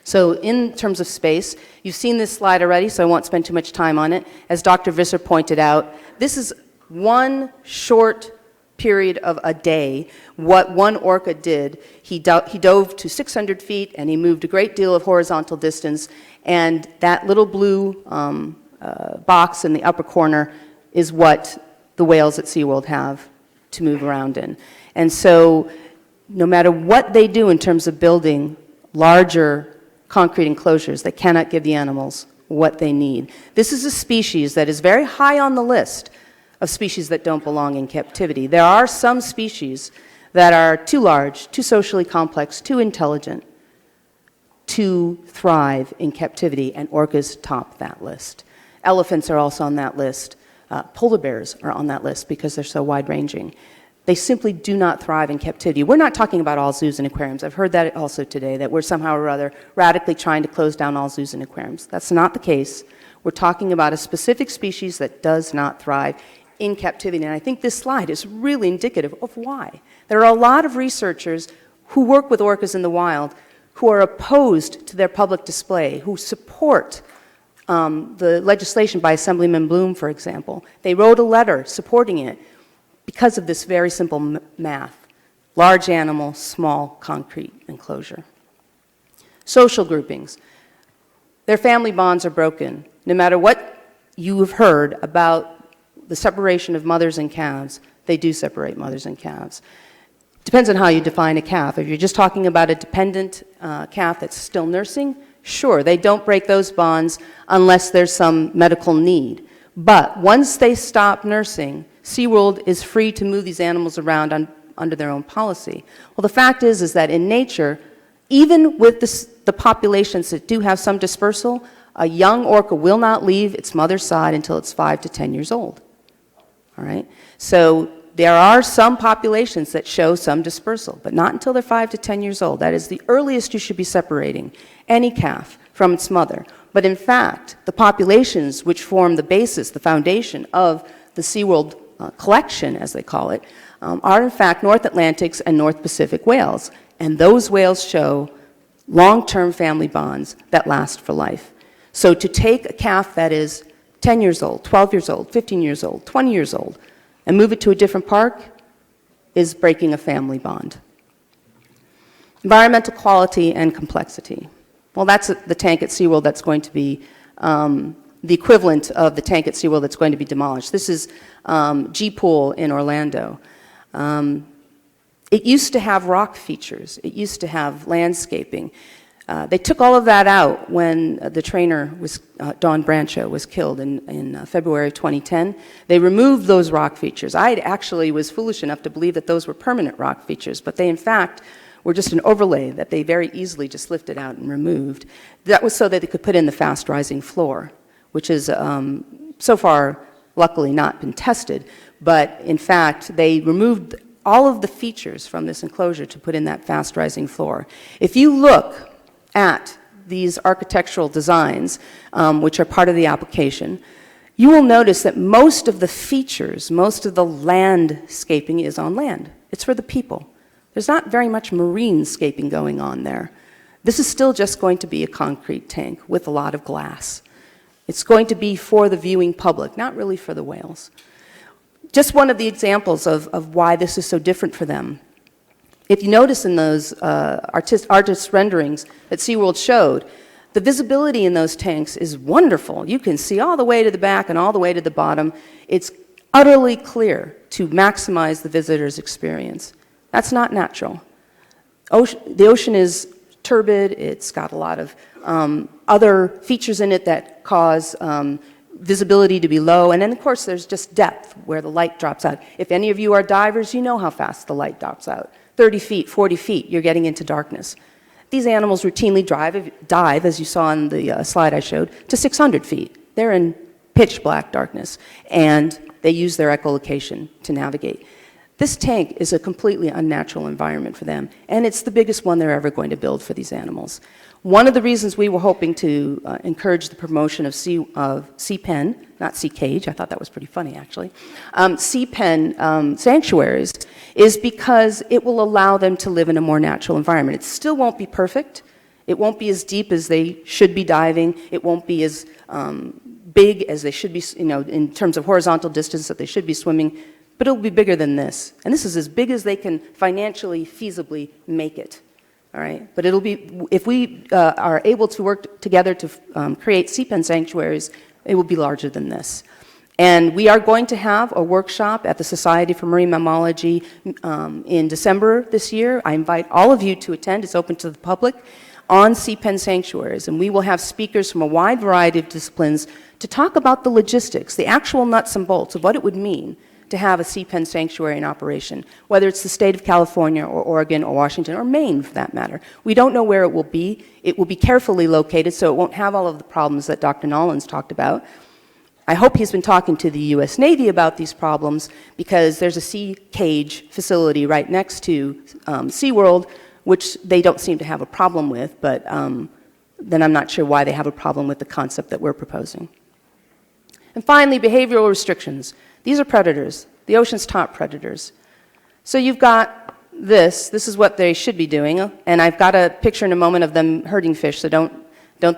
So in terms of space, you've seen this slide already, so I won't spend too much time on it. As Dr. Visser pointed out, this is one short period of a day, what one orca did. He dove to 600 feet, and he moved a great deal of horizontal distance, and that little blue box in the upper corner is what the whales at SeaWorld have to move around in. And so no matter what they do in terms of building larger concrete enclosures, they cannot give the animals what they need. This is a species that is very high on the list of species that don't belong in captivity. There are some species that are too large, too socially complex, too intelligent to thrive in captivity, and orcas top that list. Elephants are also on that list. Polar bears are on that list because they're so wide-ranging. They simply do not thrive in captivity. We're not talking about all zoos and aquariums. I've heard that also today, that we're somehow or other radically trying to close down all zoos and aquariums. That's not the case. We're talking about a specific species that does not thrive in captivity. And I think this slide is really indicative of why. There are a lot of researchers who work with orcas in the wild who are opposed to their public display, who support the legislation by Assemblyman Bloom, for example. They wrote a letter supporting it because of this very simple math. Large animal, small concrete enclosure. Social groupings. Their family bonds are broken. No matter what you have heard about the separation of mothers and calves, they do separate mothers and calves. Depends on how you define a calf. If you're just talking about a dependent calf that's still nursing, sure, they don't break those bonds unless there's some medical need. But once they stop nursing, SeaWorld is free to move these animals around under their own policy. Well, the fact is that in nature, even with the populations that do have some dispersal, a young orca will not leave its mother's side until it's 5 to 10 years old. All right? So there are some populations that show some dispersal, but not until they're 5 to 10 years old. That is the earliest you should be separating any calf from its mother. But in fact, the populations which form the basis, the foundation of the SeaWorld collection, as they call it, are in fact North Atlantics and North Pacific whales. And those whales show long-term family bonds that last for life. So to take a calf that is 10 years old, 12 years old, 15 years old, 20 years old, and move it to a different park is breaking a family bond. Environmental quality and complexity. Well, that's the tank at SeaWorld that's going to be the equivalent of the tank at SeaWorld that's going to be demolished. This is G-Pool in Orlando. It used to have rock features. It used to have landscaping. They took all of that out when the trainer, Dawn Brancho, was killed in February 2010. They removed those rock features. I actually was foolish enough to believe that those were permanent rock features, but they in fact were just an overlay that they very easily just lifted out and removed. That was so that they could put in the fast rising floor, which is so far luckily not been tested, but in fact they removed all of the features from this enclosure to put in that fast rising floor. If you look at these architectural designs, which are part of the application, you will notice that most of the features, most of the landscaping is on land. It's for the people. There's not very much marinescaping going on there. This is still just going to be a concrete tank with a lot of glass. It's going to be for the viewing public, not really for the whales. Just one of the examples of why this is so different for them. If you notice in those artist renderings that SeaWorld showed, the visibility in those tanks is wonderful. You can see all the way to the back and all the way to the bottom. It's utterly clear to maximize the visitor's experience. That's not natural. The ocean is turbid. It's got a lot of other features in it that cause visibility to be low. And then, of course, there's just depth where the light drops out. If any of you are divers, you know how fast the light drops out. 30 feet, 40 feet, you're getting into darkness. These animals routinely dive, as you saw on the slide I showed, to 600 feet. They're in pitch black darkness, and they use their echolocation to navigate. This tank is a completely unnatural environment for them, and it's the biggest one they're ever going to build for these animals. One of the reasons we were hoping to encourage the promotion of sea pen, not sea cage, I thought that was pretty funny actually, sea pen sanctuaries is because it will allow them to live in a more natural environment. It still won't be perfect. It won't be as deep as they should be diving. It won't be as big as they should be, in terms of horizontal distance that they should be swimming, but it'll be bigger than this. And this is as big as they can financially, feasibly make it. All right, but it'll be, if we are able to work together to create sea pen sanctuaries, it will be larger than this. And we are going to have a workshop at the Society for Marine Mammalogy in December this year. I invite all of you to attend. It's open to the public on sea pen sanctuaries, and we will have speakers from a wide variety of disciplines to talk about the logistics, the actual nuts and bolts of what it would mean to have a sea pen sanctuary in operation, whether it's the state of California or Oregon or Washington or Maine for that matter. We don't know where it will be. It will be carefully located so it won't have all of the problems that Dr. Nollins talked about. I hope he's been talking to the U.S. Navy about these problems because there's a sea cage facility right next to SeaWorld, which they don't seem to have a problem with, but then I'm not sure why they have a problem with the concept that we're proposing. And finally, behavioral restrictions. These are predators, the ocean's top predators. So you've got this is what they should be doing, and I've got a picture in a moment of them herding fish, so don't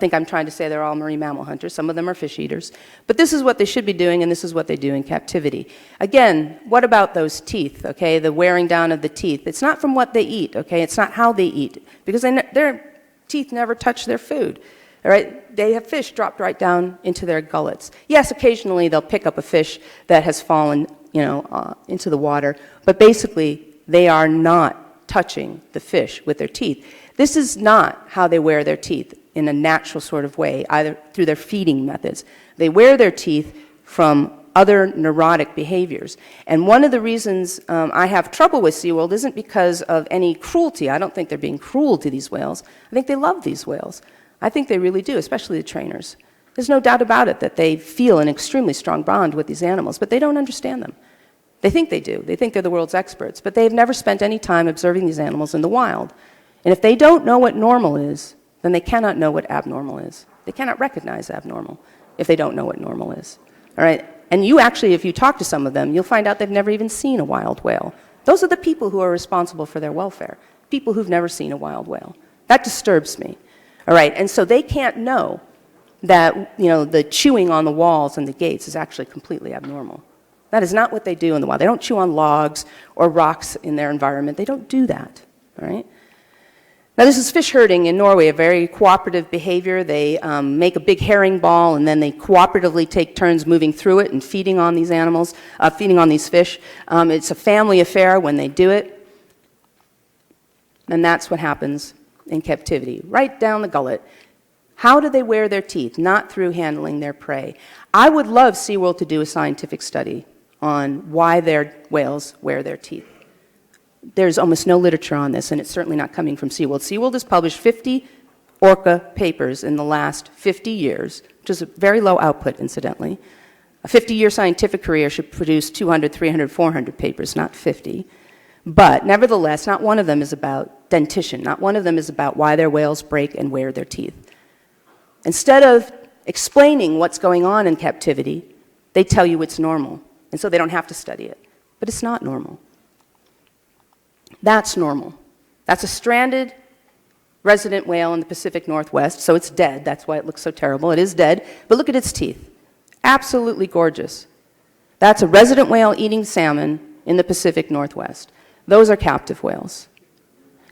think I'm trying to say they're all marine mammal hunters. Some of them are fish eaters. But this is what they should be doing, and this is what they do in captivity. Again, what about those teeth, okay, the wearing down of the teeth? It's not from what they eat, okay? It's not how they eat, because their teeth never touch their food. All right, they have fish dropped right down into their gullets. Yes, occasionally they'll pick up a fish that has fallen, into the water, but basically they are not touching the fish with their teeth. This is not how they wear their teeth in a natural sort of way, either through their feeding methods. They wear their teeth from other neurotic behaviors. And one of the reasons I have trouble with SeaWorld isn't because of any cruelty. I don't think they're being cruel to these whales. I think they love these whales. I think they really do, especially the trainers. There's no doubt about it that they feel an extremely strong bond with these animals, but they don't understand them. They think they do. They think they're the world's experts, but they've never spent any time observing these animals in the wild. And if they don't know what normal is, then they cannot know what abnormal is. They cannot recognize abnormal if they don't know what normal is. All right? And you actually, if you talk to some of them, you'll find out they've never even seen a wild whale. Those are the people who are responsible for their welfare, people who've never seen a wild whale. That disturbs me. All right, and so they can't know that, the chewing on the walls and the gates is actually completely abnormal. That is not what they do in the wild. They don't chew on logs or rocks in their environment. They don't do that, all right? Now, this is fish herding in Norway, a very cooperative behavior. They make a big herring ball, and then they cooperatively take turns moving through it and feeding on these animals, feeding on these fish. It's a family affair when they do it, and that's what happens in captivity, right down the gullet. How do they wear their teeth? Not through handling their prey. I would love SeaWorld to do a scientific study on why their whales wear their teeth. There's almost no literature on this, and it's certainly not coming from SeaWorld. SeaWorld has published 50 orca papers in the last 50 years, which is a very low output, incidentally. A 50-year scientific career should produce 200, 300, 400 papers, not 50. But nevertheless, not one of them is about dentition. Not one of them is about why their whales break and wear their teeth. Instead of explaining what's going on in captivity, they tell you it's normal, and so they don't have to study it. But it's not normal. That's normal. That's a stranded resident whale in the Pacific Northwest, so it's dead. That's why it looks so terrible. It is dead, but look at its teeth. Absolutely gorgeous. That's a resident whale eating salmon in the Pacific Northwest. Those are captive whales.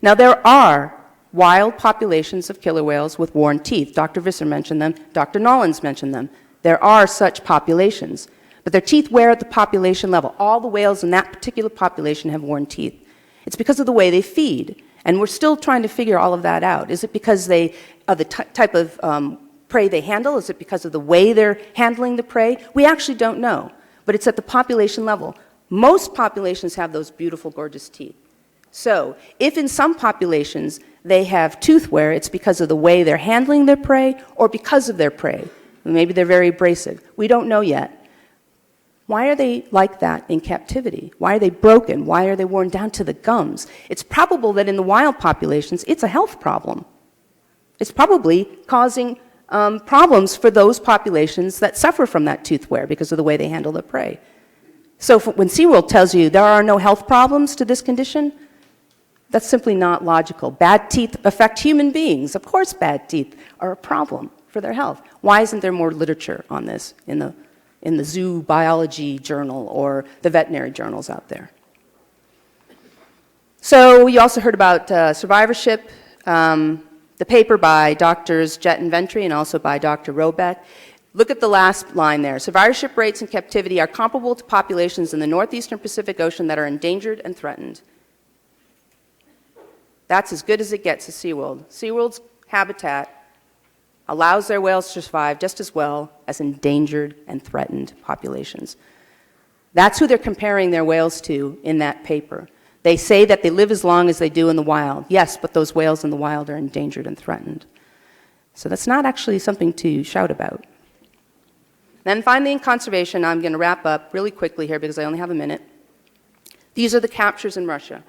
Now, there are wild populations of killer whales with worn teeth. Dr. Visser mentioned them. Dr. Nollins mentioned them. There are such populations, but their teeth wear at the population level. All the whales in that particular population have worn teeth. It's because of the way they feed, and we're still trying to figure all of that out. Is it because of the type of prey they handle? Is it because of the way they're handling the prey? We actually don't know, but it's at the population level. Most populations have those beautiful, gorgeous teeth. So if in some populations they have tooth wear, it's because of the way they're handling their prey or because of their prey. Maybe they're very abrasive. We don't know yet. Why are they like that in captivity? Why are they broken? Why are they worn down to the gums? It's probable that in the wild populations, it's a health problem. It's probably causing problems for those populations that suffer from that tooth wear because of the way they handle their prey. So when SeaWorld tells you there are no health problems to this condition, that's simply not logical. Bad teeth affect human beings. Of course bad teeth are a problem for their health. Why isn't there more literature on this in the zoo biology journal or the veterinary journals out there? So you also heard about survivorship, the paper by Drs. Jett and Ventry and also by Dr. Robeck. Look at the last line there. Survivorship rates in captivity are comparable to populations in the northeastern Pacific Ocean that are endangered and threatened. That's as good as it gets at SeaWorld. SeaWorld habitat allows their whales to survive just as well as endangered and threatened populations. That's who they're comparing their whales to in that paper. They say that they live as long as they do in the wild. Yes, but those whales in the wild are endangered and threatened. So that's not actually something to shout about. Then finally in conservation, I'm going to wrap up really quickly here because I only have a minute. These are the captures in Russia.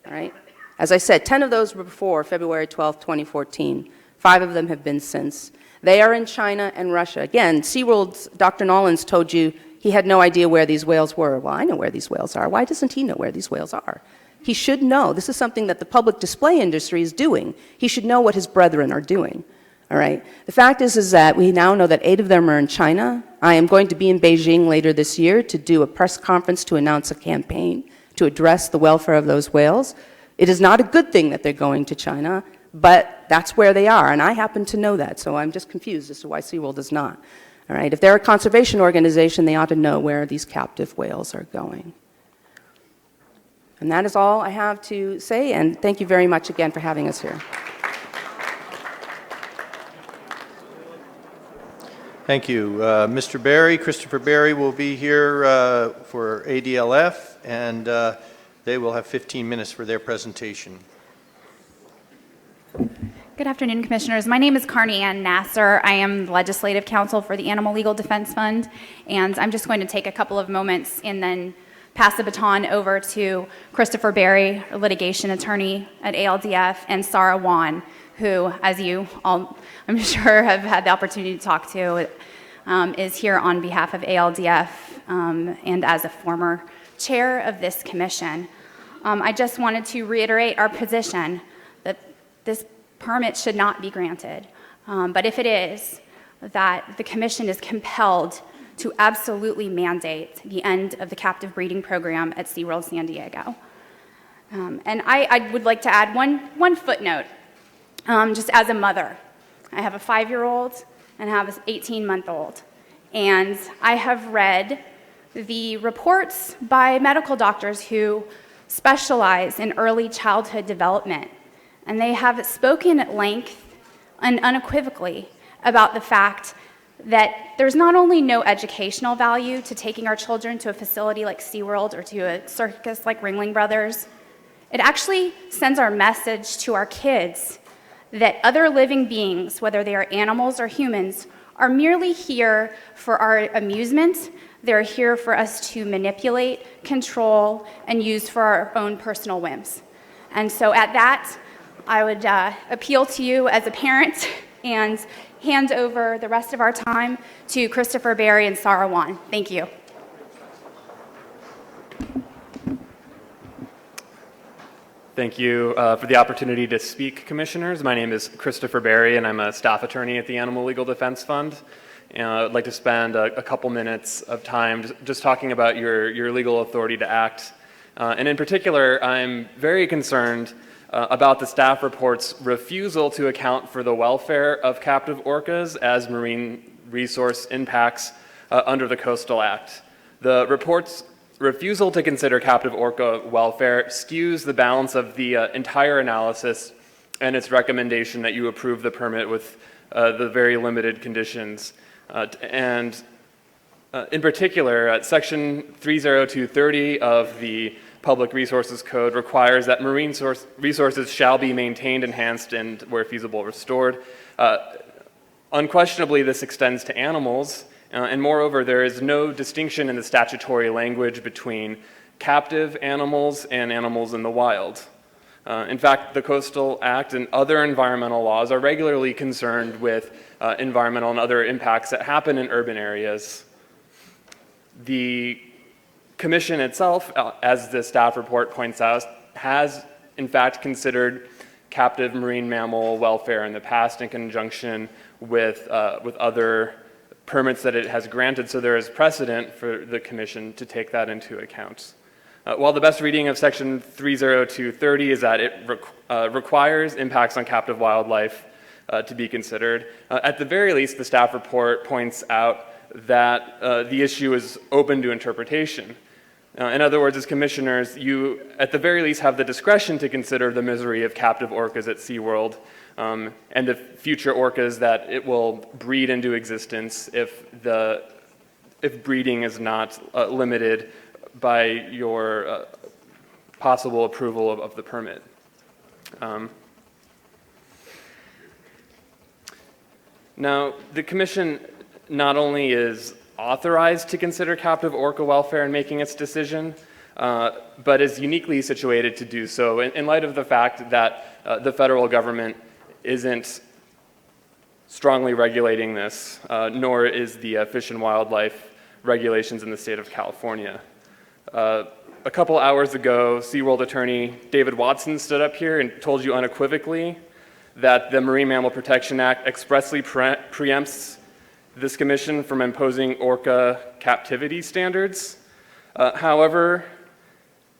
All right? As I said, 10 of those were before February 12, 2014. 5 of them have been since. They are in China and Russia. Again, SeaWorld's Dr. Nollins told you he had no idea where these whales were. Well, I know where these whales are. Why doesn't he know where these whales are? He should know. This is something that the public display industry is doing. He should know what his brethren are doing. All right? The fact is that we now know that 8 of them are in China. I am going to be in Beijing later this year to do a press conference to announce a campaign to address the welfare of those whales. It is not a good thing that they're going to China, but that's where they are, and I happen to know that, so I'm just confused as to why SeaWorld does not. All right? If they're a conservation organization, they ought to know where these captive whales are going. And that is all I have to say, and thank you very much again for having us here. Thank you. Mr. Berry, Christopher Berry will be here for ADLF, and they will have 15 minutes for their presentation. Good afternoon, Commissioners. My name is Carney Ann Nasser. I am the Legislative Counsel for the Animal Legal Defense Fund, and I'm just going to take a couple of moments and then pass the baton over to Christopher Berry, a litigation attorney at ALDF, and Sarah Wan, who, as you all, I'm sure, have had the opportunity to talk to, is here on behalf of ALDF and as a former chair of this commission. I just wanted to reiterate our position that this permit should not be granted. But if it is, that the commission is compelled to absolutely mandate the end of the captive breeding program at SeaWorld San Diego. And I would like to add one footnote, just as a mother. I have a 5-year-old and I have an 18-month-old. And I have read the reports by medical doctors who specialize in early childhood development. And they have spoken at length and unequivocally about the fact that there's not only no educational value to taking our children to a facility like SeaWorld or to a circus like Ringling Brothers, it actually sends our message to our kids that other living beings, whether they are animals or humans, are merely here for our amusement. They're here for us to manipulate, control, and use for our own personal whims. And so at that, I would appeal to you as a parent and hand over the rest of our time to Christopher Berry and Sarah Wan. Thank you. Thank you for the opportunity to speak, Commissioners. My name is Christopher Berry, and I'm a staff attorney at the Animal Legal Defense Fund. And I'd like to spend a couple minutes of time just talking about your legal authority to act. And in particular, I'm very concerned about the staff report's refusal to account for the welfare of captive orcas as marine resource impacts under the Coastal Act. The report's refusal to consider captive orca welfare skews the balance of the entire analysis and its recommendation that you approve the permit with the very limited conditions. In particular, Section 30230 of the Public Resources Code requires that marine resources shall be maintained, enhanced, and, where feasible, restored. Unquestionably, this extends to animals, and moreover, there is no distinction in the statutory language between captive animals and animals in the wild. In fact, the Coastal Act and other environmental laws are regularly concerned with environmental and other impacts that happen in urban areas. The Commission itself, as the staff report points out, has in fact considered captive marine mammal welfare in the past in conjunction with other permits that it has granted, so there is precedent for the Commission to take that into account. While the best reading of Section 30230 is that it requires impacts on captive wildlife to be considered, at the very least, the staff report points out that the issue is open to interpretation. In other words, as commissioners, you at the very least have the discretion to consider the misery of captive orcas at SeaWorld, and the future orcas that it will breed into existence if breeding is not limited by your possible approval of the permit. Now, the Commission not only is authorized to consider captive orca welfare in making its decision, but is uniquely situated to do so in light of the fact that the federal government isn't strongly regulating this, nor is the Fish and Wildlife regulations in the state of California. A couple hours ago, SeaWorld attorney David Watson stood up here and told you unequivocally that the Marine Mammal Protection Act expressly preempts this commission from imposing orca captivity standards. However,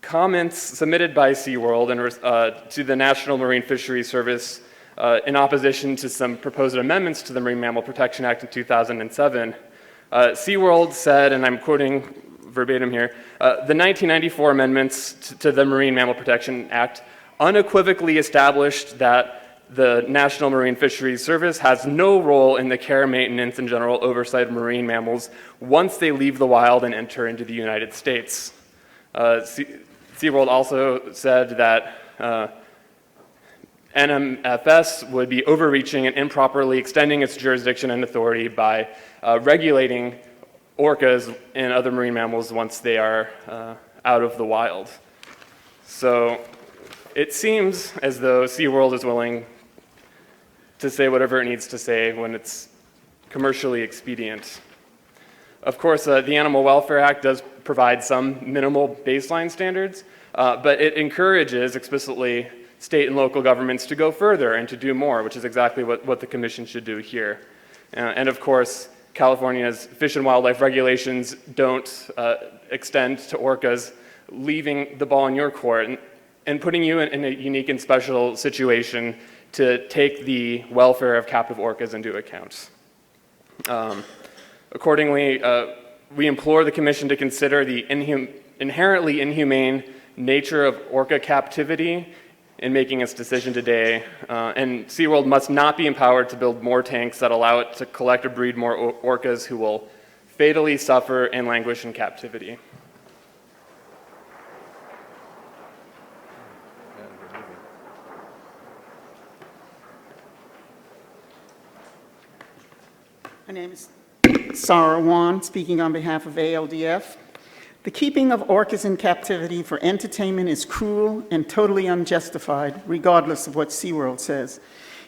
comments submitted by SeaWorld to the National Marine Fisheries Service in opposition to some proposed amendments to the Marine Mammal Protection Act in 2007, SeaWorld said, and I'm quoting verbatim here, the 1994 amendments to the Marine Mammal Protection Act unequivocally established that the National Marine Fisheries Service has no role in the care, maintenance, and general oversight of marine mammals once they leave the wild and enter into the United States. SeaWorld also said that NMFS would be overreaching and improperly extending its jurisdiction and authority by regulating orcas and other marine mammals once they are out of the wild. So it seems as though SeaWorld is willing to say whatever it needs to say when it's commercially expedient. Of course, the Animal Welfare Act does provide some minimal baseline standards, but it encourages explicitly state and local governments to go further and to do more, which is exactly what the Commission should do here. And of course, California's fish and wildlife regulations don't extend to orcas, leaving the ball in your court and putting you in a unique and special situation to take the welfare of captive orcas into account. Accordingly, we implore the Commission to consider the inherently inhumane nature of orca captivity in making its decision today, and SeaWorld must not be empowered to build more tanks that allow it to collect or breed more orcas who will fatally suffer and languish in captivity. My name is Sarah Wan, speaking on behalf of ALDF. The keeping of orcas in captivity for entertainment is cruel and totally unjustified, regardless of what SeaWorld says.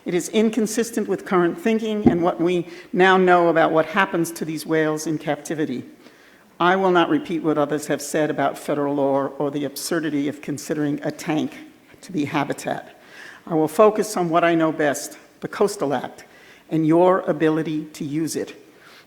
It is inconsistent with current thinking and what we now know about what happens to these whales in captivity. I will not repeat what others have said about federal law or the absurdity of considering a tank to be habitat. I will focus on what I know best, the Coastal Act, and your ability to use it.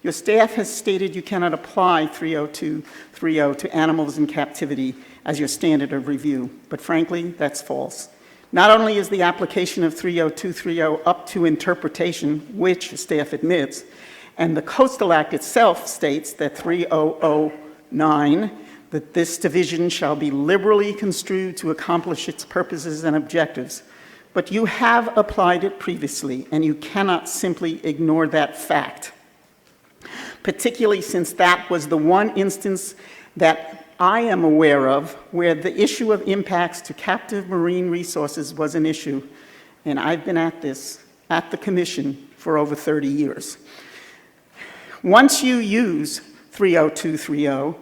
Your staff has stated you cannot apply 30230 to animals in captivity as your standard of review, but frankly, that's false. Not only is the application of 30230 up to interpretation, which staff admits, and the Coastal Act itself states that 3009, that this division shall be liberally construed to accomplish its purposes and objectives, but you have applied it previously, and you cannot simply ignore that fact, particularly since that was the one instance that I am aware of where the issue of impacts to captive marine resources was an issue, and I've been at this, at the Commission, for over 30 years. Once you use 30230,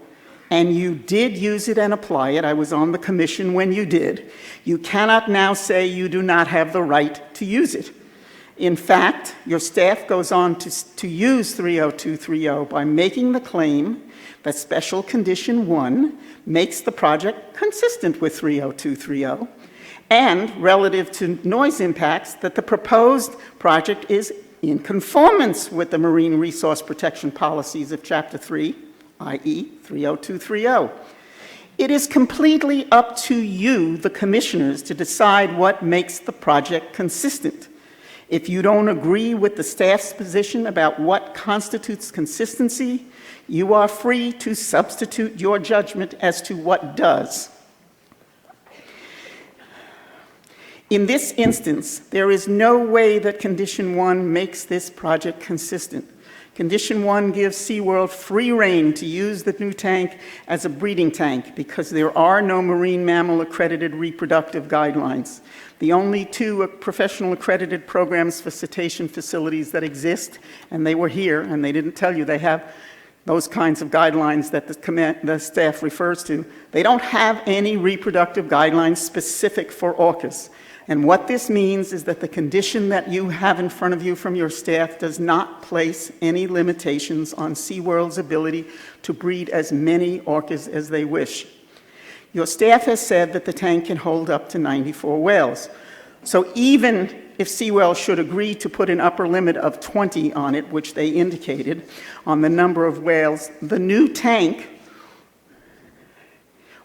and you did use it and apply it, I was on the Commission when you did, you cannot now say you do not have the right to use it. In fact, your staff goes on to use 30230 by making the claim that Special Condition 1 makes the project consistent with 30230, and relative to noise impacts, that the proposed project is in conformance with the marine resource protection policies of Chapter 3, i.e. 30230. It is completely up to you, the commissioners, to decide what makes the project consistent. If you don't agree with the staff's position about what constitutes consistency, you are free to substitute your judgment as to what does. In this instance, there is no way that Condition 1 makes this project consistent. Condition 1 gives SeaWorld free rein to use the new tank as a breeding tank because there are no marine mammal accredited reproductive guidelines. The only two professional accredited programs for cetacean facilities that exist, and they were here, and they didn't tell you they have those kinds of guidelines that the staff refers to, they don't have any reproductive guidelines specific for orcas. And what this means is that the condition that you have in front of you from your staff does not place any limitations on SeaWorld's ability to breed as many orcas as they wish. Your staff has said that the tank can hold up to 94 whales. So even if SeaWorld should agree to put an upper limit of 20 on it, which they indicated, on the number of whales, the new tank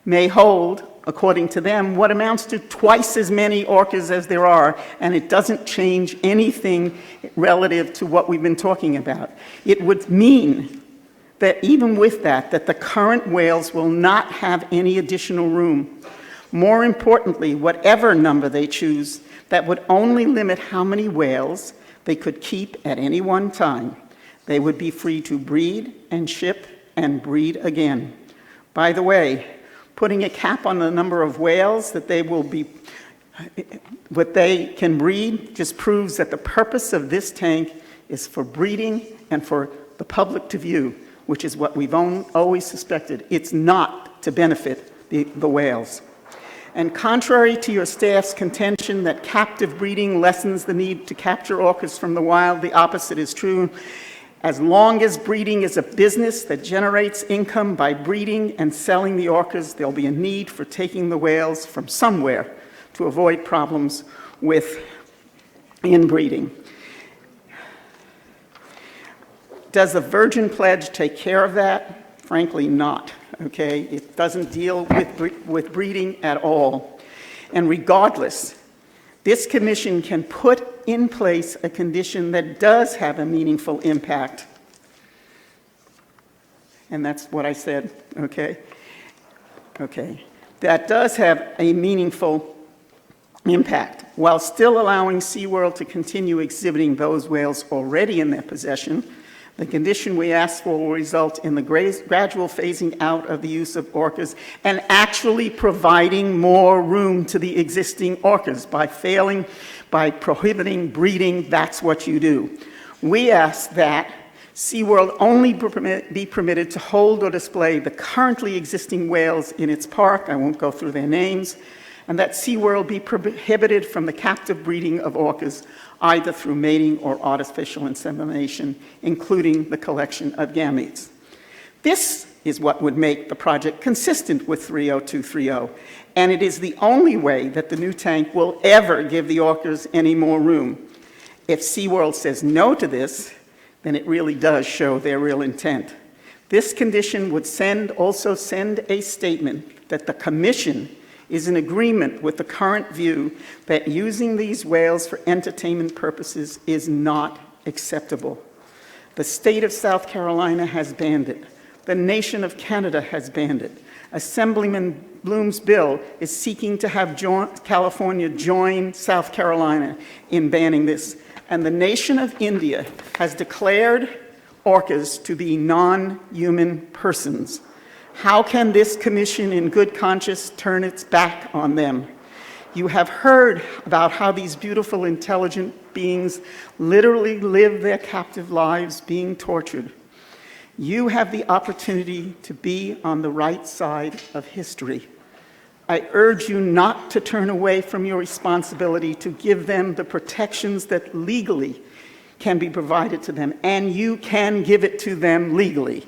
may hold, according to them, what amounts to twice as many orcas as there are, and it doesn't change anything relative to what we've been talking about. It would mean that even with that, that the current whales will not have any additional room. More importantly, whatever number they choose, that would only limit how many whales they could keep at any one time. They would be free to breed and ship and breed again. By the way, putting a cap on the number of whales that they will be, what they can breed, just proves that the purpose of this tank is for breeding and for the public to view, which is what we've always suspected. It's not to benefit the whales. And contrary to your staff's contention that captive breeding lessens the need to capture orcas from the wild, the opposite is true. As long as breeding is a business that generates income by breeding and selling the orcas, there'll be a need for taking the whales from somewhere to avoid problems with inbreeding. Does the Virgin Pledge take care of that? Frankly, not. Okay? It doesn't deal with breeding at all. And regardless, this commission can put in place a condition that does have a meaningful impact. And that's what I said, okay? Okay. That does have a meaningful impact while still allowing SeaWorld to continue exhibiting those whales already in their possession. The condition we asked for will result in the gradual phasing out of the use of orcas and actually providing more room to the existing orcas. By prohibiting breeding, that's what you do. We ask that SeaWorld only be permitted to hold or display the currently existing whales in its park. I won't go through their names. And that SeaWorld be prohibited from the captive breeding of orcas, either through mating or artificial insemination, including the collection of gametes. This is what would make the project consistent with 30230, and it is the only way that the new tank will ever give the orcas any more room. If SeaWorld says no to this, then it really does show their real intent. This condition would also send a statement that the Commission is in agreement with the current view that using these whales for entertainment purposes is not acceptable. The state of South Carolina has banned it. The nation of Canada has banned it. Assemblyman Bloom's bill is seeking to have California join South Carolina in banning this. And the nation of India has declared orcas to be non-human persons. How can this commission in good conscience turn its back on them? You have heard about how these beautiful, intelligent beings literally live their captive lives being tortured. You have the opportunity to be on the right side of history. I urge you not to turn away from your responsibility to give them the protections that legally can be provided to them, and you can give it to them legally.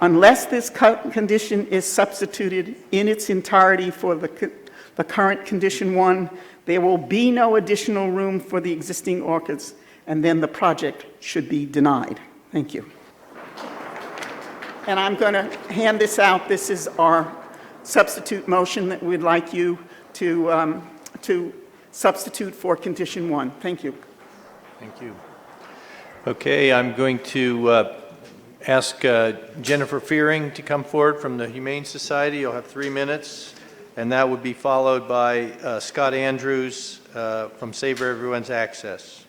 Unless this condition is substituted in its entirety for the current Condition 1, there will be no additional room for the existing orcas, and then the project should be denied. Thank you. And I'm going to hand this out. This is our substitute motion that we'd like you to substitute for Condition 1. Thank you. Thank you. Okay, I'm going to ask Jennifer Fearing to come forward from the Humane Society. You'll have 3 minutes. and that would be followed by Scott Andrews from Save Everyone's Access.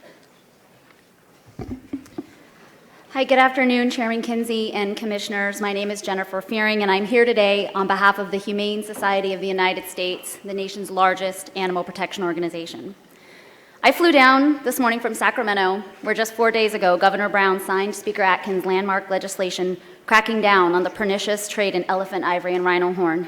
Hi, good afternoon, Chairman Kinsey and Commissioners. My name is Jennifer Fearing, and I'm here today on behalf of the Humane Society of the United States, the nation's largest animal protection organization. I flew down this morning from Sacramento, where just 4 days ago, Governor Brown signed Speaker Atkins' landmark legislation cracking down on the pernicious trade in elephant ivory and rhino horn.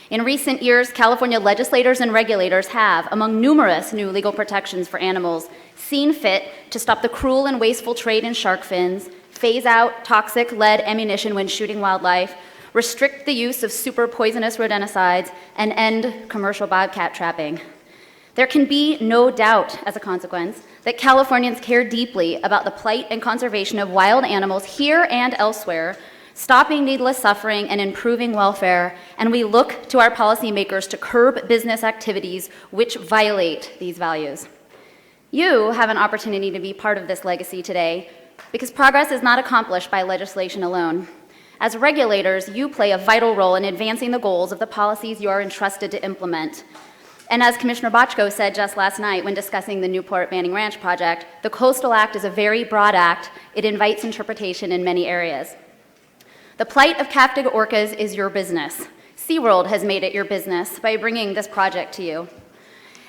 In recent years, California legislators and regulators have, among numerous new legal protections for animals, seen fit to stop the cruel and wasteful trade in shark fins, phase out toxic lead ammunition when shooting wildlife, restrict the use of super poisonous rodenticides, and end commercial bobcat trapping. There can be no doubt, as a consequence, that Californians care deeply about the plight and conservation of wild animals here and elsewhere, stopping needless suffering and improving welfare, and we look to our policymakers to curb business activities which violate these values. You have an opportunity to be part of this legacy today because progress is not accomplished by legislation alone. As regulators, you play a vital role in advancing the goals of the policies you are entrusted to implement. And as Commissioner Bochco said just last night when discussing the Newport Banning Ranch project, the Coastal Act is a very broad act. It invites interpretation in many areas. The plight of captive orcas is your business. SeaWorld has made it your business by bringing this project to you.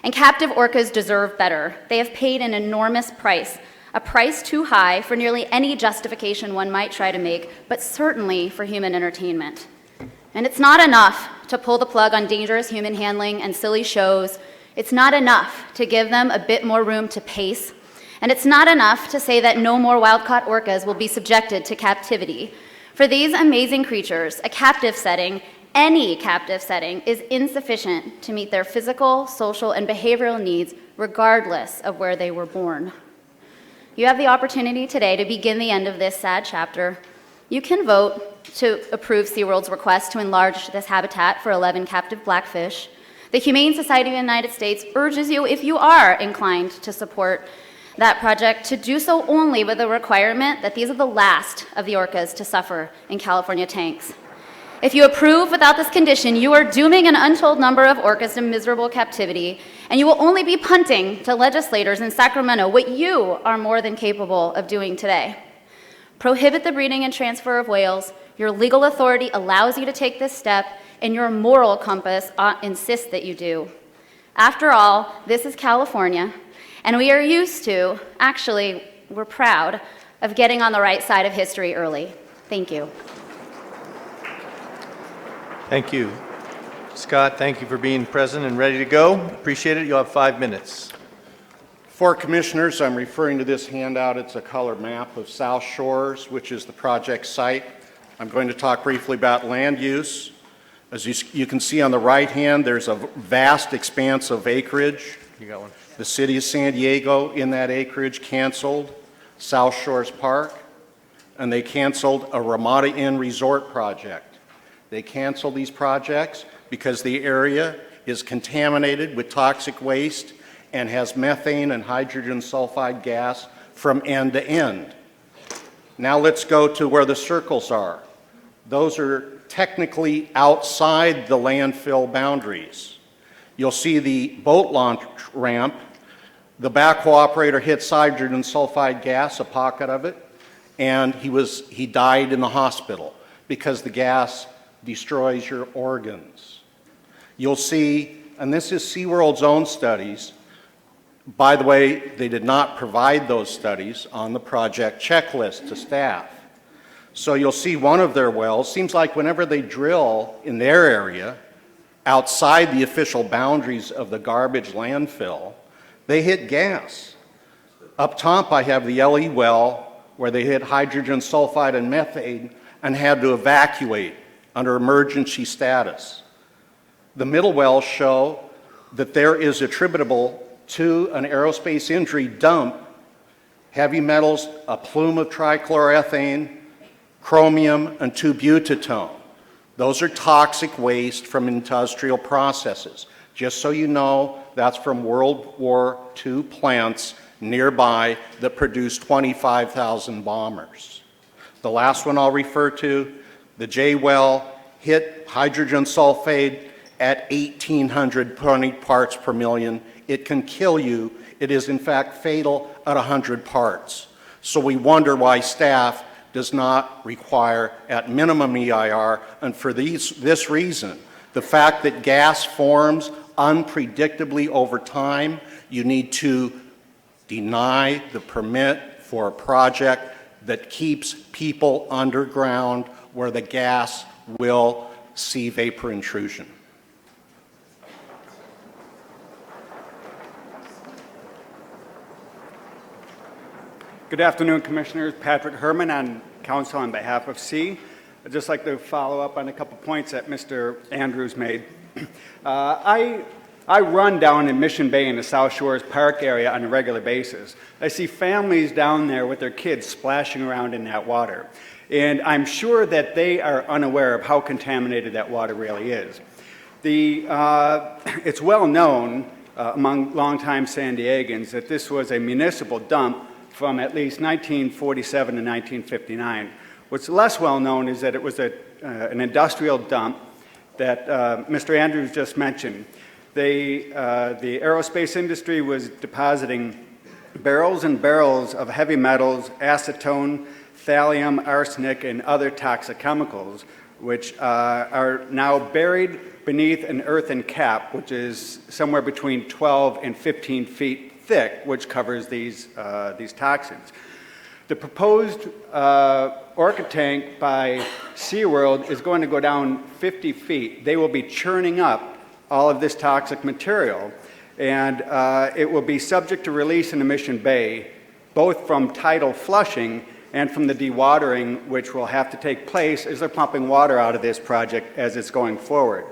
And captive orcas deserve better. They have paid an enormous price, a price too high for nearly any justification one might try to make, but certainly for human entertainment. And it's not enough to pull the plug on dangerous human handling and silly shows. It's not enough to give them a bit more room to pace. And it's not enough to say that no more wild-caught orcas will be subjected to captivity. For these amazing creatures, a captive setting, any captive setting, is insufficient to meet their physical, social, and behavioral needs regardless of where they were born. You have the opportunity today to begin the end of this sad chapter. You can vote to approve SeaWorld's request to enlarge this habitat for 11 captive blackfish. The Humane Society of the United States urges you, if you are inclined to support that project, to do so only with the requirement that these are the last of the orcas to suffer in California tanks. If you approve without this condition, you are dooming an untold number of orcas to miserable captivity, and you will only be punting to legislators in Sacramento what you are more than capable of doing today. Prohibit the breeding and transfer of whales. Your legal authority allows you to take this step, and your moral compass insists that you do. After all, this is California, and we are used to, actually, we're proud of getting on the right side of history early. Thank you. Thank you. Scott, thank you for being present and ready to go. Appreciate it. You'll have 5 minutes. For commissioners, I'm referring to this handout. It's a color map of South Shores, which is the project site. I'm going to talk briefly about land use. As you can see on the right hand, there's a vast expanse of acreage. You got one. The city of San Diego, in that acreage, canceled South Shores Park, and they canceled a Ramada Inn resort project. They canceled these projects because the area is contaminated with toxic waste and has methane and hydrogen sulfide gas from end to end. Now let's go to where the circles are. Those are technically outside the landfill boundaries. You'll see the boat launch ramp. The backhoe operator hits hydrogen sulfide gas, a pocket of it, and he died in the hospital because the gas destroys your organs. You'll see, and this is SeaWorld's own studies. By the way, they did not provide those studies on the project checklist to staff. So you'll see one of their wells, seems like whenever they drill in their area, outside the official boundaries of the garbage landfill, they hit gas. Up top, I have the LE well where they hit hydrogen sulfide and methane and had to evacuate under emergency status. The middle wells show that there is attributable to an aerospace injury dump heavy metals, a plume of trichloroethane, chromium, and 2-butadiene. Those are toxic waste from industrial processes. Just so you know, that's from World War II plants nearby that produced 25,000 bombers. The last one I'll refer to, the J well hit hydrogen sulfide at 1,800 parts per million. It can kill you. It is in fact fatal at 100 parts. So we wonder why staff does not require at minimum EIR, and for this reason, the fact that gas forms unpredictably over time, you need to deny the permit for a project that keeps people underground where the gas will see vapor intrusion. Good afternoon, Commissioners. Patrick Herman on Council on behalf of C. I'd just like to follow up on a couple points that Mr. Andrews made. I run down in Mission Bay in the South Shores Park area on a regular basis. I see families down there with their kids splashing around in that water. And I'm sure that they are unaware of how contaminated that water really is. It's well known among longtime San Diegans that this was a municipal dump from at least 1947 to 1959. What's less well known is that it was an industrial dump that Mr. Andrews just mentioned. The aerospace industry was depositing barrels and barrels of heavy metals, acetone, thallium, arsenic, and other toxic chemicals, which are now buried beneath an earthen cap, which is somewhere between 12 and 15 feet thick, which covers these toxins. The proposed orca tank by SeaWorld is going to go down 50 feet. They will be churning up all of this toxic material, and it will be subject to release in Mission Bay, both from tidal flushing and from the dewatering, which will have to take place as they're pumping water out of this project as it's going forward.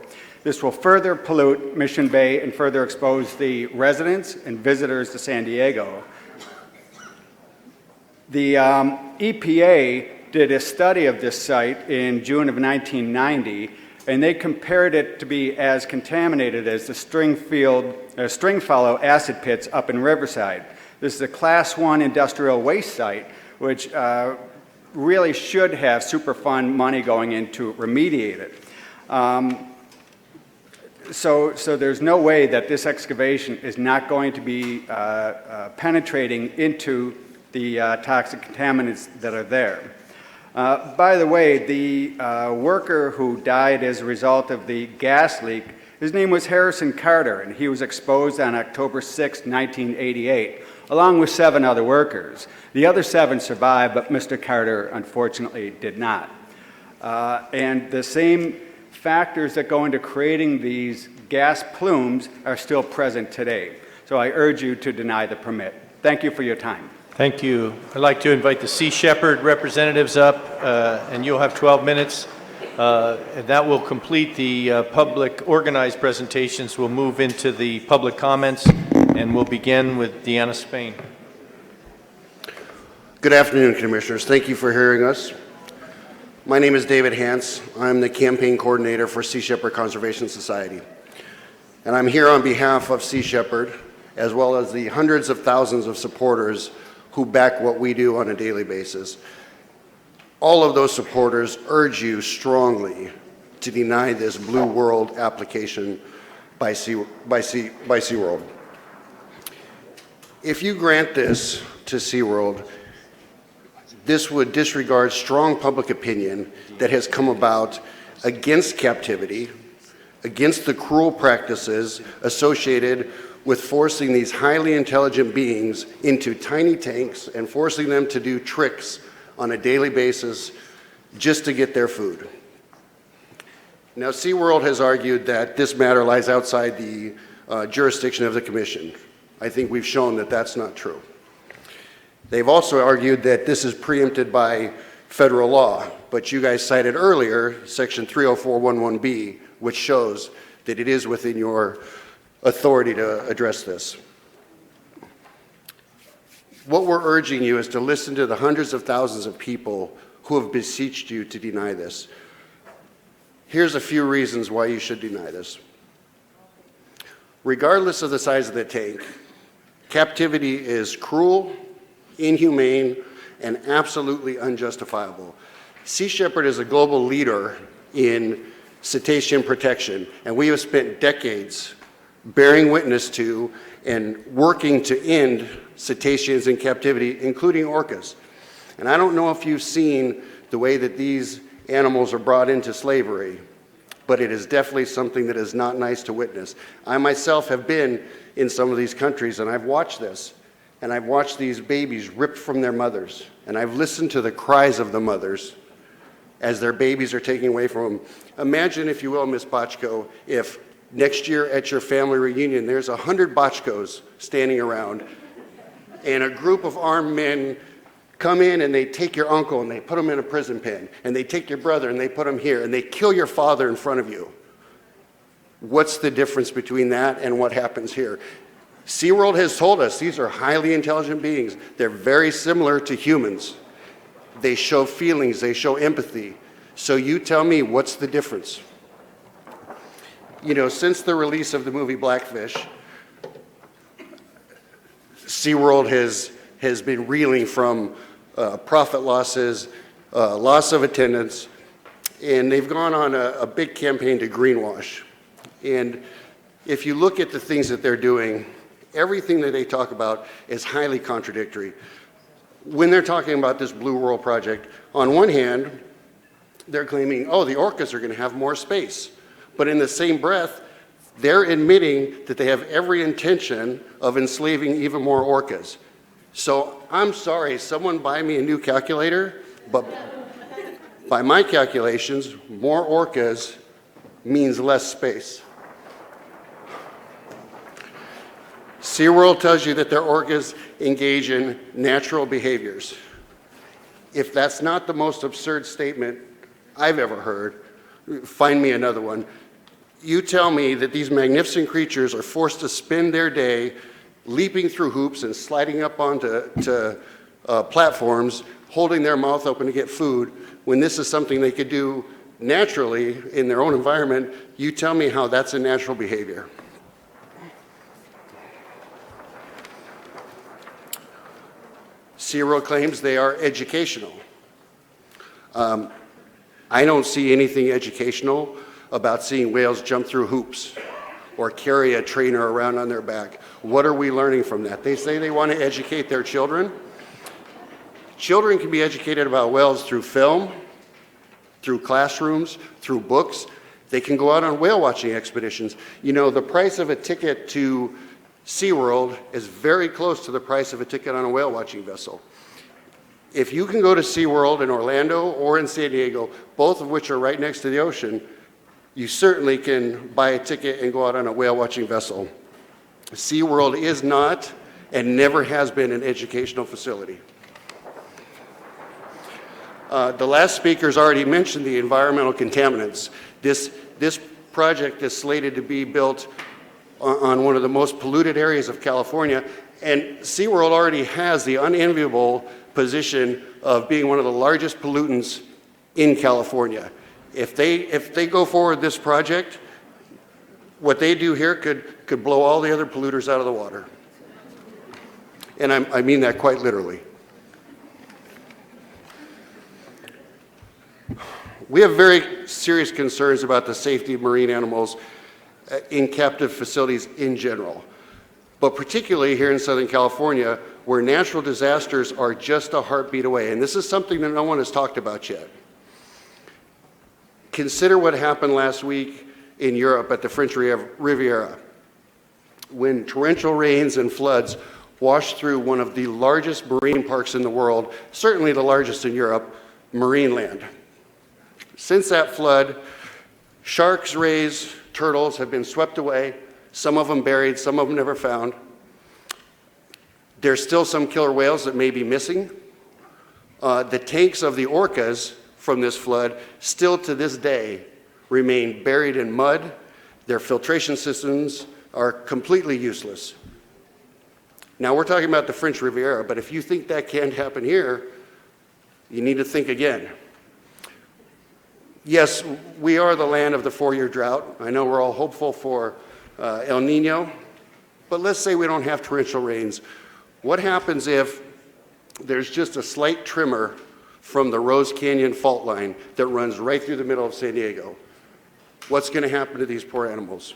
This will further pollute Mission Bay and further expose the residents and visitors to San Diego. The EPA did a study of this site in June of 1990, and they compared it to be as contaminated as the Stringfellow acid pits up in Riverside. This is a Class 1 industrial waste site, which really should have Superfund money going in to remediate it. So there's no way that this excavation is not going to be penetrating into the toxic contaminants that are there. By the way, the worker who died as a result of the gas leak, his name was Harrison Carter, and he was exposed on October 6, 1988, along with 7 other workers. The other 7 survived, but Mr. Carter, unfortunately, did not. And the same factors that go into creating these gas plumes are still present today. So I urge you to deny the permit. Thank you for your time. Thank you. I'd like to invite the Sea Shepherd representatives up, and you'll have 12 minutes. And that will complete the public organized presentations. We'll move into the public comments, and we'll begin with Deanna Spain. Good afternoon, Commissioners. Thank you for hearing us. My name is David Hance. I'm the campaign coordinator for Sea Shepherd Conservation Society. And I'm here on behalf of Sea Shepherd, as well as the hundreds of thousands of supporters who back what we do on a daily basis. All of those supporters urge you strongly to deny this Blue World application by SeaWorld. If you grant this to SeaWorld, this would disregard strong public opinion that has come about against captivity, against the cruel practices associated with forcing these highly intelligent beings into tiny tanks and forcing them to do tricks on a daily basis just to get their food. Now, SeaWorld has argued that this matter lies outside the jurisdiction of the Commission. I think we've shown that that's not true. They've also argued that this is preempted by federal law, but you guys cited earlier Section 30411B, which shows that it is within your authority to address this. What we're urging you is to listen to the hundreds of thousands of people who have beseeched you to deny this. Here's a few reasons why you should deny this. Regardless of the size of the tank, captivity is cruel, inhumane, and absolutely unjustifiable. Sea Shepherd is a global leader in cetacean protection, and we have spent decades bearing witness to and working to end cetaceans in captivity, including orcas. And I don't know if you've seen the way that these animals are brought into slavery, but it is definitely something that is not nice to witness. I myself have been in some of these countries, and I've watched this, and I've watched these babies ripped from their mothers, and I've listened to the cries of the mothers as their babies are taken away from them. Imagine, if you will, Ms. Bochco, if next year at your family reunion there's 100 Bochcos standing around, and a group of armed men come in and they take your uncle and they put him in a prison pen, and they take your brother and they put him here, and they kill your father in front of you. What's the difference between that and what happens here? SeaWorld has told us these are highly intelligent beings. They're very similar to humans. They show feelings, they show empathy. So you tell me, what's the difference? You know, since the release of the movie Blackfish, SeaWorld has been reeling from profit losses, loss of attendance, and they've gone on a big campaign to greenwash. And if you look at the things that they're doing, everything that they talk about is highly contradictory. When they're talking about this Blue World project, on one hand, they're claiming, oh, the orcas are going to have more space. But in the same breath, they're admitting that they have every intention of enslaving even more orcas. So I'm sorry, someone buy me a new calculator, but by my calculations, more orcas means less space. SeaWorld tells you that their orcas engage in natural behaviors. If that's not the most absurd statement I've ever heard, find me another one. You tell me that these magnificent creatures are forced to spend their day leaping through hoops and sliding up onto platforms, holding their mouth open to get food, when this is something they could do naturally in their own environment. You tell me how that's a natural behavior. SeaWorld claims they are educational. I don't see anything educational about seeing whales jump through hoops or carry a trainer around on their back. What are we learning from that? They say they want to educate their children. Children can be educated about whales through film, through classrooms, through books. They can go out on whale watching expeditions. You know, the price of a ticket to SeaWorld is very close to the price of a ticket on a whale watching vessel. If you can go to SeaWorld in Orlando or in San Diego, both of which are right next to the ocean, you certainly can buy a ticket and go out on a whale watching vessel. SeaWorld is not and never has been an educational facility. The last speaker's already mentioned the environmental contaminants. This project is slated to be built on one of the most polluted areas of California, and SeaWorld already has the unenviable position of being one of the largest pollutants in California. If they go forward this project, what they do here could blow all the other polluters out of the water. And I mean that quite literally. We have very serious concerns about the safety of marine animals in captive facilities in general, but particularly here in Southern California, where natural disasters are just a heartbeat away. And this is something that no one has talked about yet. Consider what happened last week in Europe at the French Riviera, when torrential rains and floods washed through one of the largest marine parks in the world, certainly the largest in Europe, Marineland. Since that flood, sharks, rays, turtles have been swept away, some of them buried, some of them never found. There's still some killer whales that may be missing. The tanks of the orcas from this flood still to this day remain buried in mud. Their filtration systems are completely useless. Now we're talking about the French Riviera, but if you think that can't happen here, you need to think again. Yes, we are the land of the 4-year drought. I know we're all hopeful for El Nino, but let's say we don't have torrential rains. What happens if there's just a slight tremor from the Rose Canyon fault line that runs right through the middle of San Diego? What's going to happen to these poor animals?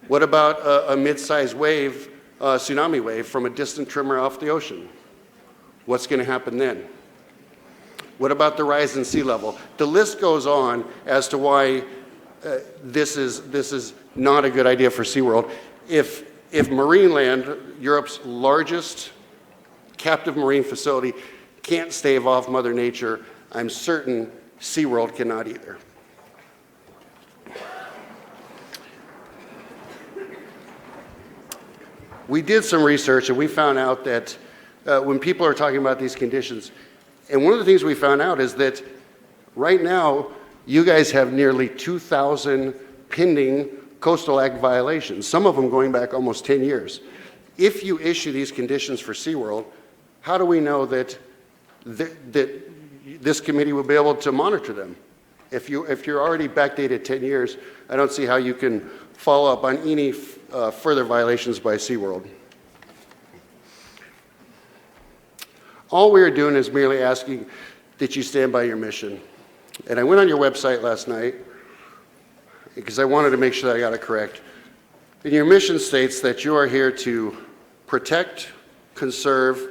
What about a mid-sized wave, tsunami wave from a distant tremor off the ocean? What's going to happen then? What about the rise in sea level? The list goes on as to why this is not a good idea for SeaWorld. If Marineland, Europe's largest captive marine facility, can't stave off Mother Nature, I'm certain SeaWorld cannot either. We did some research and we found out that when people are talking about these conditions, and one of the things we found out is that right now you guys have nearly 2,000 pending Coastal Act violations, some of them going back almost 10 years. If you issue these conditions for SeaWorld, how do we know that this committee will be able to monitor them? If you're already backdated 10 years, I don't see how you can follow up on any further violations by SeaWorld. All we are doing is merely asking that you stand by your mission. And I went on your website last night because I wanted to make sure that I got it correct. And your mission states that you are here to protect, conserve,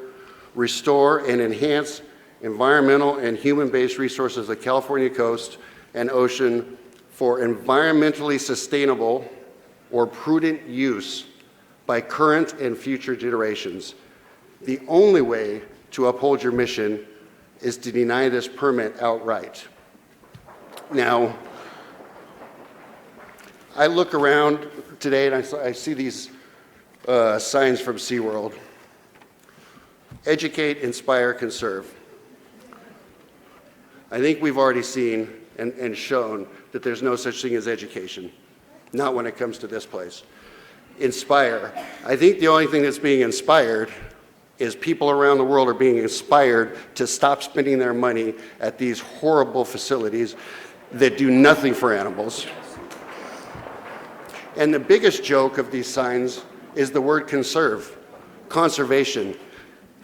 restore, and enhance environmental and human-based resources of the California coast and ocean for environmentally sustainable or prudent use by current and future generations. The only way to uphold your mission is to deny this permit outright. Now, I look around today and I see these signs from SeaWorld. Educate, inspire, conserve. I think we've already seen and shown that there's no such thing as education, not when it comes to this place. Inspire. I think the only thing that's being inspired is people around the world are being inspired to stop spending their money at these horrible facilities that do nothing for animals. And the biggest joke of these signs is the word conserve, conservation.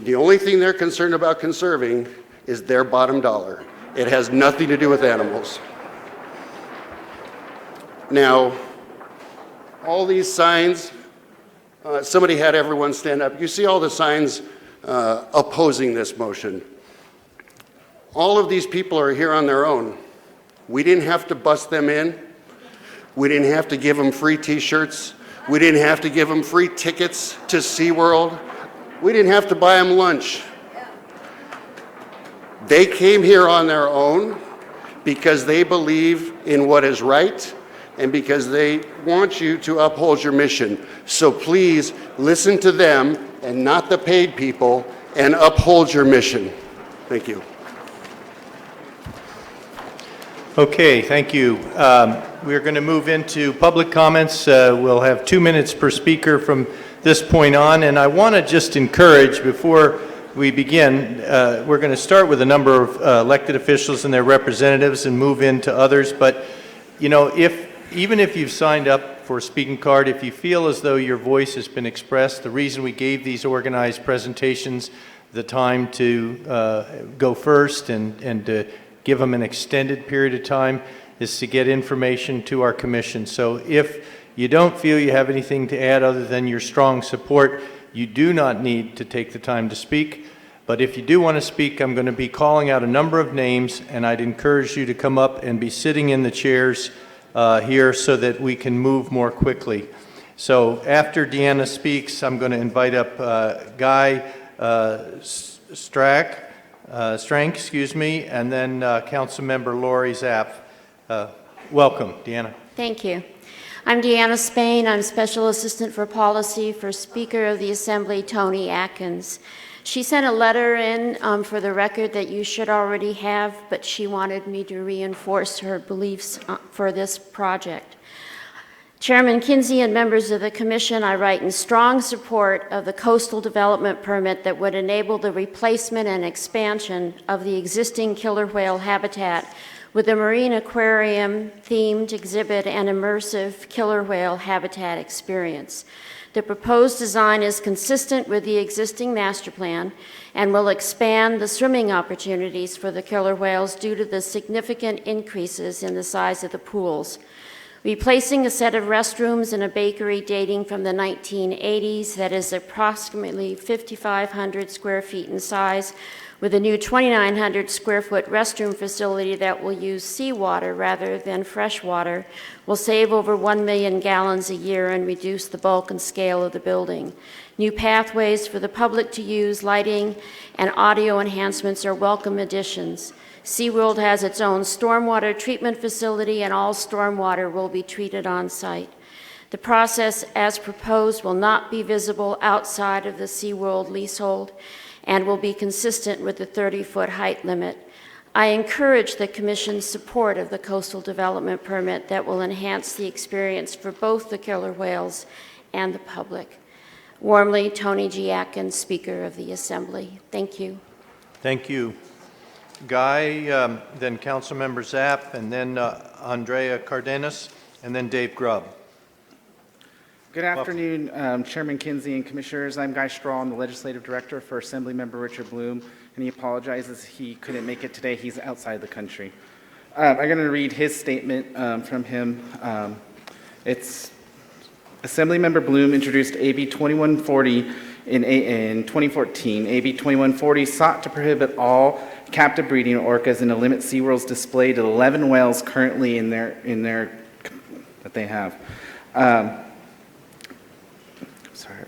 The only thing they're concerned about conserving is their bottom dollar. It has nothing to do with animals. Now, all these signs, somebody had everyone stand up. You see all the signs opposing this motion. All of these people are here on their own. We didn't have to bust them in. We didn't have to give them free t-shirts. We didn't have to give them free tickets to SeaWorld. We didn't have to buy them lunch. They came here on their own because they believe in what is right and because they want you to uphold your mission. So please listen to them and not the paid people and uphold your mission. Thank you. Okay, thank you. We're going to move into public comments. We'll have 2 minutes per speaker from this point on, and I want to just encourage, before we begin, we're going to start with a number of elected officials and their representatives and move into others, but you know, even if you've signed up for a speaking card, if you feel as though your voice has been expressed, the reason we gave these organized presentations the time to go first and to give them an extended period of time is to get information to our commission. So if you don't feel you have anything to add other than your strong support, you do not need to take the time to speak. But if you do want to speak, I'm going to be calling out a number of names, and I'd encourage you to come up and be sitting in the chairs here so that we can move more quickly. So after Deanna speaks, I'm going to invite up Guy Strang, and then Councilmember Lori Zapp. Welcome, Deanna. Thank you. I'm Deanna Spain. I'm Special Assistant for Policy for Speaker of the Assembly, Tony Atkins. She sent a letter in for the record that you should already have, but she wanted me to reinforce her beliefs for this project. Chairman Kinsey and members of the Commission, I write in strong support of the coastal development permit that would enable the replacement and expansion of the existing killer whale habitat with a marine aquarium themed exhibit and immersive killer whale habitat experience. The proposed design is consistent with the existing master plan and will expand the swimming opportunities for the killer whales due to the significant increases in the size of the pools. Replacing a set of restrooms and a bakery dating from the 1980s that is approximately 5,500 square feet in size with a new 2,900 square foot restroom facility that will use seawater rather than fresh water will save over 1 million gallons a year and reduce the bulk and scale of the building. New pathways for the public to use, lighting, and audio enhancements are welcome additions. SeaWorld has its own stormwater treatment facility, and all stormwater will be treated on site. The process as proposed will not be visible outside of the SeaWorld leasehold and will be consistent with the 30-foot height limit. I encourage the Commission's support of the coastal development permit that will enhance the experience for both the killer whales and the public. Warmly, Tony G. Atkins, Speaker of the Assembly. Thank you. Thank you. Guy, then Councilmember Zapp, and then Andrea Cardenas, and then Dave Grubb. Good afternoon, Chairman Kinsey and Commissioners. I'm Guy Straw. I'm the Legislative Director for Assemblymember Richard Bloom, and he apologizes he couldn't make it today. He's outside the country. I'm going to read his statement from him. It's Assemblymember Bloom introduced AB 2140 in 2014. AB 2140 sought to prohibit all captive breeding orcas and to limit SeaWorld's display to 11 whales currently in their that they have.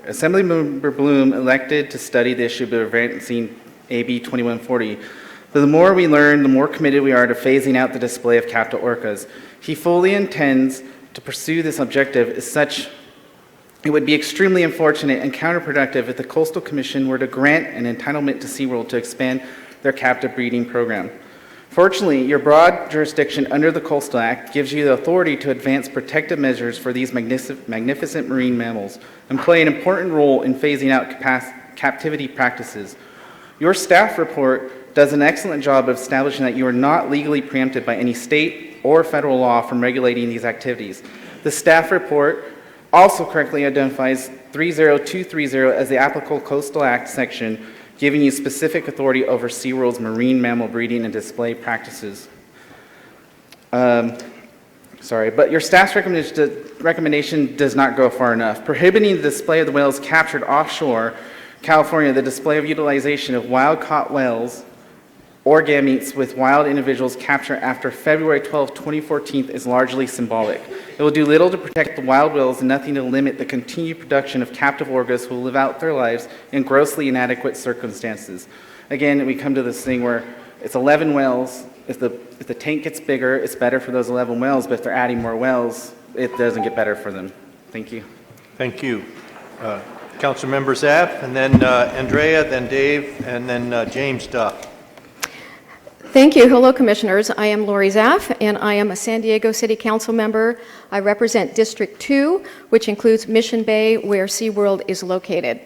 Assemblymember Bloom elected to study the issue of advancing AB 2140. But the more we learn, the more committed we are to phasing out the display of captive orcas. He fully intends to pursue this objective as such. It would be extremely unfortunate and counterproductive if the Coastal Commission were to grant an entitlement to SeaWorld to expand their captive breeding program. Fortunately, your broad jurisdiction under the Coastal Act gives you the authority to advance protective measures for these magnificent marine mammals and play an important role in phasing out captivity practices. Your staff report does an excellent job of establishing that you are not legally preempted by any state or federal law from regulating these activities. The staff report also correctly identifies 30230 as the applicable Coastal Act section, giving you specific authority over SeaWorld's marine mammal breeding and display practices. But your staff's recommendation does not go far enough. Prohibiting the display of the whales captured offshore California, the display of utilization of wild-caught whales or gametes with wild individuals captured after February 12, 2014 is largely symbolic. It will do little to protect the wild whales and nothing to limit the continued production of captive orcas who will live out their lives in grossly inadequate circumstances. Again, we come to this thing where it's 11 whales. If the tank gets bigger, it's better for those 11 whales, but if they're adding more whales, it doesn't get better for them. Thank you. Thank you. Councilmember Zapp, and then Andrea, then Dave, and then James Duff. Thank you. Hello, Commissioners. I am Lori Zaff, and I am a San Diego City Council member. I represent District 2, which includes Mission Bay, where SeaWorld is located.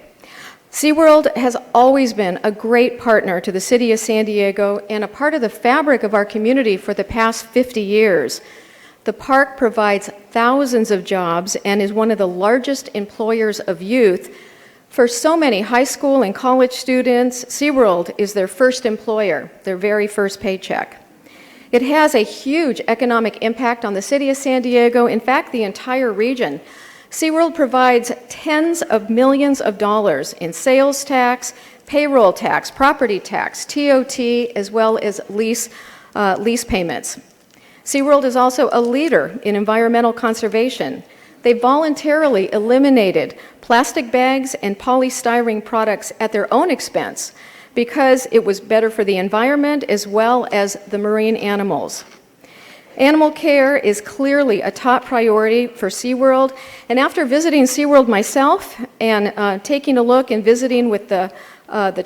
SeaWorld has always been a great partner to the City of San Diego and a part of the fabric of our community for the past 50 years. The park provides thousands of jobs and is one of the largest employers of youth. For so many high school and college students, SeaWorld is their first employer, their very first paycheck. It has a huge economic impact on the City of San Diego, in fact, the entire region. SeaWorld provides tens of millions of dollars in sales tax, payroll tax, property tax, TOT, as well as lease payments. SeaWorld is also a leader in environmental conservation. They voluntarily eliminated plastic bags and polystyrene products at their own expense because it was better for the environment as well as the marine animals. Animal care is clearly a top priority for SeaWorld, and after visiting SeaWorld myself and taking a look and visiting with the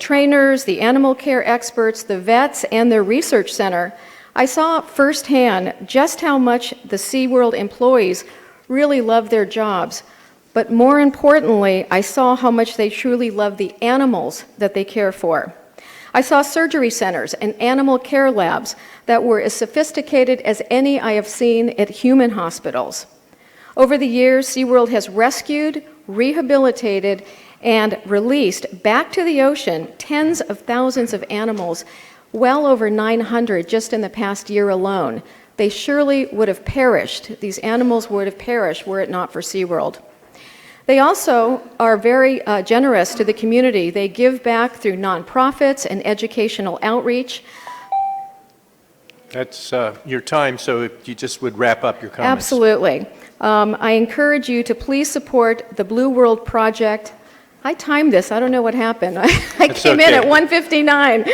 trainers, the animal care experts, the vets, and their research center, I saw firsthand just how much the SeaWorld employees really love their jobs. But more importantly, I saw how much they truly love the animals that they care for. I saw surgery centers and animal care labs that were as sophisticated as any I have seen at human hospitals. Over the years, SeaWorld has rescued rehabilitated, and released back to the ocean tens of thousands of animals, well over 900 just in the past year alone. They surely would have perished. These animals would have perished were it not for SeaWorld. They also are very generous to the community. They give back through nonprofits and educational outreach. That's your time, so if you just would wrap up your comments. Absolutely. I encourage you to please support the Blue World Project. I timed this. I don't know what happened. I came in at 1:59.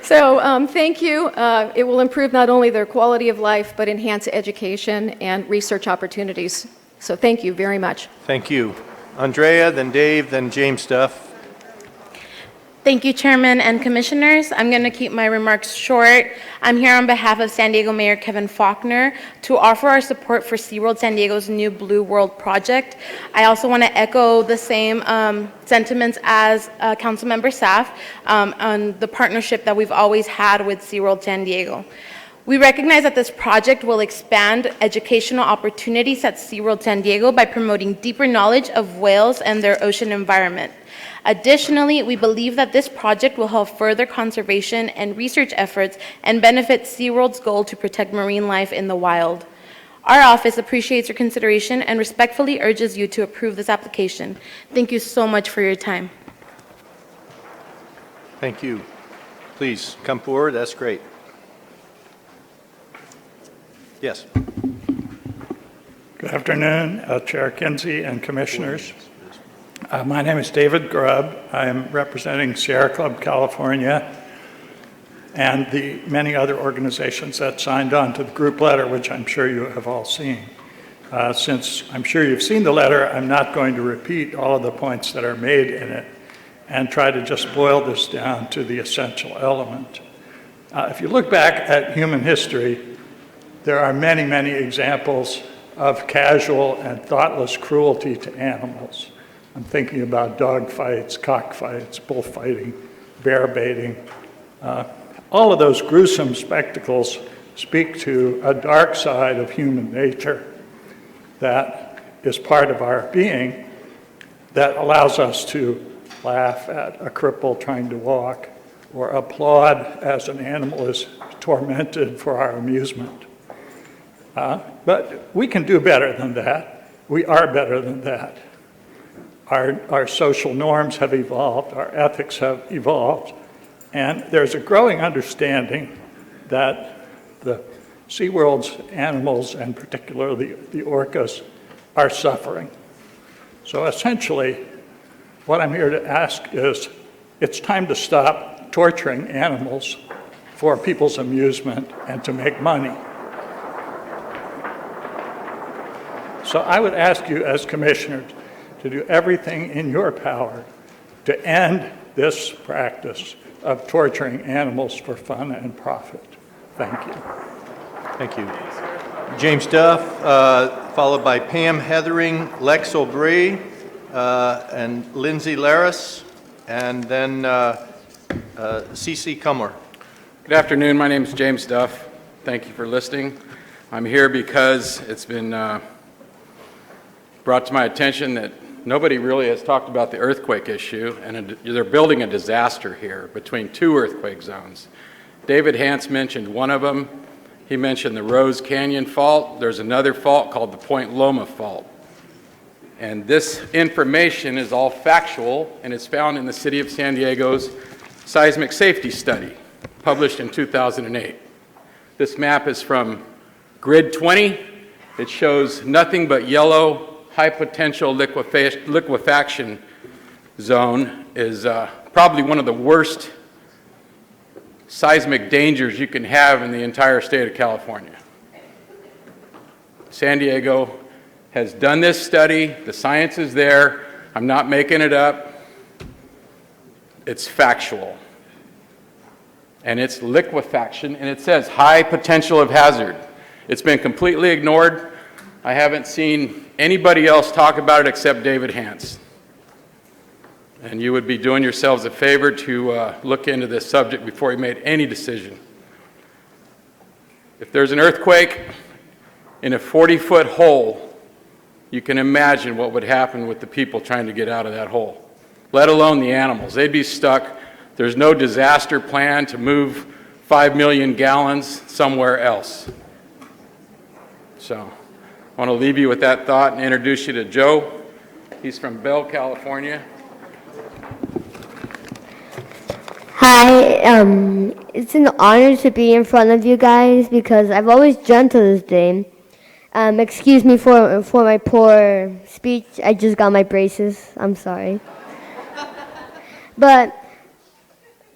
So thank you. It will improve not only their quality of life, but enhance education and research opportunities. So thank you very much. Thank you. Andrea, then Dave, then James Duff. Thank you, Chairman and Commissioners. I'm going to keep my remarks short. I'm here on behalf of San Diego Mayor Kevin Faulconer to offer our support for SeaWorld San Diego's new Blue World project. I also want to echo the same sentiments as Councilmember Saff on the partnership that we've always had with SeaWorld San Diego. We recognize that this project will expand educational opportunities at SeaWorld San Diego by promoting deeper knowledge of whales and their ocean environment. Additionally, we believe that this project will help further conservation and research efforts and benefit SeaWorld's goal to protect marine life in the wild. Our office appreciates your consideration and respectfully urges you to approve this application. Thank you so much for your time. Thank you. Please come forward. That's great. Yes. Good afternoon, Chair Kinsey and Commissioners. My name is David Grubb. I am representing Sierra Club California and the many other organizations that signed on to the group letter, which I'm sure you have all seen. Since I'm sure you've seen the letter, I'm not going to repeat all of the points that are made in it and try to just boil this down to the essential element. If you look back at human history, there are many, many examples of casual and thoughtless cruelty to animals. I'm thinking about dog fights, cockfights, bullfighting, bear baiting. All of those gruesome spectacles speak to a dark side of human nature that is part of our being that allows us to laugh at a cripple trying to walk or applaud as an animal is tormented for our amusement. But we can do better than that. We are better than that. Our social norms have evolved, our ethics have evolved, and there's a growing understanding that the SeaWorld's animals, and particularly the orcas, are suffering. So essentially, what I'm here to ask is, it's time to stop torturing animals for people's amusement and to make money. So I would ask you as commissioners to do everything in your power to end this practice of torturing animals for fun and profit. Thank you. Thank you. James Duff, followed by Pam Heathering, Lex O'Brien, and Lindsay Laris, and then CC Cumler. Good afternoon. My name is James Duff. Thank you for listening. I'm here because it's been brought to my attention that nobody really has talked about the earthquake issue, and they're building a disaster here between two earthquake zones. David Hance mentioned one of them. He mentioned the Rose Canyon Fault. There's another fault called the Point Loma Fault. And this information is all factual, and it's found in the City of San Diego's Seismic Safety Study, published in 2008. This map is from Grid 20. It shows nothing but yellow. High potential liquefaction zone is probably one of the worst seismic dangers you can have in the entire state of California. San Diego has done this study. The science is there. I'm not making it up. It's factual. And it's liquefaction, and it says high potential of hazard. It's been completely ignored. I haven't seen anybody else talk about it except David Hance. And you would be doing yourselves a favor to look into this subject before you made any decision. If there's an earthquake in a 40-foot hole you can imagine what would happen with the people trying to get out of that hole, let alone the animals. They'd be stuck. There's no disaster plan to move 5 million gallons somewhere else. So I want to leave you with that thought and introduce you to Joe. He's from Bell, California. Hi, it's an honor to be in front of you guys because I've always dreamt of this day. Excuse me for my poor speech. I just got my braces. I'm sorry. But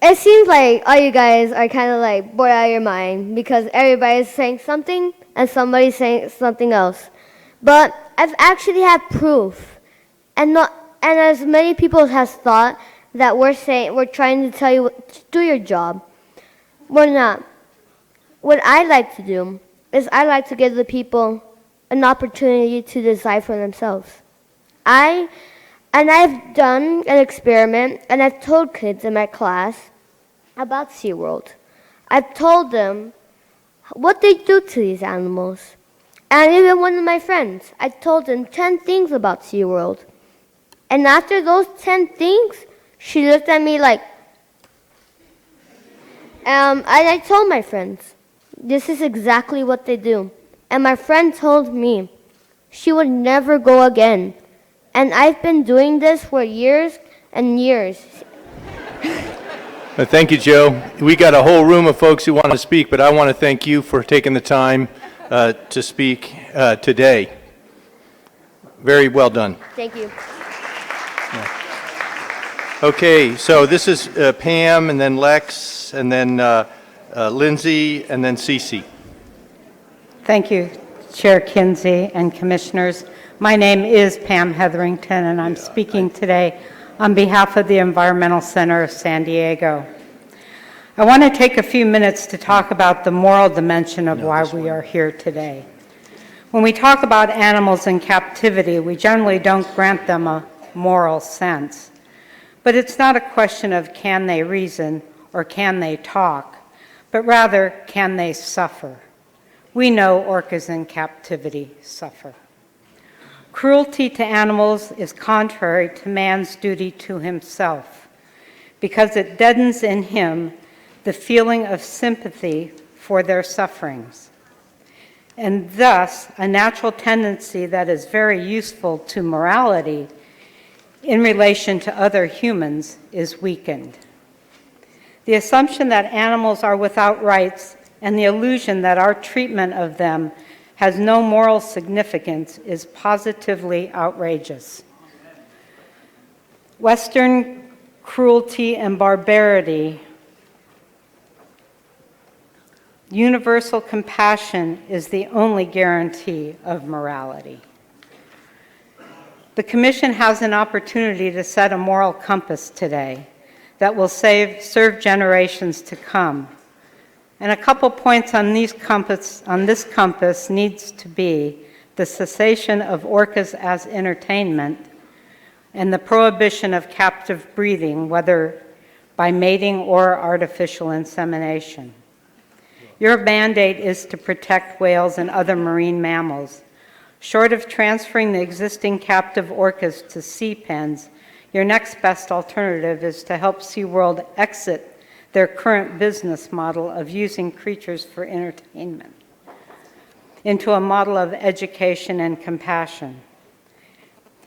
it seems like all you guys are kind of like bored out of your mind because everybody's saying something and somebody's saying something else. But I've actually had proof, and as many people have thought that we're trying to tell you do your job. We're not. What I like to do is I like to give the people an opportunity to decide for themselves. I've done an experiment, and I've told kids in my class about SeaWorld. I've told them what they do to these animals. And even one of my friends, I told him 10 things about SeaWorld. And after those 10 things, she looked at me like, and I told my friends, this is exactly what they do. And my friend told me she would never go again. And I've been doing this for years and years. Well, thank you, Joe. We got a whole room of folks who want to speak, but I want to thank you for taking the time to speak today. Very well done. Thank you. Okay, so this is Pam, and then Lex, and then Lindsay, and then Cece. Thank you, Chair Kinsey and Commissioners. My name is Pam Hetherington, and I'm speaking today on behalf of the Environmental Center of San Diego. I want to take a few minutes to talk about the moral dimension of why we are here today. When we talk about animals in captivity, we generally don't grant them a moral sense. But it's not a question of can they reason or can they talk, but rather can they suffer. We know orcas in captivity suffer. Cruelty to animals is contrary to man's duty to himself because it deadens in him the feeling of sympathy for their sufferings. And thus, a natural tendency that is very useful to morality in relation to other humans is weakened. The assumption that animals are without rights and the illusion that our treatment of them has no moral significance is positively outrageous. Western cruelty and barbarity, universal compassion is the only guarantee of morality. The Commission has an opportunity to set a moral compass today that will serve generations to come. And a couple points on this compass needs to be the cessation of orcas as entertainment and the prohibition of captive breeding, whether by mating or artificial insemination. Your mandate is to protect whales and other marine mammals. Short of transferring the existing captive orcas to sea pens, your next best alternative is to help SeaWorld exit their current business model of using creatures for entertainment into a model of education and compassion.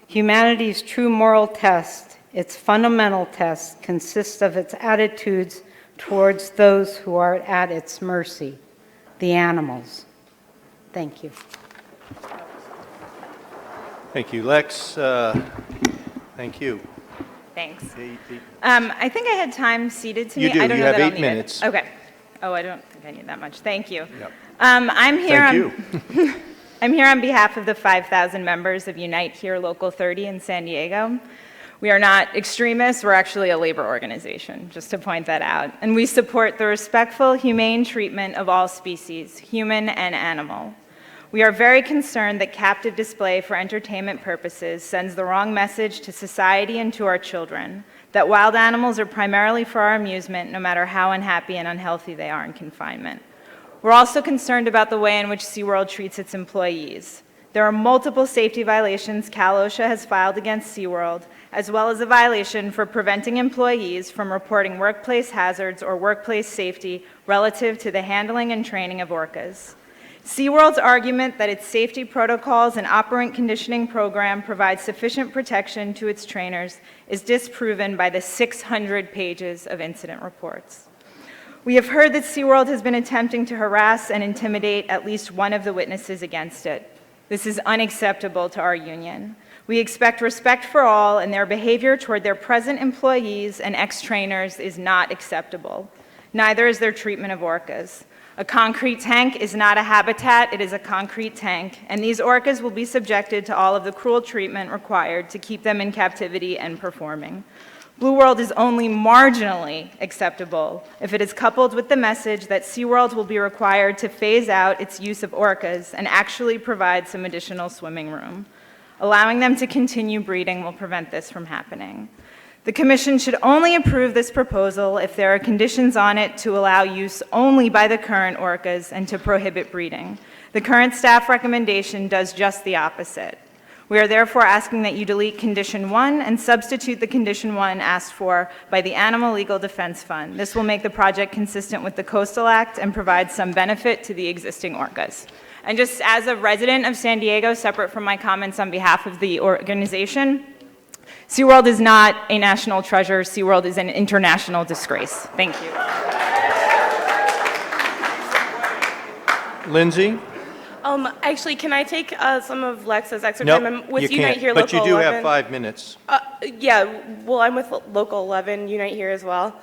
Humanity's true moral test, its fundamental test, consists of its attitudes towards those who are at its mercy, the animals. Thank you. Thank you, Lex. Thank you. Thanks. I think I had time seated to me. You do. I don't You know have that I'll 8 need minutes. It. Okay. Oh, I don't think I need that much. Thank you. Yep. I'm here. Thank you. I'm here on behalf of the 5,000 members of Unite Here Local 30 in San Diego. We are not extremists. We're actually a labor organization, just to point that out. And we support the respectful, humane treatment of all species, human and animal. We are very concerned that captive display for entertainment purposes sends the wrong message to society and to our children, that wild animals are primarily for our amusement, no matter how unhappy and unhealthy they are in confinement. We're also concerned about the way in which SeaWorld treats its employees. There are multiple safety violations Cal OSHA has filed against SeaWorld, as well as a violation for preventing employees from reporting workplace hazards or workplace safety relative to the handling and training of orcas. SeaWorld's argument that its safety protocols and operant conditioning program provide sufficient protection to its trainers is disproven by the 600 pages of incident reports. We have heard that SeaWorld has been attempting to harass and intimidate at least one of the witnesses against it. This is unacceptable to our union. We expect respect for all, and their behavior toward their present employees and ex-trainers is not acceptable. Neither is their treatment of orcas. A concrete tank is not a habitat, it is a concrete tank, and these orcas will be subjected to all of the cruel treatment required to keep them in captivity and performing. Blue World is only marginally acceptable if it is coupled with the message that SeaWorld will be required to phase out its use of orcas and actually provide some additional swimming room. Allowing them to continue breeding will prevent this from happening. The Commission should only approve this proposal if there are conditions on it to allow use only by the current orcas and to prohibit breeding. The current staff recommendation does just the opposite. We are therefore asking that you delete Condition 1 and substitute the Condition 1 asked for by the Animal Legal Defense Fund. This will make the project consistent with the Coastal Act and provide some benefit to the existing orcas. And just as a resident of San Diego, separate from my comments on behalf of the organization, SeaWorld is not a national treasure. SeaWorld is an international disgrace. Thank you. Lindsay? Actually, can I take some of Lex's extra Nope, time? I'm with you Unite can't, Here but Local you do 11. have 5 minutes. Yeah, well, I'm with Local 11, Unite Here as well.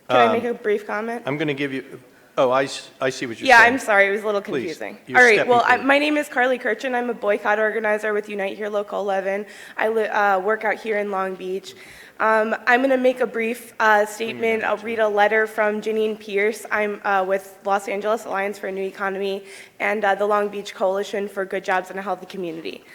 Can I make a brief comment? I'm going to give you, oh, I see what you're Yeah, saying. I'm sorry, it was a little Please, confusing. you're All right, stepping well, forward. my name is Carly Kirchen. I'm a boycott organizer with Unite Here Local 11. I work out here in Long Beach. I'm going to make a brief statement. I'll read a letter from Janine Pierce. I'm with Los Angeles Alliance for a New Economy and the Long Beach Coalition for Good Jobs and a Healthy Community.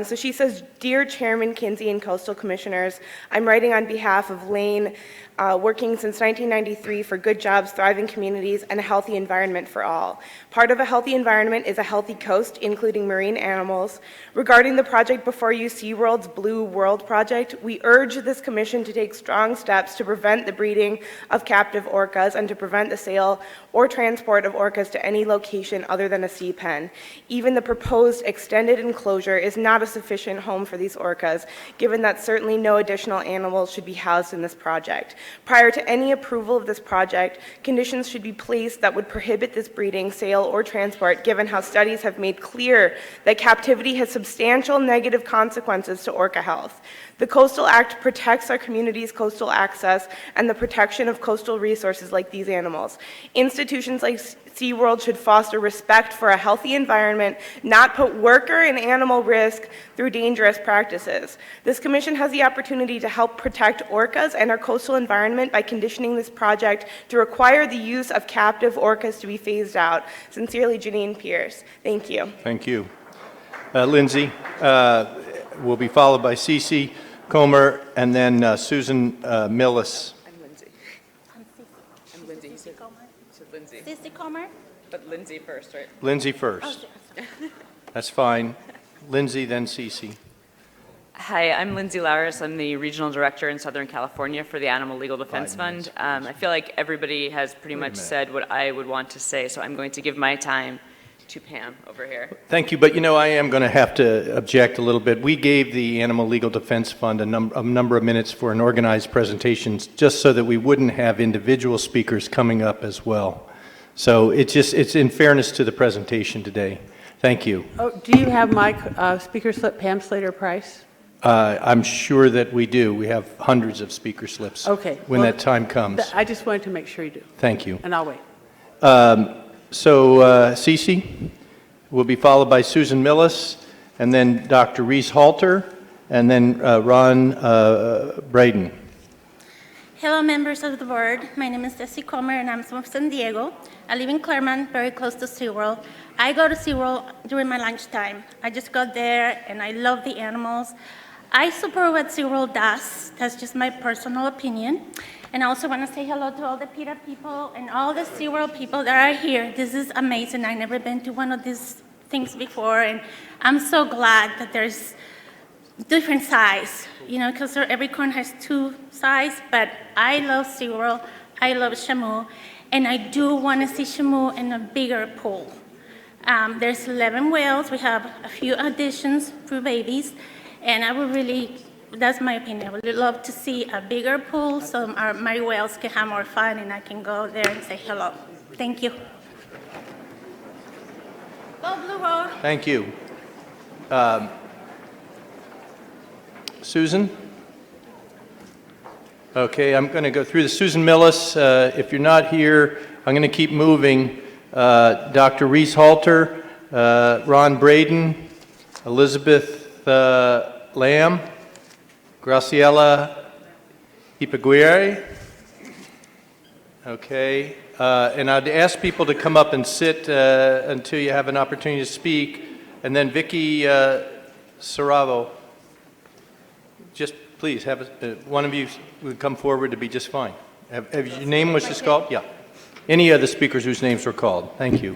So she says, Dear Chairman Kinsey and Coastal Commissioners, I'm writing on behalf of Lane, working since 1993 for good jobs, thriving communities, and a healthy environment for all. Part of a healthy environment is a healthy coast, including marine animals. Regarding the project before you, SeaWorld's Blue World project, we urge this commission to take strong steps to prevent the breeding of captive orcas and to prevent the sale or transport of orcas to any location other than a sea pen. Even the proposed extended enclosure is not a sufficient home for these orcas, given that certainly no additional animals should be housed in this project. Prior to any approval of this project, conditions should be placed that would prohibit this breeding, sale, or transport, given how studies have made clear that captivity has substantial negative consequences to orca health. The Coastal Act protects our community's coastal access and the protection of coastal resources like these animals. Institutions like SeaWorld should foster respect for a healthy environment, not put worker and animal risk through dangerous practices. This commission has the opportunity to help protect orcas and our coastal environment by conditioning this project to require the use of captive orcas to be phased out. Sincerely, Janine Pierce. Thank you. Thank you. Lindsay will be followed by Cece Comer and then Susan Millis. I'm Lindsay. I'm Lindsay. You said Lindsay. Cece Comer? But Lindsay first, right? Lindsay first. That's fine. Lindsay, then Cece. Hi, I'm Lindsay Lowers. I'm the Regional Director in Southern California for the Animal Legal Defense Fund. I feel like everybody has pretty much said what I would want to say, so I'm going to give my time to Pam over here. Thank you, but you know, I am going to have to object a little bit. We gave the Animal Legal Defense Fund a number of minutes for an organized presentation just so that we wouldn't have individual speakers coming up as well. So it's in fairness to the presentation today. Thank you. Oh, do you have my speaker slip, Pam Slater-Price? I'm sure that we do. We have hundreds of speaker slips. Okay. When Well, that time comes. I just wanted to make sure you do. Thank you. And I'll wait. Cece will be followed by Susan Millis, and then Dr. Reese Halter, and then Ron Braden. Hello, members of the board. My name is Cece Comer, and I'm from San Diego. I live in Claremont, very close to SeaWorld. I go to SeaWorld during my lunchtime. I just go there, and I love the animals. I support what SeaWorld does. That's just my personal opinion. And I also want to say hello to all the PETA people and all the SeaWorld people that are here. This is amazing. I've never been to one of these things before, and I'm so glad that there's different size, because every corner has two sides, but I love SeaWorld, I love Shamu, and I do want to see Shamu in a bigger pool. There's 11 whales, we have a few additions for babies, and I would really, that's my opinion, I would love to see a bigger pool so my whales can have more fun and I can go there and say hello. Thank you. Go Blue World. Thank you. Susan? Okay, I'm going to go through this. Susan Millis, if you're not here, I'm going to keep moving. Dr. Reese Halter, Ron Braden, Elizabeth Lamb, Graciela Ipaguirre. Okay, and I'd ask people to come up and sit until you have an opportunity to speak. And then Vicky Saravo, just please have one of you would come forward to be just fine. Have your name was just called? Yeah. Any of the speakers whose names were called. Thank you.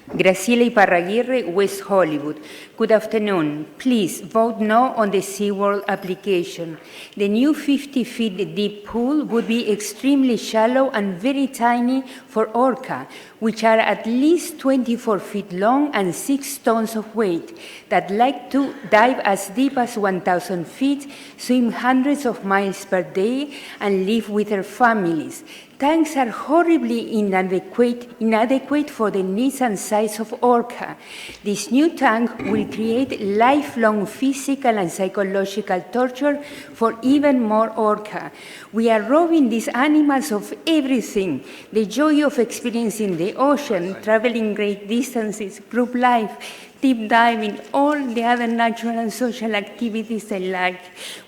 Graciela Iparraguirre, West Hollywood. Good afternoon. Please vote no on the SeaWorld application. The new 50 feet deep pool would be extremely shallow and very tiny for orca, which are at least 24 feet long and 6 tons of weight, that like to dive as deep as 1,000 feet, swim hundreds of miles per day, and live with their families. Tanks are horribly inadequate for the needs and size of orca. This new tank will create lifelong physical and psychological torture for even more orca. We are robbing these animals of everything: the joy of experiencing the ocean, traveling great distances, group life, deep diving, all the other natural and social activities they like.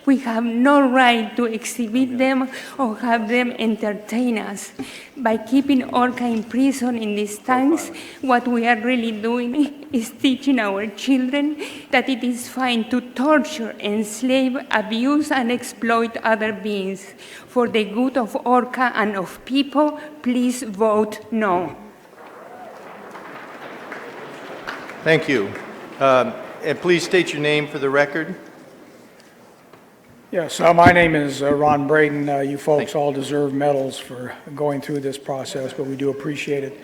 We have no right to exhibit them or have them entertain us. By keeping orca in prison in these tanks, what we are really doing is teaching our children that it is fine to torture, enslave, abuse, and exploit other beings. For the good of orca and of people, please vote no. Thank you. And please state your name for the record. Yes, my name is Ron Braden. You folks all deserve medals for going through this process, but we do appreciate it.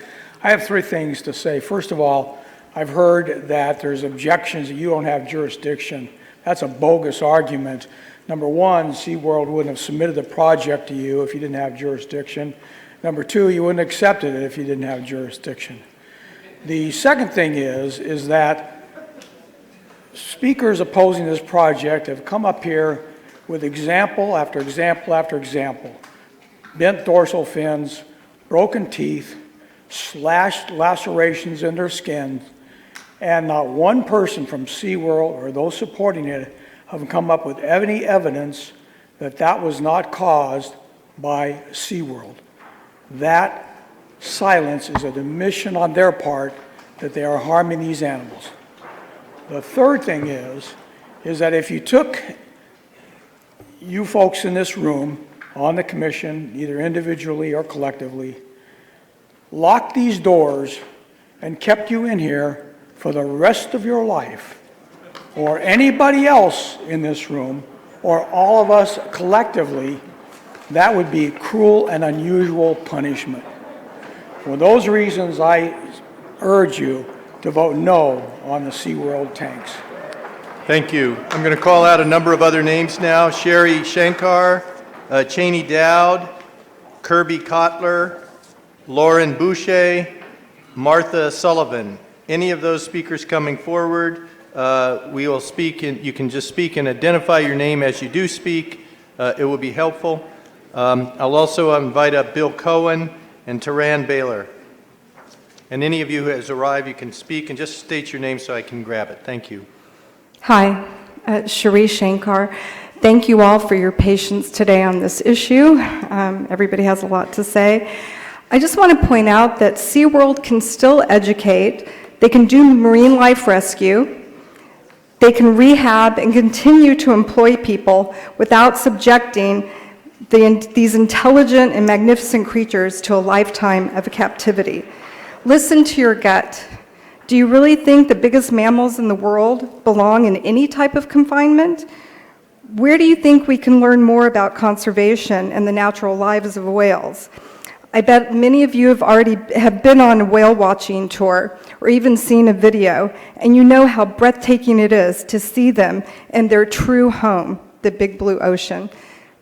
I have 3 things to say. First of all, I've heard that there's objections that you don't have jurisdiction. That's a bogus argument. Number one, SeaWorld wouldn't have submitted the project to you if you didn't have jurisdiction. Number two, you wouldn't have accepted it if you didn't have jurisdiction. The second thing is that speakers opposing this project have come up here with example after example after example. Bent dorsal fins, broken teeth, slashed lacerations in their skin, and not one person from SeaWorld or those supporting it have come up with any evidence that that was not caused by SeaWorld. That silence is an admission on their part that they are harming these animals. The third thing is that if you took you folks in this room on the commission, either individually or collectively, locked these doors and kept you in here for the rest of your life, or anybody else in this room, or all of us collectively, that would be cruel and unusual punishment. For those reasons, I urge you to vote no on the SeaWorld tanks. Thank you. I'm going to call out a number of other names now. Sherry Shankar, Cheney Dowd, Kirby Kotler, Lauren Boucher, Martha Sullivan. Any of those speakers coming forward, we will speak, and you can just speak and identify your name as you do speak. It will be helpful. I'll also invite up Bill Cohen and Taran Baylor. And any of you who has arrived, you can speak and just state your name so I can grab it. Thank you. Hi, Cherie Shankar. Thank you all for your patience today on this issue. Everybody has a lot to say. I just want to point out that SeaWorld can still educate. They can do marine life rescue. They can rehab and continue to employ people without subjecting these intelligent and magnificent creatures to a lifetime of captivity. Listen to your gut. Do you really think the biggest mammals in the world belong in any type of confinement? Where do you think we can learn more about conservation and the natural lives of whales? I bet many of you have been on a whale watching tour or even seen a video, and you know how breathtaking it is to see them in their true home, the big blue ocean.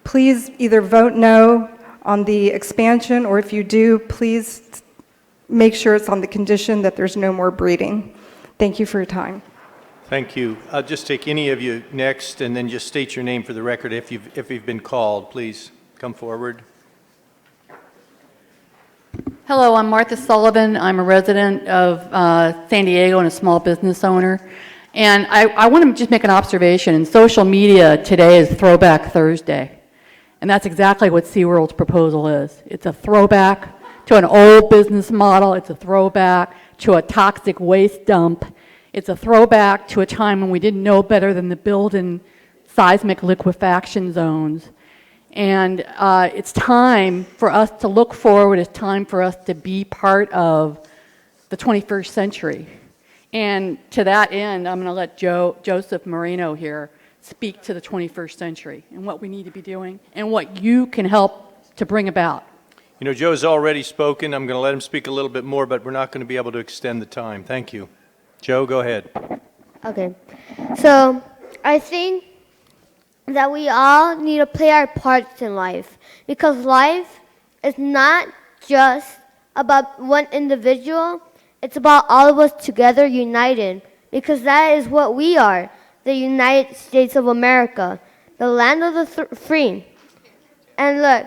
Please either vote no on the expansion, or if you do, please make sure it's on the condition that there's no more breeding. Thank you for your time. Thank you. I'll just take any of you next, and then just state your name for the record if you've been called. Please come forward. Hello, I'm Martha Sullivan. I'm a resident of San Diego and a small business owner. And I want to just make an observation. In social media, today is Throwback Thursday. And that's exactly what SeaWorld's proposal is. It's a throwback to an old business model. It's a throwback to a toxic waste dump. It's a throwback to a time when we didn't know better than to build in seismic liquefaction zones. And it's time for us to look forward. It's time for us to be part of the 21st century. And to that end, I'm going to let Joseph Marino here speak to the 21st century and what we need to be doing and what you can help to bring about. You know, Joe's already spoken. I'm going to let him speak a little bit more, but we're not going to be able to extend the time. Thank you. Joe, go ahead. Okay. So I think that we all need to play our parts in life, because life is not just about one individual. It's about all of us together, united, because that is what we are, the United States of America, the land of the free. And look,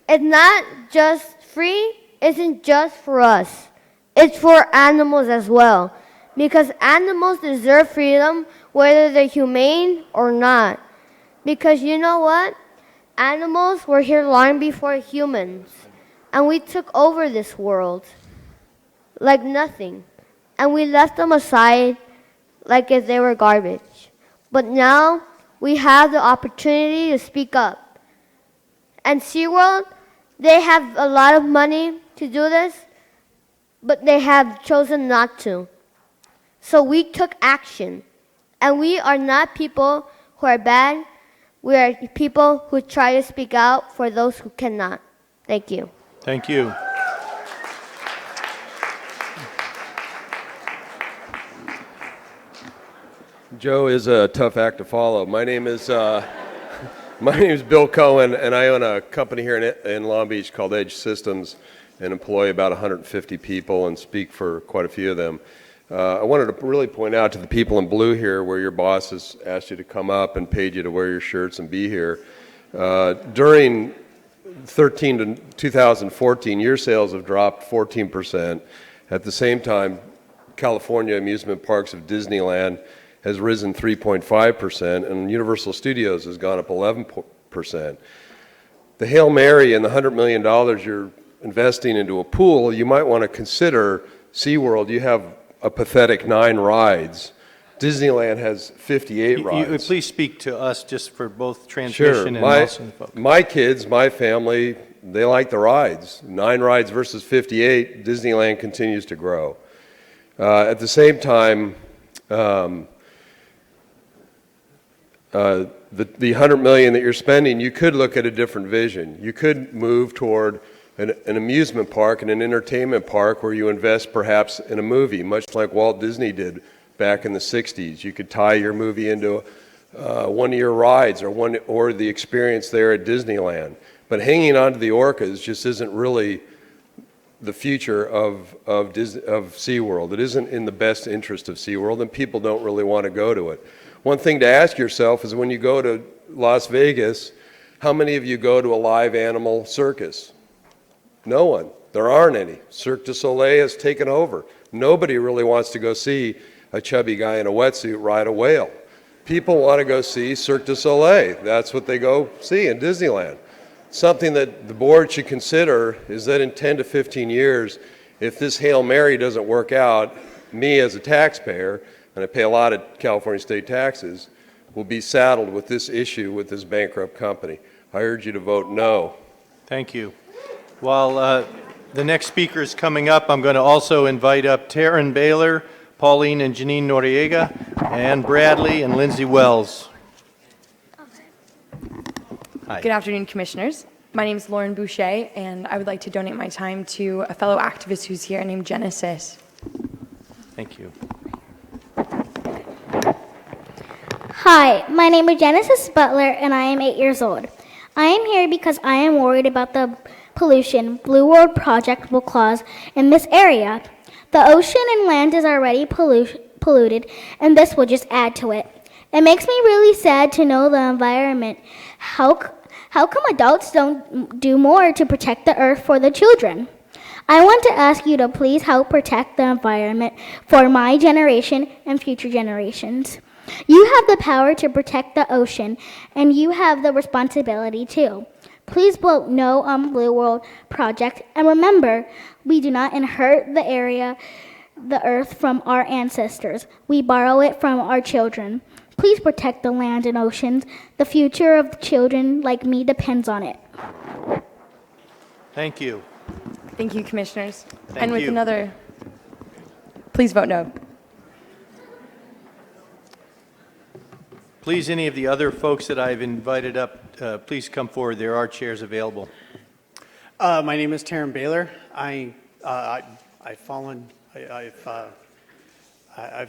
it's not just free, isn't just for us. It's for animals as well, because animals deserve freedom whether they're humane or not. Because you know what? Animals were here long before humans, and we took over this world like nothing, and we left them aside like if they were garbage. But now we have the opportunity to speak up. And SeaWorld, they have a lot of money to do this, but they have chosen not to. So we took action, and we are not people who are bad. We are people who try to speak out for those who cannot. Thank you. Thank you. Joe is a tough act to follow. My name is Bill Cohen, and I own a company here in Long Beach called Edge Systems and employ about 150 people and speak for quite a few of them. I wanted to really point out to the people in blue here where your boss has asked you to come up and paid you to wear your shirts and be here. During 2013 to 2014, your sales have dropped 14%. At the same time, California amusement parks of Disneyland has risen 3.5%, and Universal Studios has gone up 11%. The Hail Mary and the $100 million you're investing into a pool, you might want to consider SeaWorld. You have a pathetic 9 rides. Disneyland has 58 rides. Please speak to us just for both transmission and also the folks. My kids, my family, they like the rides. 9 rides versus 58, Disneyland continues to grow. At the same time, the $100 million that you're spending, you could look at a different vision. You could move toward an amusement park and an entertainment park where you invest perhaps in a movie, much like Walt Disney did back in the 60s. You could tie your movie into one of your rides or the experience there at Disneyland. But hanging on to the orcas just isn't really the future of SeaWorld. It isn't in the best interest of SeaWorld, and people don't really want to go to it. One thing to ask yourself is when you go to Las Vegas, how many of you go to a live animal circus? No one. There aren't any. Cirque du Soleil has taken over. Nobody really wants to go see a chubby guy in a wetsuit ride a whale. People want to go see Cirque du Soleil. That's what they go see in Disneyland. Something that the board should consider is that in 10 to 15 years, if this Hail Mary doesn't work out, me as a taxpayer, and I pay a lot of California state taxes, will be saddled with this issue with this bankrupt company. I urge you to vote no. Thank you. While the next speaker is coming up, I'm going to also invite up Taryn Baylor, Pauline and Janine Noriega, and Bradley and Lindsay Wells. Hi. Good afternoon, Commissioners. My name is Lauren Boucher, and I would like to donate my time to a fellow activist who's here named Genesis. Thank you. Hi, my name is Genesis Butler, and I am 8 years old. I am here because I am worried about the pollution Blue World Project will cause in this area. The ocean and land is already polluted, and this will just add to it. It makes me really sad to know the environment. How come adults don't do more to protect the earth for the children? I want to ask you to please help protect the environment for my generation and future generations. You have the power to protect the ocean, and you have the responsibility too. Please vote no on Blue World Project, and remember, we do not inherit the earth from our ancestors. We borrow it from our children. Please protect the land and oceans. The future of children like me depends on it. Thank you. Thank you, Commissioners. Thank and with you. another, please vote no. Please, any of the other folks that I've invited up, please come forward. There are chairs available. My name is Taryn Baylor. I've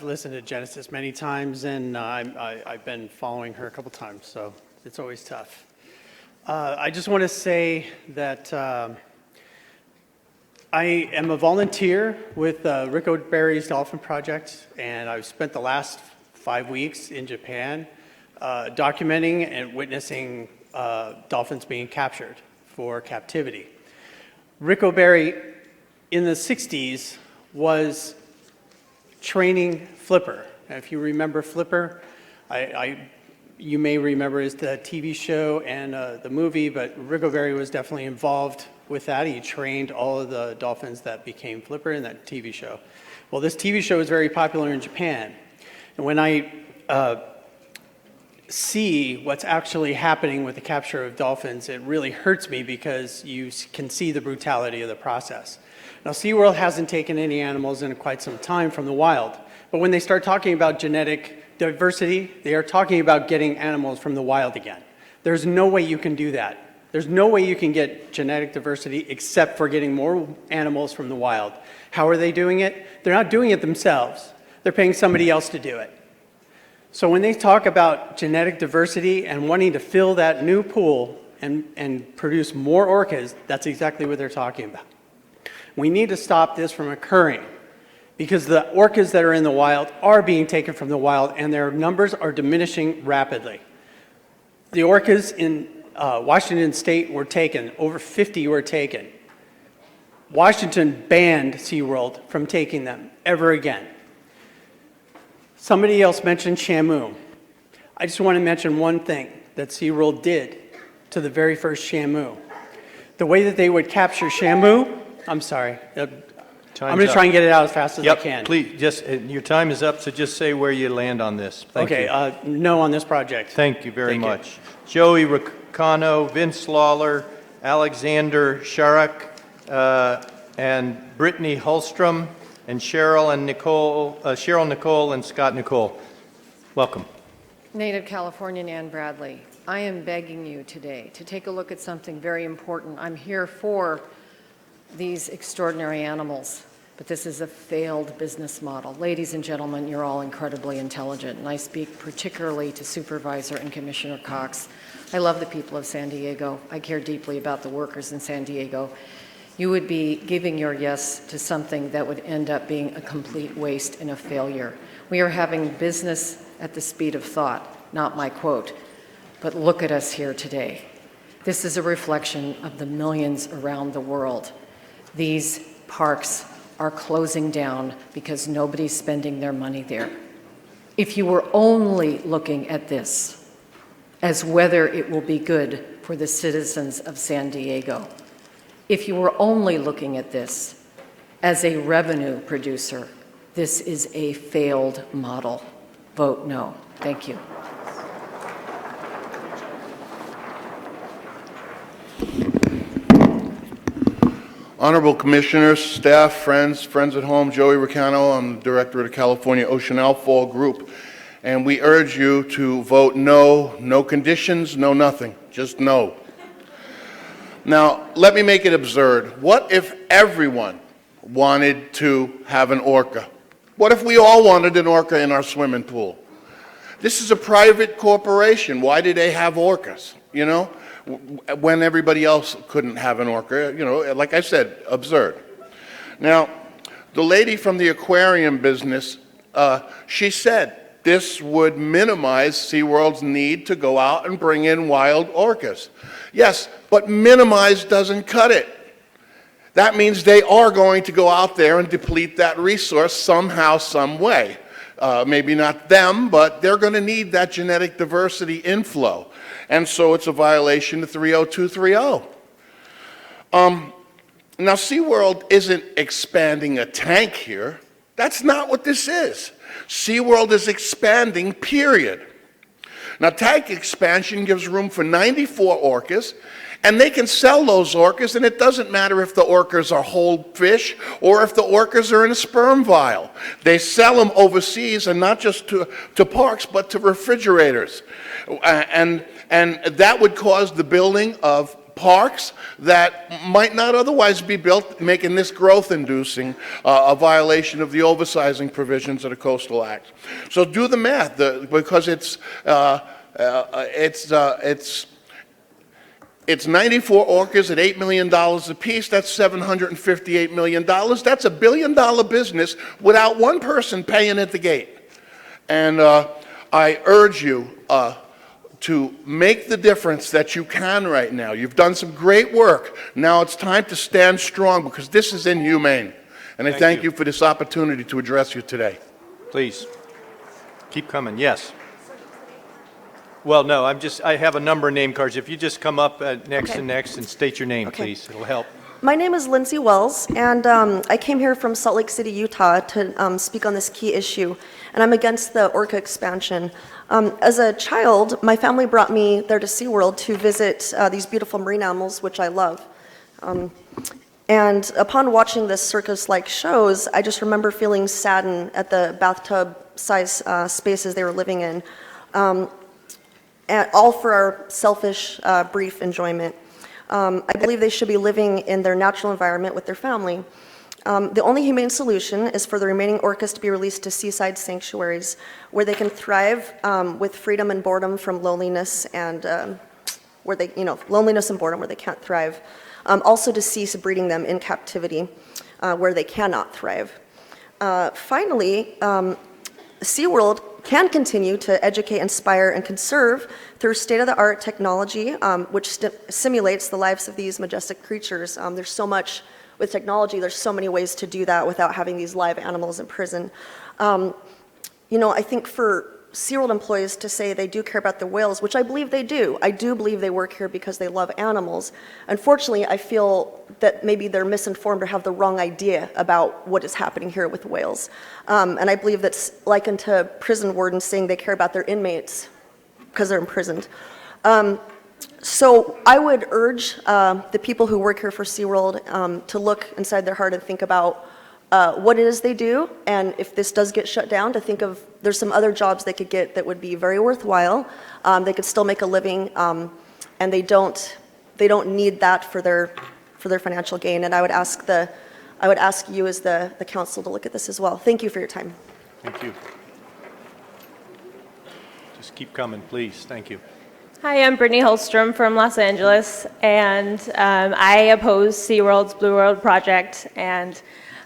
listened to Genesis many times, and I've been following her a couple times, so it's always tough. I just want to say that I am a volunteer with Rick O'Barry's Dolphin Project, and I've spent the last 5 weeks in Japan documenting and witnessing dolphins being captured for captivity. Rick O'Barry, in the 60s, was training Flipper. Now, if you remember Flipper, you may remember as the TV show and the movie, but Rick O'Barry was definitely involved with that. He trained all of the dolphins that became Flipper in that TV show. Well, this TV show is very popular in Japan. And when I see what's actually happening with the capture of dolphins, it really hurts me because you can see the brutality of the process. Now, SeaWorld hasn't taken any animals in quite some time from the wild, but when they start talking about genetic diversity, they are talking about getting animals from the wild again. There's no way you can do that. There's no way you can get genetic diversity except for getting more animals from the wild. How are they doing it? They're not doing it themselves. They're paying somebody else to do it. So when they talk about genetic diversity and wanting to fill that new pool and produce more orcas, that's exactly what they're talking about. We need to stop this from occurring because the orcas that are in the wild are being taken from the wild and their numbers are diminishing rapidly. The orcas in Washington State were taken, over 50 were taken. Washington banned SeaWorld from taking them ever again. Somebody else mentioned Shamu. I just want to mention one thing that SeaWorld did to the very first Shamu. The way that they would capture Shamu, I'm sorry. I'm going to try and get it out as fast as I can. Please, your time is up, so just say where you land on this. Thank you. No on this project. Thank you very much. Joey Ricano, Vince Lawler, Alexander Sharak, and Brittany Hulstrom, and Cheryl Nicole, and Scott Nicole. Welcome. Native Californian Ann Bradley, I am begging you today to take a look at something very important. I'm here for these extraordinary animals, but this is a failed business model. Ladies and gentlemen, you're all incredibly intelligent, and I speak particularly to Supervisor and Commissioner Cox. I love the people of San Diego. I care deeply about the workers in San Diego. You would be giving your yes to something that would end up being a complete waste and a failure. We are having business at the speed of thought, not my quote, but look at us here today. This is a reflection of the millions around the world. These parks are closing down because nobody's spending their money there. If you were only looking at this as whether it will be good for the citizens of San Diego, if you were only looking at this as a revenue producer, this is a failed model. Vote no. Thank you. Honorable Commissioners, staff, friends at home, Joey Ricano, I'm the Director of the California Ocean Outfall Group, and we urge you to vote no, no conditions, no nothing, just no. Now, let me make it absurd. What if everyone wanted to have an orca? What if we all wanted an orca in our swimming pool? This is a private corporation. Why do they have orcas, you know, when everybody else couldn't have an orca? You know, like I said, absurd. Now, the lady from the aquarium business, she said this would minimize SeaWorld's need to go out and bring in wild orcas. Yes, but minimize doesn't cut it. That means they are going to go out there and deplete that resource somehow, some way. Maybe not them, but they're going to need that genetic diversity inflow. And so it's a violation of 30230. Now, SeaWorld isn't expanding a tank here. That's not what this is. SeaWorld is expanding, period. Now, tank expansion gives room for 94 orcas, and they can sell those orcas, and it doesn't matter if the orcas are whole fish or if the orcas are in a sperm vial. They sell them overseas, and not just to parks, but to refrigerators. And that would cause the building of parks that might not otherwise be built, making this growth-inducing, a violation of the oversizing provisions of the Coastal Act. So do the math, because it's 94 orcas at $8 million apiece. That's $758 million. That's a $1 billion business without one person paying at the gate. And I urge you to make the difference that you can right now. You've done some great work. Now it's time to stand strong, because this is inhumane. And I thank you for this opportunity to address you today. Please, keep coming. Yes. Well, no, I have a number of name cards. If you just come up next and next and state your name, please, it'll help. My name is Lindsay Wells, and I came here from Salt Lake City, Utah to speak on this key issue, and I'm against the orca expansion. As a child, my family brought me there to SeaWorld to visit these beautiful marine animals, which I love. And upon watching this circus-like shows, I just remember feeling saddened at the bathtub-size spaces they were living in, and all for our selfish, brief enjoyment. I believe they should be living in their natural environment with their family. The only humane solution is for the remaining orcas to be released to seaside sanctuaries where they can thrive with freedom and boredom from loneliness and where they, loneliness and boredom where they can't thrive. Also to cease breeding them in captivity where they cannot thrive. Finally, SeaWorld can continue to educate, inspire, and conserve through state-of-the-art technology, which simulates the lives of these majestic creatures. There's so much with technology, there's so many ways to do that without having these live animals in prison. I think for SeaWorld employees to say they do care about the whales, which I believe they do. I do believe they work here because they love animals. Unfortunately, I feel that maybe they're misinformed or have the wrong idea about what is happening here with whales. And I believe that's likened to prison wardens saying they care about their inmates because they're imprisoned. So I would urge the people who work here for SeaWorld to look inside their heart and think about what it is they do, and if this does get shut down, to think of there's some other jobs they could get that would be very worthwhile. They could still make a living, and they don't need that for their financial gain. And I would ask you as the council to look at this as well. Thank you for your time. Thank you. Just keep coming, please. Thank you. Hi, I'm Brittany Holstrom from Los Angeles, and I oppose SeaWorld's Blue World project. And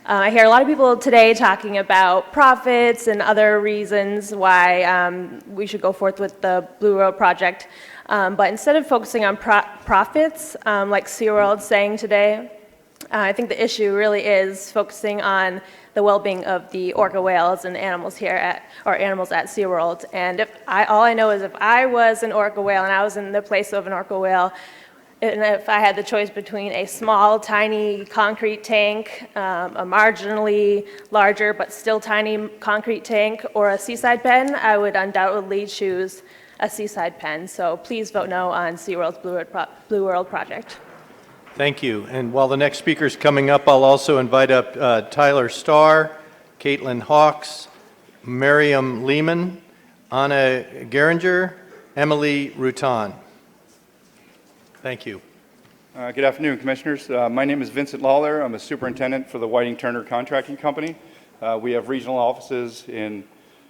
I hear a lot of people today talking about profits and other reasons why we should go forth with the Blue World project. But instead of focusing on profits, like SeaWorld's saying today, I think the issue really is focusing on the well-being of the orca whales and animals here animals at SeaWorld. And all I know is if I was an orca whale and I was in the place of an orca whale, and if I had the choice between a small, tiny concrete tank, a marginally larger but still tiny concrete tank, or a seaside pen, I would undoubtedly choose a seaside pen. So please vote no on SeaWorld's Blue World project. Thank you. And while the next speaker is coming up, I'll also invite up Tyler Starr, Caitlin Hawks, Miriam Lehman, Anna Geringer, Emily Rutan. Thank you. Good afternoon, Commissioners. My name is Vincent Lawler. I'm a superintendent for the Whiting Turner Contracting Company. We have regional offices in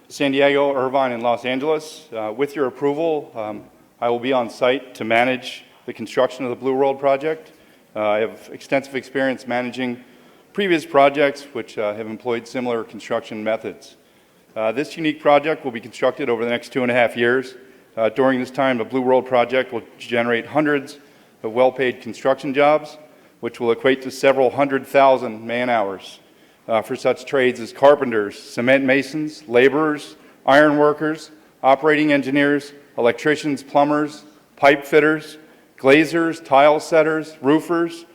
San Diego, Irvine, and Los Angeles. With your approval, I will be on site to manage the construction of the Blue World project. I have extensive experience managing previous projects which have employed similar construction methods. This unique project will be constructed over the next 2.5 years. During this time, the Blue World project will generate hundreds of well-paid construction jobs, which will equate to several 100,000 man-hours for such trades as carpenters, cement masons, laborers, iron workers, operating engineers, electricians, plumbers, pipe fitters, glazers, tile setters, roofers,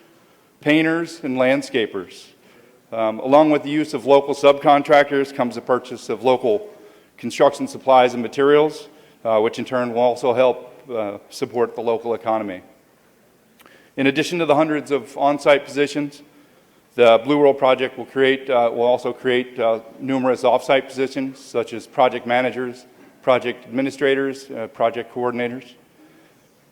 painters, and landscapers. Along with the use of local subcontractors comes the purchase of local construction supplies and materials, which in turn will also help support the local economy. In addition to the hundreds of on-site positions, the Blue World project will also create numerous off-site positions, such as project managers, project administrators, project coordinators.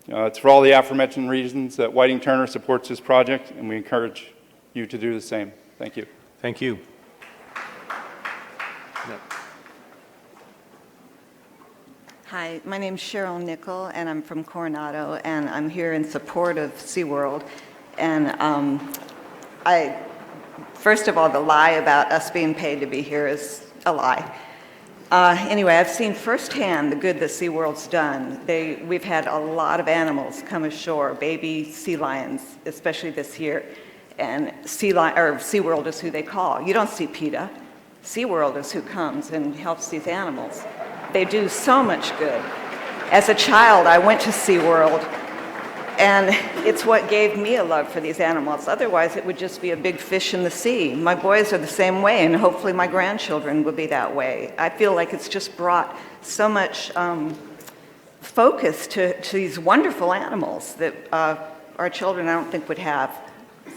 It's for all the aforementioned reasons that Whiting Turner supports this project, and we encourage you to do the same. Thank you. Thank you. Hi, my name's Cheryl Nickel, and I'm from Coronado, and I'm here in support of SeaWorld. And first of all, the lie about us being paid to be here is a lie. Anyway, I've seen firsthand the good that SeaWorld's done. We've had a lot of animals come ashore, baby sea lions, especially this year. And SeaWorld is who they call. You don't see PETA. SeaWorld is who comes and helps these animals. They do so much good. As a child, I went to SeaWorld, and it's what gave me a love for these animals. Otherwise, it would just be a big fish in the sea. My boys are the same way, and hopefully my grandchildren will be that way. I feel like it's just brought so much focus to these wonderful animals that our children, I don't think, would have.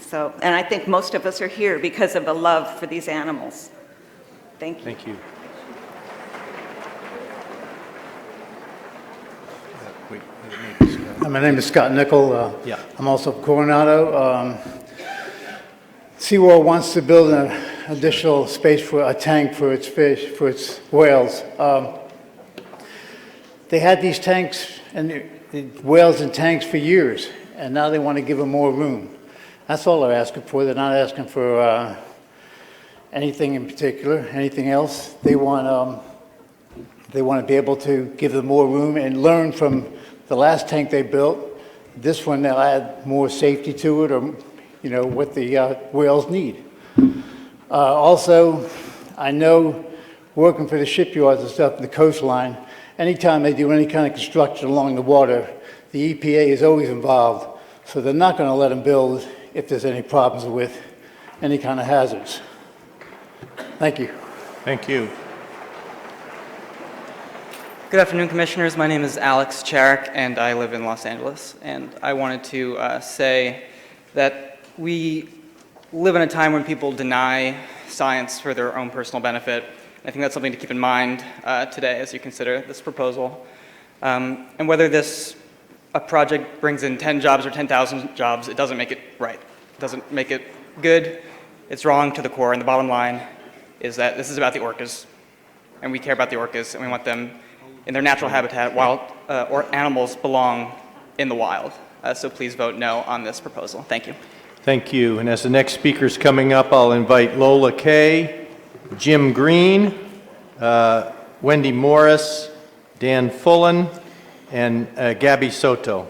So, and I think most of us are here because of a love for these animals. Thank you. Thank you. My name is Scott Nickel. I'm also from Coronado. SeaWorld wants to build an additional space for a tank for its fish, for its whales. They had these tanks and the whales in tanks for years, and now they want to give them more room. That's all they're asking for. They're not asking for anything in particular, anything else. They want to be able to give them more room and learn from the last tank they built. This one, they'll add more safety to it, or what the whales need. Also, I know working for the shipyards and stuff in the coastline, anytime they do any kind of construction along the water, the EPA is always involved. So they're not going to let them build if there's any problems with any kind of hazards. Thank you. Thank you. Good afternoon, Commissioners. My name is Alex Charek, and I live in Los Angeles. And I wanted to say that we live in a time when people deny science for their own personal benefit. I think that's something to keep in mind today as you consider this proposal. And whether a project brings in 10 jobs or 10,000 jobs, it doesn't make it right. It doesn't make it good. It's wrong to the core. And the bottom line is that this is about the orcas. And we care about the orcas, and we want them in their natural habitat while animals belong in the wild. So please vote no on this proposal. Thank you. Thank you. And as the next speaker is coming up, I'll invite Lola Kay, Jim Green, Wendy Morris, Dan Fullen, and Gabby Soto.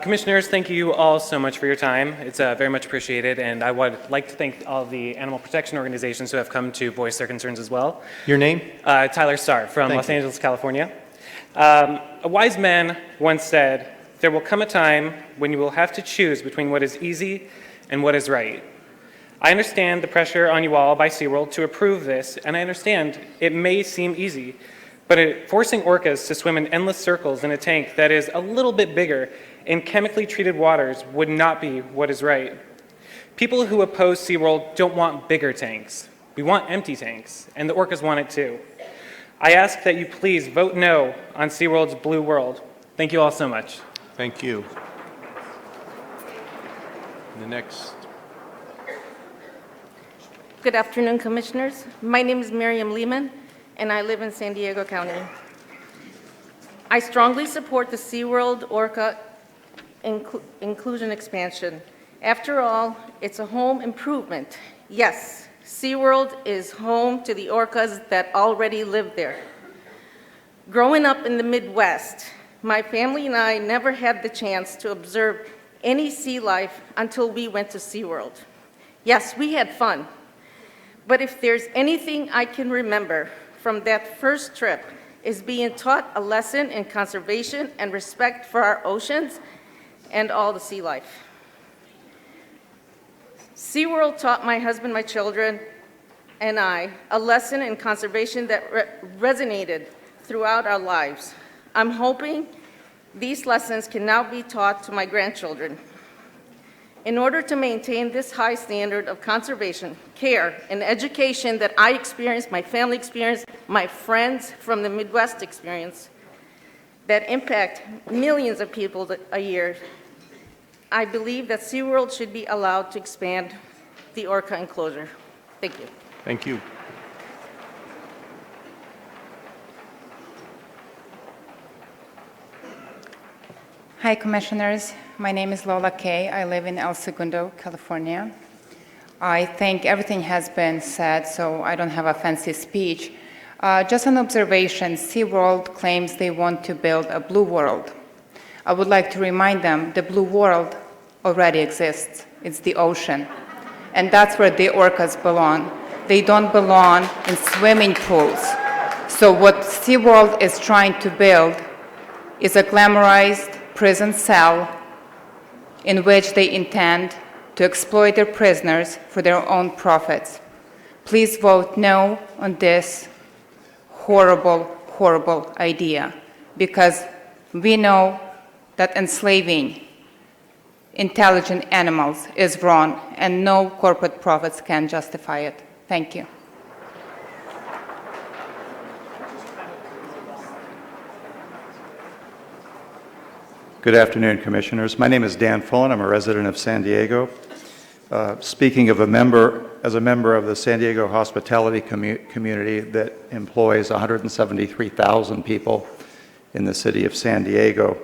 Commissioners, thank you all so much for your time. It's very much appreciated, and I would like to thank all the animal protection organizations who have come to voice their concerns as well. Your name? Tyler Starr from Los Angeles, California. A wise man once said, "There will come a time when you will have to choose between what is easy and what is right." I understand the pressure on you all by SeaWorld to approve this, and I understand it may seem easy, but forcing orcas to swim in endless circles in a tank that is a little bit bigger in chemically treated waters would not be what is right. People who oppose SeaWorld don't want bigger tanks. We want empty tanks, and the orcas want it too. I ask that you please vote no on SeaWorld's Blue World. Thank you all so much. Thank you. The next. Good afternoon, Commissioners. My name is Miriam Lehman, and I live in San Diego County. I strongly support the SeaWorld Orca inclusion expansion. After all, it's a home improvement. Yes, SeaWorld is home to the orcas that already live there. Growing up in the Midwest, my family and I never had the chance to observe any sea life until we went to SeaWorld. Yes, we had fun. But if there's anything I can remember from that first trip is being taught a lesson in conservation and respect for our oceans and all the sea life. SeaWorld taught my husband, my children, and I a lesson in conservation that resonated throughout our lives. I'm hoping these lessons can now be taught to my grandchildren. In order to maintain this high standard of conservation, care, and education that I experienced, my family experienced, my friends from the Midwest experience, that impact millions of people a year, I believe that SeaWorld should be allowed to expand the orca enclosure. Thank you. Thank you. Hi, Commissioners. My name is Lola Kay. I live in El Segundo, California. I think everything has been said, so I don't have a fancy speech. Just an observation, SeaWorld claims they want to build a blue world. I would like to remind them the blue world already exists. It's the ocean. And that's where the orcas belong. They don't belong in swimming pools. So what SeaWorld is trying to build is a glamorized prison cell in which they intend to exploit their prisoners for their own profits. Please vote no on this horrible, horrible idea, because we know that enslaving intelligent animals is wrong, and no corporate profits can justify it. Thank you. Good afternoon, Commissioners. My name is Dan Fullen. I'm a resident of San Diego. Speaking of as a member of the San Diego hospitality community that employs 173,000 people in the city of San Diego,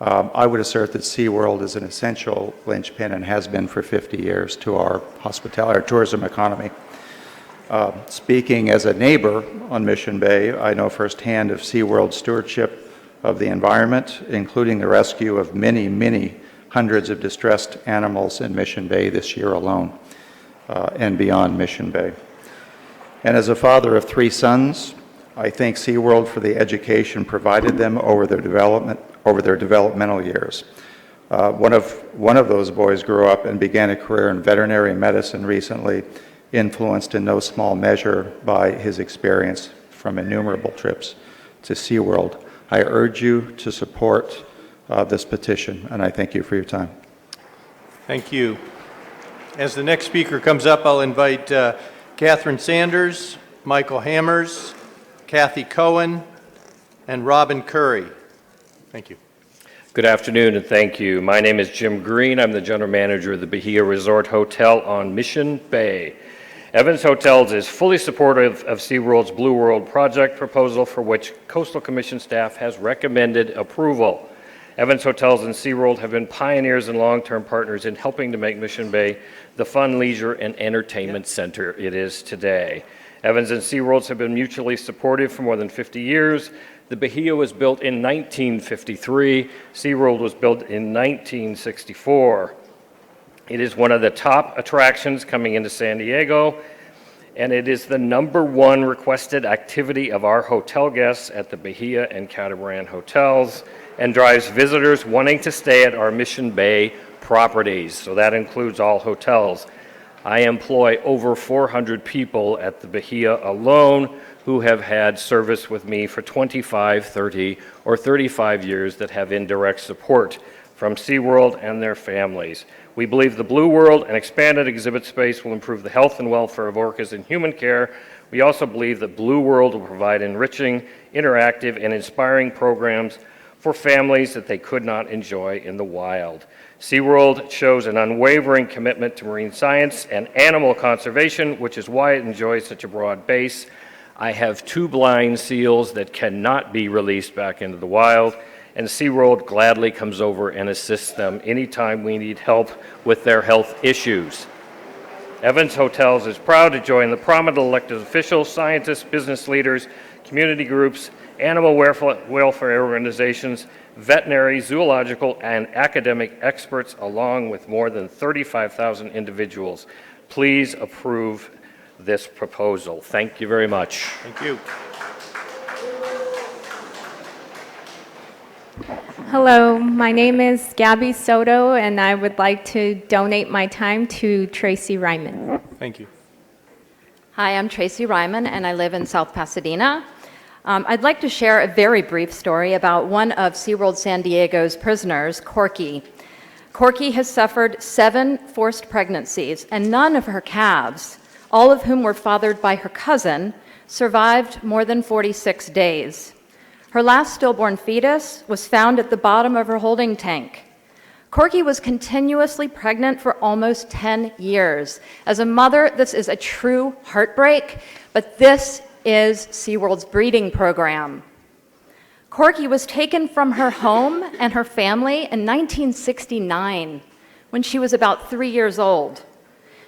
I would assert that SeaWorld is an essential linchpin and has been for 50 years to our hospitality or tourism economy. Speaking as a neighbor on Mission Bay, I know firsthand of SeaWorld's stewardship of the environment, including the rescue of many, many hundreds of distressed animals in Mission Bay this year alone, and beyond Mission Bay. And as a father of 3 sons, I thank SeaWorld for the education provided them over their developmental years. One of those boys grew up and began a career in veterinary medicine recently, influenced in no small measure by his experience from innumerable trips to SeaWorld. I urge you to support this petition, and I thank you for your time. Thank you. As the next speaker comes up, I'll invite Catherine Sanders, Michael Hammers, Kathy Cohen, and Robin Curry. Thank you. Good afternoon, and thank you. My name is Jim Green. I'm the general manager of the Bahia Resort Hotel on Mission Bay. Evans Hotels is fully supportive of SeaWorld's Blue World project proposal, for which Coastal Commission staff has recommended approval. Evans Hotels and SeaWorld have been pioneers and long-term partners in helping to make Mission Bay the fun, leisure, and entertainment center it is today. Evans and SeaWorld have been mutually supportive for more than 50 years. The Bahia was built in 1953. SeaWorld was built in 1964. It is one of the top attractions coming into San Diego, and it is the #1 requested activity of our hotel guests at the Bahia and Catamaran hotels, and drives visitors wanting to stay at our Mission Bay properties. So that includes all hotels. I employ over 400 people at the Bahia alone who have had service with me for 25, 30, or 35 years that have indirect support from SeaWorld and their families. We believe the Blue World and expanded exhibit space will improve the health and welfare of orcas in human care. We also believe that Blue World will provide enriching, interactive, and inspiring programs for families that they could not enjoy in the wild. SeaWorld shows an unwavering commitment to marine science and animal conservation, which is why it enjoys such a broad base. I have 2 blind seals that cannot be released back into the wild, and SeaWorld gladly comes over and assists them anytime we need help with their health issues. Evans Hotels is proud to join the prominent elected officials, scientists, business leaders, community groups, animal welfare organizations, veterinary, zoological, and academic experts, along with more than 35,000 individuals. Please approve this proposal. Thank you very much. Thank you. Hello, my name is Gabby Soto, and I would like to donate my time to Tracy Ryman. Thank you. Hi, I'm Tracy Ryman, and I live in South Pasadena. I'd like to share a very brief story about one of SeaWorld San Diego's prisoners, Corky. Corky has suffered 7 forced pregnancies, and none of her calves, all of whom were fathered by her cousin, survived more than 46 days. Her last stillborn fetus was found at the bottom of her holding tank. Corky was continuously pregnant for almost 10 years. As a mother, this is a true heartbreak, but this is SeaWorld's breeding program. Corky was taken from her home and her family in 1969 when she was about 3 years old.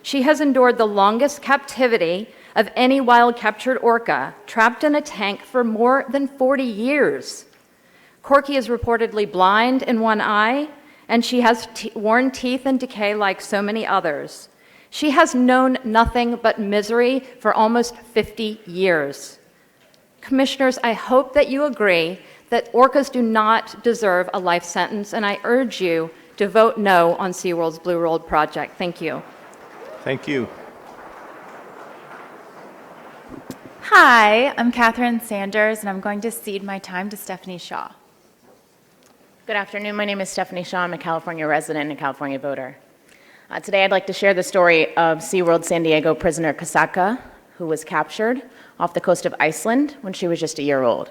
She has endured the longest captivity of any wild captured orca, trapped in a tank for more than 40 years. Corky is reportedly blind in one eye, and she has worn teeth and decay like so many others. She has known nothing but misery for almost 50 years. Commissioners, I hope that you agree that orcas do not deserve a life sentence, and I urge you to vote no on SeaWorld's Blue World project. Thank you. Thank you. Hi, I'm Catherine Sanders, and I'm going to cede my time to Stephanie Shaw. Good afternoon. My name is Stephanie Shaw. I'm a California resident and California voter. Today I'd like to share the story of SeaWorld San Diego prisoner Kasaka, who was captured off the coast of Iceland when she was just a year old.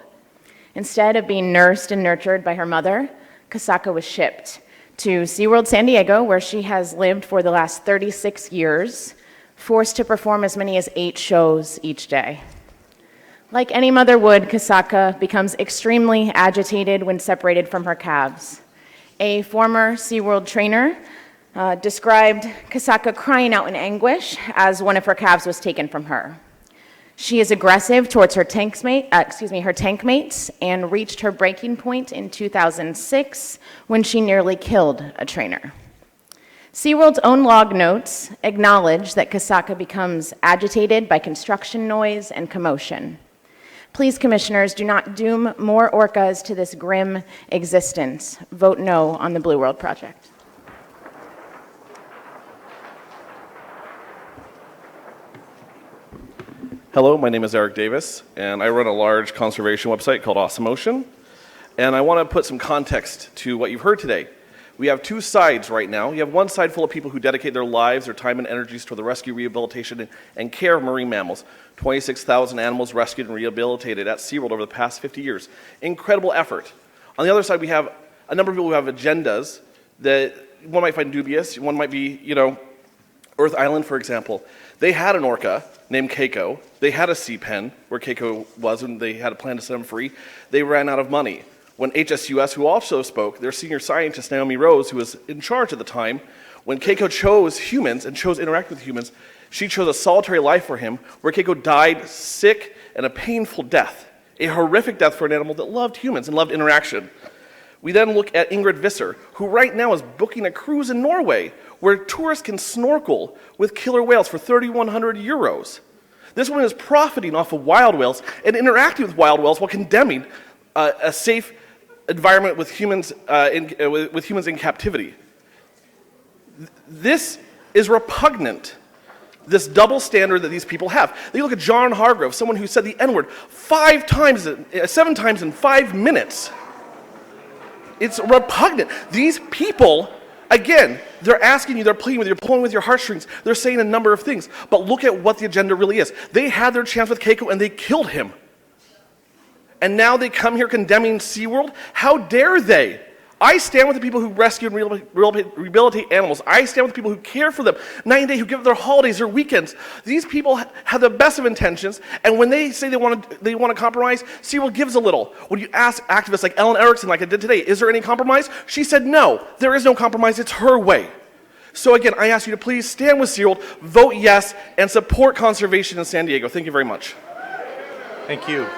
Instead of being nursed and nurtured by her mother, Kasaka was shipped to SeaWorld San Diego, where she has lived for the last 36 years, forced to perform as many as 8 shows each day. Like any mother would, Kasaka becomes extremely agitated when separated from her calves. A former SeaWorld trainer described Kasaka crying out in anguish as one of her calves was taken from her. She is aggressive towards her tank mates and reached her breaking point in 2006 when she nearly killed a trainer. SeaWorld's own log notes acknowledge that Kasaka becomes agitated by construction noise and commotion. Please, commissioners, do not doom more orcas to this grim existence. Vote no on the Blue World project. Hello, my name is Eric Davis, and I run a large conservation website called Awesome Ocean. And I want to put some context to what you've heard today. We have 2 sides right now. You have one side full of people who dedicate their lives, their time and energies toward the rescue, rehabilitation, and care of marine mammals. 26,000 animals rescued and rehabilitated at SeaWorld over the past 50 years. Incredible effort. On the other side, we have a number of people who have agendas that one might find dubious. One might be, Earth Island, for example. They had an orca named Keiko. They had a sea pen where Keiko was, and they had a plan to set him free. They ran out of money. When HSUS, who also spoke, their senior scientist, Naomi Rose, who was in charge at the time, when Keiko chose humans and chose to interact with humans, she chose a solitary life for him, where Keiko died sick and a painful death, a horrific death for an animal that loved humans and loved interaction. We then look at Ingrid Visser, who right now is booking a cruise in Norway, where tourists can snorkel with killer whales for 3,100 euros. This woman is profiting off of wild whales and interacting with wild whales while condemning a safe environment with humans in captivity. This is repugnant, this double standard that these people have. You look at John Hargrove, someone who said the N-word 7 times in 5 minutes. It's repugnant. These people, again, they're asking you, they're pleading with you, they're pulling with your heartstrings. They're saying a number of things. But look at what the agenda really is. They had their chance with Keiko and they killed him. And now they come here condemning SeaWorld? How dare they? I stand with the people who rescue and rehabilitate animals. I stand with the people who care for them night and day, who give up their holidays, their weekends. These people have the best of intentions, and when they say they want to compromise, SeaWorld gives a little. When you ask activists like Ellen Erickson, like I did today, is there any compromise? She said no, there is no compromise, it's her way. So again, I ask you to please stand with SeaWorld, vote yes, and support conservation in San Diego. Thank you very much. Thank you.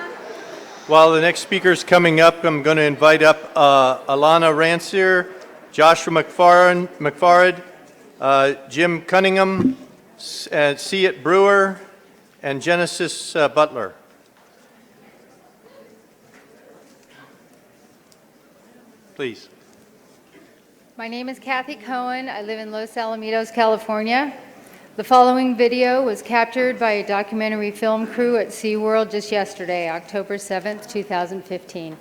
While the next speaker is coming up, I'm going to invite up Alana Rancier, Joshua McFarland, Jim Cunningham, Siet Brewer, and Genesis Butler. Please. My name is Kathy Cohen. I live in Los Alamitos, California. The following video was captured by a documentary film crew at SeaWorld just yesterday, October 7th, 2015.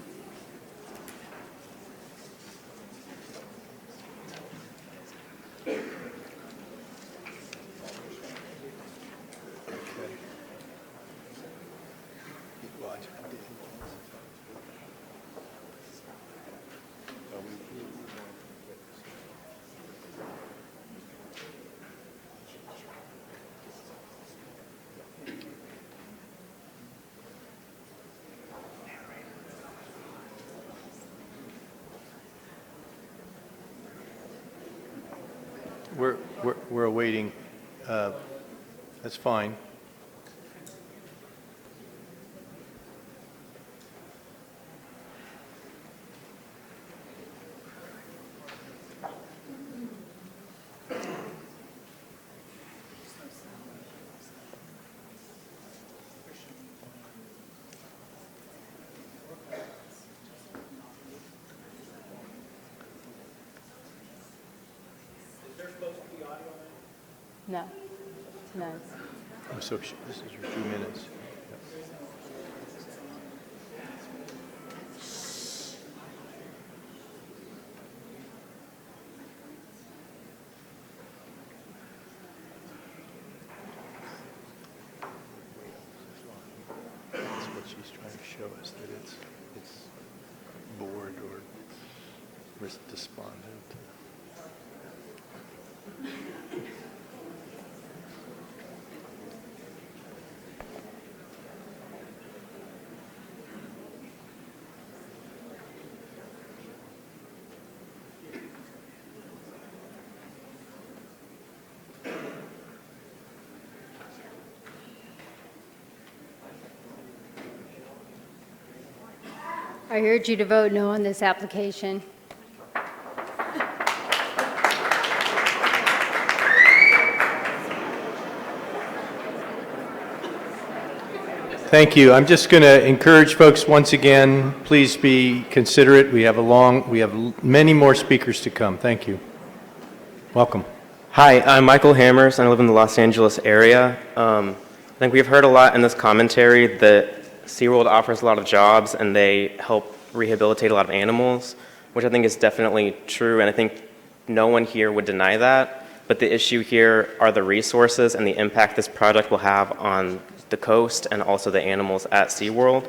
We're awaiting. That's fine. No, no. Oh, so this is your 2 minutes. That's what she's trying to show us, that it's bored or despondent. I urge you to vote no on this application. Thank you. I'm just going to encourage folks once again, please be considerate. We have many more speakers to come. Thank you. Welcome. Hi, I'm Michael Hammers, and I live in the Los Angeles area. I think we've heard a lot in this commentary that SeaWorld offers a lot of jobs and they help rehabilitate a lot of animals, which I think is definitely true, and I think no one here would deny that. But the issue here are the resources and the impact this project will have on the coast and also the animals at SeaWorld.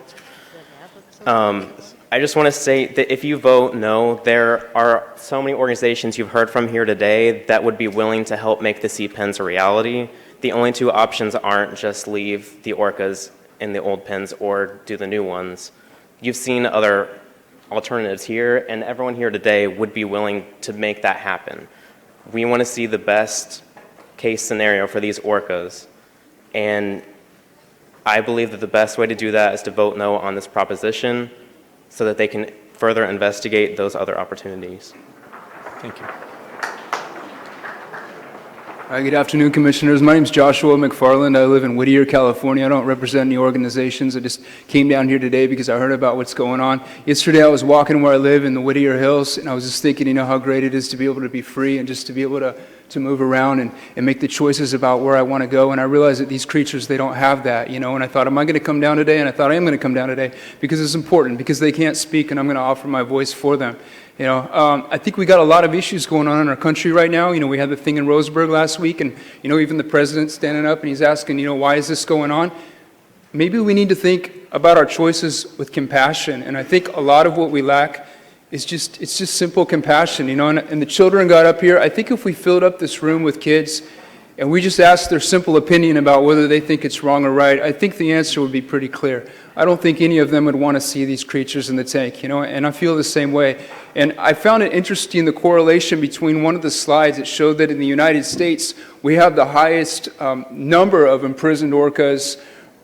I just want to say that if you vote no, there are so many organizations you've heard from here today that would be willing to help make the sea pens a reality. The only two options aren't just leave the orcas in the old pens or do the new ones. You've seen other alternatives here, and everyone here today would be willing to make that happen. We want to see the best case scenario for these orcas, and I believe that the best way to do that is to vote no on this proposition so that they can further investigate those other opportunities. Thank you. Hi, good afternoon, Commissioners. My name is Joshua McFarland. I live in Whittier, California. I don't represent any organizations. I just came down here today because I heard about what's going on. Yesterday, I was walking where I live in the Whittier Hills, and I was just thinking, how great it is to be able to be free and just to be able to to move around and make the choices about where I want to go. And I realized that these creatures, they don't have that, you know. And I thought, am I going to come down today? And I thought, I am going to come down today because it's important, because they can't speak, and I'm going to offer my voice for them. You know, I think we got a lot of issues going on in our country right now. You know, we had the thing in Roseburg last week, and, you know, even the president standing up and he's asking, you know, why is this going on? Maybe we need to think about our choices with compassion. And I think a lot of what we lack is it's just simple compassion, you know. And the children got up here. I think if we filled up this room with kids and we just asked their simple opinion about whether they think it's wrong or right, I think the answer would be pretty clear. I don't think any of them would want to see these creatures in the tank, you know, and I feel the same way. And I found it interesting, the correlation between one of the slides that showed that in the United States, we have the highest number of imprisoned orcas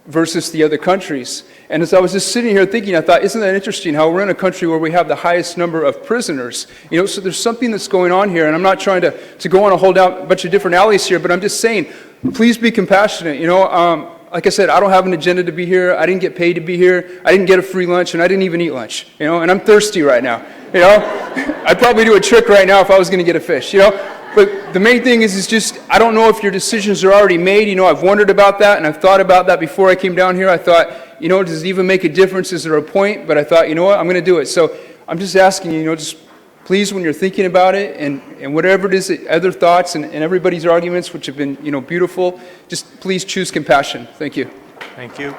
versus the other countries. And as I was just sitting here thinking, I thought, isn't that interesting how we're in a country where we have the highest number of prisoners? You know, so there's something that's going on here, and I'm not trying to go on and hold out a bunch of different alleys here, but I'm just saying, please be compassionate, you know. Like I said, I don't have an agenda to be here. I didn't get paid to be here. I didn't get a free lunch, and I didn't even eat lunch, you know, and I'm thirsty right now, you know. I'd probably do a trick right now if I was going to get a fish, you know. But the main thing is just, I don't know if your decisions are already made. You know, I've wondered about that, and I've thought about that before I came down here. I thought, you know, does it even make a difference? Is there a point? But I thought, you know what, I'm going to do it. So I'm just asking you, you know, just please, when you're thinking about it, and whatever it is, other thoughts and everybody's arguments, which have been, you know, beautiful, just please choose compassion. Thank you. Thank you.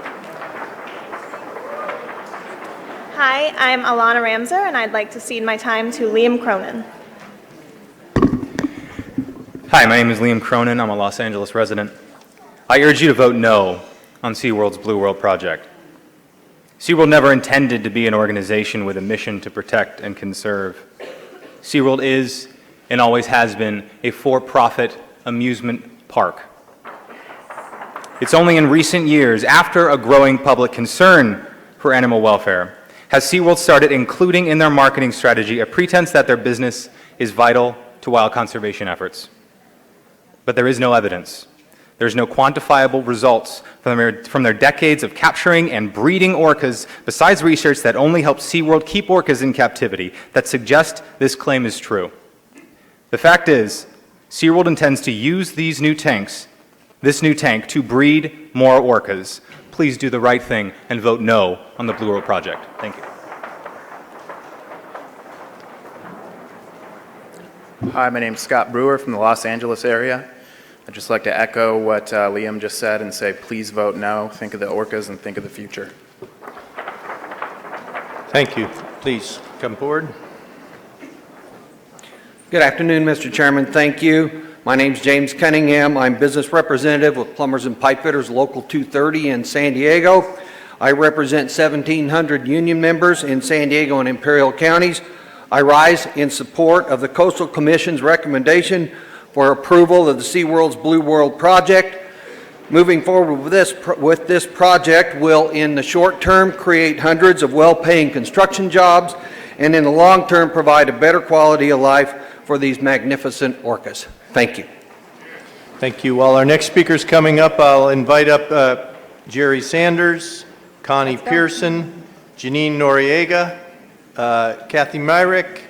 Hi, I'm Alana Ramser, and I'd like to cede my time to Liam Cronin. Hi, my name is Liam Cronin. I'm a Los Angeles resident. I urge you to vote no on SeaWorld's Blue World project. SeaWorld never intended to be an organization with a mission to protect and conserve. SeaWorld is, and always has been, a for-profit amusement park. It's only in recent years, after a growing public concern for animal welfare, has SeaWorld started including in their marketing strategy a pretense that their business is vital to wild conservation efforts. But there is no evidence. There's no quantifiable results from their decades of capturing and breeding orcas, besides research that only helps SeaWorld keep orcas in captivity, that suggest this claim is true. The fact is, SeaWorld intends to use this new tank, to breed more orcas. Please do the right thing and vote no on the Blue World project. Thank you. Hi, my name's Scott Brewer from the Los Angeles area. I'd just like to echo what Liam just said and say, please vote no. Think of the orcas and think of the future. Thank you. Please come forward. Good afternoon, Mr. Chairman. Thank you. My name's James Cunningham. I'm business representative with Plumbers and Pipefitters Local 230 in San Diego. I represent 1,700 union members in San Diego and Imperial counties. I rise in support of the Coastal Commission's recommendation for approval of the SeaWorld's Blue World project. Moving forward with this project will, in the short term, create hundreds of well-paying construction jobs, and in the long term, provide a better quality of life for these magnificent orcas. Thank you. Thank you. While our next speaker's coming up, I'll invite up Jerry Sanders, Connie Pearson, Janine Noriega, Kathy Myrick,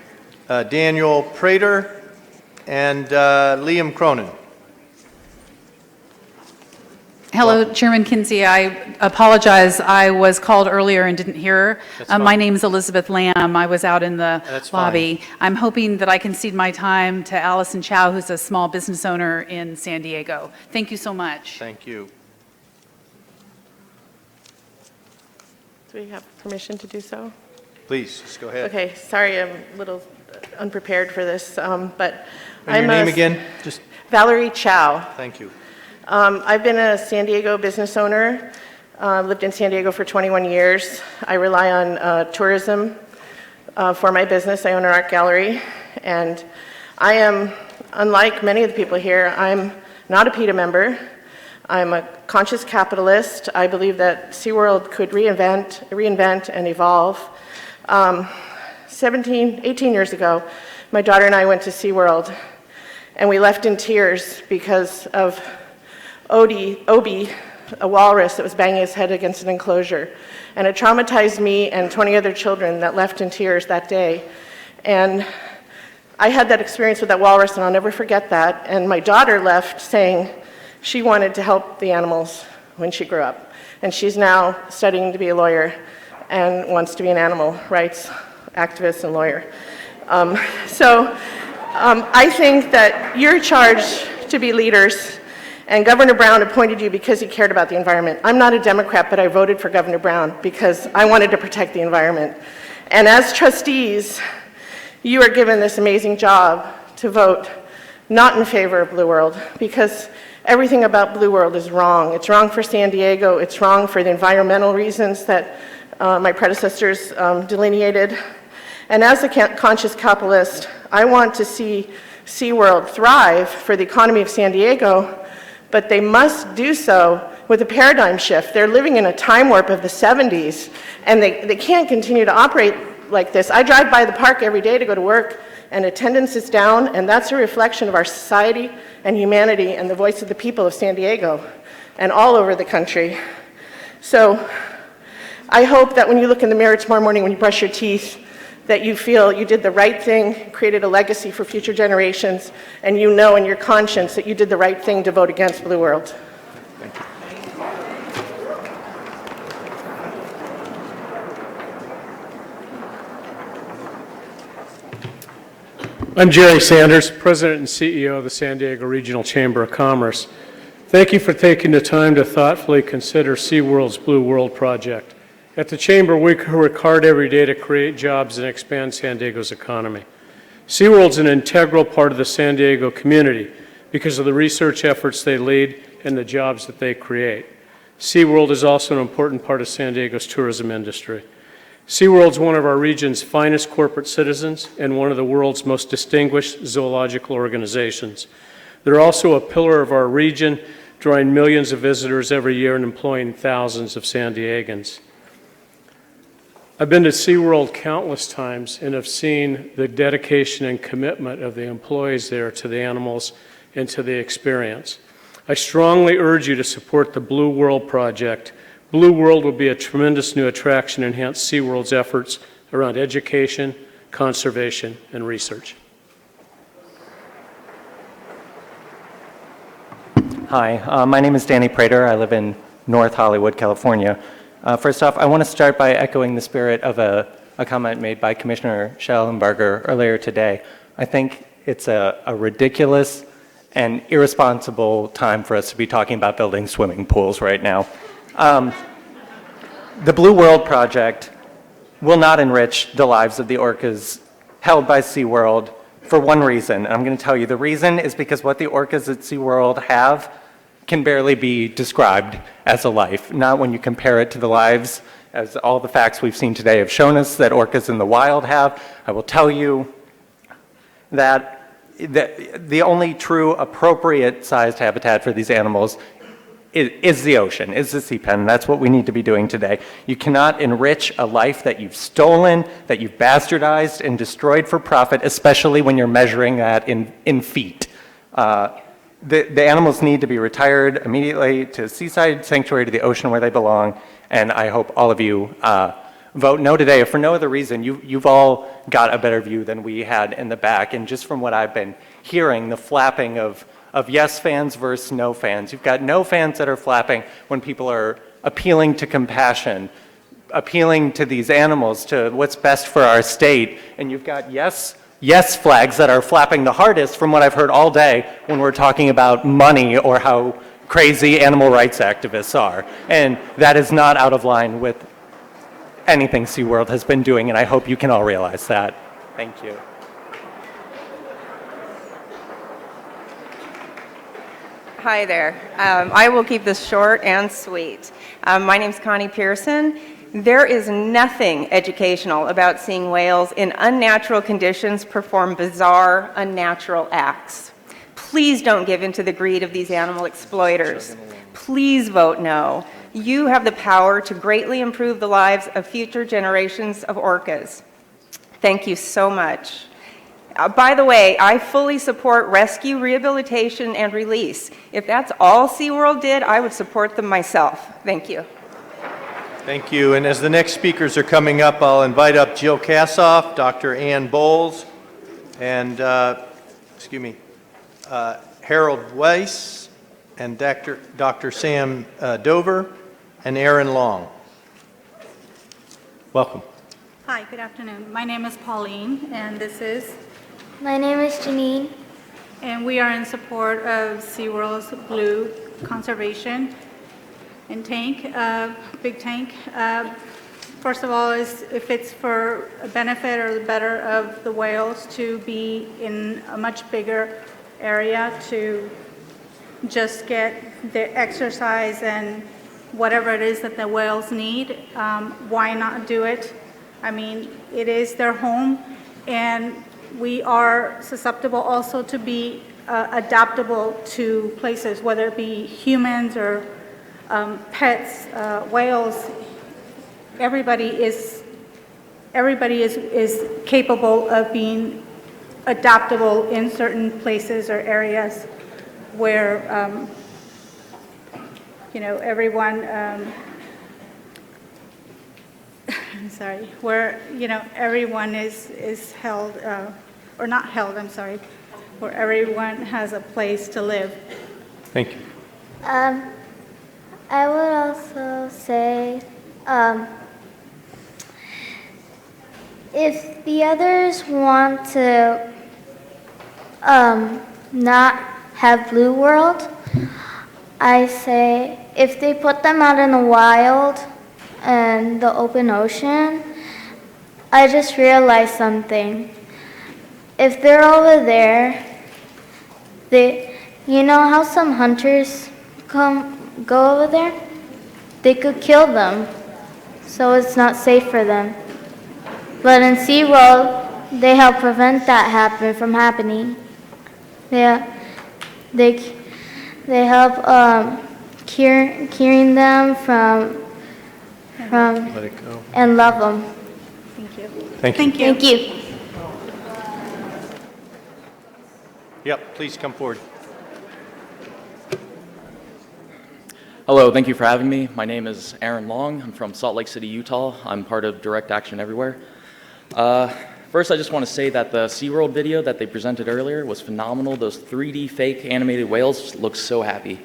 Daniel Prater, and Liam Cronin. Hello, Chairman Kinsey. I apologize. I was called earlier and didn't hear. My name is Elizabeth Lamb. I was out in the lobby. Fine. I'm hoping that I can cede my time to Allison Chow, who's a small business owner in San Diego. Thank you so much. Thank you. Do we have permission to do so? Please, just go ahead. Okay, sorry, I'm a little unprepared for this, but And your name again? Just Valerie Chow. thank you. I've been a San Diego business owner, lived in San Diego for 21 years. I rely on tourism for my business. I own an art gallery, and I am, unlike many of the people here, I'm not a PETA member. I'm a conscious capitalist. I believe that SeaWorld could reinvent and evolve. 18 years ago, my daughter and I went to SeaWorld, and we left in tears because of Obi, a walrus that was banging his head against an enclosure. And it traumatized me and 20 other children that left in tears that day. And I had that experience with that walrus, and I'll never forget that. And my daughter left saying she wanted to help the animals when she grew up. And she's now studying to be a lawyer and wants to be an animal rights activist and lawyer. I think that you're charged to be leaders, and Governor Brown appointed you because he cared about the environment. I'm not a Democrat, but I voted for Governor Brown because I wanted to protect the environment. And as trustees, you are given this amazing job to vote not in favor of Blue World, because everything about Blue World is wrong. It's wrong for San Diego. It's wrong for the environmental reasons that my predecessors delineated. And as a conscious capitalist, I want to see SeaWorld thrive for the economy of San Diego, but they must do so with a paradigm shift. They're living in a time warp of the 70s, and they can't continue to operate like this. I drive by the park every day to go to work, and attendance is down, and that's a reflection of our society and humanity and the voice of the people of San Diego and all over the country. So I hope that when you look in the mirror tomorrow morning when you brush your teeth, that you feel you did the right thing, created a legacy for future generations, and you know in your conscience that you did the right thing to vote against Blue World. Thank you. I'm Jerry Sanders, President and CEO of the San Diego Regional Chamber of Commerce. Thank you for taking the time to thoughtfully consider SeaWorld's Blue World project. At the Chamber, we work hard every day to create jobs and expand San Diego's economy. SeaWorld's an integral part of the San Diego community because of the research efforts they lead and the jobs that they create. SeaWorld is also an important part of San Diego's tourism industry. SeaWorld's one of our region's finest corporate citizens and one of the world's most distinguished zoological organizations. They're also a pillar of our region, drawing millions of visitors every year and employing thousands of San Diegans. I've been to SeaWorld countless times and have seen the dedication and commitment of the employees there to the animals and to the experience. I strongly urge you to support the Blue World project. Blue World will be a tremendous new attraction and enhance SeaWorld's efforts around education, conservation, and research. Hi, my name is Danny Prater. I live in North Hollywood, California. First off, I want to start by echoing the spirit of a comment made by Commissioner Schellenberger earlier today. I think it's a ridiculous and irresponsible time for us to be talking about building swimming pools right now. The Blue World project will not enrich the lives of the orcas held by SeaWorld for one reason. And I'm going to tell you the reason is because what the orcas at SeaWorld have can barely be described as a life, not when you compare it to the lives, as all the facts we've seen today have shown us, that orcas in the wild have. I will tell you that the only true appropriate sized habitat for these animals is the ocean, is the sea pen. That's what we need to be doing today. You cannot enrich a life that you've stolen, that you've bastardized and destroyed for profit, especially when you're measuring that in feet. The animals need to be retired immediately to Seaside Sanctuary, to the ocean where they belong, and I hope all of you vote no today. If for no other reason, you've all got a better view than we had in the back, and just from what I've been hearing, the flapping of yes fans versus no fans. You've got no fans that are flapping when people are appealing to compassion, appealing to these animals, to what's best for our state, and you've got yes flags that are flapping the hardest from what I've heard all day when we're talking about money or how crazy animal rights activists are. And that is not out of line with anything SeaWorld has been doing, and I hope you can all realize that. Thank you. Hi there. I will keep this short and sweet. My name's Connie Pearson. There is nothing educational about seeing whales in unnatural conditions perform bizarre, unnatural acts. Please don't give in to the greed of these animal exploiters. Please vote no. You have the power to greatly improve the lives of future generations of orcas. Thank you so much. By the way, I fully support rescue, rehabilitation, and release. If that's all SeaWorld did, I would support them myself. Thank you. Thank you. And as the next speakers are coming up, I'll invite up Jill Kassoff, Dr. Ann Bowles, and, Harold Weiss, and Dr. Sam Dover, and Aaron Long. Welcome. Hi, good afternoon. My name is Pauline, and this is? My name is Janine. And we are in support of SeaWorld's Blue Conservation and Tank, Big Tank. First of all, if it's for a benefit or the better of the whales to be in a much bigger area to just get the exercise and whatever it is that the whales need, why not do it? I mean, it is their home, and we are susceptible also to be adaptable to places, whether it be humans or pets, whales. Everybody is capable of being adaptable in certain places or areas where everyone. I'm sorry, where, everyone is held, or not held, I'm sorry, where everyone has a place to live. Thank you. I would also say, if the others want to not have Blue World, I say if they put them out in the wild and the open ocean, I just realized something. If they're over there, you know how some hunters go over there? They could kill them, so it's not safe for them. But in SeaWorld, they help prevent that from happening. They help curing them from Let it go. and love them. Thank you. Thank you. Thank you. Yep, please come forward. Hello, thank you for having me. My name is Aaron Long. I'm from Salt Lake City, Utah. I'm part of Direct Action Everywhere. First, I just want to say that the SeaWorld video that they presented earlier was phenomenal. Those 3D fake animated whales look so happy.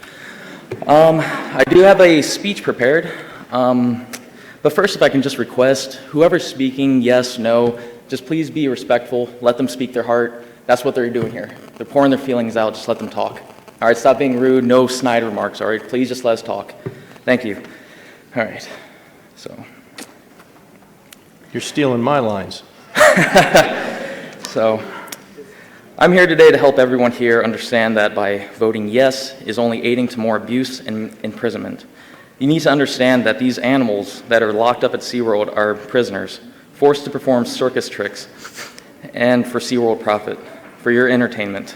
I do have a speech prepared. But first, if I can just request, whoever's speaking, yes, no, just please be respectful. Let them speak their heart. That's what they're doing here. They're pouring their feelings out. Just let them talk. All right, stop being rude. No snide remarks, all right? Please just let us talk. Thank you. All right, so. You're stealing my lines. So, I'm here today to help everyone here understand that by voting yes is only aiding to more abuse and imprisonment. You need to understand that these animals that are locked up at SeaWorld are prisoners, forced to perform circus tricks, and for SeaWorld profit, for your entertainment.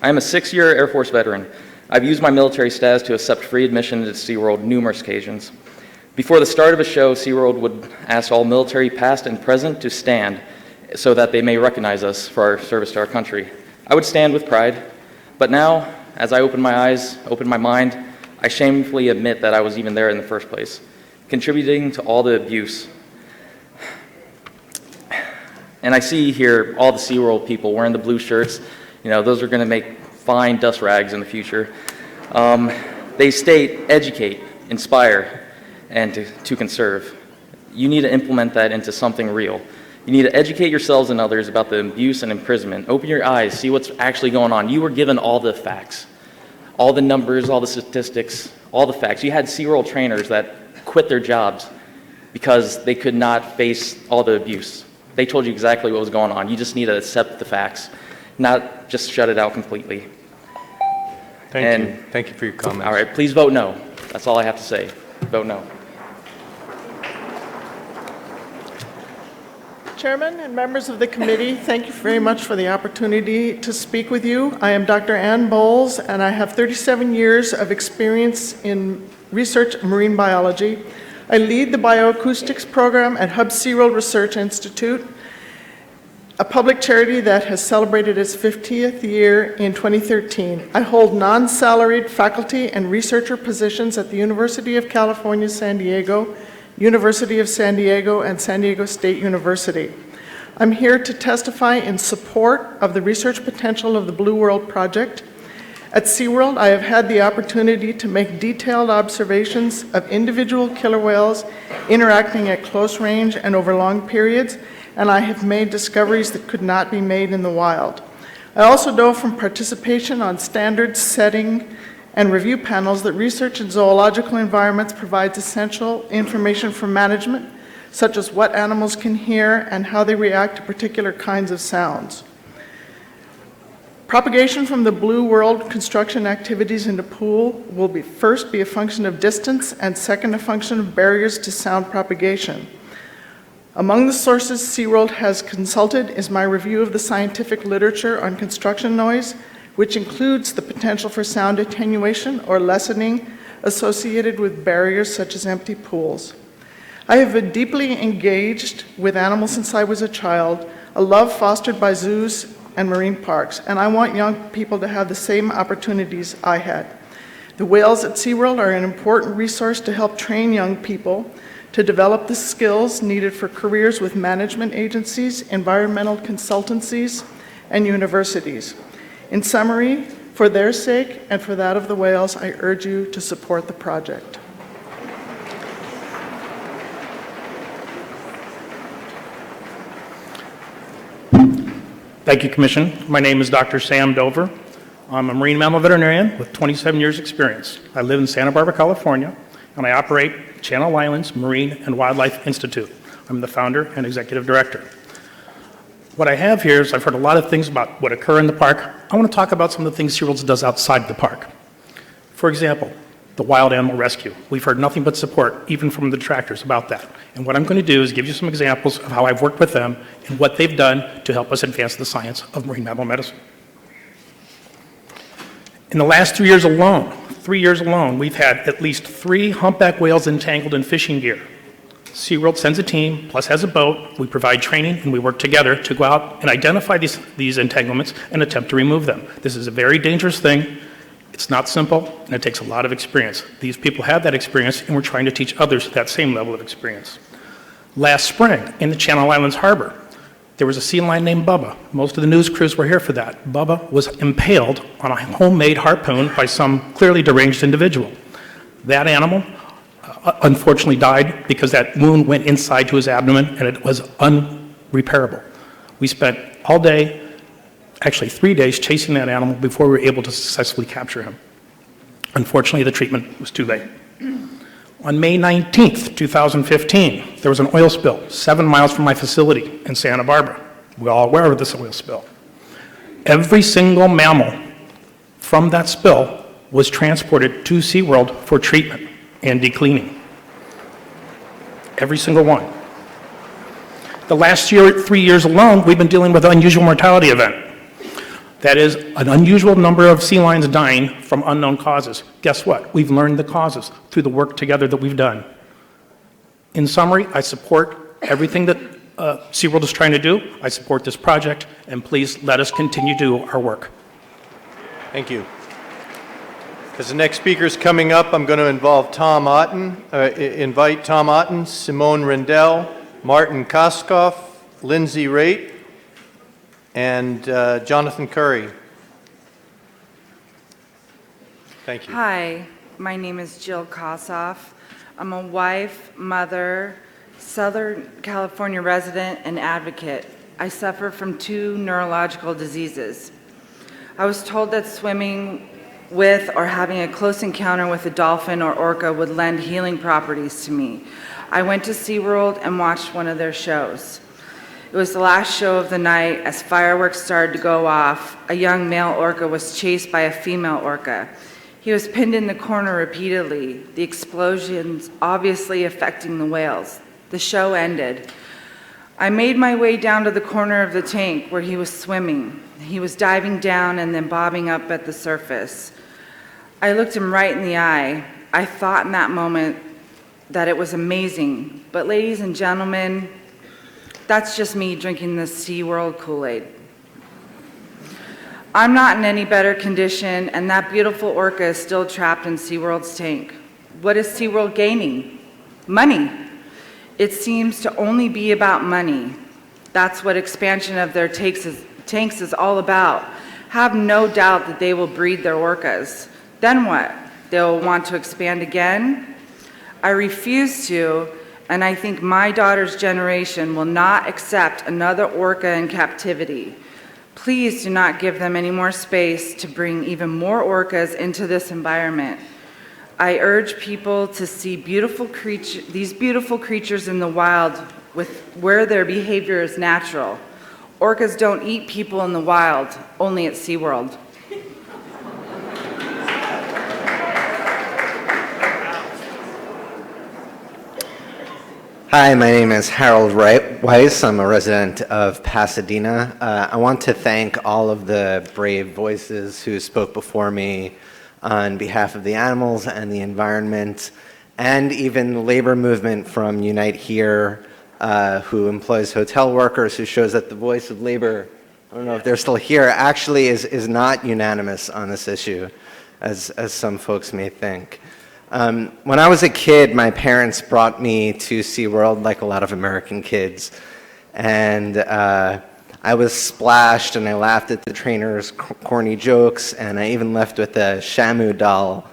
I am a 6-year Air Force veteran. I've used my military status to accept free admission to SeaWorld numerous occasions. Before the start of a show, SeaWorld would ask all military past and present to stand so that they may recognize us for our service to our country. I would stand with pride, but now, as I open my eyes, open my mind, I shamefully admit that I was even there in the first place, contributing to all the abuse. And I see here all the SeaWorld people wearing the blue shirts. You know, those are going to make fine dust rags in the future. They state, educate, inspire, and to conserve. You need to implement that into something real. You need to educate yourselves and others about the abuse and imprisonment. Open your eyes, see what's actually going on. You were given all the facts, all the numbers, all the statistics, all the facts. You had SeaWorld trainers that quit their jobs because they could not face all the abuse. They told you exactly what was going on. You just need to accept the facts, not just shut it out completely. Thank you. Thank you for your comments. All right, please vote no. That's all I have to say. Vote no. Chairman and members of the committee, thank you very much for the opportunity to speak with you. I am Dr. Ann Bowles, and I have 37 years of experience in research in marine biology. I lead the bioacoustics program at Hub SeaWorld Research Institute, a public charity that has celebrated its 50th year in 2013. I hold non-salaried faculty and researcher positions at the University of California, San Diego, University of San Diego, and San Diego State University. I'm here to testify in support of the research potential of the Blue World Project. At SeaWorld, I have had the opportunity to make detailed observations of individual killer whales interacting at close range and over long periods, and I have made discoveries that could not be made in the wild. I also know from participation on standard setting and review panels that research in zoological environments provides essential information for management, such as what animals can hear and how they react to particular kinds of sounds. Propagation from the Blue World construction activities into pool will first be a function of distance and second a function of barriers to sound propagation. Among the sources SeaWorld has consulted is my review of the scientific literature on construction noise, which includes the potential for sound attenuation or lessening associated with barriers such as empty pools. I have been deeply engaged with animals since I was a child, a love fostered by zoos and marine parks, and I want young people to have the same opportunities I had. The whales at SeaWorld are an important resource to help train young people to develop the skills needed for careers with management agencies, environmental consultancies, and universities. In summary, for their sake and for that of the whales, I urge you to support the project. Thank you, Commission. My name is Dr. Sam Dover. I'm a marine mammal veterinarian with 27 years' experience. I live in Santa Barbara, California, and I operate Channel Islands Marine and Wildlife Institute. I'm the founder and executive director. What I have here is I've heard a lot of things about what occur in the park. I want to talk about some of the things SeaWorld does outside the park. For example, the wild animal rescue. We've heard nothing but support, even from the detractors, about that. And what I'm going to do is give you some examples of how I've worked with them and what they've done to help us advance the science of marine mammal medicine. In the last 3 years alone, we've had at least 3 humpback whales entangled in fishing gear. SeaWorld sends a team, plus has a boat. We provide training, and we work together to go out and identify these entanglements and attempt to remove them. This is a very dangerous thing. It's not simple, and it takes a lot of experience. These people have that experience, and we're trying to teach others that same level of experience. Last spring, in the Channel Islands Harbor, there was a sea lion named Bubba. Most of the news crews were here for that. Bubba was impaled on a homemade harpoon by some clearly deranged individual. That animal unfortunately died because that wound went inside to his abdomen, and it was unrepairable. We spent all day, actually 3 days, chasing that animal before we were able to successfully capture him. Unfortunately, the treatment was too late. On May 19th, 2015, there was an oil spill 7 miles from my facility in Santa Barbara. We're all aware of this oil spill. Every single mammal from that spill was transported to SeaWorld for treatment and decleaning. Every single one. The last 3 years alone, we've been dealing with an unusual mortality event. That is an unusual number of sea lions dying from unknown causes. Guess what? We've learned the causes through the work together that we've done. In summary, I support everything that SeaWorld is trying to do. I support this project, and please let us continue to do our work. Thank you. As the next speaker is coming up, I'm going to invite Tom Otten, Simone Rendell, Martin Koskoff, Lindsay Raitt, and Jonathan Curry. Thank you. Hi, my name is Jill Kossoff. I'm a wife, mother, Southern California resident, and advocate. I suffer from 2 neurological diseases. I was told that swimming with or having a close encounter with a dolphin or orca would lend healing properties to me. I went to SeaWorld and watched one of their shows. It was the last show of the night. As fireworks started to go off, a young male orca was chased by a female orca. He was pinned in the corner repeatedly, the explosions obviously affecting the whales. The show ended. I made my way down to the corner of the tank where he was swimming. He was diving down and then bobbing up at the surface. I looked him right in the eye. I thought in that moment that it was amazing. But ladies and gentlemen, that's just me drinking the SeaWorld Kool-Aid. I'm not in any better condition, and that beautiful orca is still trapped in SeaWorld's tank. What is SeaWorld gaining? Money. It seems to only be about money. That's what expansion of their tanks is all about. Have no doubt that they will breed their orcas. Then what? They'll want to expand again? I refuse to, and I think my daughter's generation will not accept another orca in captivity. Please do not give them any more space to bring even more orcas into this environment. I urge people to see these beautiful creatures in the wild where their behavior is natural. Orcas don't eat people in the wild, only at SeaWorld. Hi, my name is Harold Weiss. I'm a resident of Pasadena. I want to thank all of the brave voices who spoke before me on behalf of the animals and the environment, and even the labor movement from Unite Here, who employs hotel workers, who shows that the voice of labor, I don't know if they're still here, actually is not unanimous on this issue, as some folks may think. When I was a kid, my parents brought me to SeaWorld like a lot of American kids. And I was splashed and I laughed at the trainer's corny jokes, and I even left with a Shamu doll.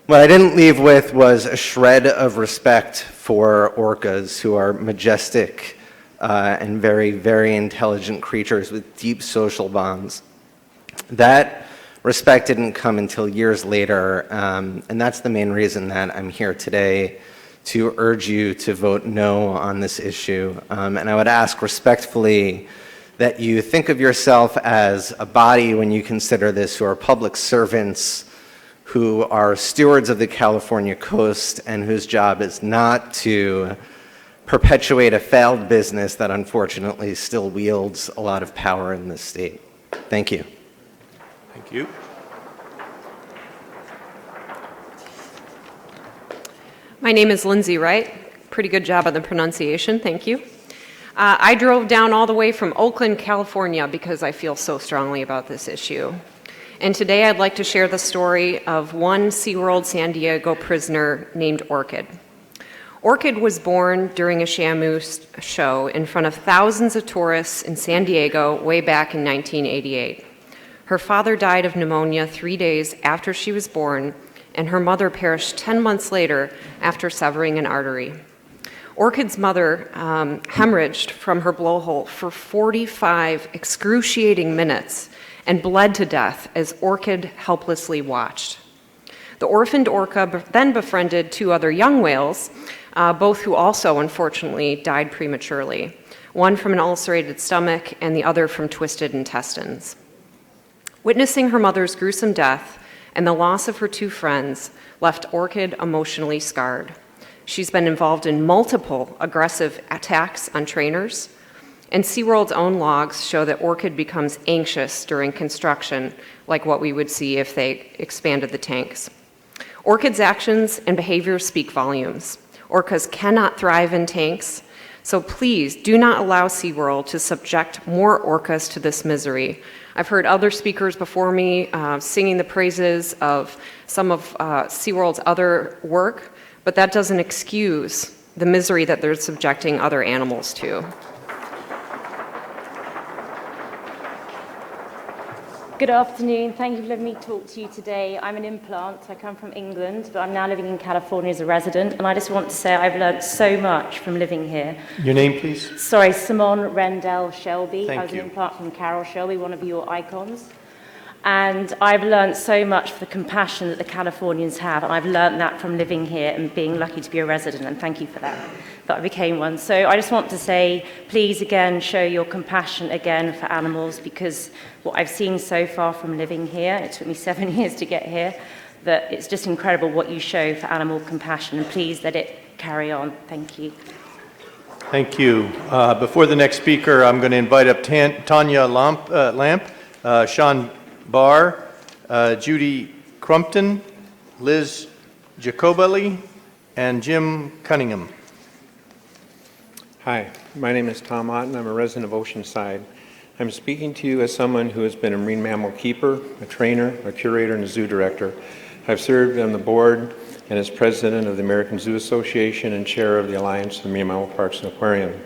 What I didn't leave with was a shred of respect for orcas, who are majestic and very, very intelligent creatures with deep social bonds. That respect didn't come until years later, and that's the main reason that I'm here today, to urge you to vote no on this issue. And I would ask respectfully that you think of yourself as a body when you consider this, who are public servants, who are stewards of the California coast, and whose job is not to perpetuate a failed business that unfortunately still wields a lot of power in this state. Thank you. Thank you. My name is Lindsay Wright. Pretty good job on the pronunciation, thank you. I drove down all the way from Oakland, California, because I feel so strongly about this issue. And today I'd like to share the story of one SeaWorld San Diego prisoner named Orchid. Orchid was born during a Shamu show in front of thousands of tourists in San Diego way back in 1988. Her father died of pneumonia 3 days after she was born, and her mother perished 10 months later after severing an artery. Orchid's mother hemorrhaged from her blowhole for 45 excruciating minutes and bled to death as Orchid helplessly watched. The orphaned orca then befriended 2 other young whales, both who also unfortunately died prematurely, one from an ulcerated stomach and the other from twisted intestines. Witnessing her mother's gruesome death and the loss of her 2 friends left Orchid emotionally scarred. She's been involved in multiple aggressive attacks on trainers, and SeaWorld's own logs show that Orchid becomes anxious during construction, like what we would see if they expanded the tanks. Orchid's actions and behaviors speak volumes. Orcas cannot thrive in tanks, so please do not allow SeaWorld to subject more orcas to this misery. I've heard other speakers before me singing the praises of some of SeaWorld's other work, but that doesn't excuse the misery that they're subjecting other animals to. Good afternoon. Thank you for letting me talk to you today. I'm an implant. I come from England, but I'm now living in California as a resident, and I just want to say I've learned so much from living here. Your name, please? Sorry, Simone Rendell Shelby. Thank I was you. an implant from Carol Shelby, one of your icons. And I've learned so much for the compassion that the Californians have, and I've learned that from living here and being lucky to be a resident, and thank you for that I became one. So I just want to say, please again, show your compassion again for animals, because what I've seen so far from living here, it took me 7 years to get here, that it's just incredible what you show for animal compassion, and please let it carry on. Thank you. Thank you. Before the next speaker, I'm going to invite up Tanya Lamp, Sean Barr, Judy Crumpton, Liz Jacobelli, and Jim Cunningham. Hi, my name is Tom Otten. I'm a resident of Oceanside. I'm speaking to you as someone who has been a marine mammal keeper, a trainer, a curator, and a zoo director. I've served on the board and as president of the American Zoo Association and chair of the Alliance of Marine Mammal Parks and Aquarium.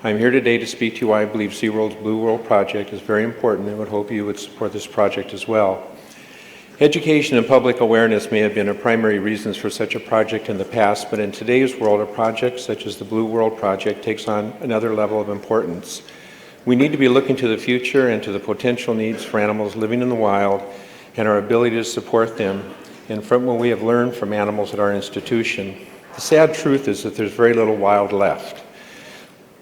I'm here today to speak to you why I believe SeaWorld's Blue World project is very important and would hope you would support this project as well. Education and public awareness may have been primary reasons for such a project in the past, but in today's world, a project such as the Blue World project takes on another level of importance. We need to be looking to the future and to the potential needs for animals living in the wild and our ability to support them, and from what we have learned from animals at our institution. The sad truth is that there's very little wild left,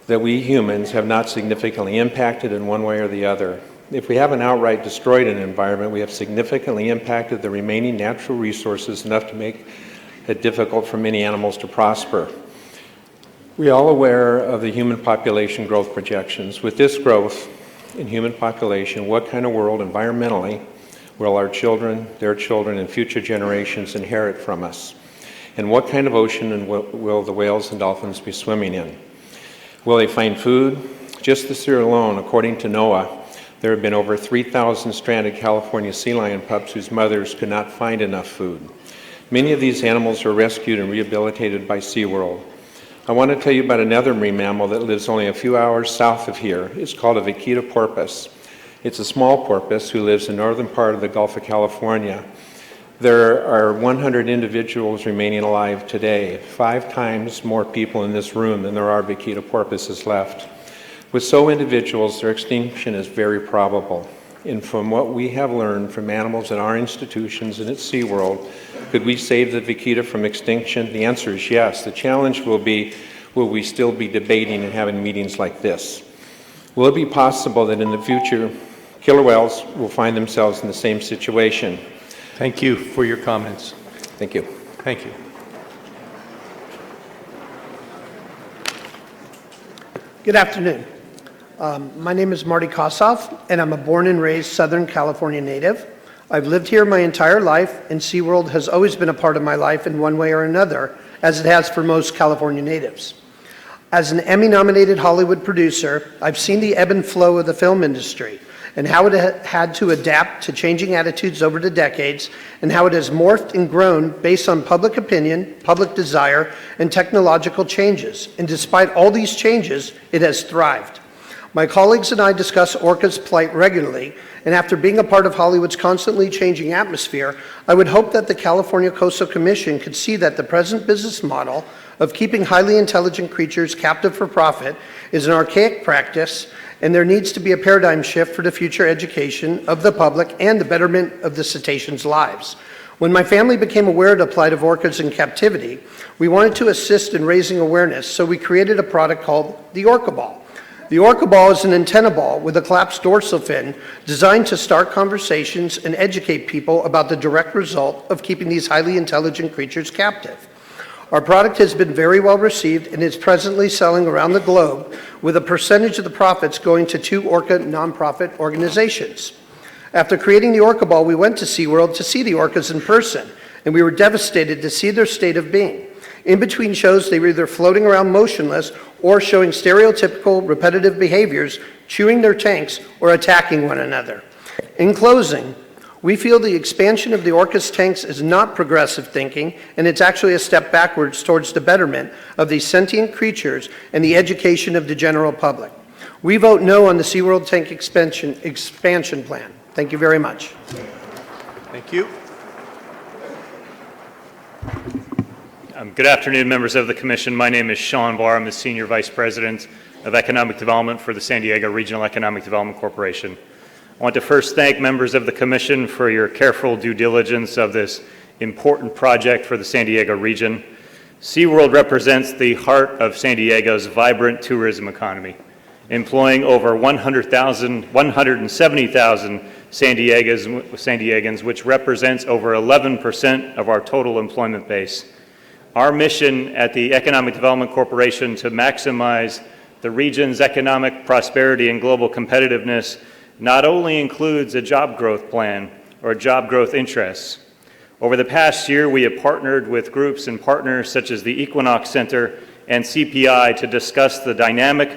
that we humans have not significantly impacted in one way or the other. If we haven't outright destroyed an environment, we have significantly impacted the remaining natural resources enough to make it difficult for many animals to prosper. We are all aware of the human population growth projections. With this growth in human population, what kind of world environmentally will our children, their children, and future generations inherit from us? And what kind of ocean will the whales and dolphins be swimming in? Will they find food? Just this year alone, according to NOAA, there have been over 3,000 stranded California sea lion pups whose mothers could not find enough food. Many of these animals are rescued and rehabilitated by SeaWorld. I want to tell you about another marine mammal that lives only a few hours south of here. It's called a vaquita porpoise. It's a small porpoise who lives in the northern part of the Gulf of California. There are 100 individuals remaining alive today, 5 times more people in this room than there are vaquita porpoises left. With so individuals, their extinction is very probable. And from what we have learned from animals in our institutions and at SeaWorld, could we save the vaquita from extinction? The answer is yes. The challenge will be, will we still be debating and having meetings like this? Will it be possible that in the future, killer whales will find themselves in the same situation? Thank you for your comments. Thank you. Thank you. Good afternoon. My name is Marty Kossoff, and I'm a born and raised Southern California native. I've lived here my entire life, and SeaWorld has always been a part of my life in one way or another, as it has for most California natives. As an Emmy-nominated Hollywood producer, I've seen the ebb and flow of the film industry, and how it had to adapt to changing attitudes over the decades, and how it has morphed and grown based on public opinion, public desire, and technological changes. And despite all these changes, it has thrived. My colleagues and I discuss orcas' plight regularly, and after being a part of Hollywood's constantly changing atmosphere, I would hope that the California Coastal Commission could see that the present business model of keeping highly intelligent creatures captive for profit is an archaic practice, and there needs to be a paradigm shift for the future education of the public and the betterment of the cetaceans' lives. When my family became aware of the plight of orcas in captivity, we wanted to assist in raising awareness, so we created a product called the Orca Ball. The Orca Ball is an antenna ball with a collapsed dorsal fin designed to start conversations and educate people about the direct result of keeping these highly intelligent creatures captive. Our product has been very well received and is presently selling around the globe, with a percentage of the profits going to 2 orca nonprofit organizations. After creating the Orca Ball, we went to SeaWorld to see the orcas in person, and we were devastated to see their state of being. In between shows, they were either floating around motionless or showing stereotypical repetitive behaviors, chewing their tanks or attacking one another. In closing, we feel the expansion of the orcas' tanks is not progressive thinking, and it's actually a step backwards towards the betterment of these sentient creatures and the education of the general public. We vote no on the SeaWorld tank expansion plan. Thank you very much. Thank you. Good afternoon, members of the Commission. My name is Sean Barr. I'm the Senior Vice President of Economic Development for the San Diego Regional Economic Development Corporation. I want to first thank members of the Commission for your careful due diligence of this important project for the San Diego region. SeaWorld represents the heart of San Diego's vibrant tourism economy, employing over 170,000 San Diegans, which represents over 11% of our total employment base. Our mission at the Economic Development Corporation to maximize the region's economic prosperity and global competitiveness not only includes a job growth plan or job growth interests. Over the past year, we have partnered with groups and partners such as the Equinox Center and CPI to discuss the dynamic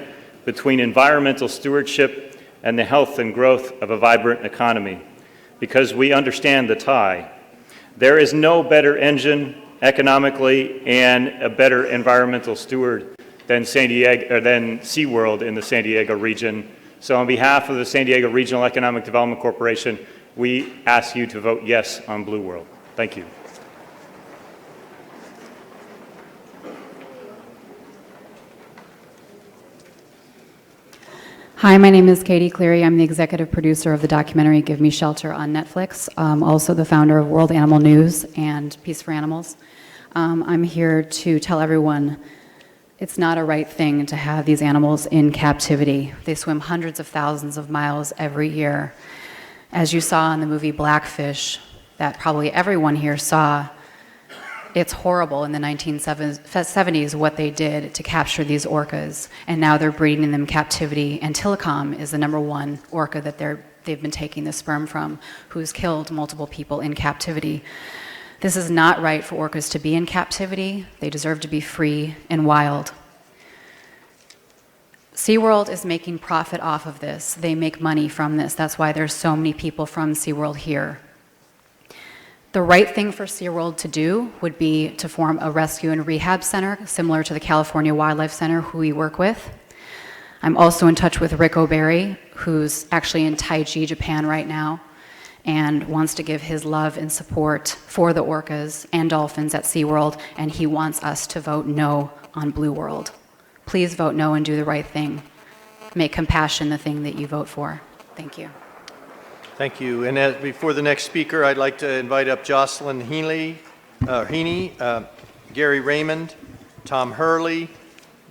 between environmental stewardship and the health and growth of a vibrant economy, because we understand the tie. There is no better engine economically and a better environmental steward than SeaWorld in the San Diego region. So on behalf of the San Diego Regional Economic Development Corporation, we ask you to vote yes on Blue World. Thank you. Hi, my name is Katie Cleary. I'm the executive producer of the documentary Give Me Shelter on Netflix. Also the founder of World Animal News and Peace for Animals. I'm here to tell everyone it's not a right thing to have these animals in captivity. They swim hundreds of thousands of miles every year. As you saw in the movie Blackfish, that probably everyone here saw, it's horrible in the 1970s what they did to capture these orcas, and now they're breeding them in captivity, and Tillicum is the #1 orca that they've been taking the sperm from, who's killed multiple people in captivity. This is not right for orcas to be in captivity. They deserve to be free and wild. SeaWorld is making profit off of this. They make money from this. That's why there's so many people from SeaWorld here. The right thing for SeaWorld to do would be to form a rescue and rehab center similar to the California Wildlife Center, who we work with. I'm also in touch with Rick O'Barry, who's actually in Taiji, Japan right now, and wants to give his love and support for the orcas and dolphins at SeaWorld, and he wants us to vote no on Blue World. Please vote no and do the right thing. Make compassion the thing that you vote for. Thank you. Thank you. And before the next speaker, I'd like to invite up Jocelyn Heaney, Gary Raymond, Tom Hurley,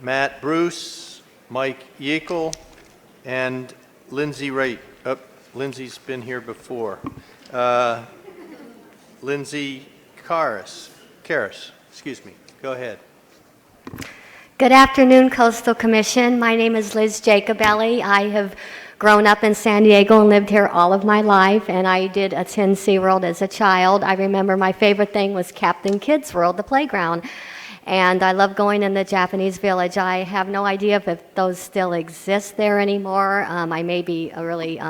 Matt Bruce, Mike Yekel, and Lindsay Wright. Lindsay's been here before. Lindsay Karas, excuse me. Go ahead. Good afternoon, Coastal Commission. My name is Liz Jacobelli. I have grown up in San Diego and lived here all of my life, and I did attend SeaWorld as a child. I remember my favorite thing was Captain Kids World, the playground, and I love going in the Japanese village. I have no idea if those still exist there anymore. I may be really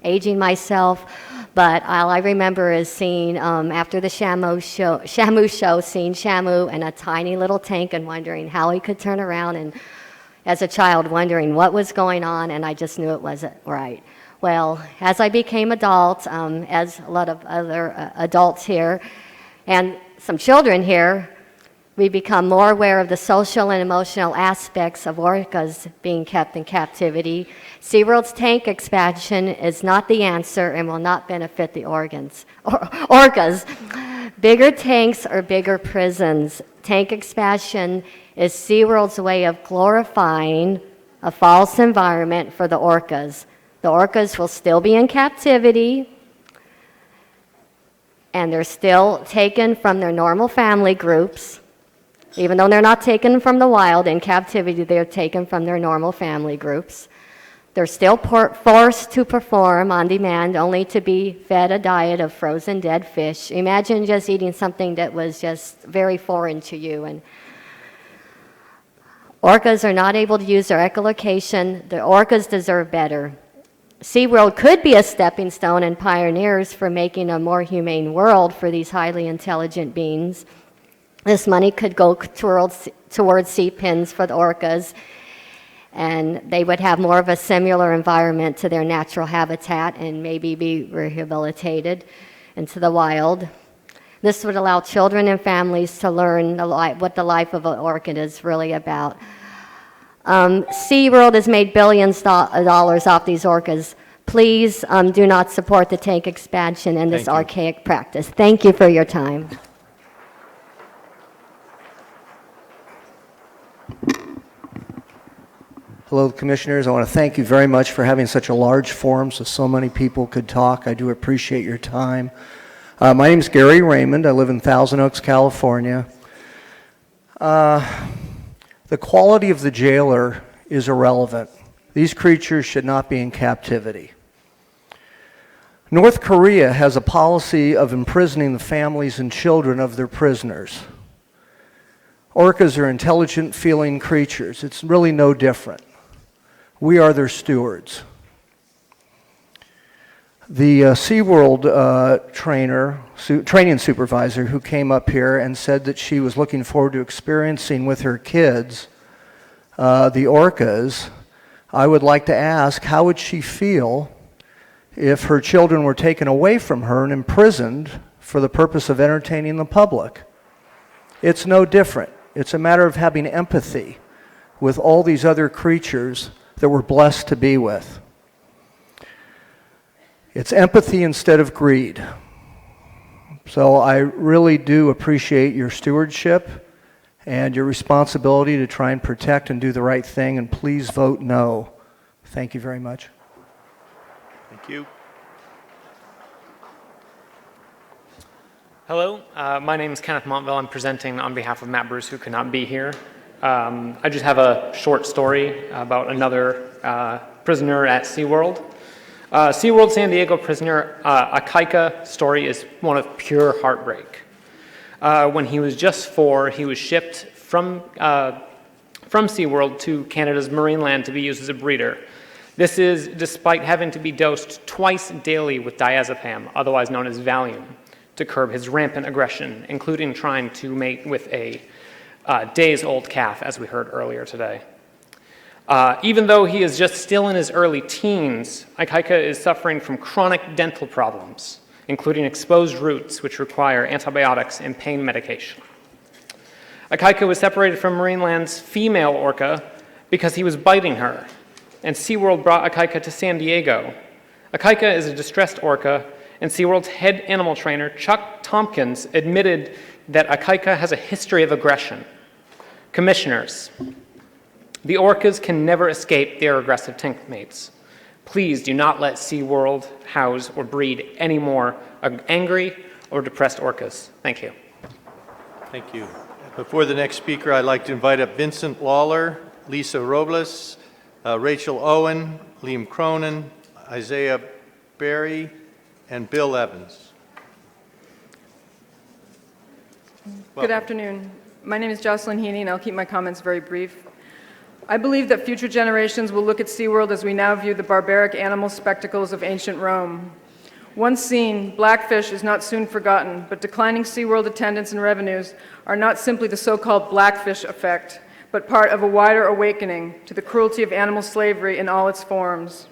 aging myself, but all I remember is seeing, after the Shamu show, seeing Shamu in a tiny little tank and wondering how he could turn around, and as a child wondering what was going on, and I just knew it wasn't right. Well, as I became adult, as a lot of other adults here, and some children here, we become more aware of the social and emotional aspects of orcas being kept in captivity. SeaWorld's tank expansion is not the answer and will not benefit the orcas. Bigger tanks or bigger prisons. Tank expansion is SeaWorld's way of glorifying a false environment for the orcas. The orcas will still be in captivity, and they're still taken from their normal family groups. Even though they're not taken from the wild, in captivity they're taken from their normal family groups. They're still forced to perform on demand, only to be fed a diet of frozen dead fish. Imagine just eating something that was just very foreign to you. And orcas are not able to use their echolocation. The orcas deserve better. SeaWorld could be a stepping stone and pioneers for making a more humane world for these highly intelligent beings. This money could go towards sea pens for the orcas, and they would have more of a similar environment to their natural habitat and maybe be rehabilitated into the wild. This would allow children and families to learn what the life of an orchid is really about. SeaWorld has made billions of dollars off these orcas. Please do not support the tank expansion and this archaic practice. Thank you for your time. Hello, Commissioners. I want to thank you very much for having such a large forum so many people could talk. I do appreciate your time. My name is Gary Raymond. I live in Thousand Oaks, California. The quality of the jailer is irrelevant. These creatures should not be in captivity. North Korea has a policy of imprisoning the families and children of their prisoners. Orcas are intelligent, feeling creatures. It's really no different. We are their stewards. The SeaWorld training supervisor who came up here and said that she was looking forward to experiencing with her kids the orcas, I would like to ask, how would she feel if her children were taken away from her and imprisoned for the purpose of entertaining the public? It's no different. It's a matter of having empathy with all these other creatures that we're blessed to be with. It's empathy instead of greed. So I really do appreciate your stewardship and your responsibility to try and protect and do the right thing, and please vote no. Thank you very much. Thank you. Hello, my name is Kenneth Montville. I'm presenting on behalf of Matt Bruce, who could not be here. I just have a short story about another prisoner at SeaWorld. SeaWorld San Diego prisoner Akaika story is one of pure heartbreak. When he was just 4, he was shipped from SeaWorld to Canada's Marineland to be used as a breeder. This is despite having to be dosed twice daily with diazepam, otherwise known as Valium, to curb his rampant aggression, including trying to mate with a days-old calf, as we heard earlier today. Even though he is just still in his early teens, Akaika is suffering from chronic dental problems, including exposed roots, which require antibiotics and pain medication. Akaika was separated from Marineland's female orca because he was biting her, and SeaWorld brought Akaika to San Diego. Akaika is a distressed orca, and SeaWorld's head animal trainer, Chuck Tompkins, admitted that Akaika has a history of aggression. Commissioners, the orcas can never escape their aggressive tank mates. Please do not let SeaWorld house or breed any more angry or depressed orcas. Thank you. Thank you. Before the next speaker, I'd like to invite up Vincent Lawler, Lisa Robles, Rachel Owen, Liam Cronin, Isaiah Berry, and Bill Evans. Good afternoon. My name is Jocelyn Heaney, and I'll keep my comments very brief. I believe that future generations will look at SeaWorld as we now view the barbaric animal spectacles of ancient Rome. Once seen, Blackfish is not soon forgotten, but declining SeaWorld attendance and revenues are not simply the so-called Blackfish effect, but part of a wider awakening to the cruelty of animal slavery in all its forms.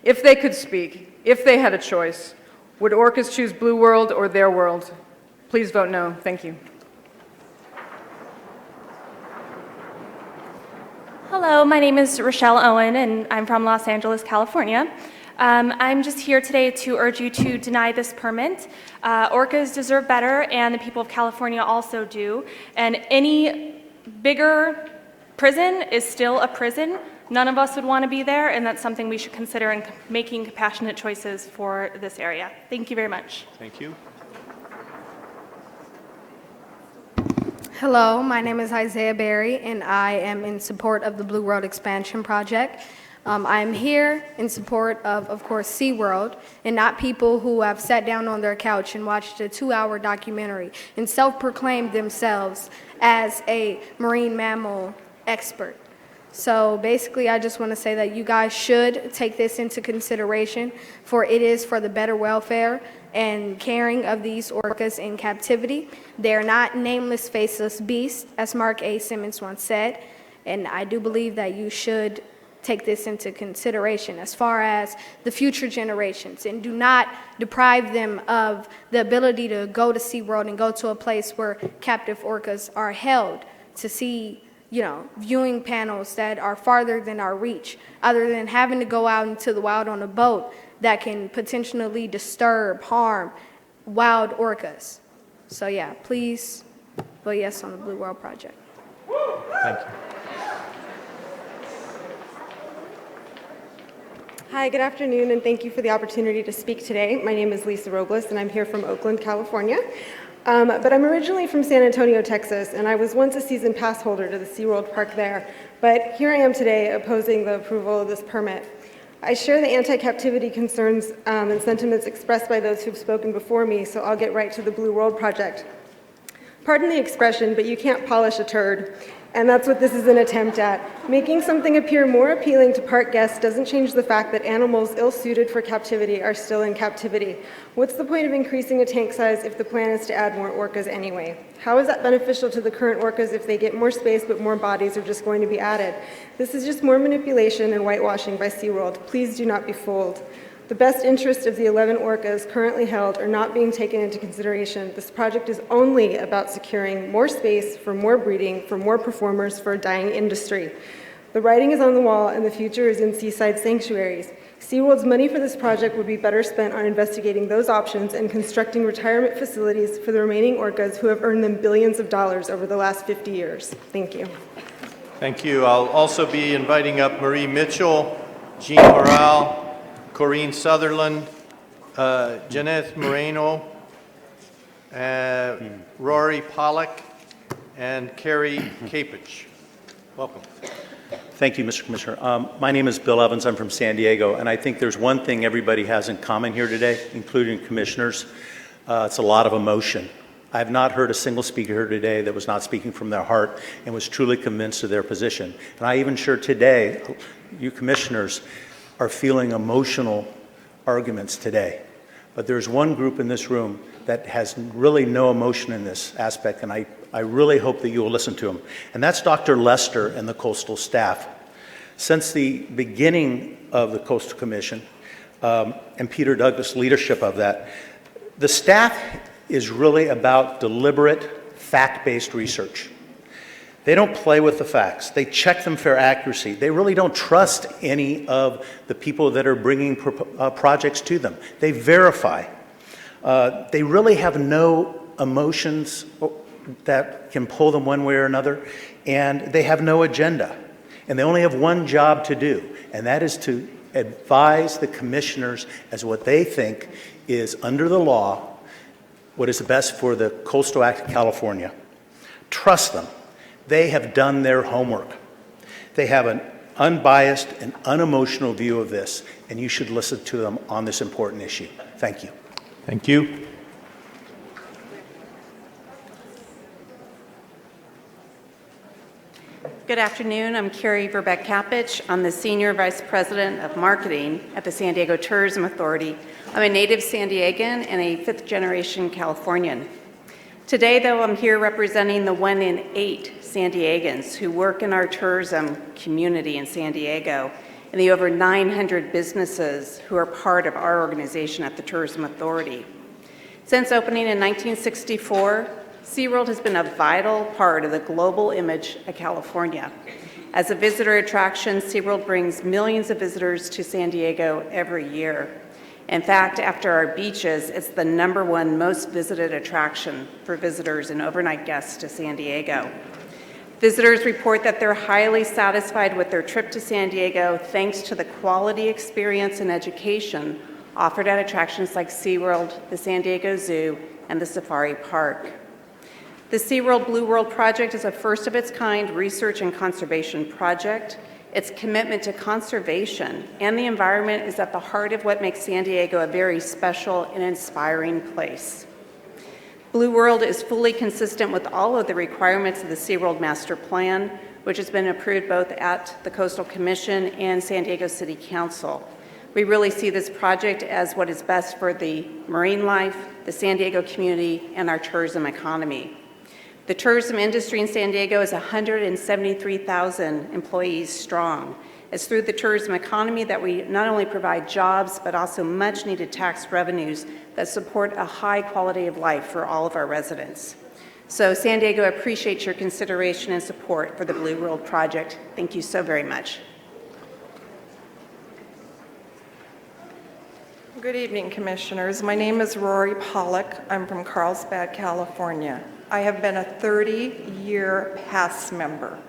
If they could speak, if they had a choice, would orcas choose Blue World or their world? Please vote no. Thank you. Hello, my name is Rochelle Owen, and I'm from Los Angeles, California. I'm just here today to urge you to deny this permit. Orcas deserve better, and the people of California also do. And any bigger prison is still a prison. None of us would want to be there, and that's something we should consider in making compassionate choices for this area. Thank you very much. Thank you. Hello, my name is Isaiah Berry, and I am in support of the Blue World Expansion Project. I am here in support of course, SeaWorld, and not people who have sat down on their couch and watched a 2-hour documentary and self-proclaimed themselves as a marine mammal expert. So basically, I just want to say that you guys should take this into consideration, for it is for the better welfare and caring of these orcas in captivity. They are not nameless, faceless beasts, as Mark A. Simmons once said, and I do believe that you should take this into consideration as far as the future generations, and do not deprive them of the ability to go to SeaWorld and go to a place where captive orcas are held to see, you know, viewing panels that are farther than our reach, other than having to go out into the wild on a boat that can potentially disturb, harm wild orcas. So yeah, please vote yes on the Blue World Project. Thank you. Hi, good afternoon, and thank you for the opportunity to speak today. My name is Lisa Robles, and I'm here from Oakland, California. But I'm originally from San Antonio, Texas, and I was once a season pass holder to the SeaWorld Park there. But here I am today opposing the approval of this permit. I share the anti-captivity concerns and sentiments expressed by those who've spoken before me, so I'll get right to the Blue World Project. Pardon the expression, but you can't polish a turd. And that's what this is an attempt at. Making something appear more appealing to park guests doesn't change the fact that animals ill-suited for captivity are still in captivity. What's the point of increasing a tank size if the plan is to add more orcas anyway? How is that beneficial to the current orcas if they get more space but more bodies are just going to be added? This is just more manipulation and whitewashing by SeaWorld. Please do not be fooled. The best interests of the 11 orcas currently held are not being taken into consideration. This project is only about securing more space for more breeding, for more performers, for a dying industry. The writing is on the wall and the future is in seaside sanctuaries. SeaWorld's money for this project would be better spent on investigating those options and constructing retirement facilities for the remaining orcas who have earned them billions of dollars over the last 50 years. Thank you. Thank you. I'll also be inviting up Marie Mitchell, Jean Morale, Corrine Sutherland, Janeth Moreno, Rory Pollock, and Carrie Capich. Welcome. Thank you, Mr. Commissioner. My name is Bill Evans. I'm from San Diego, and I think there's one thing everybody has in common here today, including commissioners. It's a lot of emotion. I have not heard a single speaker here today that was not speaking from their heart and was truly convinced of their position. And I even sure today, you commissioners are feeling emotional arguments today. But there's one group in this room that has really no emotion in this aspect, and I really hope that you will listen to them. And that's Dr. Lester and the Coastal staff. Since the beginning of the Coastal Commission and Peter Douglas' leadership of that, the staff is really about deliberate, fact-based research. They don't play with the facts. They check them for accuracy. They really don't trust any of the people that are bringing projects to them. They verify. They really have no emotions that can pull them one way or another, and they have no agenda. And they only have one job to do, and that is to advise the commissioners as what they think is, under the law, what is the best for the Coastal Act of California. Trust them. They have done their homework. They have an unbiased and unemotional view of this, and you should listen to them on this important issue. Thank you. Thank you. Good afternoon. I'm Carrie Verbeck-Capich. I'm the Senior Vice President of Marketing at the San Diego Tourism Authority. I'm a native San Diegan and a fifth-generation Californian. Today, though, I'm here representing the 1 in 8 San Diegans who work in our tourism community in San Diego and the over 900 businesses who are part of our organization at the Tourism Authority. Since opening in 1964, SeaWorld has been a vital part of the global image of California. As a visitor attraction, SeaWorld brings millions of visitors to San Diego every year. In fact, after our beaches, it's the #1 most visited attraction for visitors and overnight guests to San Diego. Visitors report that they're highly satisfied with their trip to San Diego thanks to the quality experience and education offered at attractions like SeaWorld, the San Diego Zoo, and the Safari Park. The SeaWorld Blue World project is a first-of-its-kind research and conservation project. Its commitment to conservation and the environment is at the heart of what makes San Diego a very special and inspiring place. Blue World is fully consistent with all of the requirements of the SeaWorld Master Plan, which has been approved both at the Coastal Commission and San Diego City Council. We really see this project as what is best for the marine life, the San Diego community, and our tourism economy. The tourism industry in San Diego is 173,000 employees strong. It's through the tourism economy that we not only provide jobs, but also much needed tax revenues that support a high quality of life for all of our residents. So San Diego appreciates your consideration and support for the Blue World project. Thank you so very much. Good evening, Commissioners. My name is Rory Pollock. I'm from Carlsbad, California. I have been a 30-year PASS member,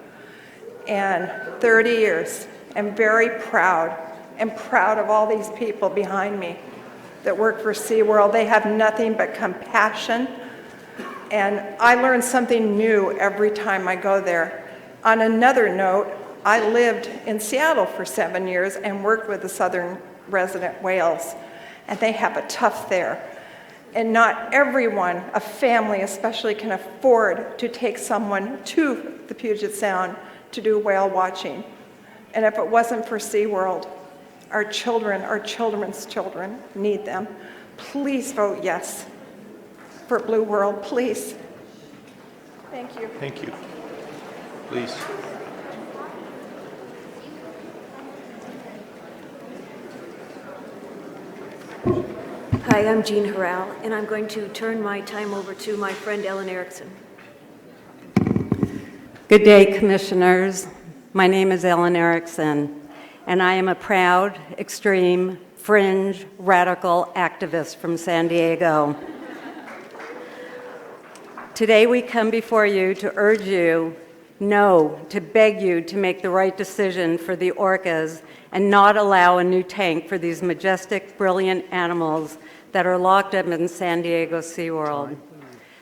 and 30 years. I'm very proud and proud of all these people behind me that work for SeaWorld. They have nothing but compassion, and I learn something new every time I go there. On another note, I lived in Seattle for 7 years and worked with the Southern resident whales, and they have it tough there. And not everyone, a family especially, can afford to take someone to the Puget Sound to do whale watching. And if it wasn't for SeaWorld, our children, our children's children need them. Please vote yes for Blue World, please. Thank you. Thank you. Please. Hi, I'm Jean Harrell, and I'm going to turn my time over to my friend Ellen Erickson. Good day, Commissioners. My name is Ellen Erickson, and I am a proud, extreme, fringe, radical activist from San Diego. Today we come before you to urge you, no, to beg you to make the right decision for the orcas and not allow a new tank for these majestic, brilliant animals that are locked up in San Diego SeaWorld.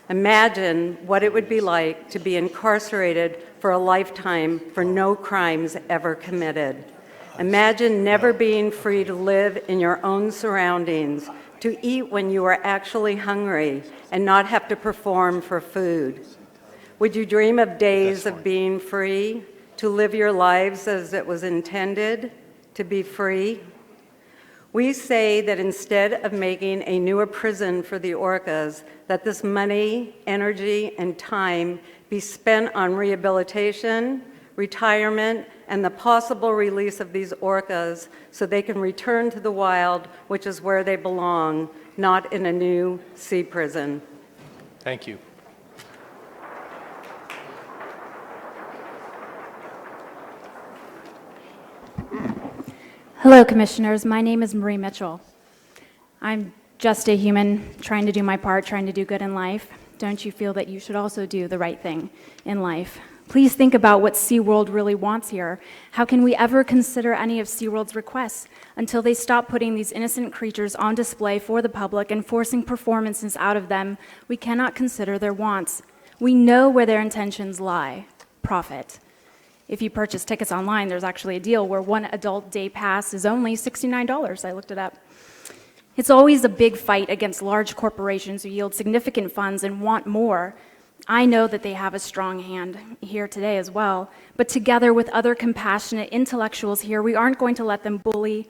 Imagine what it would be like to be incarcerated for a lifetime for no crimes ever committed. Imagine never being free to live in your own surroundings, to eat when you are actually hungry, and not have to perform for food. Would you dream of days of being free, to live your lives as it was intended, to be free? We say that instead of making a newer prison for the orcas, that this money, energy, and time be spent on rehabilitation, retirement, and the possible release of these orcas so they can return to the wild, which is where they belong, not in a new sea prison. Thank you. Hello, Commissioners. My name is Marie Mitchell. I'm just a human trying to do my part, trying to do good in life. Don't you feel that you should also do the right thing in life? Please think about what SeaWorld really wants here. How can we ever consider any of SeaWorld's requests until they stop putting these innocent creatures on display for the public and forcing performances out of them? We cannot consider their wants. We know where their intentions lie: profit. If you purchase tickets online, there's actually a deal where one adult day pass is only $69. I looked it up. It's always a big fight against large corporations who yield significant funds and want more. I know that they have a strong hand here today as well, but together with other compassionate intellectuals here, we aren't going to let them bully.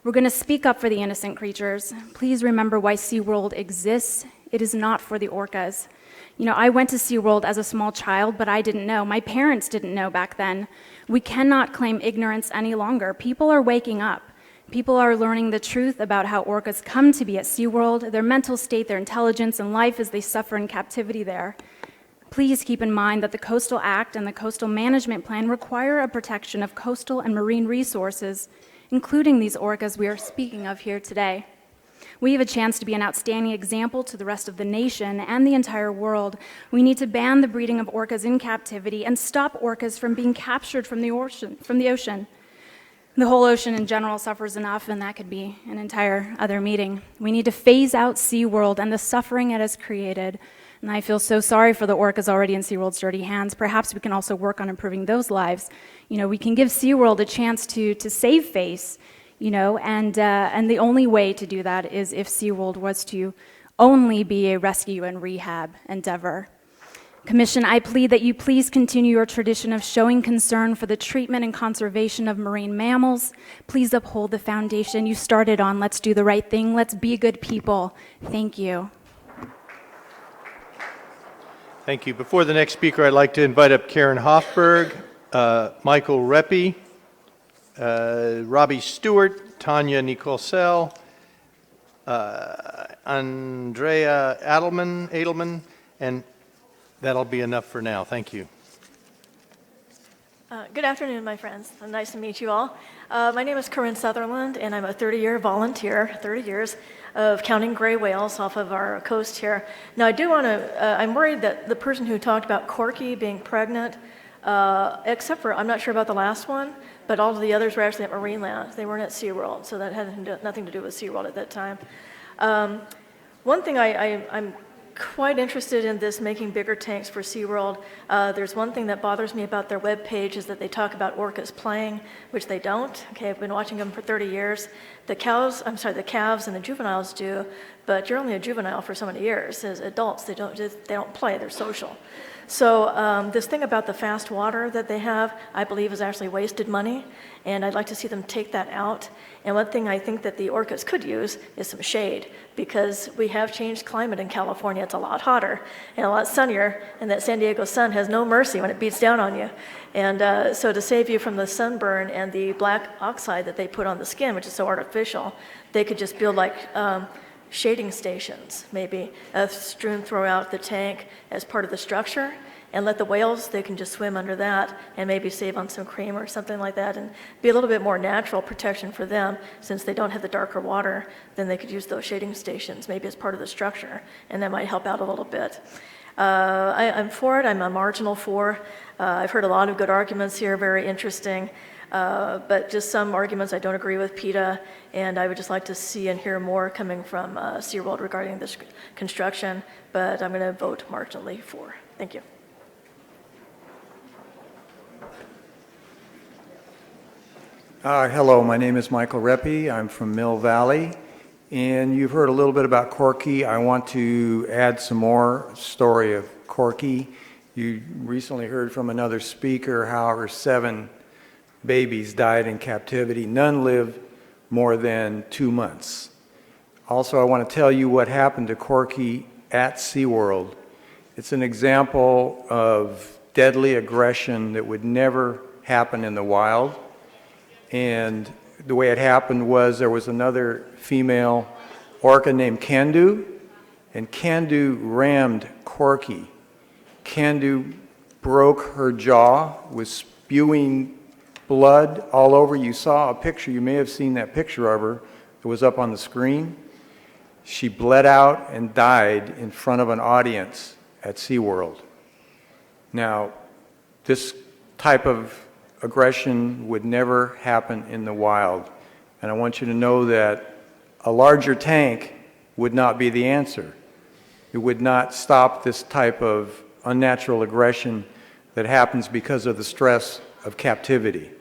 We're going to speak up for the innocent creatures. Please remember why SeaWorld exists. It is not for the orcas. You know, I went to SeaWorld as a small child, but I didn't know. My parents didn't know back then. We cannot claim ignorance any longer. People are waking up. People are learning the truth about how orcas come to be at SeaWorld, their mental state, their intelligence, and life as they suffer in captivity there. Please keep in mind that the Coastal Act and the Coastal Management Plan require a protection of coastal and marine resources, including these orcas we are speaking of here today. We have a chance to be an outstanding example to the rest of the nation and the entire world. We need to ban the breeding of orcas in captivity and stop orcas from being captured from the ocean. The whole ocean in general suffers enough, and that could be an entire other meeting. We need to phase out SeaWorld and the suffering it has created. And I feel so sorry for the orcas already in SeaWorld's dirty hands. Perhaps we can also work on improving those lives. You know, we can give SeaWorld a chance to save face, you know, and the only way to do that is if SeaWorld was to only be a rescue and rehab endeavor. Commission, I plead that you please continue your tradition of showing concern for the treatment and conservation of marine mammals. Please uphold the foundation you started on. Let's do the right thing. Let's be good people. Thank you. Thank you. Before the next speaker, I'd like to invite up Karen Hoffberg, Michael Reppy, Robbie Stewart, Tanya Nicholsell, Andrea Adelman, and that'll be enough for now. Thank you. Good afternoon, my friends. Nice to meet you all. My name is Corinne Sutherland, and I'm a 30-year volunteer, 30 years, of counting gray whales off of our coast here. Now, I do want to, I'm worried that the person who talked about Corky being pregnant, except for, I'm not sure about the last one, but all of the others were actually at Marineland. They weren't at SeaWorld, so that had nothing to do with SeaWorld at that time. One thing I'm quite interested in this making bigger tanks for SeaWorld. There's one thing that bothers me about their webpage is that they talk about orcas playing, which they don't. Okay, I've been watching them for 30 years. The calves and the juveniles do, but you're only a juvenile for so many years. As adults, they don't play, they're social. So this thing about the fast water that they have, I believe is actually wasted money, and I'd like to see them take that out. And one thing I think that the orcas could use is some shade, because we have changed climate in California. It's a lot hotter and a lot sunnier, and that San Diego sun has no mercy when it beats down on you. And so to save you from the sunburn and the black oxide that they put on the skin, which is so artificial, they could just build like shading stations, maybe strewn throughout the tank as part of the structure, and let the whales, they can just swim under that and maybe save on some cream or something like that, and be a little bit more natural protection for them. Since they don't have the darker water, then they could use those shading stations maybe as part of the structure, and that might help out a little bit. I'm for it. I'm a marginal for. I've heard a lot of good arguments here, very interesting. But just some arguments I don't agree with PETA, and I would just like to see and hear more coming from SeaWorld regarding this construction, but I'm going to vote marginally for. Thank you. Hello, my name is Michael Reppy. I'm from Mill Valley, and you've heard a little bit about Corky. I want to add some more story of Corky. You recently heard from another speaker how her 7 babies died in captivity. None lived more than 2 months. Also, I want to tell you what happened to Corky at SeaWorld. It's an example of deadly aggression that would never happen in the wild. And the way it happened was there was another female orca named Candu, and Candu rammed Corky. Candu broke her jaw, was spewing blood all over. You saw a picture, you may have seen that picture of her that was up on the screen. She bled out and died in front of an audience at SeaWorld. Now, this type of aggression would never happen in the wild. And I want you to know that a larger tank would not be the answer. It would not stop this type of unnatural aggression that happens because of the stress of captivity.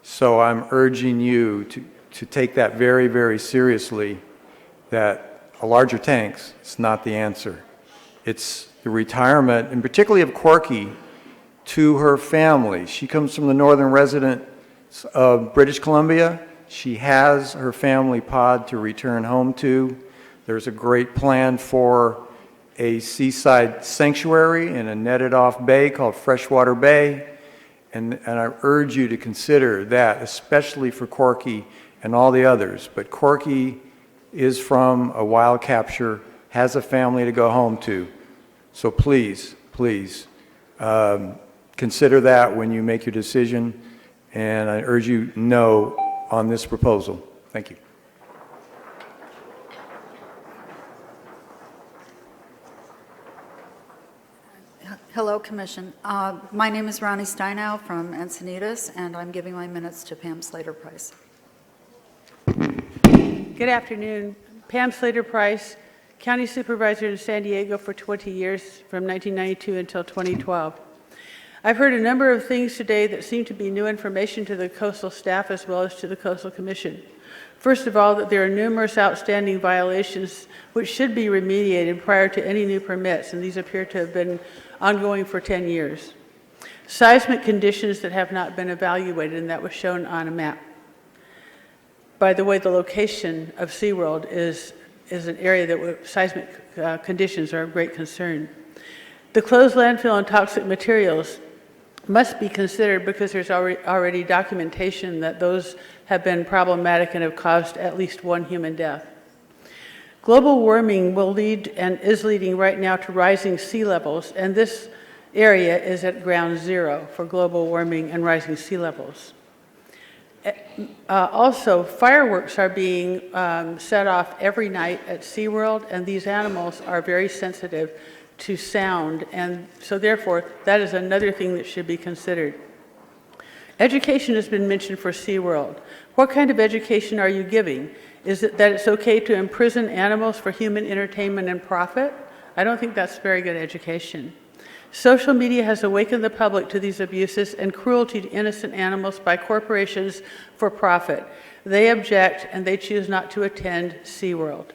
So I'm urging you to take that very, very seriously, that a larger tank's is not the answer. It's the retirement, and particularly of Corky, to her family. She comes from the northern residents of British Columbia. She has her family pod to return home to. There's a great plan for a seaside sanctuary in a netted off bay called Freshwater Bay. And I urge you to consider that, especially for Corky and all the others. But Corky is from a wild capture, has a family to go home to. So please, please, consider that when you make your decision, and I urge you no on this proposal. Thank you. Hello, Commission. My name is Ronnie Steinow from Encinitas, and I'm giving my minutes to Pam Slater-Price. Good afternoon. Pam Slater-Price, County Supervisor in San Diego for 20 years, from 1992 until 2012. I've heard a number of things today that seem to be new information to the coastal staff as well as to the Coastal Commission. First of all, that there are numerous outstanding violations which should be remediated prior to any new permits, and these appear to have been ongoing for 10 years. Seismic conditions that have not been evaluated, and that was shown on a map. By the way, the location of SeaWorld is an area that seismic conditions are of great concern. The closed landfill and toxic materials must be considered because there's already documentation that those have been problematic and have caused at least 1 human death. Global warming will lead and is leading right now to rising sea levels, and this area is at ground zero for global warming and rising sea levels. Also, fireworks are being set off every night at SeaWorld, and these animals are very sensitive to sound, and so therefore that is another thing that should be considered. Education has been mentioned for SeaWorld. What kind of education are you giving? Is it that it's okay to imprison animals for human entertainment and profit? I don't think that's very good education. Social media has awakened the public to these abuses and cruelty to innocent animals by corporations for profit. They object and they choose not to attend SeaWorld.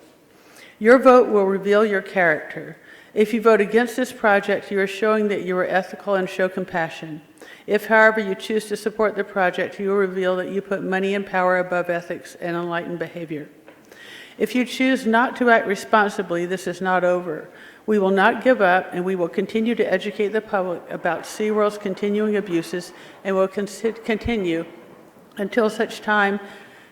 Your vote will reveal your character. If you vote against this project, you are showing that you are ethical and show compassion. If, however, you choose to support the project, you will reveal that you put money and power above ethics and enlightened behavior. If you choose not to act responsibly, this is not over. We will not give up, and we will continue to educate the public about SeaWorld's continuing abuses, and will continue until such time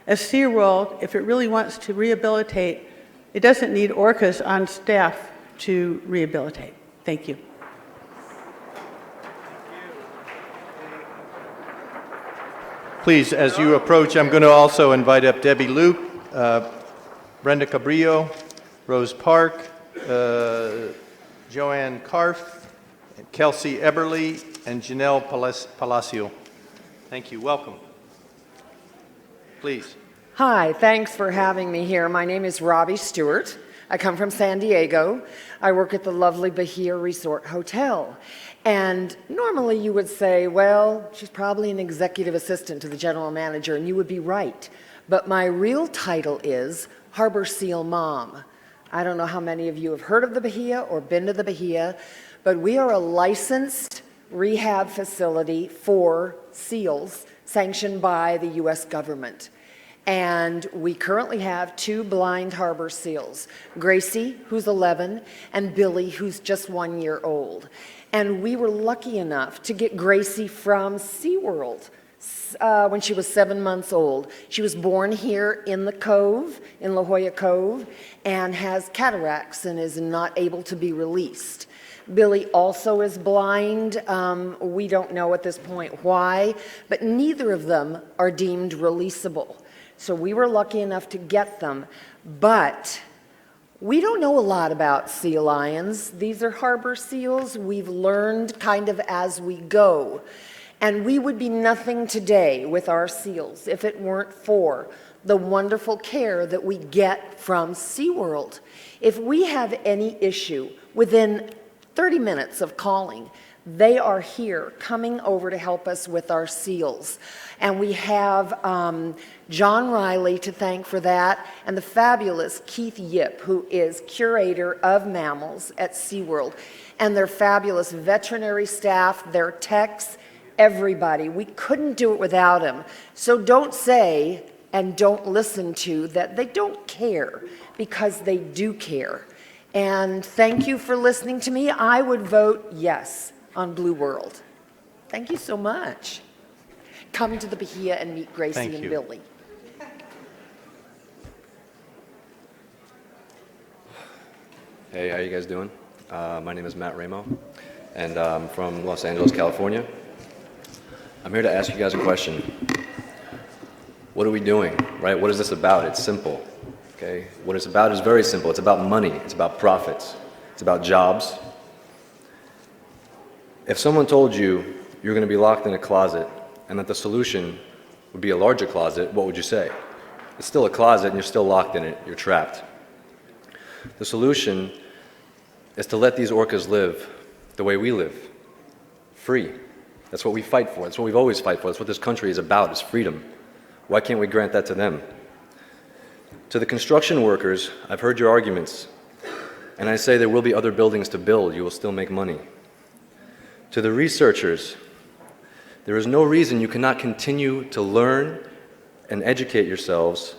as SeaWorld, if it really wants to rehabilitate, it doesn't need orcas on staff to rehabilitate. Thank you. Please, as you approach, I'm going to also invite up Debbie Loop, Brenda Cabrillo, Rose Park, Joanne Karff, Kelsey Eberly, and Janelle Palacio. Thank you. Welcome. Please. Hi, thanks for having me here. My name is Robbie Stewart. I come from San Diego. I work at the lovely Bahia Resort Hotel. And normally you would say, well, she's probably an executive assistant to the general manager, and you would be right. But my real title is Harbor Seal Mom. I don't know how many of you have heard of the Bahia or been to the Bahia, but we are a licensed rehab facility for seals sanctioned by the U.S. government. And we currently have 2 blind harbor seals, Gracie, who's 11, and Billy, who's just 1 year old. And we were lucky enough to get Gracie from SeaWorld when she was 7 months old. She was born here in the Cove, in La Jolla Cove, and has cataracts and is not able to be released. Billy also is blind. We don't know at this point why, but neither of them are deemed releasable. So we were lucky enough to get them, but we don't know a lot about sea lions. These are harbor seals. We've learned kind of as we go. And we would be nothing today with our seals if it weren't for the wonderful care that we get from SeaWorld. If we have any issue, within 30 minutes of calling, they are here coming over to help us with our seals. And we have John Riley to thank for that, and the fabulous Keith Yip, who is curator of mammals at SeaWorld, and their fabulous veterinary staff, their techs, everybody. We couldn't do it without them. So don't say and don't listen to that they don't care, because they do care. And thank you for listening to me. I would vote yes on Blue World. Thank you so much. Come to the Bahia and meet Gracie and Billy. Hey, how you guys doing? My name is Matt Ramo, and I'm from Los Angeles, California. I'm here to ask you guys a question. What are we doing, right? What is this about? It's simple, okay? What it's about is very simple. It's about money. It's about profits. It's about jobs. If someone told you you're going to be locked in a closet and that the solution would be a larger closet, what would you say? It's still a closet and you're still locked in it. You're trapped. The solution is to let these orcas live the way we live, free. That's what we fight for. That's what we've always fight for. That's what this country is about, is freedom. Why can't we grant that to them? To the construction workers, I've heard your arguments, and I say there will be other buildings to build. You will still make money. To the researchers, there is no reason you cannot continue to learn and educate yourselves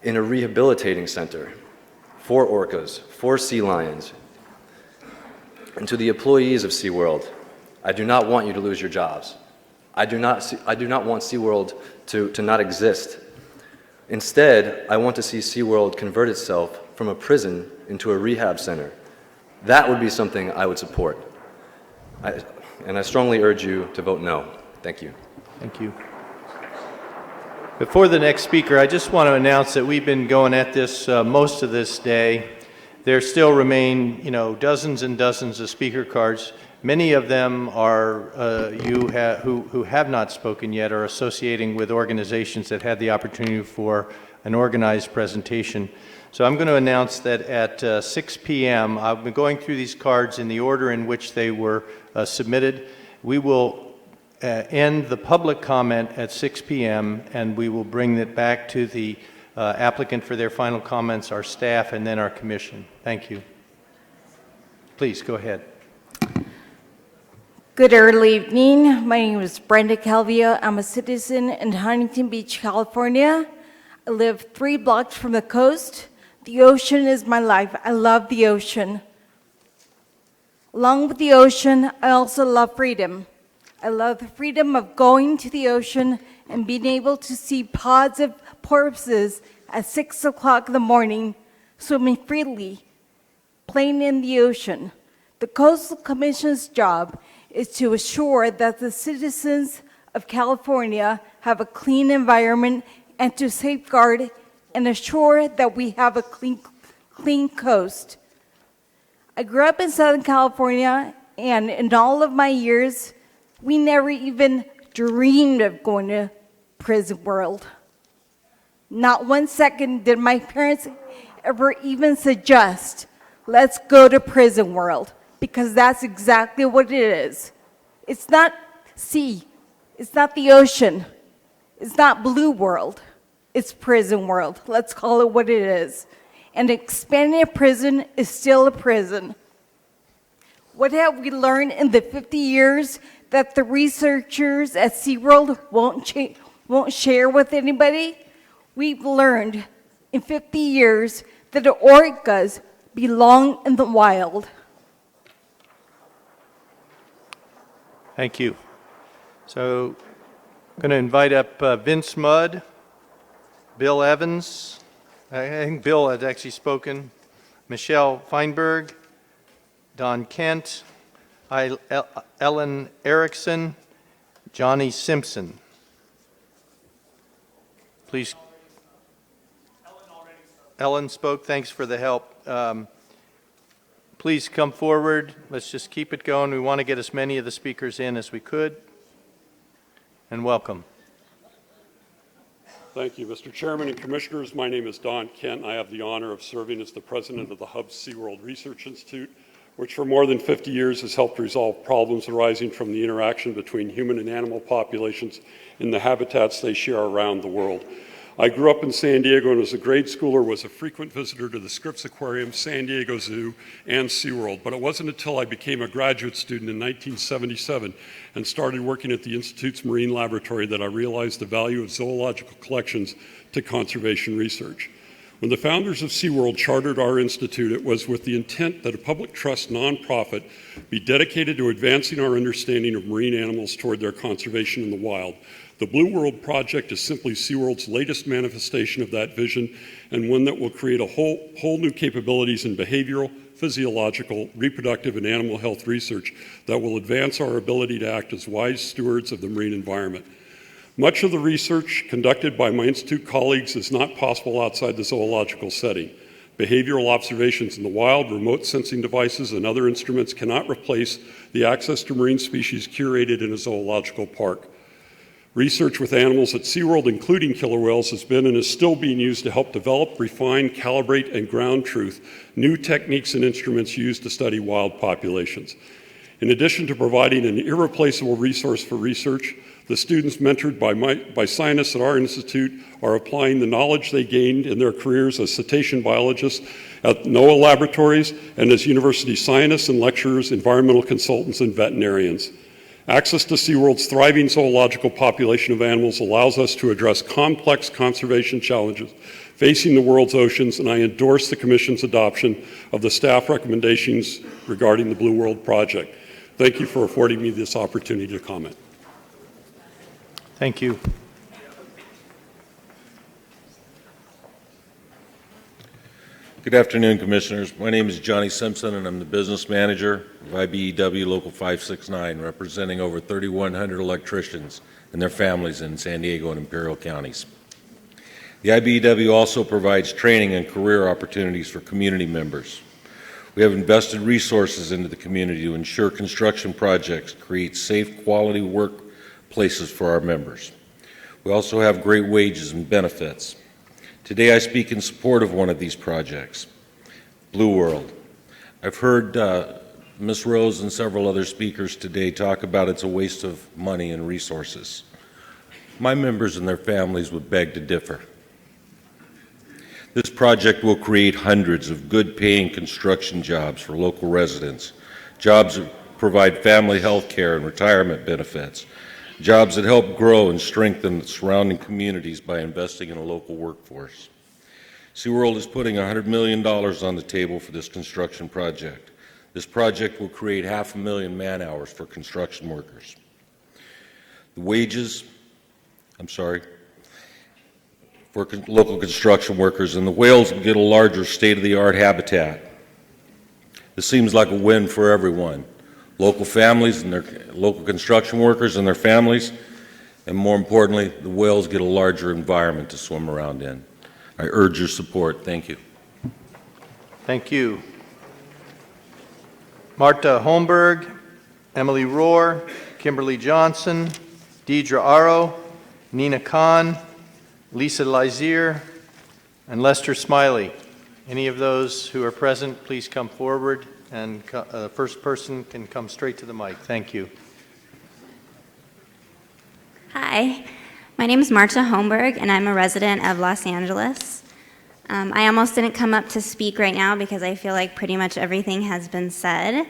in a rehabilitating center for orcas, for sea lions. And to the employees of SeaWorld, I do not want you to lose your jobs. I do not want SeaWorld to not exist. Instead, I want to see SeaWorld convert itself from a prison into a rehab center. That would be something I would support. And I strongly urge you to vote no. Thank you. Thank you. Before the next speaker, I just want to announce that we've been going at this most of this day. There still remain, dozens and dozens of speaker cards. Many of them are who have not spoken yet are associating with organizations that had the opportunity for an organized presentation. So I'm going to announce that at 6 p.m., I've been going through these cards in the order in which they were submitted. We will end the public comment at 6 p.m., and we will bring it back to the applicant for their final comments, our staff, and then our commission. Thank you. Please go ahead. Good early evening. My name is Brenda Calvia. I'm a citizen in Huntington Beach, California. I live 3 blocks from the coast. The ocean is my life. I love the ocean. Along with the ocean, I also love freedom. I love the freedom of going to the ocean and being able to see pods of porpoises at 6 o'clock in the morning swimming freely, playing in the ocean. The Coastal Commission's job is to assure that the citizens of California have a clean environment and to safeguard and assure that we have a clean coast. I grew up in Southern California, and in all of my years, we never even dreamed of going to Prison World. Not 1 second did my parents ever even suggest, let's go to Prison World, because that's exactly what it is. It's not sea, it's not the ocean, it's not Blue World, it's Prison World. Let's call it what it is. And expanding a prison is still a prison. What have we learned in the 50 years that the researchers at SeaWorld won't share with anybody? We've learned in 50 years that the orcas belong in the wild. Thank you. So I'm going to invite up Vince Mudd, Bill Evans, I think Bill has actually spoken, Michelle Feinberg, Don Kent, Ellen Erickson, Johnny Simpson. Please. Ellen spoke. Thanks for the help. Please come forward. Let's just keep it going. We want to get as many of the speakers in as we could. And welcome. Thank you, Mr. Chairman and Commissioners. My name is Don Kent. I have the honor of serving as the president of the Hub SeaWorld Research Institute, which for more than 50 years has helped resolve problems arising from the interaction between human and animal populations in the habitats they share around the world. I grew up in San Diego and as a grade schooler was a frequent visitor to the Scripps Aquarium, San Diego Zoo, and SeaWorld. But it wasn't until I became a graduate student in 1977 and started working at the Institute's Marine Laboratory that I realized the value of zoological collections to conservation research. When the founders of SeaWorld chartered our institute, it was with the intent that a public trust nonprofit be dedicated to advancing our understanding of marine animals toward their conservation in the wild. The Blue World Project is simply SeaWorld's latest manifestation of that vision, and one that will create a whole new capabilities in behavioral, physiological, reproductive, and animal health research that will advance our ability to act as wise stewards of the marine environment. Much of the research conducted by my institute colleagues is not possible outside the zoological setting. Behavioral observations in the wild, remote sensing devices, and other instruments cannot replace the access to marine species curated in a zoological park. Research with animals at SeaWorld, including killer whales, has been and is still being used to help develop, refine, calibrate, and ground truth new techniques and instruments used to study wild populations. In addition to providing an irreplaceable resource for research, the students mentored by scientists at our institute are applying the knowledge they gained in their careers as cetacean biologists at NOAA laboratories and as university scientists and lecturers, environmental consultants, and veterinarians. Access to SeaWorld's thriving zoological population of animals allows us to address complex conservation challenges facing the world's oceans, and I endorse the Commission's adoption of the staff recommendations regarding the Blue World Project. Thank you for affording me this opportunity to comment. Thank you. Good afternoon, Commissioners. My name is Johnny Simpson, and I'm the business manager of IBEW Local 569, representing over 3,100 electricians and their families in San Diego and Imperial counties. The IBEW also provides training and career opportunities for community members. We have invested resources into the community to ensure construction projects create safe, quality workplaces for our members. We also have great wages and benefits. Today I speak in support of one of these projects, Blue World. I've heard Ms. Rose and several other speakers today talk about it's a waste of money and resources. My members and their families would beg to differ. This project will create hundreds of good-paying construction jobs for local residents, jobs that provide family health care and retirement benefits, jobs that help grow and strengthen the surrounding communities by investing in a local workforce. SeaWorld is putting $100 million on the table for this construction project. This project will create 500,000 man-hours for construction workers. The wages, for local construction workers, and the whales will get a larger state-of-the-art habitat. This seems like a win for everyone. Local families and their local construction workers and their families, and more importantly, the whales get a larger environment to swim around in. I urge your support. Thank you. Thank you. Marta Holmberg, Emily Rohr, Kimberly Johnson, Deidre Aro, Nina Khan, Lisa Lizier, and Lester Smiley. Any of those who are present, please come forward, and the first person can come straight to the mic. Thank you. Hi, my name is Marta Holmberg, and I'm a resident of Los Angeles. I almost didn't come up to speak right now because I feel like pretty much everything has been said.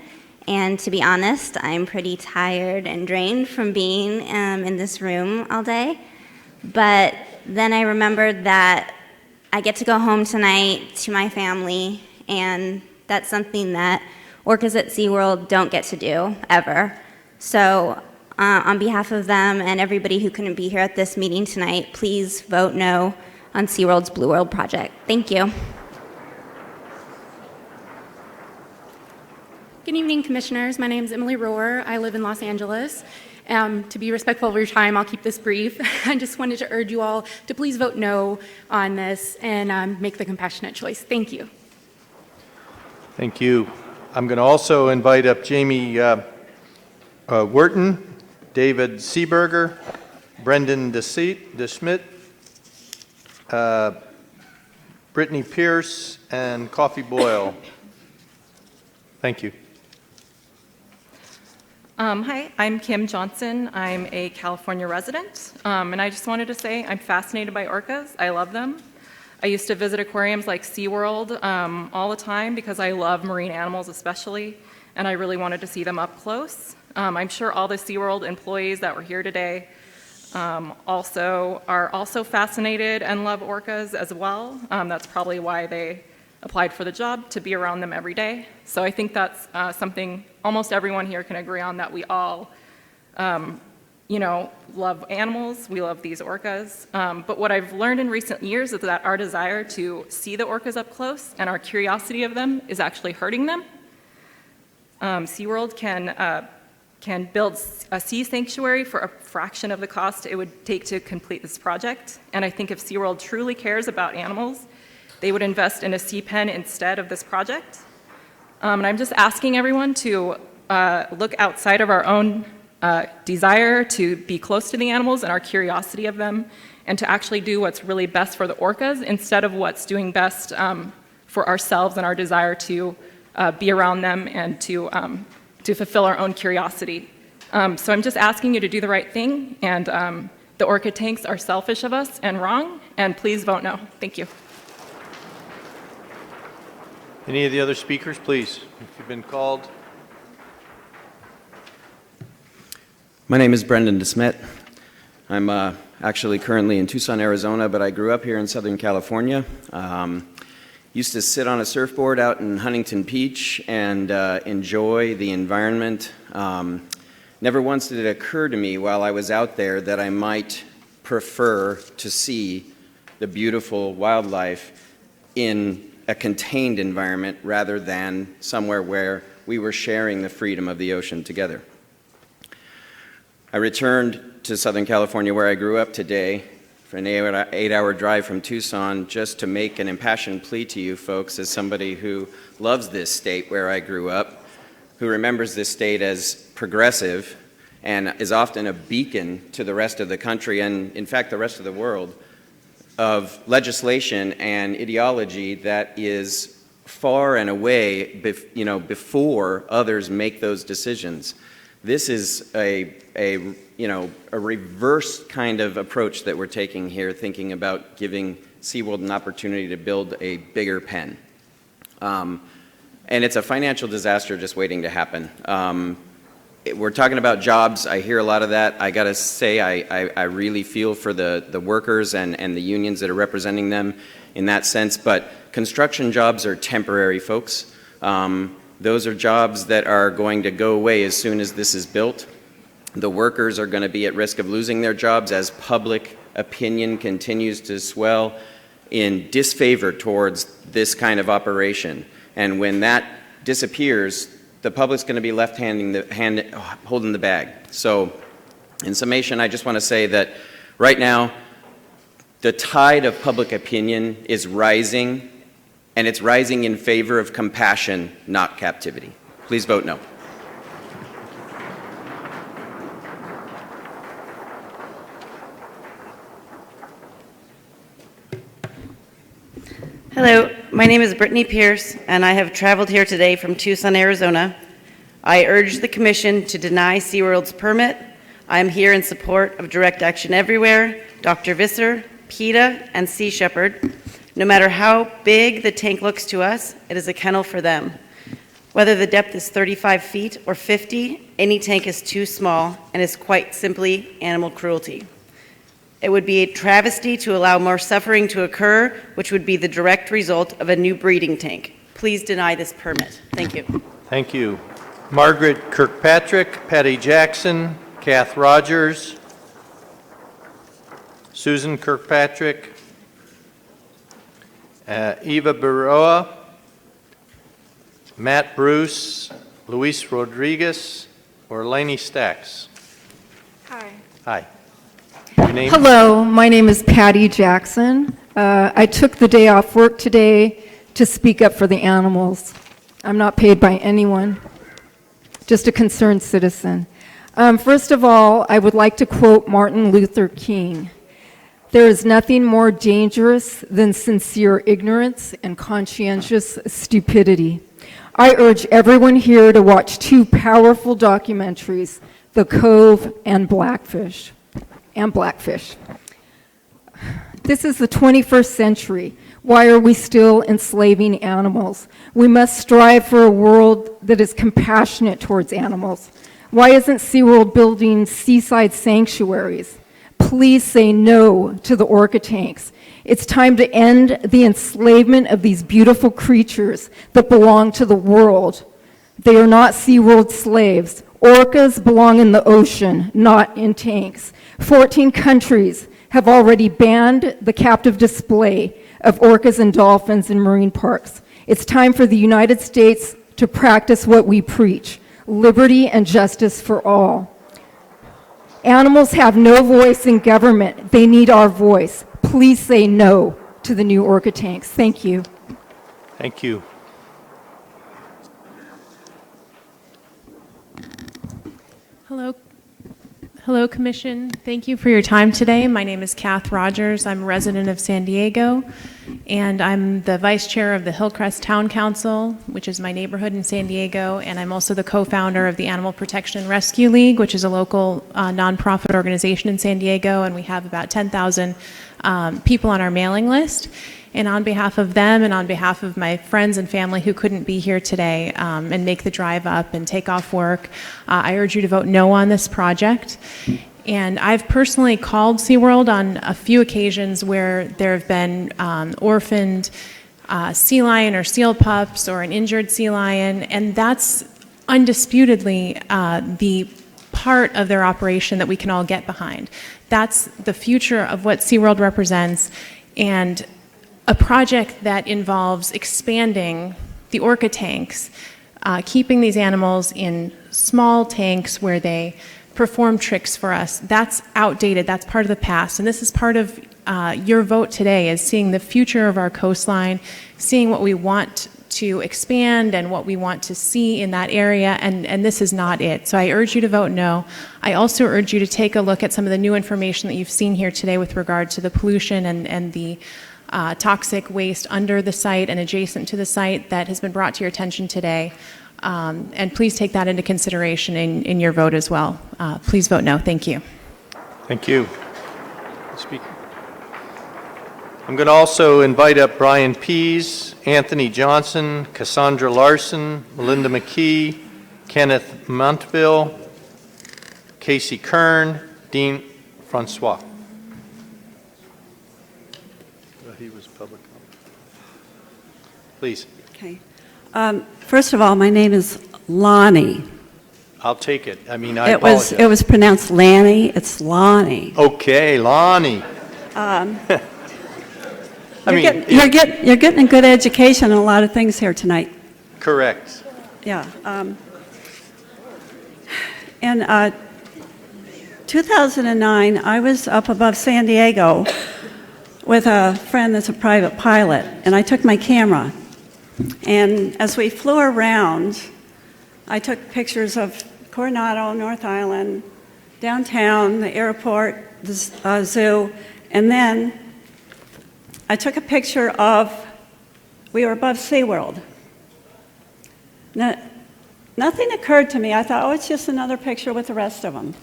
And to be honest, I'm pretty tired and drained from being in this room all day. But then I remembered that I get to go home tonight to my family, and that's something that orcas at SeaWorld don't get to do, ever. So on behalf of them and everybody who couldn't be here at this meeting tonight, please vote no on SeaWorld's Blue World project. Thank you. Good evening, Commissioners. My name is Emily Rohr. I live in Los Angeles. To be respectful of your time, I'll keep this brief. I just wanted to urge you all to please vote no on this and make the compassionate choice. Thank you. Thank you. I'm going to also invite up Jamie Wharton, David Seeberger, Brendan DeSmit, Brittany Pierce, and Coffee Boyle. Thank you. Hi, I'm Kim Johnson. I'm a California resident, and I just wanted to say I'm fascinated by orcas. I love them. I used to visit aquariums like SeaWorld all the time because I love marine animals especially, and I really wanted to see them up close. I'm sure all the SeaWorld employees that were here today are also fascinated and love orcas as well. That's probably why they applied for the job, to be around them every day. So I think that's something almost everyone here can agree on, that we all, love animals, we love these orcas. But what I've learned in recent years is that our desire to see the orcas up close and our curiosity of them is actually hurting them. SeaWorld can build a sea sanctuary for a fraction of the cost it would take to complete this project. And I think if SeaWorld truly cares about animals, they would invest in a sea pen instead of this project. And I'm just asking everyone to look outside of our own desire to be close to the animals and our curiosity of them, and to actually do what's really best for the orcas instead of what's doing best for ourselves and our desire to be around them and to fulfill our own curiosity. So I'm just asking you to do the right thing, and the orca tanks are selfish of us and wrong, and please vote no. Thank you. Any of the other speakers, please, if you've been called. My name is Brendan DeSmit. I'm actually currently in Tucson, Arizona, but I grew up here in Southern California. Used to sit on a surfboard out in Huntington Beach and enjoy the environment. Never once did it occur to me while I was out there that I might prefer to see the beautiful wildlife in a contained environment rather than somewhere where we were sharing the freedom of the ocean together. I returned to Southern California, where I grew up today, for an 8-hour drive from Tucson, just to make an impassioned plea to you folks as somebody who loves this state where I grew up, who remembers this state as progressive and is often a beacon to the rest of the country and, in fact, the rest of the world, of legislation and ideology that is far and away before others make those decisions. This is a reverse kind of approach that we're taking here, thinking about giving SeaWorld an opportunity to build a bigger pen. And it's a financial disaster just waiting to happen. We're talking about jobs. I hear a lot of that. I got to say, I really feel for the workers and the unions that are representing them in that sense. But construction jobs are temporary, folks. Those are jobs that are going to go away as soon as this is built. The workers are going to be at risk of losing their jobs as public opinion continues to swell in disfavor towards this kind of operation. And when that disappears, the public's going to be left holding the bag. So in summation, I just want to say that right now, the tide of public opinion is rising, and it's rising in favor of compassion, not captivity. Please vote no. Hello, my name is Brittany Pierce, and I have traveled here today from Tucson, Arizona. I urge the Commission to deny SeaWorld's permit. I am here in support of Direct Action Everywhere, Dr. Visser, PETA, and Sea Shepherd. No matter how big the tank looks to us, it is a kennel for them. Whether the depth is 35 feet or 50, any tank is too small and is quite simply animal cruelty. It would be a travesty to allow more suffering to occur, which would be the direct result of a new breeding tank. Please deny this permit. Thank you. Thank you. Margaret Kirkpatrick, Patty Jackson, Kath Rogers, Susan Kirkpatrick, Eva Baroa, Matt Bruce, Luis Rodriguez, or Lainey Stacks. Hi. Hi. Your name? Hello, my name is Patty Jackson. I took the day off work today to speak up for the animals. I'm not paid by anyone, just a concerned citizen. First of all, I would like to quote Martin Luther King. There is nothing more dangerous than sincere ignorance and conscientious stupidity. I urge everyone here to watch two powerful documentaries, The Cove and Blackfish. This is the 21st century. Why are we still enslaving animals? We must strive for a world that is compassionate towards animals. Why isn't SeaWorld building seaside sanctuaries? Please say no to the orca tanks. It's time to end the enslavement of these beautiful creatures that belong to the world. They are not SeaWorld slaves. Orcas belong in the ocean, not in tanks. 14 countries have already banned the captive display of orcas and dolphins in marine parks. It's time for the United States to practice what we preach, liberty and justice for all. Animals have no voice in government. They need our voice. Please say no to the new orca tanks. Thank you. Thank you. Hello, Commission. Thank you for your time today. My name is Kath Rogers. I'm a resident of San Diego, and I'm the Vice Chair of the Hillcrest Town Council, which is my neighborhood in San Diego, and I'm also the co-founder of the Animal Protection and Rescue League, which is a local nonprofit organization in San Diego, and we have about 10,000 people on our mailing list. And on behalf of them and on behalf of my friends and family who couldn't be here today and make the drive up and take off work, I urge you to vote no on this project. And I've personally called SeaWorld on a few occasions where there have been orphaned sea lion or seal pups or an injured sea lion, and that's undisputedly the part of their operation that we can all get behind. That's the future of what SeaWorld represents, and a project that involves expanding the orca tanks, keeping these animals in small tanks where they perform tricks for us, that's outdated, that's part of the past. And this is part of your vote today, is seeing the future of our coastline, seeing what we want to expand and what we want to see in that area, and this is not it. So I urge you to vote no. I also urge you to take a look at some of the new information that you've seen here today with regard to the pollution and the toxic waste under the site and adjacent to the site that has been brought to your attention today. And please take that into consideration in your vote as well. Please vote no. Thank you. Thank you. Speaker. I'm going to also invite up Brian Pease, Anthony Johnson, Cassandra Larson, Melinda McKee, Kenneth Montville, Casey Kern, Dean Francois. He was public. Please. Okay. First of all, my name is Lonnie. I'll take it. I mean, I It was pronounced Lanny. It's Lonnie. Okay, Lonnie. You're getting a good education on a lot of things here tonight. Correct. Yeah. In 2009, I was up above San Diego with a friend that's a private pilot, and I took my camera. And as we flew around, I took pictures of Coronado, North Island, downtown, the airport, the zoo, and then I took a picture of, we were above SeaWorld. Now, nothing occurred to me. I thought, oh, it's just another picture with the rest of them.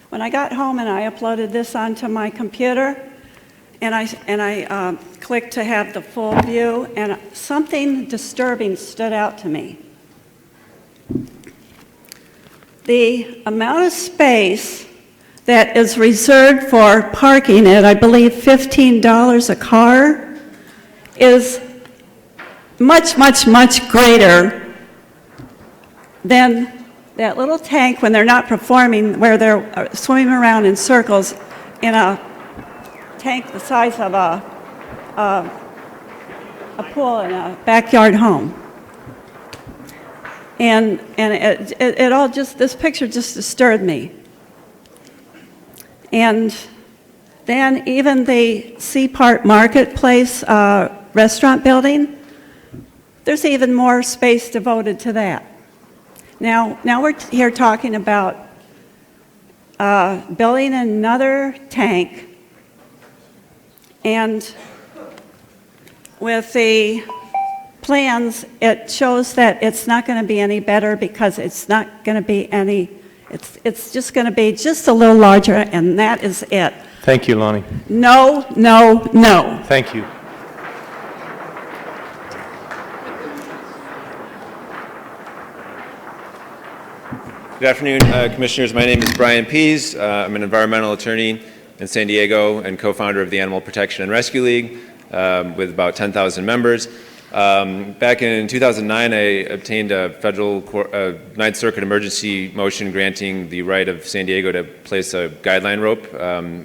When I got home and I uploaded this onto my computer, and I clicked to have the full view, and something disturbing stood out to me. The amount of space that is reserved for parking at, I believe, $15 a car is much, much, much greater than that little tank when they're not performing, where they're swimming around in circles in a tank the size of a pool in a backyard home. And it all just, this picture just disturbed me. And then even the Sea Park Marketplace restaurant building, there's even more space devoted to that. Now we're here talking about building another tank, and with the plans, it shows that it's not going to be any better because it's not going to be any, it's just going to be just a little larger, and that is it. Thank you, Lonnie. No, no, no. Thank you. Good afternoon, Commissioners. My name is Brian Pease. I'm an environmental attorney in San Diego and co-founder of the Animal Protection and Rescue League with about 10,000 members. Back in 2009, I obtained a federal Ninth Circuit emergency motion granting the right of San Diego to place a guideline rope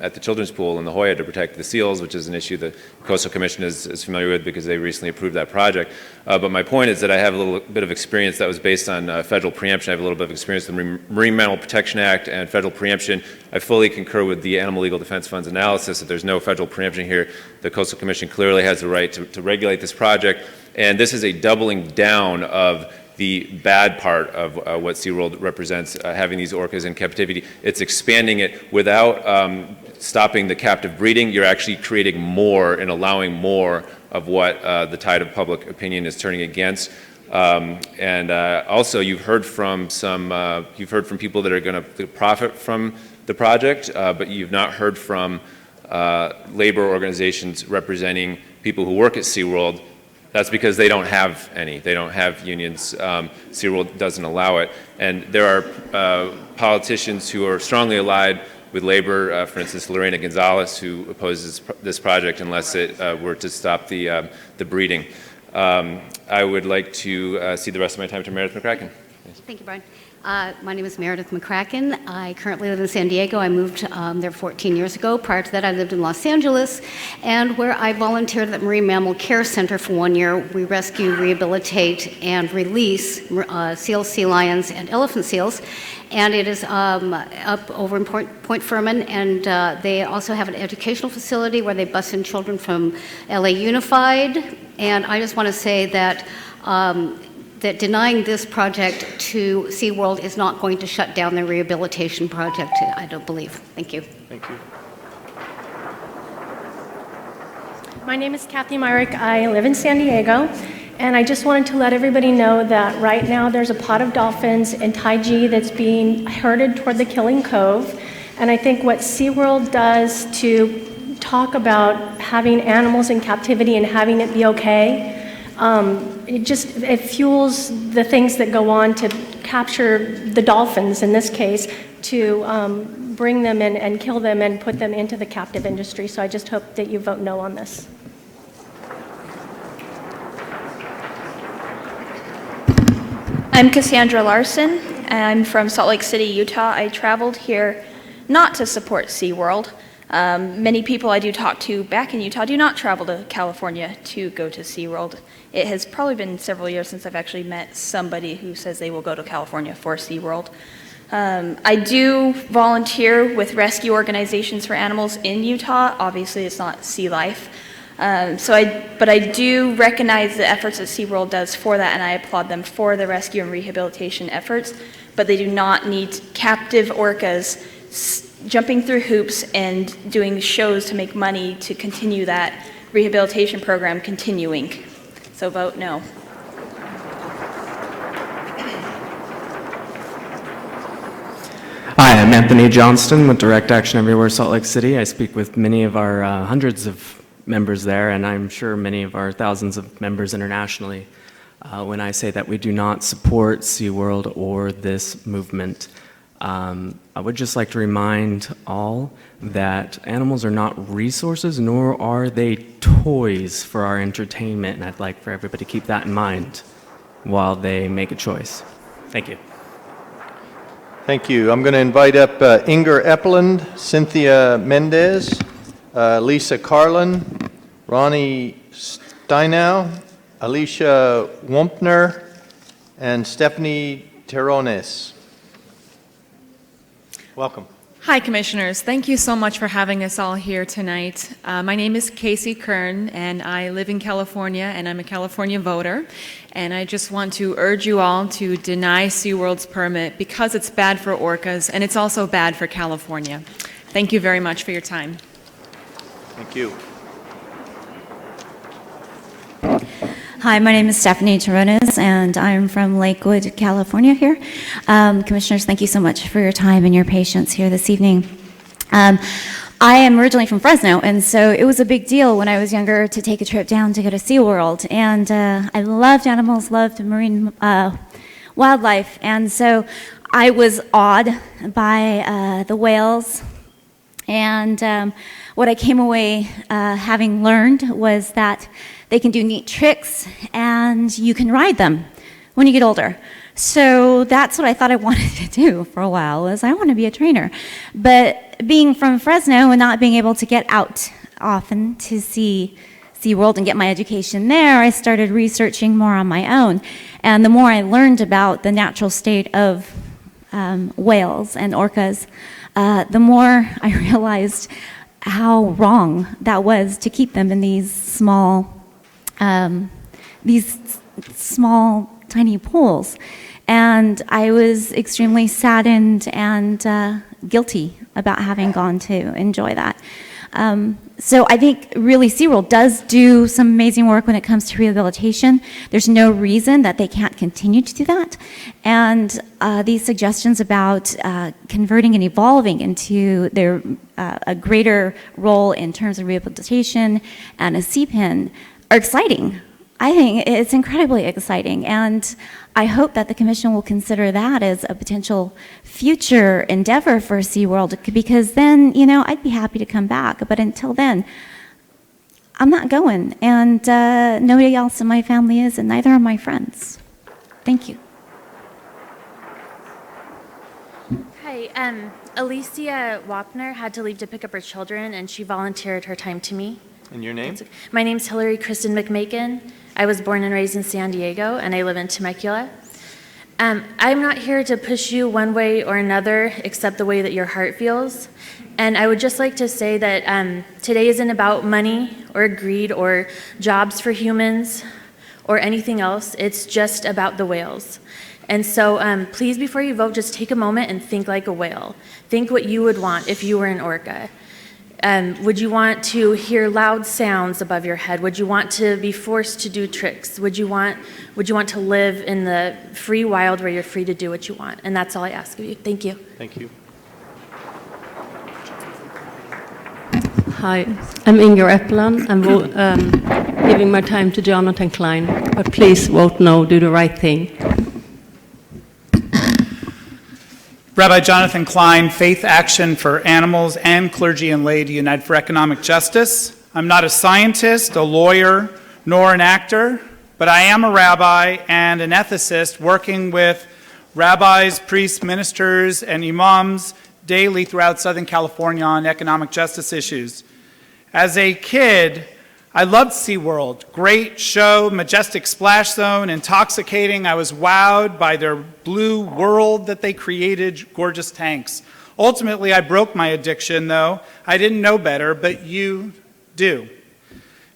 at the children's pool in La Jolla to protect the seals, which is an issue the Coastal Commission is familiar with because they recently approved that project. But my point is that I have a little bit of experience that was based on federal preemption. I have a little bit of experience with the Marine Mammal Protection Act and federal preemption. I fully concur with the Animal Legal Defense Fund's analysis that there's no federal preemption here. The Coastal Commission clearly has the right to regulate this project. And this is a doubling down of the bad part of what SeaWorld represents, having these orcas in captivity. It's expanding it without stopping the captive breeding. You're actually creating more and allowing more of what the tide of public opinion is turning against. Also, you've heard from people that are going to profit from the project, but you've not heard from labor organizations representing people who work at SeaWorld. That's because they don't have any. They don't have unions. SeaWorld doesn't allow it. And there are politicians who are strongly allied with labor, for instance, Lorena Gonzalez, who opposes this project unless it were to stop the breeding. I would like to cede the rest of my time to Meredith McCracken. Thank you, Brian. My name is Meredith McCracken. I currently live in San Diego. I moved there 14 years ago. Prior to that, I lived in Los Angeles, and where I volunteered at the Marine Mammal Care Center for 1 year. We rescue, rehabilitate, and release seals, sea lions, and elephant seals. And it is up over in Point Fermin, and they also have an educational facility where they bus in children from LA Unified. And I just want to say that that denying this project to SeaWorld is not going to shut down the rehabilitation project, I don't believe. Thank you. Thank you. My name is Kathy Myrick. I live in San Diego, And I just wanted to let everybody know that right now there's a pod of dolphins in Taiji that's being herded toward the Killing Cove. And I think what SeaWorld does to talk about having animals in captivity and having it be okay, it fuels the things that go on to capture the dolphins in this case, to bring them in and kill them and put them into the captive industry. So I just hope that you vote no on this. I'm Cassandra Larson, and I'm from Salt Lake City, Utah. I traveled here not to support SeaWorld. Many people I do talk to back in Utah do not travel to California to go to SeaWorld. It has probably been several years since I've actually met somebody who says they will go to California for SeaWorld. I do volunteer with rescue organizations for animals in Utah. Obviously, it's not Sea Life. But I do recognize the efforts that SeaWorld does for that, and I applaud them for the rescue and rehabilitation efforts. But they do not need captive orcas jumping through hoops and doing shows to make money to continue that rehabilitation program continuing. So vote no. Hi, I'm Anthony Johnston with Direct Action Everywhere Salt Lake City. I speak with many of our hundreds of members there, and I'm sure many of our thousands of members internationally, when I say that we do not support SeaWorld or this movement. I would just like to remind all that animals are not resources, nor are they toys for our entertainment, and I'd like for everybody to keep that in mind while they make a choice. Thank you. Thank you. I'm going to invite up Inger Eppeland, Cynthia Mendez, Lisa Carlin, Ronnie Steinow, Alicia Wumpner, and Stephanie Terrones. Welcome. Hi, Commissioners. Thank you so much for having us all here tonight. My name is Casey Kern, and I live in California, and I'm a California voter. And I just want to urge you all to deny SeaWorld's permit because it's bad for orcas, and it's also bad for California. Thank you very much for your time. Thank you. Hi, my name is Stephanie Terrones, and I'm from Lakewood, California here. Commissioners, thank you so much for your time and your patience here this evening. I am originally from Fresno, and so it was a big deal when I was younger to take a trip down to go to SeaWorld. And I loved animals, loved marine wildlife, and so I was awed by the whales. And what I came away having learned was that they can do neat tricks, and you can ride them when you get older. So that's what I thought I wanted to do for a while, was I want to be a trainer. But being from Fresno and not being able to get out often to see SeaWorld and get my education there, I started researching more on my own. And the more I learned about the natural state of whales and orcas, the more I realized how wrong that was to keep them in these small tiny pools. And I was extremely saddened and guilty about having gone to enjoy that. So I think really SeaWorld does do some amazing work when it comes to rehabilitation. There's no reason that they can't continue to do that. And these suggestions about converting and evolving into their a greater role in terms of rehabilitation and a C-PIN are exciting. I think it's incredibly exciting, and I hope that the Commission will consider that as a potential future endeavor for SeaWorld, because then, you know, I'd be happy to come back, but until then, I'm not going, and nobody else in my family is, and neither are my friends. Thank you. Hi, Alicia Wapner had to leave to pick up her children, and she volunteered her time to me. And your name? My name's Hillary Kristen McMakin. I was born and raised in San Diego, and I live in Temecula. I'm not here to push you one way or another, except the way that your heart feels. And I would just like to say that today isn't about money or greed or jobs for humans or anything else. It's just about the whales. And so please, before you vote, just take a moment and think like a whale. Think what you would want if you were an orca. Would you want to hear loud sounds above your head? Would you want to be forced to do tricks? Would you want to live in the free wild where you're free to do what you want? And that's all I ask of you. Thank you. Thank you. Hi, I'm Inger Eppeland. I'm giving my time to Jonathan Klein, but please vote no, do the right thing. Rabbi Jonathan Klein, Faith Action for Animals and Clergy and Lay to Unite for Economic Justice. I'm not a scientist, a lawyer, nor an actor, but I am a rabbi and an ethicist working with rabbis, priests, ministers, and imams daily throughout Southern California on economic justice issues. As a kid, I loved SeaWorld. Great show, majestic splash zone, intoxicating. I was wowed by their blue world that they created, gorgeous tanks. Ultimately, I broke my addiction, though. I didn't know better, but you do.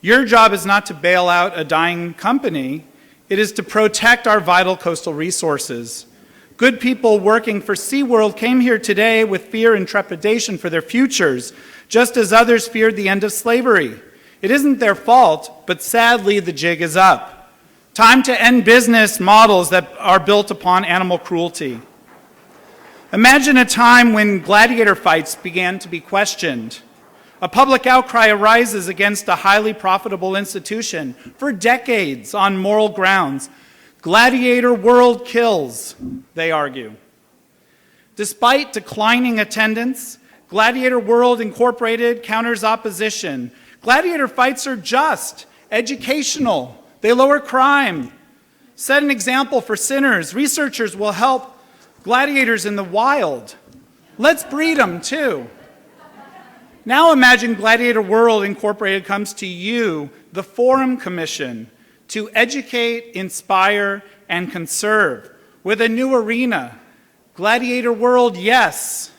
Your job is not to bail out a dying company. It is to protect our vital coastal resources. Good people working for SeaWorld came here today with fear and trepidation for their futures, just as others feared the end of slavery. It isn't their fault, but sadly the jig is up. Time to end business models that are built upon animal cruelty. Imagine a time when gladiator fights began to be questioned. A public outcry arises against a highly profitable institution for decades on moral grounds. Gladiator world kills, they argue. Despite declining attendance, Gladiator World Incorporated counters opposition. Gladiator fights are just, educational, they lower crime, set an example for sinners. Researchers will help gladiators in the wild. Let's breed them too. Now imagine Gladiator World Incorporated comes to you, the Forum Commission, to educate, inspire, and conserve with a new arena. Gladiator World, yes.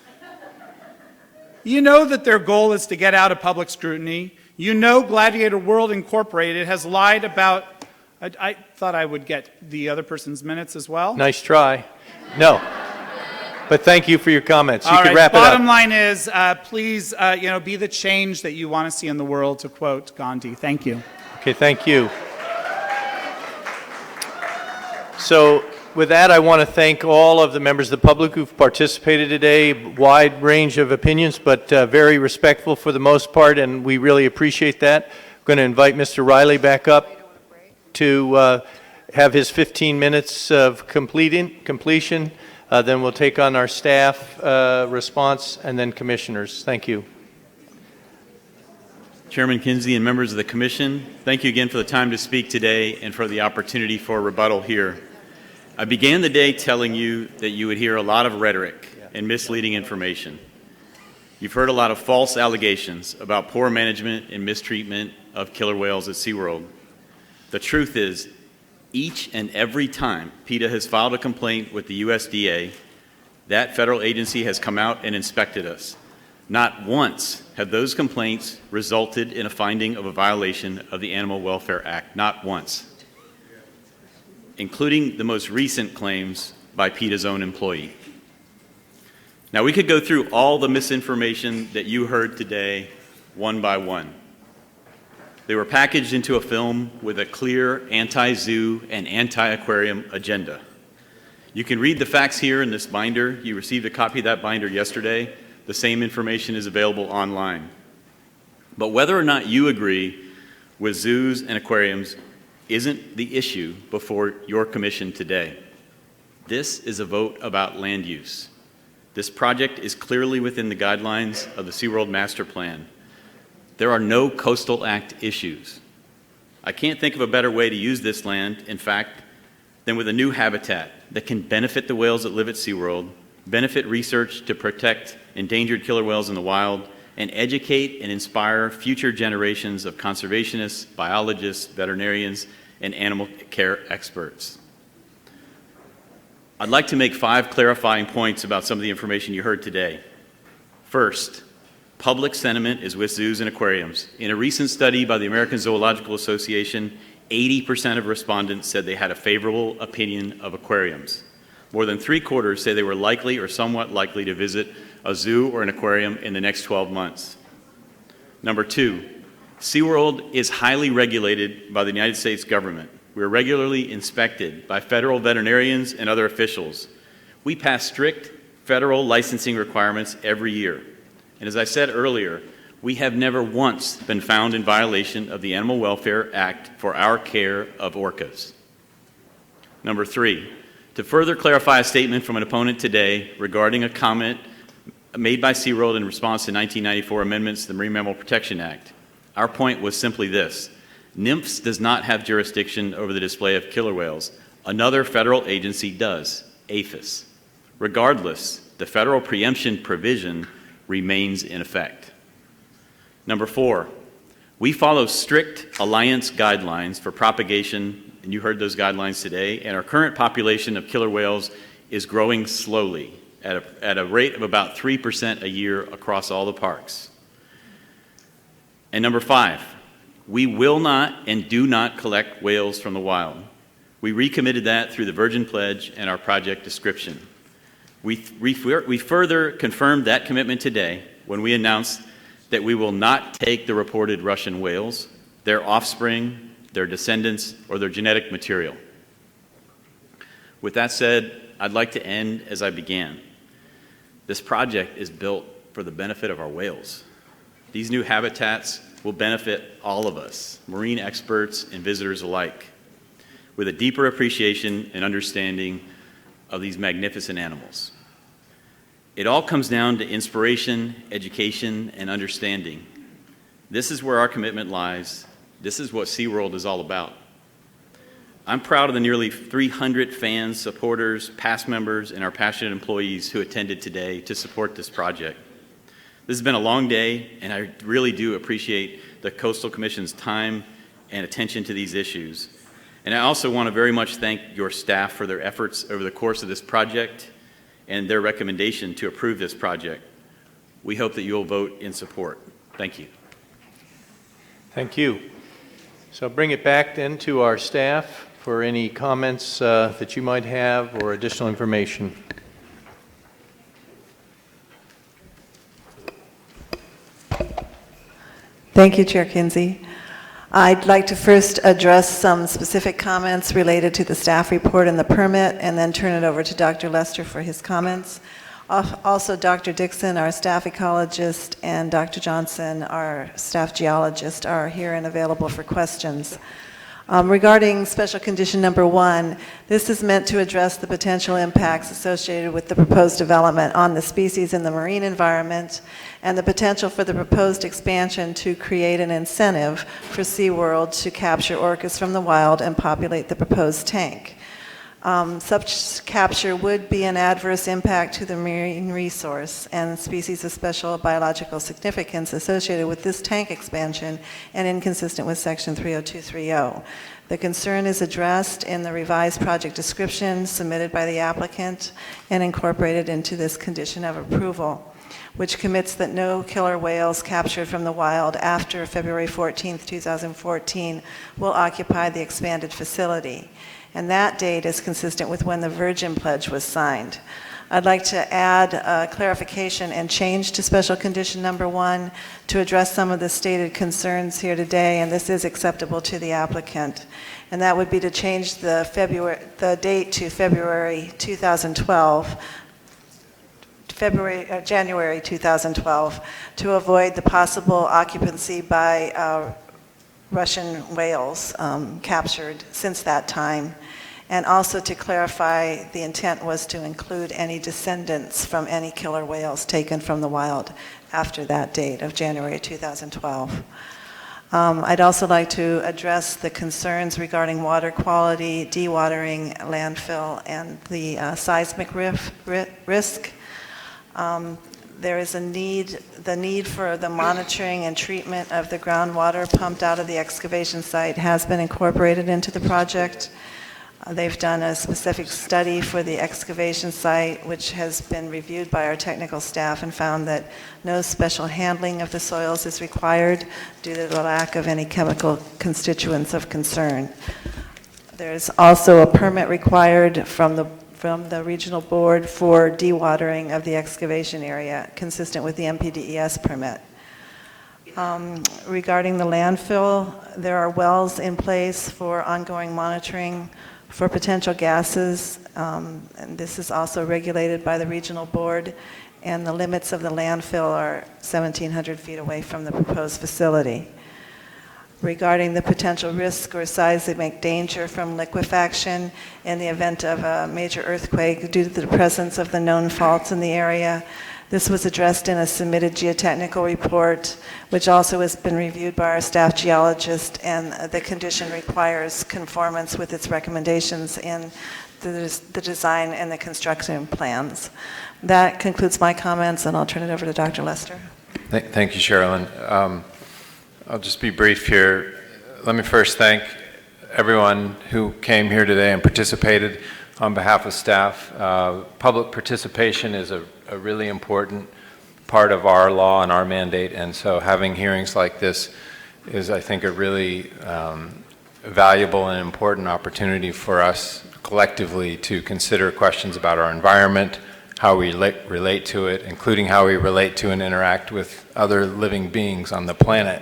You know that their goal is to get out of public scrutiny. You know Gladiator World Incorporated has lied about, I thought I would get the other person's minutes as well. Nice try. No. But thank you for your comments. You All can right, wrap it up. bottom line is, please, be the change that you want to see in the world, to quote Gandhi. Thank you. Okay, thank you. So with that, I want to thank all of the members of the public who've participated today. Wide range of opinions, but very respectful for the most part, and we really appreciate that. I'm going to invite Mr. Riley back up to have his 15 minutes of completion. Then we'll take on our staff response and then commissioners. Thank you. Chairman Kinsey and members of the Commission, thank you again for the time to speak today and for the opportunity for a rebuttal here. I began the day telling you that you would hear a lot of rhetoric and misleading information. You've heard a lot of false allegations about poor management and mistreatment of killer whales at SeaWorld. The truth is, each and every time PETA has filed a complaint with the USDA, that federal agency has come out and inspected us. Not once have those complaints resulted in a finding of a violation of the Animal Welfare Act. Not once. Including the most recent claims by PETA's own employee. Now, we could go through all the misinformation that you heard today one by one. They were packaged into a film with a clear anti-zoo and anti-aquarium agenda. You can read the facts here in this binder. You received a copy of that binder yesterday. The same information is available online. But whether or not you agree with zoos and aquariums isn't the issue before your commission today. This is a vote about land use. This project is clearly within the guidelines of the SeaWorld Master Plan. There are no Coastal Act issues. I can't think of a better way to use this land, in fact, than with a new habitat that can benefit the whales that live at SeaWorld, benefit research to protect endangered killer whales in the wild, and educate and inspire future generations of conservationists, biologists, veterinarians, and animal care experts. I'd like to make 5 clarifying points about some of the information you heard today. First, public sentiment is with zoos and aquariums. In a recent study by the American Zoological Association, 80% of respondents said they had a favorable opinion of aquariums. More than 3/4 say they were likely or somewhat likely to visit a zoo or an aquarium in the next 12 months. Number two, SeaWorld is highly regulated by the United States government. We are regularly inspected by federal veterinarians and other officials. We pass strict federal licensing requirements every year. And as I said earlier, we have never once been found in violation of the Animal Welfare Act for our care of orcas. Number three, to further clarify a statement from an opponent today regarding a comment made by SeaWorld in response to 1994 amendments to the Marine Mammal Protection Act, our point was simply this: NMFS does not have jurisdiction over the display of killer whales. Another federal agency does, APHIS. Regardless, the federal preemption provision remains in effect. Number four, we follow strict Alliance guidelines for propagation, and you heard those guidelines today, and our current population of killer whales is growing slowly at a rate of about 3% a year across all the parks. And number five, we will not and do not collect whales from the wild. We recommitted that through the Virgin Pledge and our project description. We further confirmed that commitment today when we announced that we will not take the reported Russian whales, their offspring, their descendants, or their genetic material. With that said, I'd like to end as I began. This project is built for the benefit of our whales. These new habitats will benefit all of us, marine experts and visitors alike, with a deeper appreciation and understanding of these magnificent animals. It all comes down to inspiration, education, and understanding. This is where our commitment lies. This is what SeaWorld is all about. I'm proud of the nearly 300 fans, supporters, past members, and our passionate employees who attended today to support this project. This has been a long day, and I really do appreciate the Coastal Commission's time and attention to these issues. And I also want to very much thank your staff for their efforts over the course of this project and their recommendation to approve this project. We hope that you will vote in support. Thank you. Thank you. So bring it back then to our staff for any comments that you might have or additional information. Thank you, Chair Kinsey. I'd like to first address some specific comments related to the staff report and the permit, and then turn it over to Dr. Lester for his comments. Also, Dr. Dixon, our staff ecologist, and Dr. Johnson, our staff geologist, are here and available for questions. Regarding special condition number 1, this is meant to address the potential impacts associated with the proposed development on the species in the marine environment and the potential for the proposed expansion to create an incentive for SeaWorld to capture orcas from the wild and populate the proposed tank. Such capture would be an adverse impact to the marine resource and species of special biological significance associated with this tank expansion and inconsistent with Section 30230. The concern is addressed in the revised project description submitted by the applicant and incorporated into this condition of approval, which commits that no killer whales captured from the wild after February 14, 2014 will occupy the expanded facility. And that date is consistent with when the Virgin Pledge was signed. I'd like to add a clarification and change to special condition number 1 to address some of the stated concerns here today, and this is acceptable to the applicant. And that would be to change the date to January 2012 to avoid the possible occupancy by Russian whales captured since that time, and also to clarify the intent was to include any descendants from any killer whales taken from the wild after that date of January 2012. I'd also like to address the concerns regarding water quality, dewatering, landfill, and the seismic risk. There is the need for the monitoring and treatment of the groundwater pumped out of the excavation site has been incorporated into the project. They've done a specific study for the excavation site, which has been reviewed by our technical staff and found that no special handling of the soils is required due to the lack of any chemical constituents of concern. There's also a permit required from the regional board for dewatering of the excavation area, consistent with the MPDES permit. Regarding the landfill, there are wells in place for ongoing monitoring for potential gases, and this is also regulated by the regional board, and the limits of the landfill are 1,700 feet away from the proposed facility. Regarding the potential risk or seismic danger from liquefaction in the event of a major earthquake due to the presence of the known faults in the area, this was addressed in a submitted geotechnical report, which also has been reviewed by our staff geologist, and the condition requires conformance with its recommendations in the design and the construction plans. That concludes my comments, and I'll turn it over to Dr. Lester. Thank you, Sherilyn. I'll just be brief here. Let me first thank everyone who came here today and participated on behalf of staff. Public participation is a really important part of our law and our mandate, and so having hearings like this is, I think, a really valuable and important opportunity for us collectively to consider questions about our environment, how we relate to it, including how we relate to and interact with other living beings on the planet.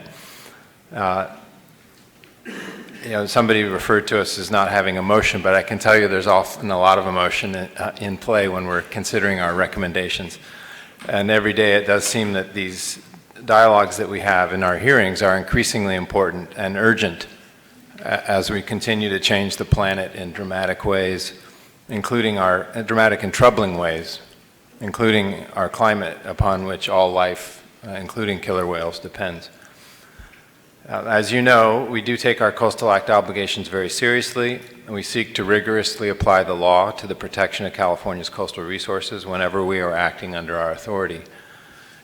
Somebody referred to us as not having emotion, but I can tell you there's often a lot of emotion in play when we're considering our recommendations. And every day it does seem that these dialogues that we have in our hearings are increasingly important and urgent as we continue to change the planet in dramatic ways, including dramatic and troubling ways, including our climate upon which all life, including killer whales, depends. As you know, we do take our Coastal Act obligations very seriously, and we seek to rigorously apply the law to the protection of California's coastal resources whenever we are acting under our authority.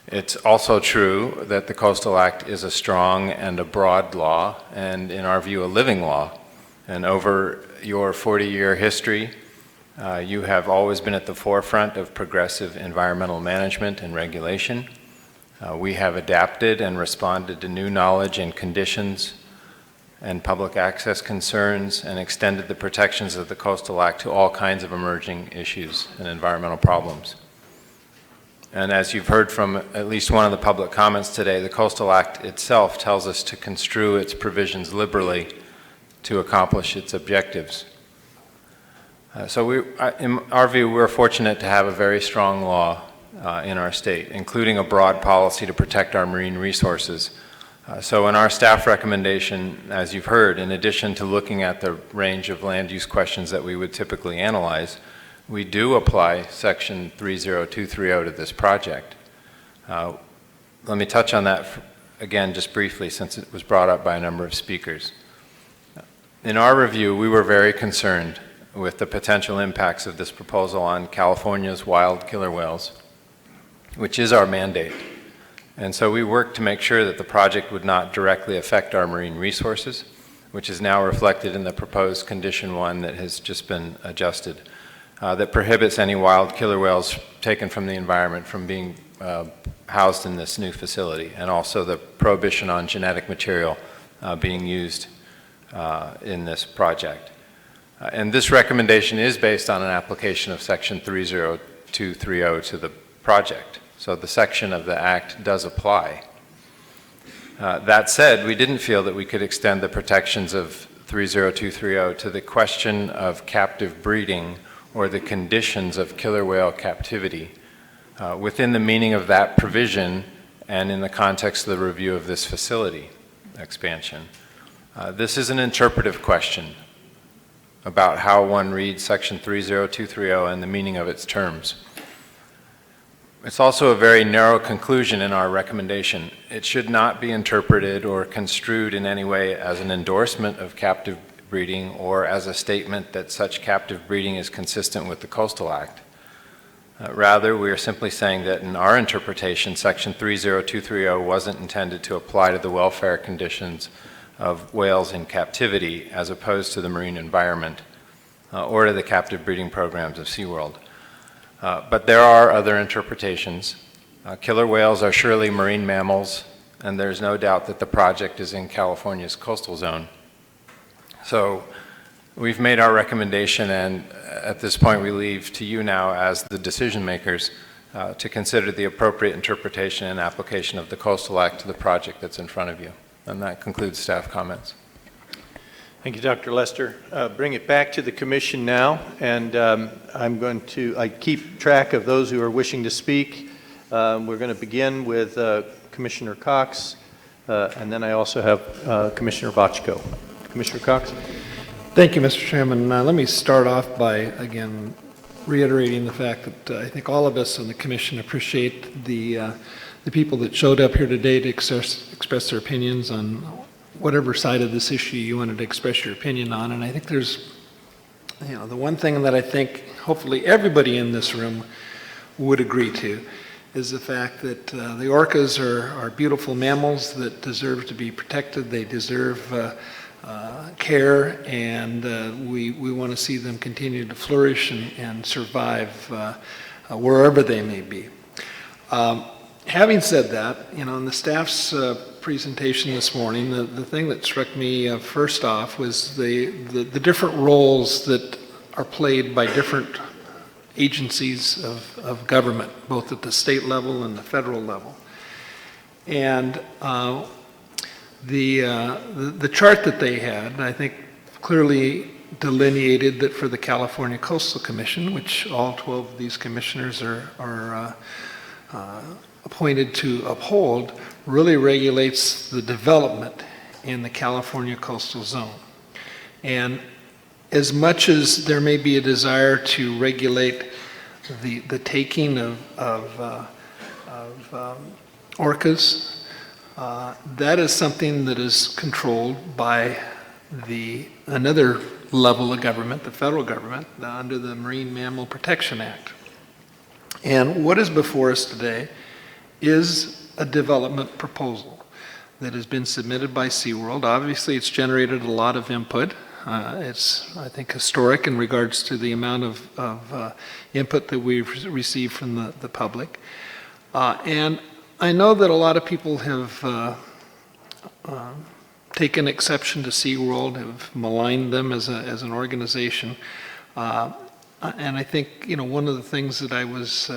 It's also true that the Coastal Act is a strong and a broad law, and in our view, a living law. And over your 40-year history, you have always been at the forefront of progressive environmental management and regulation. We have adapted and responded to new knowledge and conditions and public access concerns and extended the protections of the Coastal Act to all kinds of emerging issues and environmental problems. And as you've heard from at least one of the public comments today, the Coastal Act itself tells us to construe its provisions liberally to accomplish its objectives. So in our view, we're fortunate to have a very strong law in our state, including a broad policy to protect our marine resources. So in our staff recommendation, as you've heard, in addition to looking at the range of land use questions that we would typically analyze, we do apply Section 30230 to this project. Let me touch on that again just briefly, since it was brought up by a number of speakers. In our review, we were very concerned with the potential impacts of this proposal on California's wild killer whales, which is our mandate. And so we worked to make sure that the project would not directly affect our marine resources, which is now reflected in the proposed Condition 1 that has just been adjusted, that prohibits any wild killer whales taken from the environment from being housed in this new facility, and also the prohibition on genetic material being used in this project. And this recommendation is based on an application of Section 30230 to the project. So the section of the Act does apply. That said, we didn't feel that we could extend the protections of 30230 to the question of captive breeding or the conditions of killer whale captivity within the meaning of that provision and in the context of the review of this facility expansion. This is an interpretive question about how one reads Section 30230 and the meaning of its terms. It's also a very narrow conclusion in our recommendation. It should not be interpreted or construed in any way as an endorsement of captive breeding or as a statement that such captive breeding is consistent with the Coastal Act. Rather, we are simply saying that in our interpretation, Section 30230 wasn't intended to apply to the welfare conditions of whales in captivity as opposed to the marine environment or to the captive breeding programs of SeaWorld. But there are other interpretations. Killer whales are surely marine mammals, and there's no doubt that the project is in California's coastal zone. So we've made our recommendation, and at this point we leave to you now as the decision makers to consider the appropriate interpretation and application of the Coastal Act to the project that's in front of you. And that concludes staff comments. Thank you, Dr. Lester. Bring it back to the commission now, and I keep track of those who are wishing to speak. We're going to begin with Commissioner Cox, and then I also have Commissioner Bochco. Commissioner Cox. Thank you, Mr. Chairman. Let me start off by, again, reiterating the fact that I think all of us on the commission appreciate the people that showed up here today to express their opinions on whatever side of this issue you wanted to express your opinion on. And I think there's, the one thing that I think hopefully everybody in this room would agree to is the fact that the orcas are beautiful mammals that deserve to be protected. They deserve care, and we want to see them continue to flourish and survive wherever they may be. Having said that, in the staff's presentation this morning, the thing that struck me first off was the different roles that are played by different agencies of government, both at the state level and the federal level. And the chart that they had, I think, clearly delineated that for the California Coastal Commission, which all 12 of these commissioners are appointed to uphold, really regulates the development in the California coastal zone. And as much as there may be a desire to regulate the taking of orcas, that is something that is controlled by another level of government, the federal government, under the Marine Mammal Protection Act. And what is before us today is a development proposal that has been submitted by SeaWorld. Obviously, it's generated a lot of input. It's, I think, historic in regards to the amount of input that we've received from the public. And I know that a lot of people have taken exception to SeaWorld, have maligned them as an organization. And I think, one of the things that I was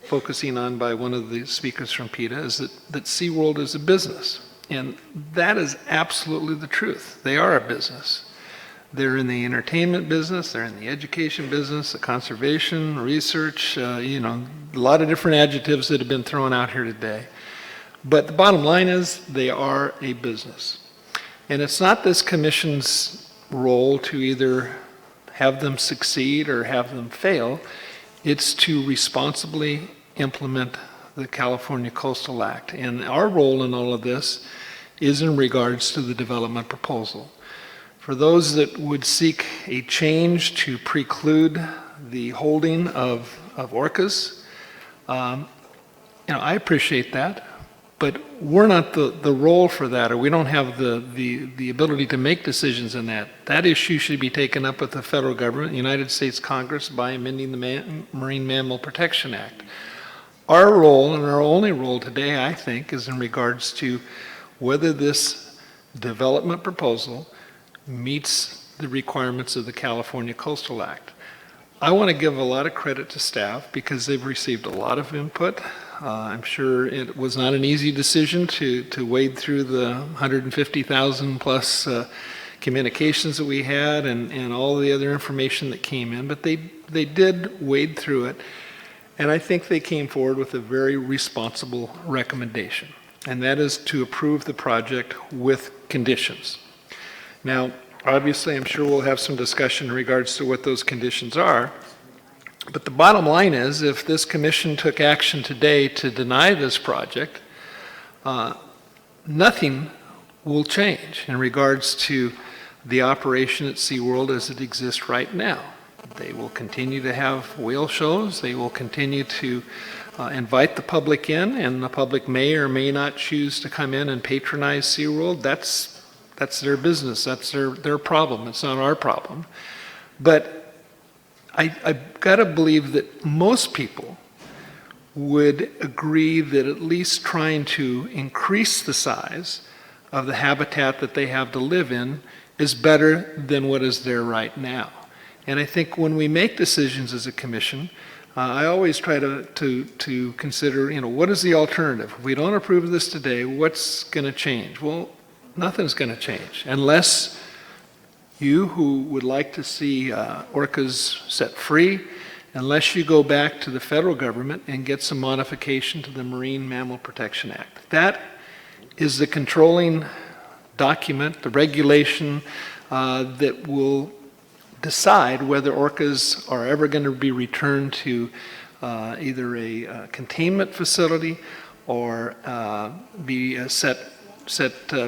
focusing on by one of the speakers from PETA is that SeaWorld is a business. And that is absolutely the truth. They are a business. They're in the entertainment business, they're in the education business, the conservation, research, a lot of different adjectives that have been thrown out here today. But the bottom line is they are a business. And it's not this commission's role to either have them succeed or have them fail. It's to responsibly implement the California Coastal Act. And our role in all of this is in regards to the development proposal. For those that would seek a change to preclude the holding of orcas, I appreciate that, but we're not the role for that, or we don't have the ability to make decisions in that. That issue should be taken up with the federal government, the United States Congress, by amending the Marine Mammal Protection Act. Our role, and our only role today, I think, is in regards to whether this development proposal meets the requirements of the California Coastal Act. I want to give a lot of credit to staff because they've received a lot of input. I'm sure it was not an easy decision to wade through the 150,000 plus communications that we had and all the other information that came in, but they did wade through it, and I think they came forward with a very responsible recommendation, and that is to approve the project with conditions. Now, obviously, I'm sure we'll have some discussion in regards to what those conditions are, but the bottom line is, if this commission took action today to deny this project, nothing will change in regards to the operation at SeaWorld as it exists right now. They will continue to have whale shows. They will continue to invite the public in, and the public may or may not choose to come in and patronize SeaWorld. That's their business. That's their problem. It's not our problem. But I've got to believe that most people would agree that at least trying to increase the size of the habitat that they have to live in is better than what is there right now. And I think when we make decisions as a commission, I always try to consider, what is the alternative? If we don't approve this today, what's going to change? Well, nothing's going to change unless you who would like to see orcas set free, unless you go back to the federal government and get some modification to the Marine Mammal Protection Act. That is the controlling document, the regulation that will decide whether orcas are ever going to be returned to either a containment facility or be set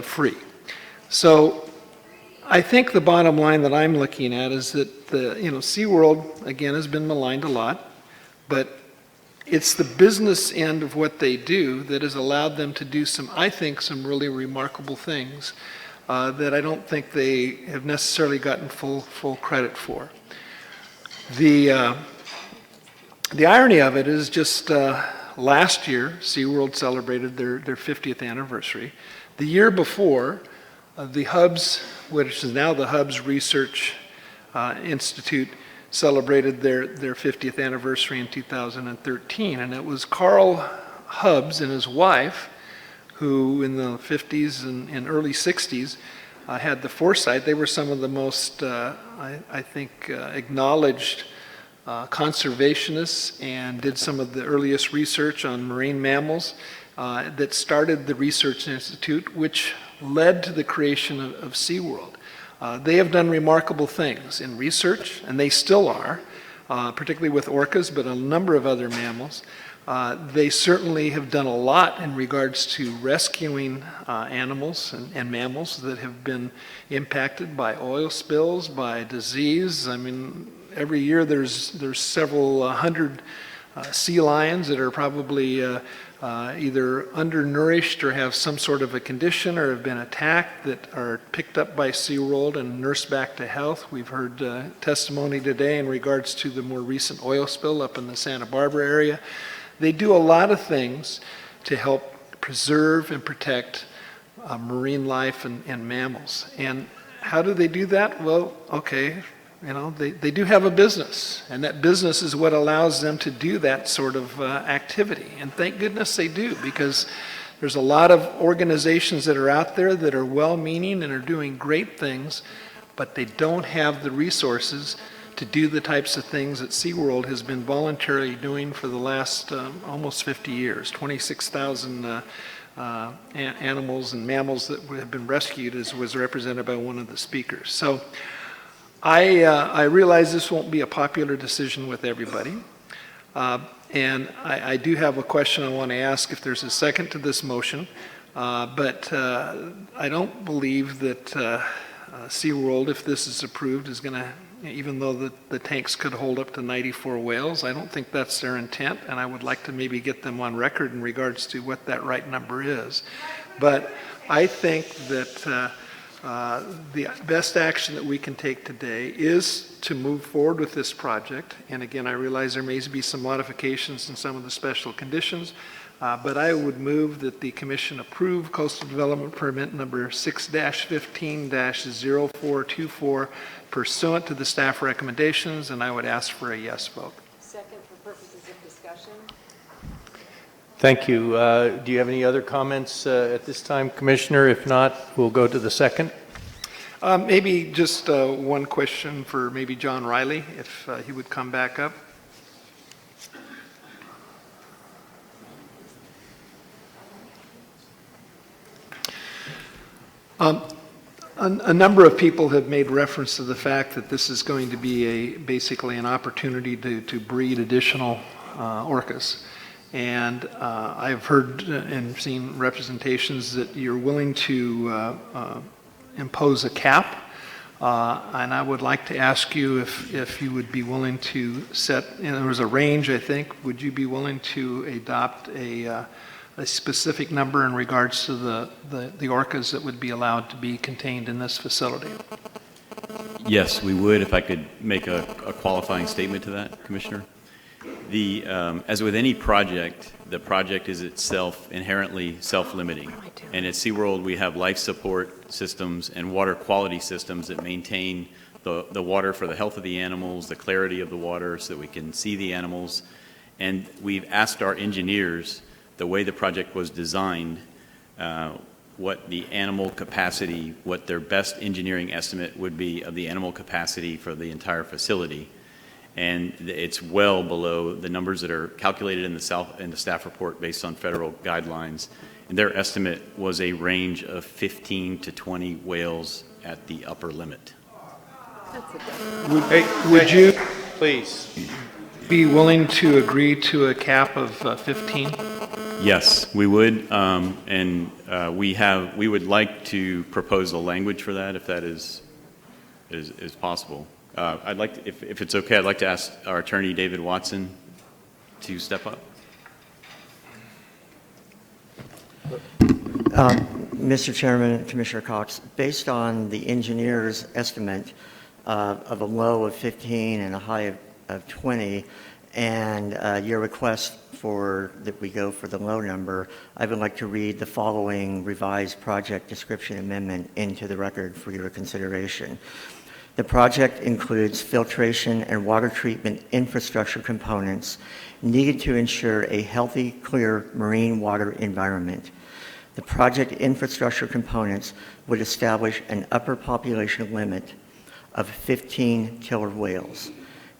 free. So I think the bottom line that I'm looking at is that SeaWorld, again, has been maligned a lot, but it's the business end of what they do that has allowed them to do some really remarkable things that I don't think they have necessarily gotten full credit for. The irony of it is just last year, SeaWorld celebrated their 50th anniversary. The year before, the Hubs, which is now the Hubs Research Institute, celebrated their 50th anniversary in 2013. And it was Carl Hubs and his wife who in the 50s and early 60s had the foresight. They were some of the most, acknowledged conservationists and did some of the earliest research on marine mammals that started the Research Institute, which led to the creation of SeaWorld. They have done remarkable things in research, and they still are, particularly with orcas, but a number of other mammals. They certainly have done a lot in regards to rescuing animals and mammals that have been impacted by oil spills, by disease. I mean, every year there's several hundred sea lions that are probably either undernourished or have some sort of a condition or have been attacked that are picked up by SeaWorld and nursed back to health. We've heard testimony today in regards to the more recent oil spill up in the Santa Barbara area. They do a lot of things to help preserve and protect marine life and mammals. And how do they do that? Well, okay, they do have a business, and that business is what allows them to do that sort of activity. And thank goodness they do, because there's a lot of organizations that are out there that are well-meaning and are doing great things, but they don't have the resources to do the types of things that SeaWorld has been voluntarily doing for the last almost 50 years. 26,000 animals and mammals that have been rescued, as was represented by one of the speakers. So I realize this won't be a popular decision with everybody. And I do have a question I want to ask if there's a second to this motion. But I don't believe that SeaWorld, if this is approved, is going to, even though the tanks could hold up to 94 whales, I don't think that's their intent, and I would like to maybe get them on record in regards to what that right number is. But I think that the best action that we can take today is to move forward with this project. And again, I realize there may be some modifications in some of the special conditions, but I would move that the Commission approve Coastal Development Permit number 6-15-0424 pursuant to the staff recommendations, and I would ask for a yes vote. Second for purposes of discussion. Thank you. Do you have any other comments at this time, Commissioner? If not, we'll go to the second. Maybe just one question for maybe John Riley, if he would come back up. A number of people have made reference to the fact that this is going to be basically an opportunity to breed additional orcas. And I've heard and seen representations that you're willing to impose a cap. And I would like to ask you if you would be willing to set, there was a range, I think, would you be willing to adopt a specific number in regards to the orcas that would be allowed to be contained in this facility? Yes, we would, if I could make a qualifying statement to that, Commissioner. As with any project, the project is itself inherently self-limiting. And at SeaWorld, we have life support systems and water quality systems that maintain the water for the health of the animals, the clarity of the water so that we can see the animals. And we've asked our engineers, the way the project was designed, what the animal capacity, what their best engineering estimate would be of the animal capacity for the entire facility. And it's well below the numbers that are calculated in the staff report based on federal guidelines. And their estimate was a range of 15 to 20 whales at the upper limit. Would you Please. be willing to agree to a cap of 15? Yes, we would, and we would like to propose a language for that if that is possible. I'd like to, if it's okay, I'd like to ask our attorney David Watson to step up. Mr. Chairman, Commissioner Cox, based on the engineer's estimate of a low of 15 and a high of 20, and your request for that we go for the low number, I would like to read the following revised project description amendment into the record for your consideration. The project includes filtration and water treatment infrastructure components needed to ensure a healthy, clear marine water environment. The project infrastructure components would establish an upper population limit of 15 killer whales.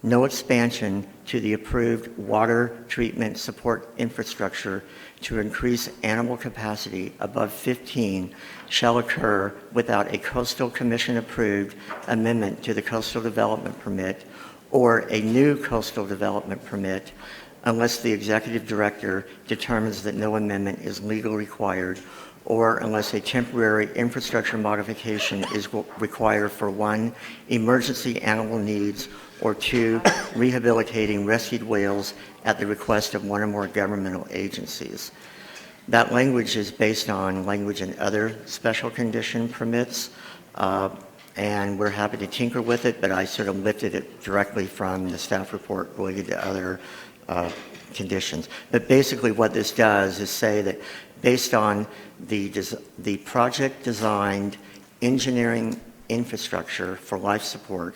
No expansion to the approved water treatment support infrastructure to increase animal capacity above 15 shall occur without a Coastal Commission-approved amendment to the Coastal Development Permit or a new Coastal Development Permit unless the Executive Director determines that no amendment is legally required or unless a temporary infrastructure modification is required for 1, emergency animal needs, or 2, rehabilitating rescued whales at the request of one or more governmental agencies. That language is based on language in other special condition permits, and we're happy to tinker with it, but I sort of lifted it directly from the staff report related to other conditions. But basically what this does is say that based on the project designed engineering infrastructure for life support,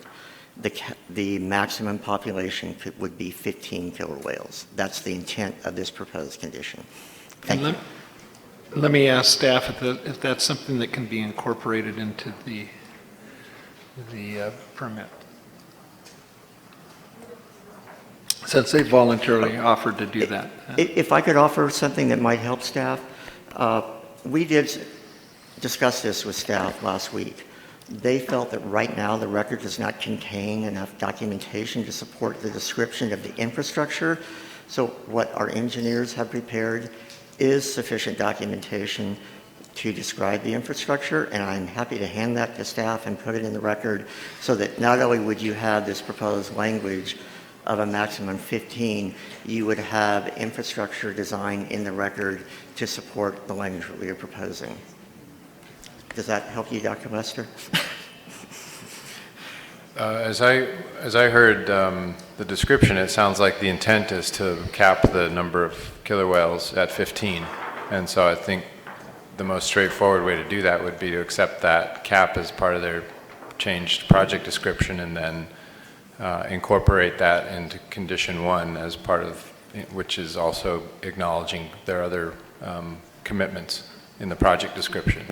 the maximum population would be 15 killer whales. That's the intent of this proposed condition. Thank you. Let me ask staff if that's something that can be incorporated into the permit. Since they voluntarily offered to do that. If I could offer something that might help staff, we did discuss this with staff last week. They felt that right now the record does not contain enough documentation to support the description of the infrastructure. So what our engineers have prepared is sufficient documentation to describe the infrastructure, and I'm happy to hand that to staff and put it in the record so that not only would you have this proposed language of a maximum 15, you would have infrastructure design in the record to support the language that we are proposing. Does that help you, Dr. Lester? As I heard the description, it sounds like the intent is to cap the number of killer whales at 15. And so I think the most straightforward way to do that would be to accept that cap as part of their changed project description and then incorporate that into condition 1 as part of, which is also acknowledging their other commitments in the project description.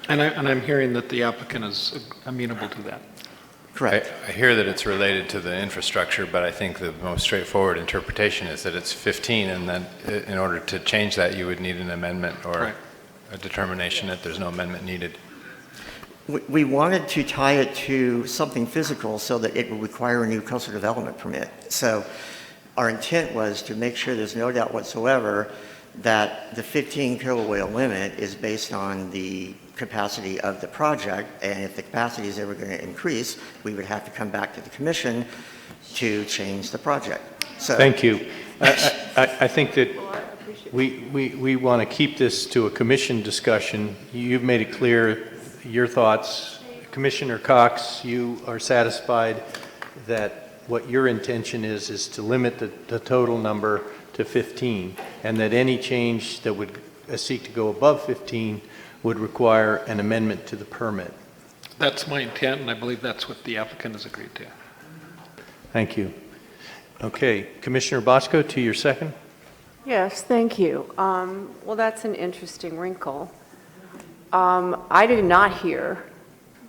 And I'm hearing that the applicant is amenable to that. Correct. I hear that it's related to the infrastructure, but I think the most straightforward interpretation is that it's 15, and then in order to change that, you would need an amendment or a determination that there's no amendment needed. We wanted to tie it to something physical so that it would require a new coastal development permit. So our intent was to make sure there's no doubt whatsoever that the 15 killer whale limit is based on the capacity of the project, and if the capacity is ever going to increase, we would have to come back to the commission to change the project. So, thank you. I think that we want to keep this to a commission discussion. You've made it clear your thoughts. Commissioner Cox, you are satisfied that what your intention is to limit the total number to 15, and that any change that would seek to go above 15 would require an amendment to the permit. That's my intent, and I believe that's what the applicant has agreed to. Thank you. Okay, Commissioner Bosco, to your second. Yes, thank you. Well, that's an interesting wrinkle. I did not hear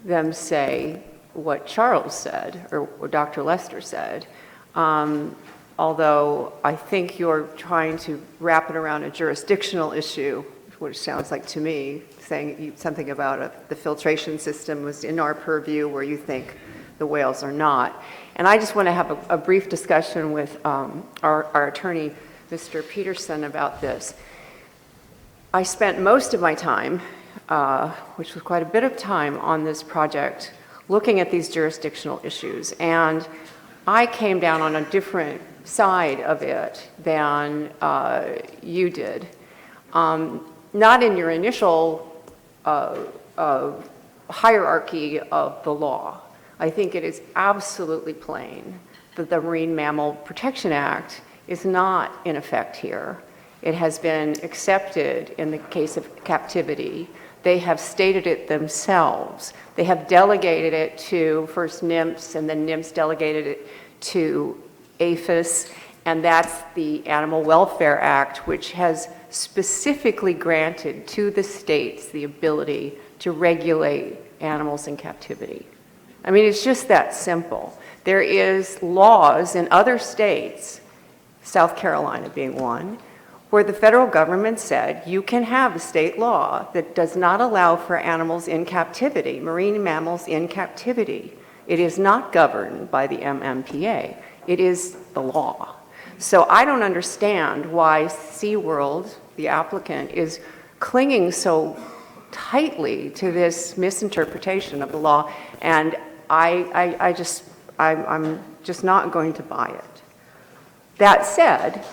them say what Charles said, or what Dr. Lester said, although I think you're trying to wrap it around a jurisdictional issue, which sounds like to me, saying something about the filtration system was in our purview where you think the whales are not. And I just want to have a brief discussion with our attorney, Mr. Peterson, about this. I spent most of my time, which was quite a bit of time on this project, looking at these jurisdictional issues. And I came down on a different side of it than you did. Not in your initial hierarchy of the law. I think it is absolutely plain that the Marine Mammal Protection Act is not in effect here. It has been accepted in the case of captivity. They have stated it themselves. They have delegated it to first NIMS, and then NIMS delegated it to APHIS, and that's the Animal Welfare Act, which has specifically granted to the states the ability to regulate animals in captivity. I mean, it's just that simple. There is laws in other states, South Carolina being one, where the federal government said you can have a state law that does not allow for animals in captivity, marine mammals in captivity. It is not governed by the MMPA. It is the law. So I don't understand why SeaWorld, the applicant, is clinging so tightly to this misinterpretation of the law, and I'm just not going to buy it. That said,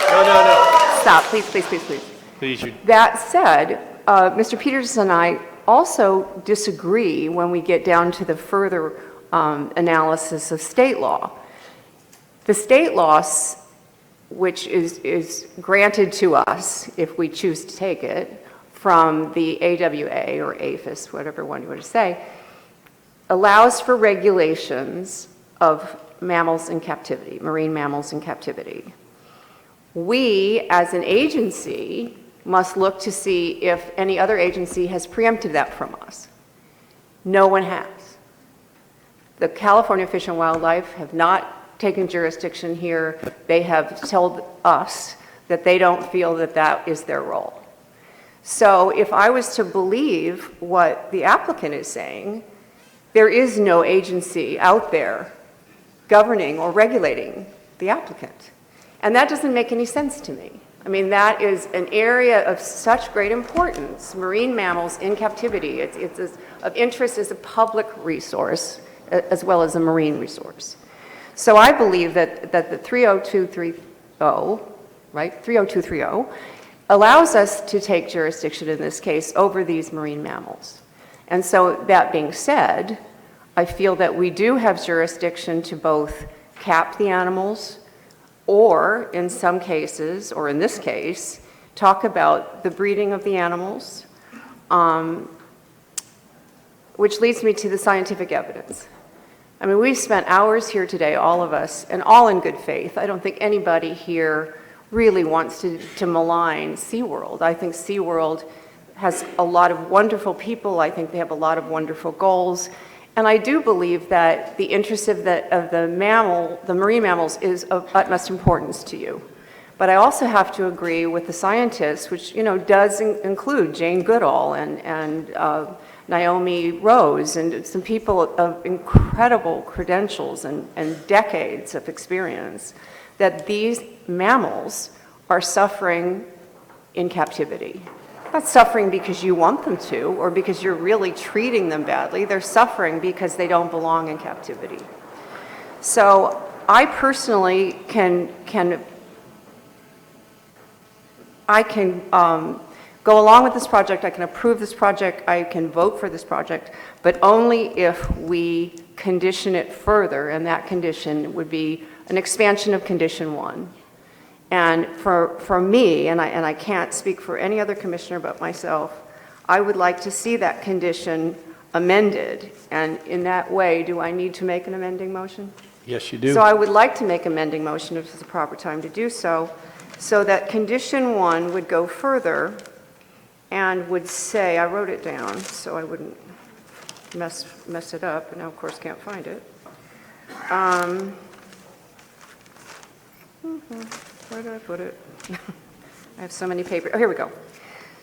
No. Stop, please. Please, That said, Mr. Peterson and I also disagree when we get down to the further analysis of state law. The state law, which is granted to us if we choose to take it from the AWA or APHIS, whatever one you want to say, allows for regulations of mammals in captivity, marine mammals in captivity. We, as an agency, must look to see if any other agency has preempted that from us. No one has. The California Fish and Wildlife have not taken jurisdiction here. They have told us that they don't feel that that is their role. So if I was to believe what the applicant is saying, there is no agency out there governing or regulating the applicant. And that doesn't make any sense to me. I mean, that is an area of such great importance, marine mammals in captivity. It's of interest as a public resource as well as a marine resource. So I believe that the 30230, right, 30230, allows us to take jurisdiction in this case over these marine mammals. And so that being said, I feel that we do have jurisdiction to both cap the animals or, in some cases, or in this case, talk about the breeding of the animals, which leads me to the scientific evidence. I mean, we've spent hours here today, all of us, and all in good faith. I don't think anybody here really wants to malign SeaWorld. I think SeaWorld has a lot of wonderful people. I think they have a lot of wonderful goals. And I do believe that the interest of the marine mammals is of utmost importance to you. But I also have to agree with the scientists, which does include Jane Goodall and Naomi Rose and some people of incredible credentials and decades of experience, that these mammals are suffering in captivity. Not suffering because you want them to or because you're really treating them badly. They're suffering because they don't belong in captivity. So I personally can go along with this project. I can approve this project. I can vote for this project, but only if we condition it further, and that condition would be an expansion of condition 1. And for me, and I can't speak for any other commissioner but myself, I would like to see that condition amended. And in that way, do I need to make an amending motion? Yes, you do. So I would like to make amending motion if it's the proper time to do so, so that condition 1 would go further and would say, I wrote it down so I wouldn't mess it up, and now of course can't find it. Where did I put it? I have so many papers. Oh, here we go.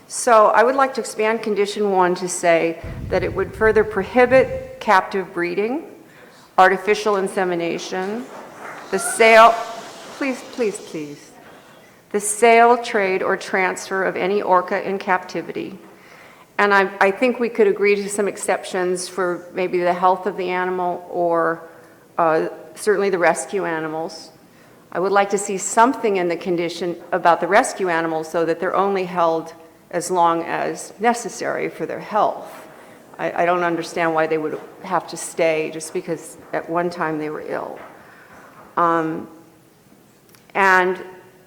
So I would like to expand condition 1 to say that it would further prohibit captive breeding, artificial insemination, the sale, please, the sale, trade, or transfer of any orca in captivity. And I think we could agree to some exceptions for maybe the health of the animal or certainly the rescue animals. I would like to see something in the condition about the rescue animals so that they're only held as long as necessary for their health. I don't understand why they would have to stay just because at one time they were ill. And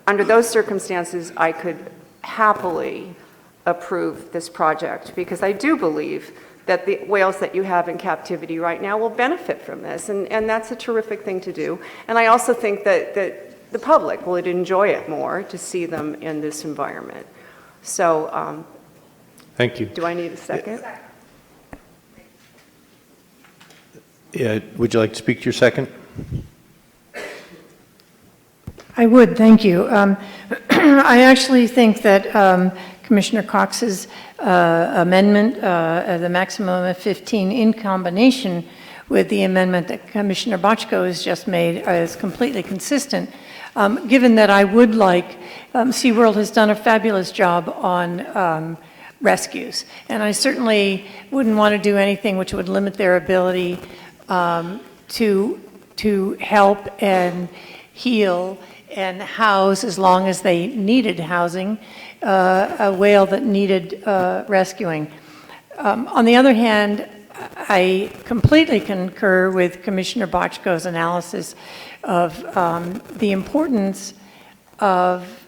under those circumstances, I could happily approve this project because I do believe that the whales that you have in captivity right now will benefit from this, and that's a terrific thing to do. And I also think that the public would enjoy it more to see them in this environment. So, thank you. Do I need a second? Yeah, would you like to speak to your second? I would, thank you. I actually think that Commissioner Cox's amendment, the maximum of 15 in combination with the amendment that Commissioner Bochco has just made is completely consistent. Given that I would like, SeaWorld has done a fabulous job on rescues, and I certainly wouldn't want to do anything which would limit their ability to help and heal and house, as long as they needed housing, a whale that needed rescuing. On the other hand, I completely concur with Commissioner Bochco's analysis of the importance of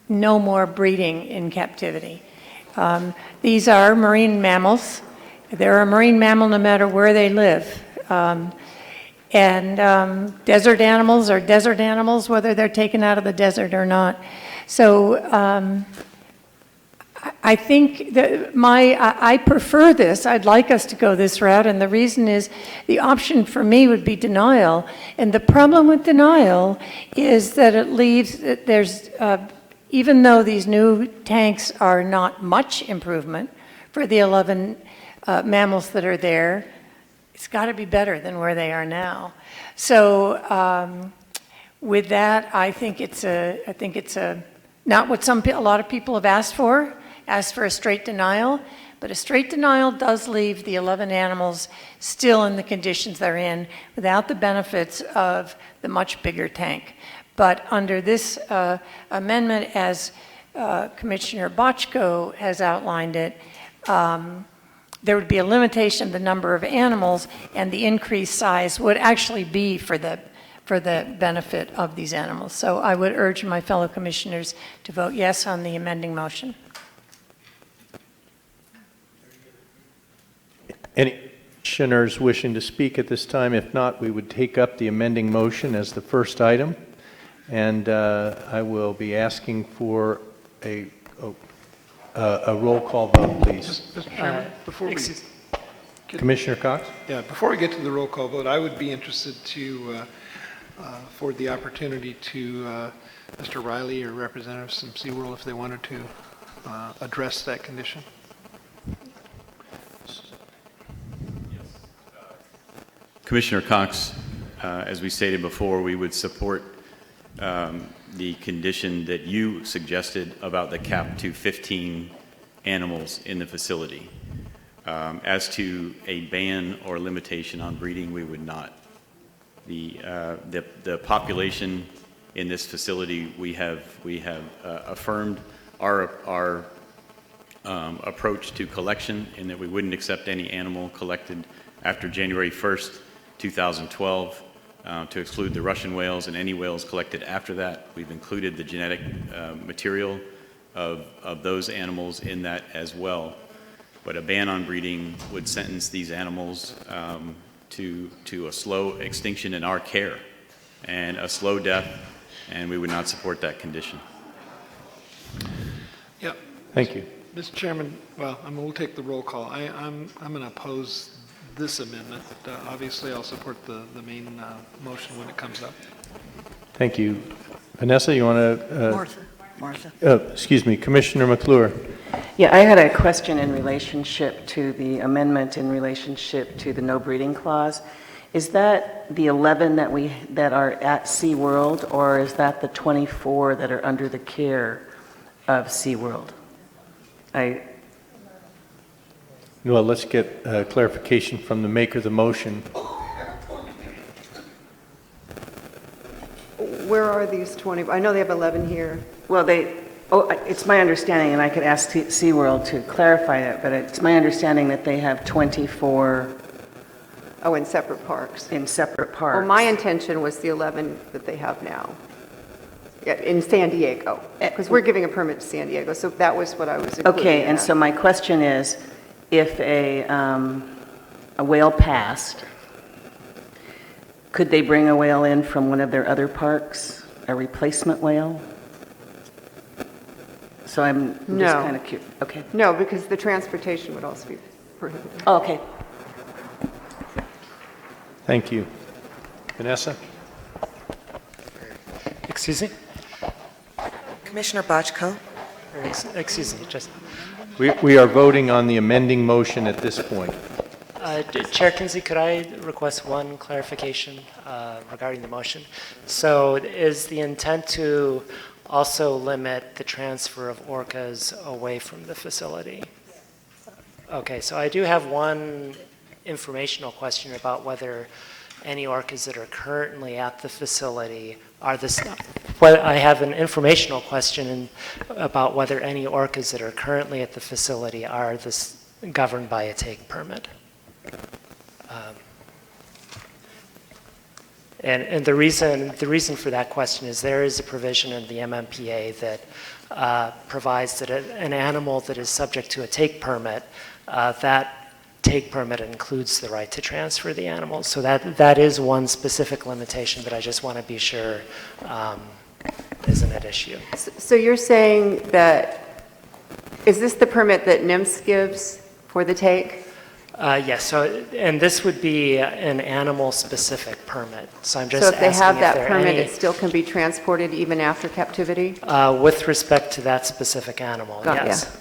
no more breeding in captivity. These are marine mammals. They're a marine mammal no matter where they live. Desert animals are desert animals, whether they're taken out of the desert or not. So I think that I prefer this. I'd like us to go this route, and the reason is the option for me would be denial. And the problem with denial is that it leaves, there's, even though these new tanks are not much improvement for the 11 mammals that are there, it's got to be better than where they are now. So with that, I think it's not what a lot of people have asked for a straight denial, but a straight denial does leave the 11 animals still in the conditions they're in without the benefits of the much bigger tank. But under this amendment, as Commissioner Bochco has outlined it, there would be a limitation of the number of animals, and the increased size would actually be for the benefit of these animals. So I would urge my fellow commissioners to vote yes on the amending motion. Any commissioners wishing to speak at this time? If not, we would take up the amending motion as the first item. And I will be asking for a roll call vote, please. Mr. Chairman, before we Commissioner Cox? Yeah, before we get to the roll call vote, I would be interested to afford the opportunity to Mr. Riley or representatives from SeaWorld if they wanted to address that condition. Commissioner Cox, as we stated before, we would support the condition that you suggested about the cap to 15 animals in the facility. As to a ban or limitation on breeding, we would not. The population in this facility, we have affirmed our approach to collection in that we wouldn't accept any animal collected after January 1st, 2012. To exclude the Russian whales and any whales collected after that. We've included the genetic material of those animals in that as well. but a ban on breeding would sentence these animals to a slow extinction in our care and a slow death, and we would not support that condition. Yep. Thank you. Mr. Chairman, well, we'll take the roll call. I'm going to oppose this amendment. Obviously, I'll support the main motion when it comes up. Thank you. Vanessa, you want to? Martha. Excuse me, Commissioner McClure. Yeah, I had a question in relationship to the amendment in relationship to the no breeding clause. Is that the 11 that are at SeaWorld, or is that the 24 that are under the care of SeaWorld? Well, let's get clarification from the maker of the motion. Where are these 20? I know they have 11 here. Well, it's my understanding, and I could ask SeaWorld to clarify it, but it's my understanding that they have 24. Oh, in separate parks. In separate parks. Well, my intention was the 11 that they have now. Yeah, in San Diego, because we're giving a permit to San Diego, so that was what I was including. Okay, and so my question is, if a whale passed, could they bring a whale in from one of their other parks, a replacement whale? So I'm just kind of curious. Okay. No, because the transportation would also be prohibited. Oh, okay. Thank you. Vanessa? Excuse me? Commissioner Bochco? Excuse me, just... We are voting on the amending motion at this point. Chair Kinsey, could I request one clarification regarding the motion? So is the intent to also limit the transfer of orcas away from the facility? Okay, so I do have one informational question about whether any orcas that are currently at the facility are this. Well, I have an informational question about whether any orcas that are currently at the facility are governed by a take permit. And the reason for that question is there is a provision in the MMPA that provides that an animal that is subject to a take permit, that take permit includes the right to transfer the animal. So that is one specific limitation that I just want to be sure isn't at issue. So you're saying that, is this the permit that NIMS gives for the take? Yes, so, and this would be an animal-specific permit. So I'm just So if they have asking that permit, it still can be transported even after captivity? With respect to that specific animal, yes.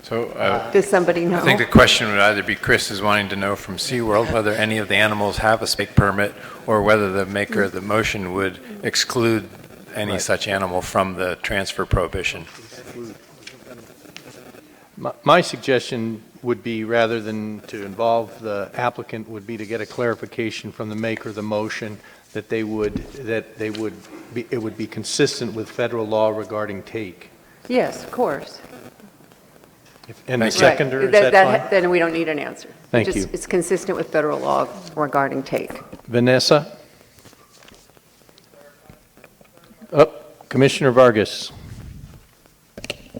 So, does somebody know? I think the question would either be Chris is wanting to know from SeaWorld whether any of the animals have a take permit, or whether the maker of the motion would exclude any such animal from the transfer prohibition. My suggestion would be, rather than to involve the applicant, would be to get a clarification from the maker of the motion that it would be consistent with federal law regarding take. Yes, of course. And the seconder, is that fine? Then we don't need an answer. Thank you. It's consistent with federal law regarding take. Vanessa? Commissioner Vargas.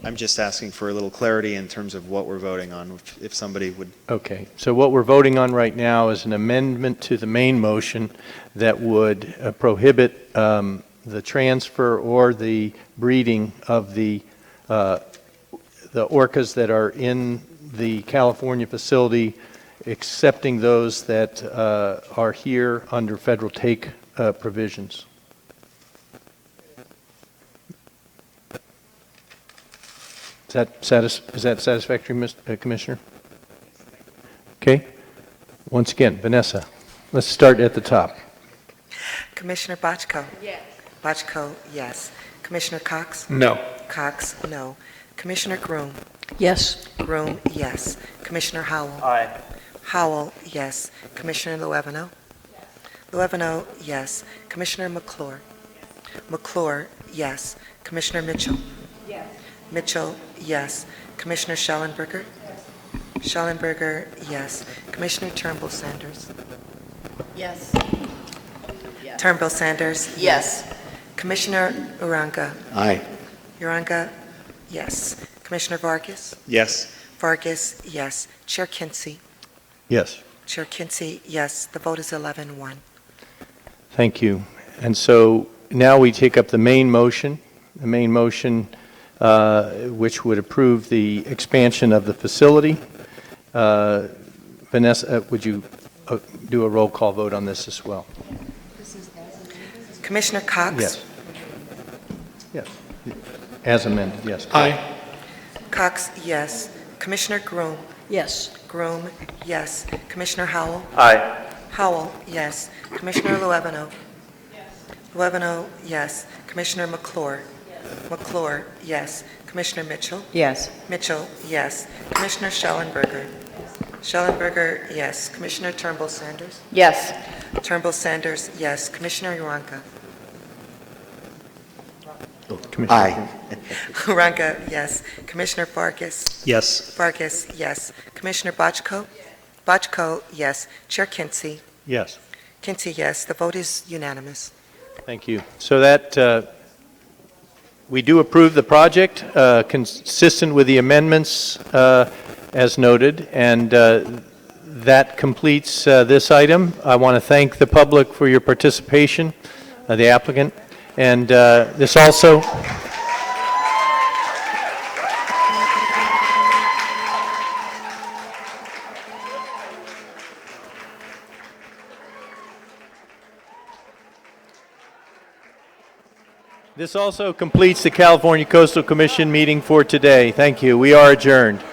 I'm just asking for a little clarity in terms of what we're voting on, if somebody would... Okay, so what we're voting on right now is an amendment to the main motion that would prohibit the transfer or the breeding of the orcas that are in the California facility, excepting those that are here under federal take provisions. Is that satisfactory, Commissioner? Okay. Once again, Vanessa, let's start at the top. Commissioner Bochco? Yes. Bochco, yes. Commissioner Cox? No. Cox, no. Commissioner Groom? Yes. Groom, yes. Commissioner Howell? Aye. Howell, yes. Commissioner Luevano? Luevano, yes. Commissioner McClure? McClure, yes. Commissioner Mitchell? Yes. Mitchell, yes. Commissioner Schellenberger? Schellenberger, yes. Commissioner Turnbull Sanders? Yes. Turnbull Sanders? Yes. Commissioner Uranga? Aye. Uranga, yes. Commissioner Vargas? Yes. Vargas, yes. Chair Kinsey? Yes. Chair Kinsey, yes. The vote is 11-1. Thank you. And so now we take up the main motion, which would approve the expansion of the facility. Vanessa, would you do a roll call vote on this as well? Commissioner Cox? Yes. Yes. As amended, yes. Aye. Cox, yes. Commissioner Groom? Yes. Groom, yes. Commissioner Howell? Aye. Howell, yes. Commissioner Luevano? Luevano, yes. Commissioner McClure? McClure, yes. Commissioner Mitchell? Yes. Mitchell, yes. Commissioner Schellenberger? Schellenberger, yes. Commissioner Turnbull Sanders? Yes. Turnbull Sanders, yes. Commissioner Uranka? Aye. Uranka, yes. Commissioner Vargas? Yes. Vargas, yes. Commissioner Bochco? Bochco, yes. Chair Kinsey? Yes. Kinsey, yes. The vote is unanimous. Thank you. So that we do approve the project consistent with the amendments as noted, and that completes this item. I want to thank the public for your participation, the applicant, and this also. This also completes the California Coastal Commission meeting for today. Thank you. We are adjourned.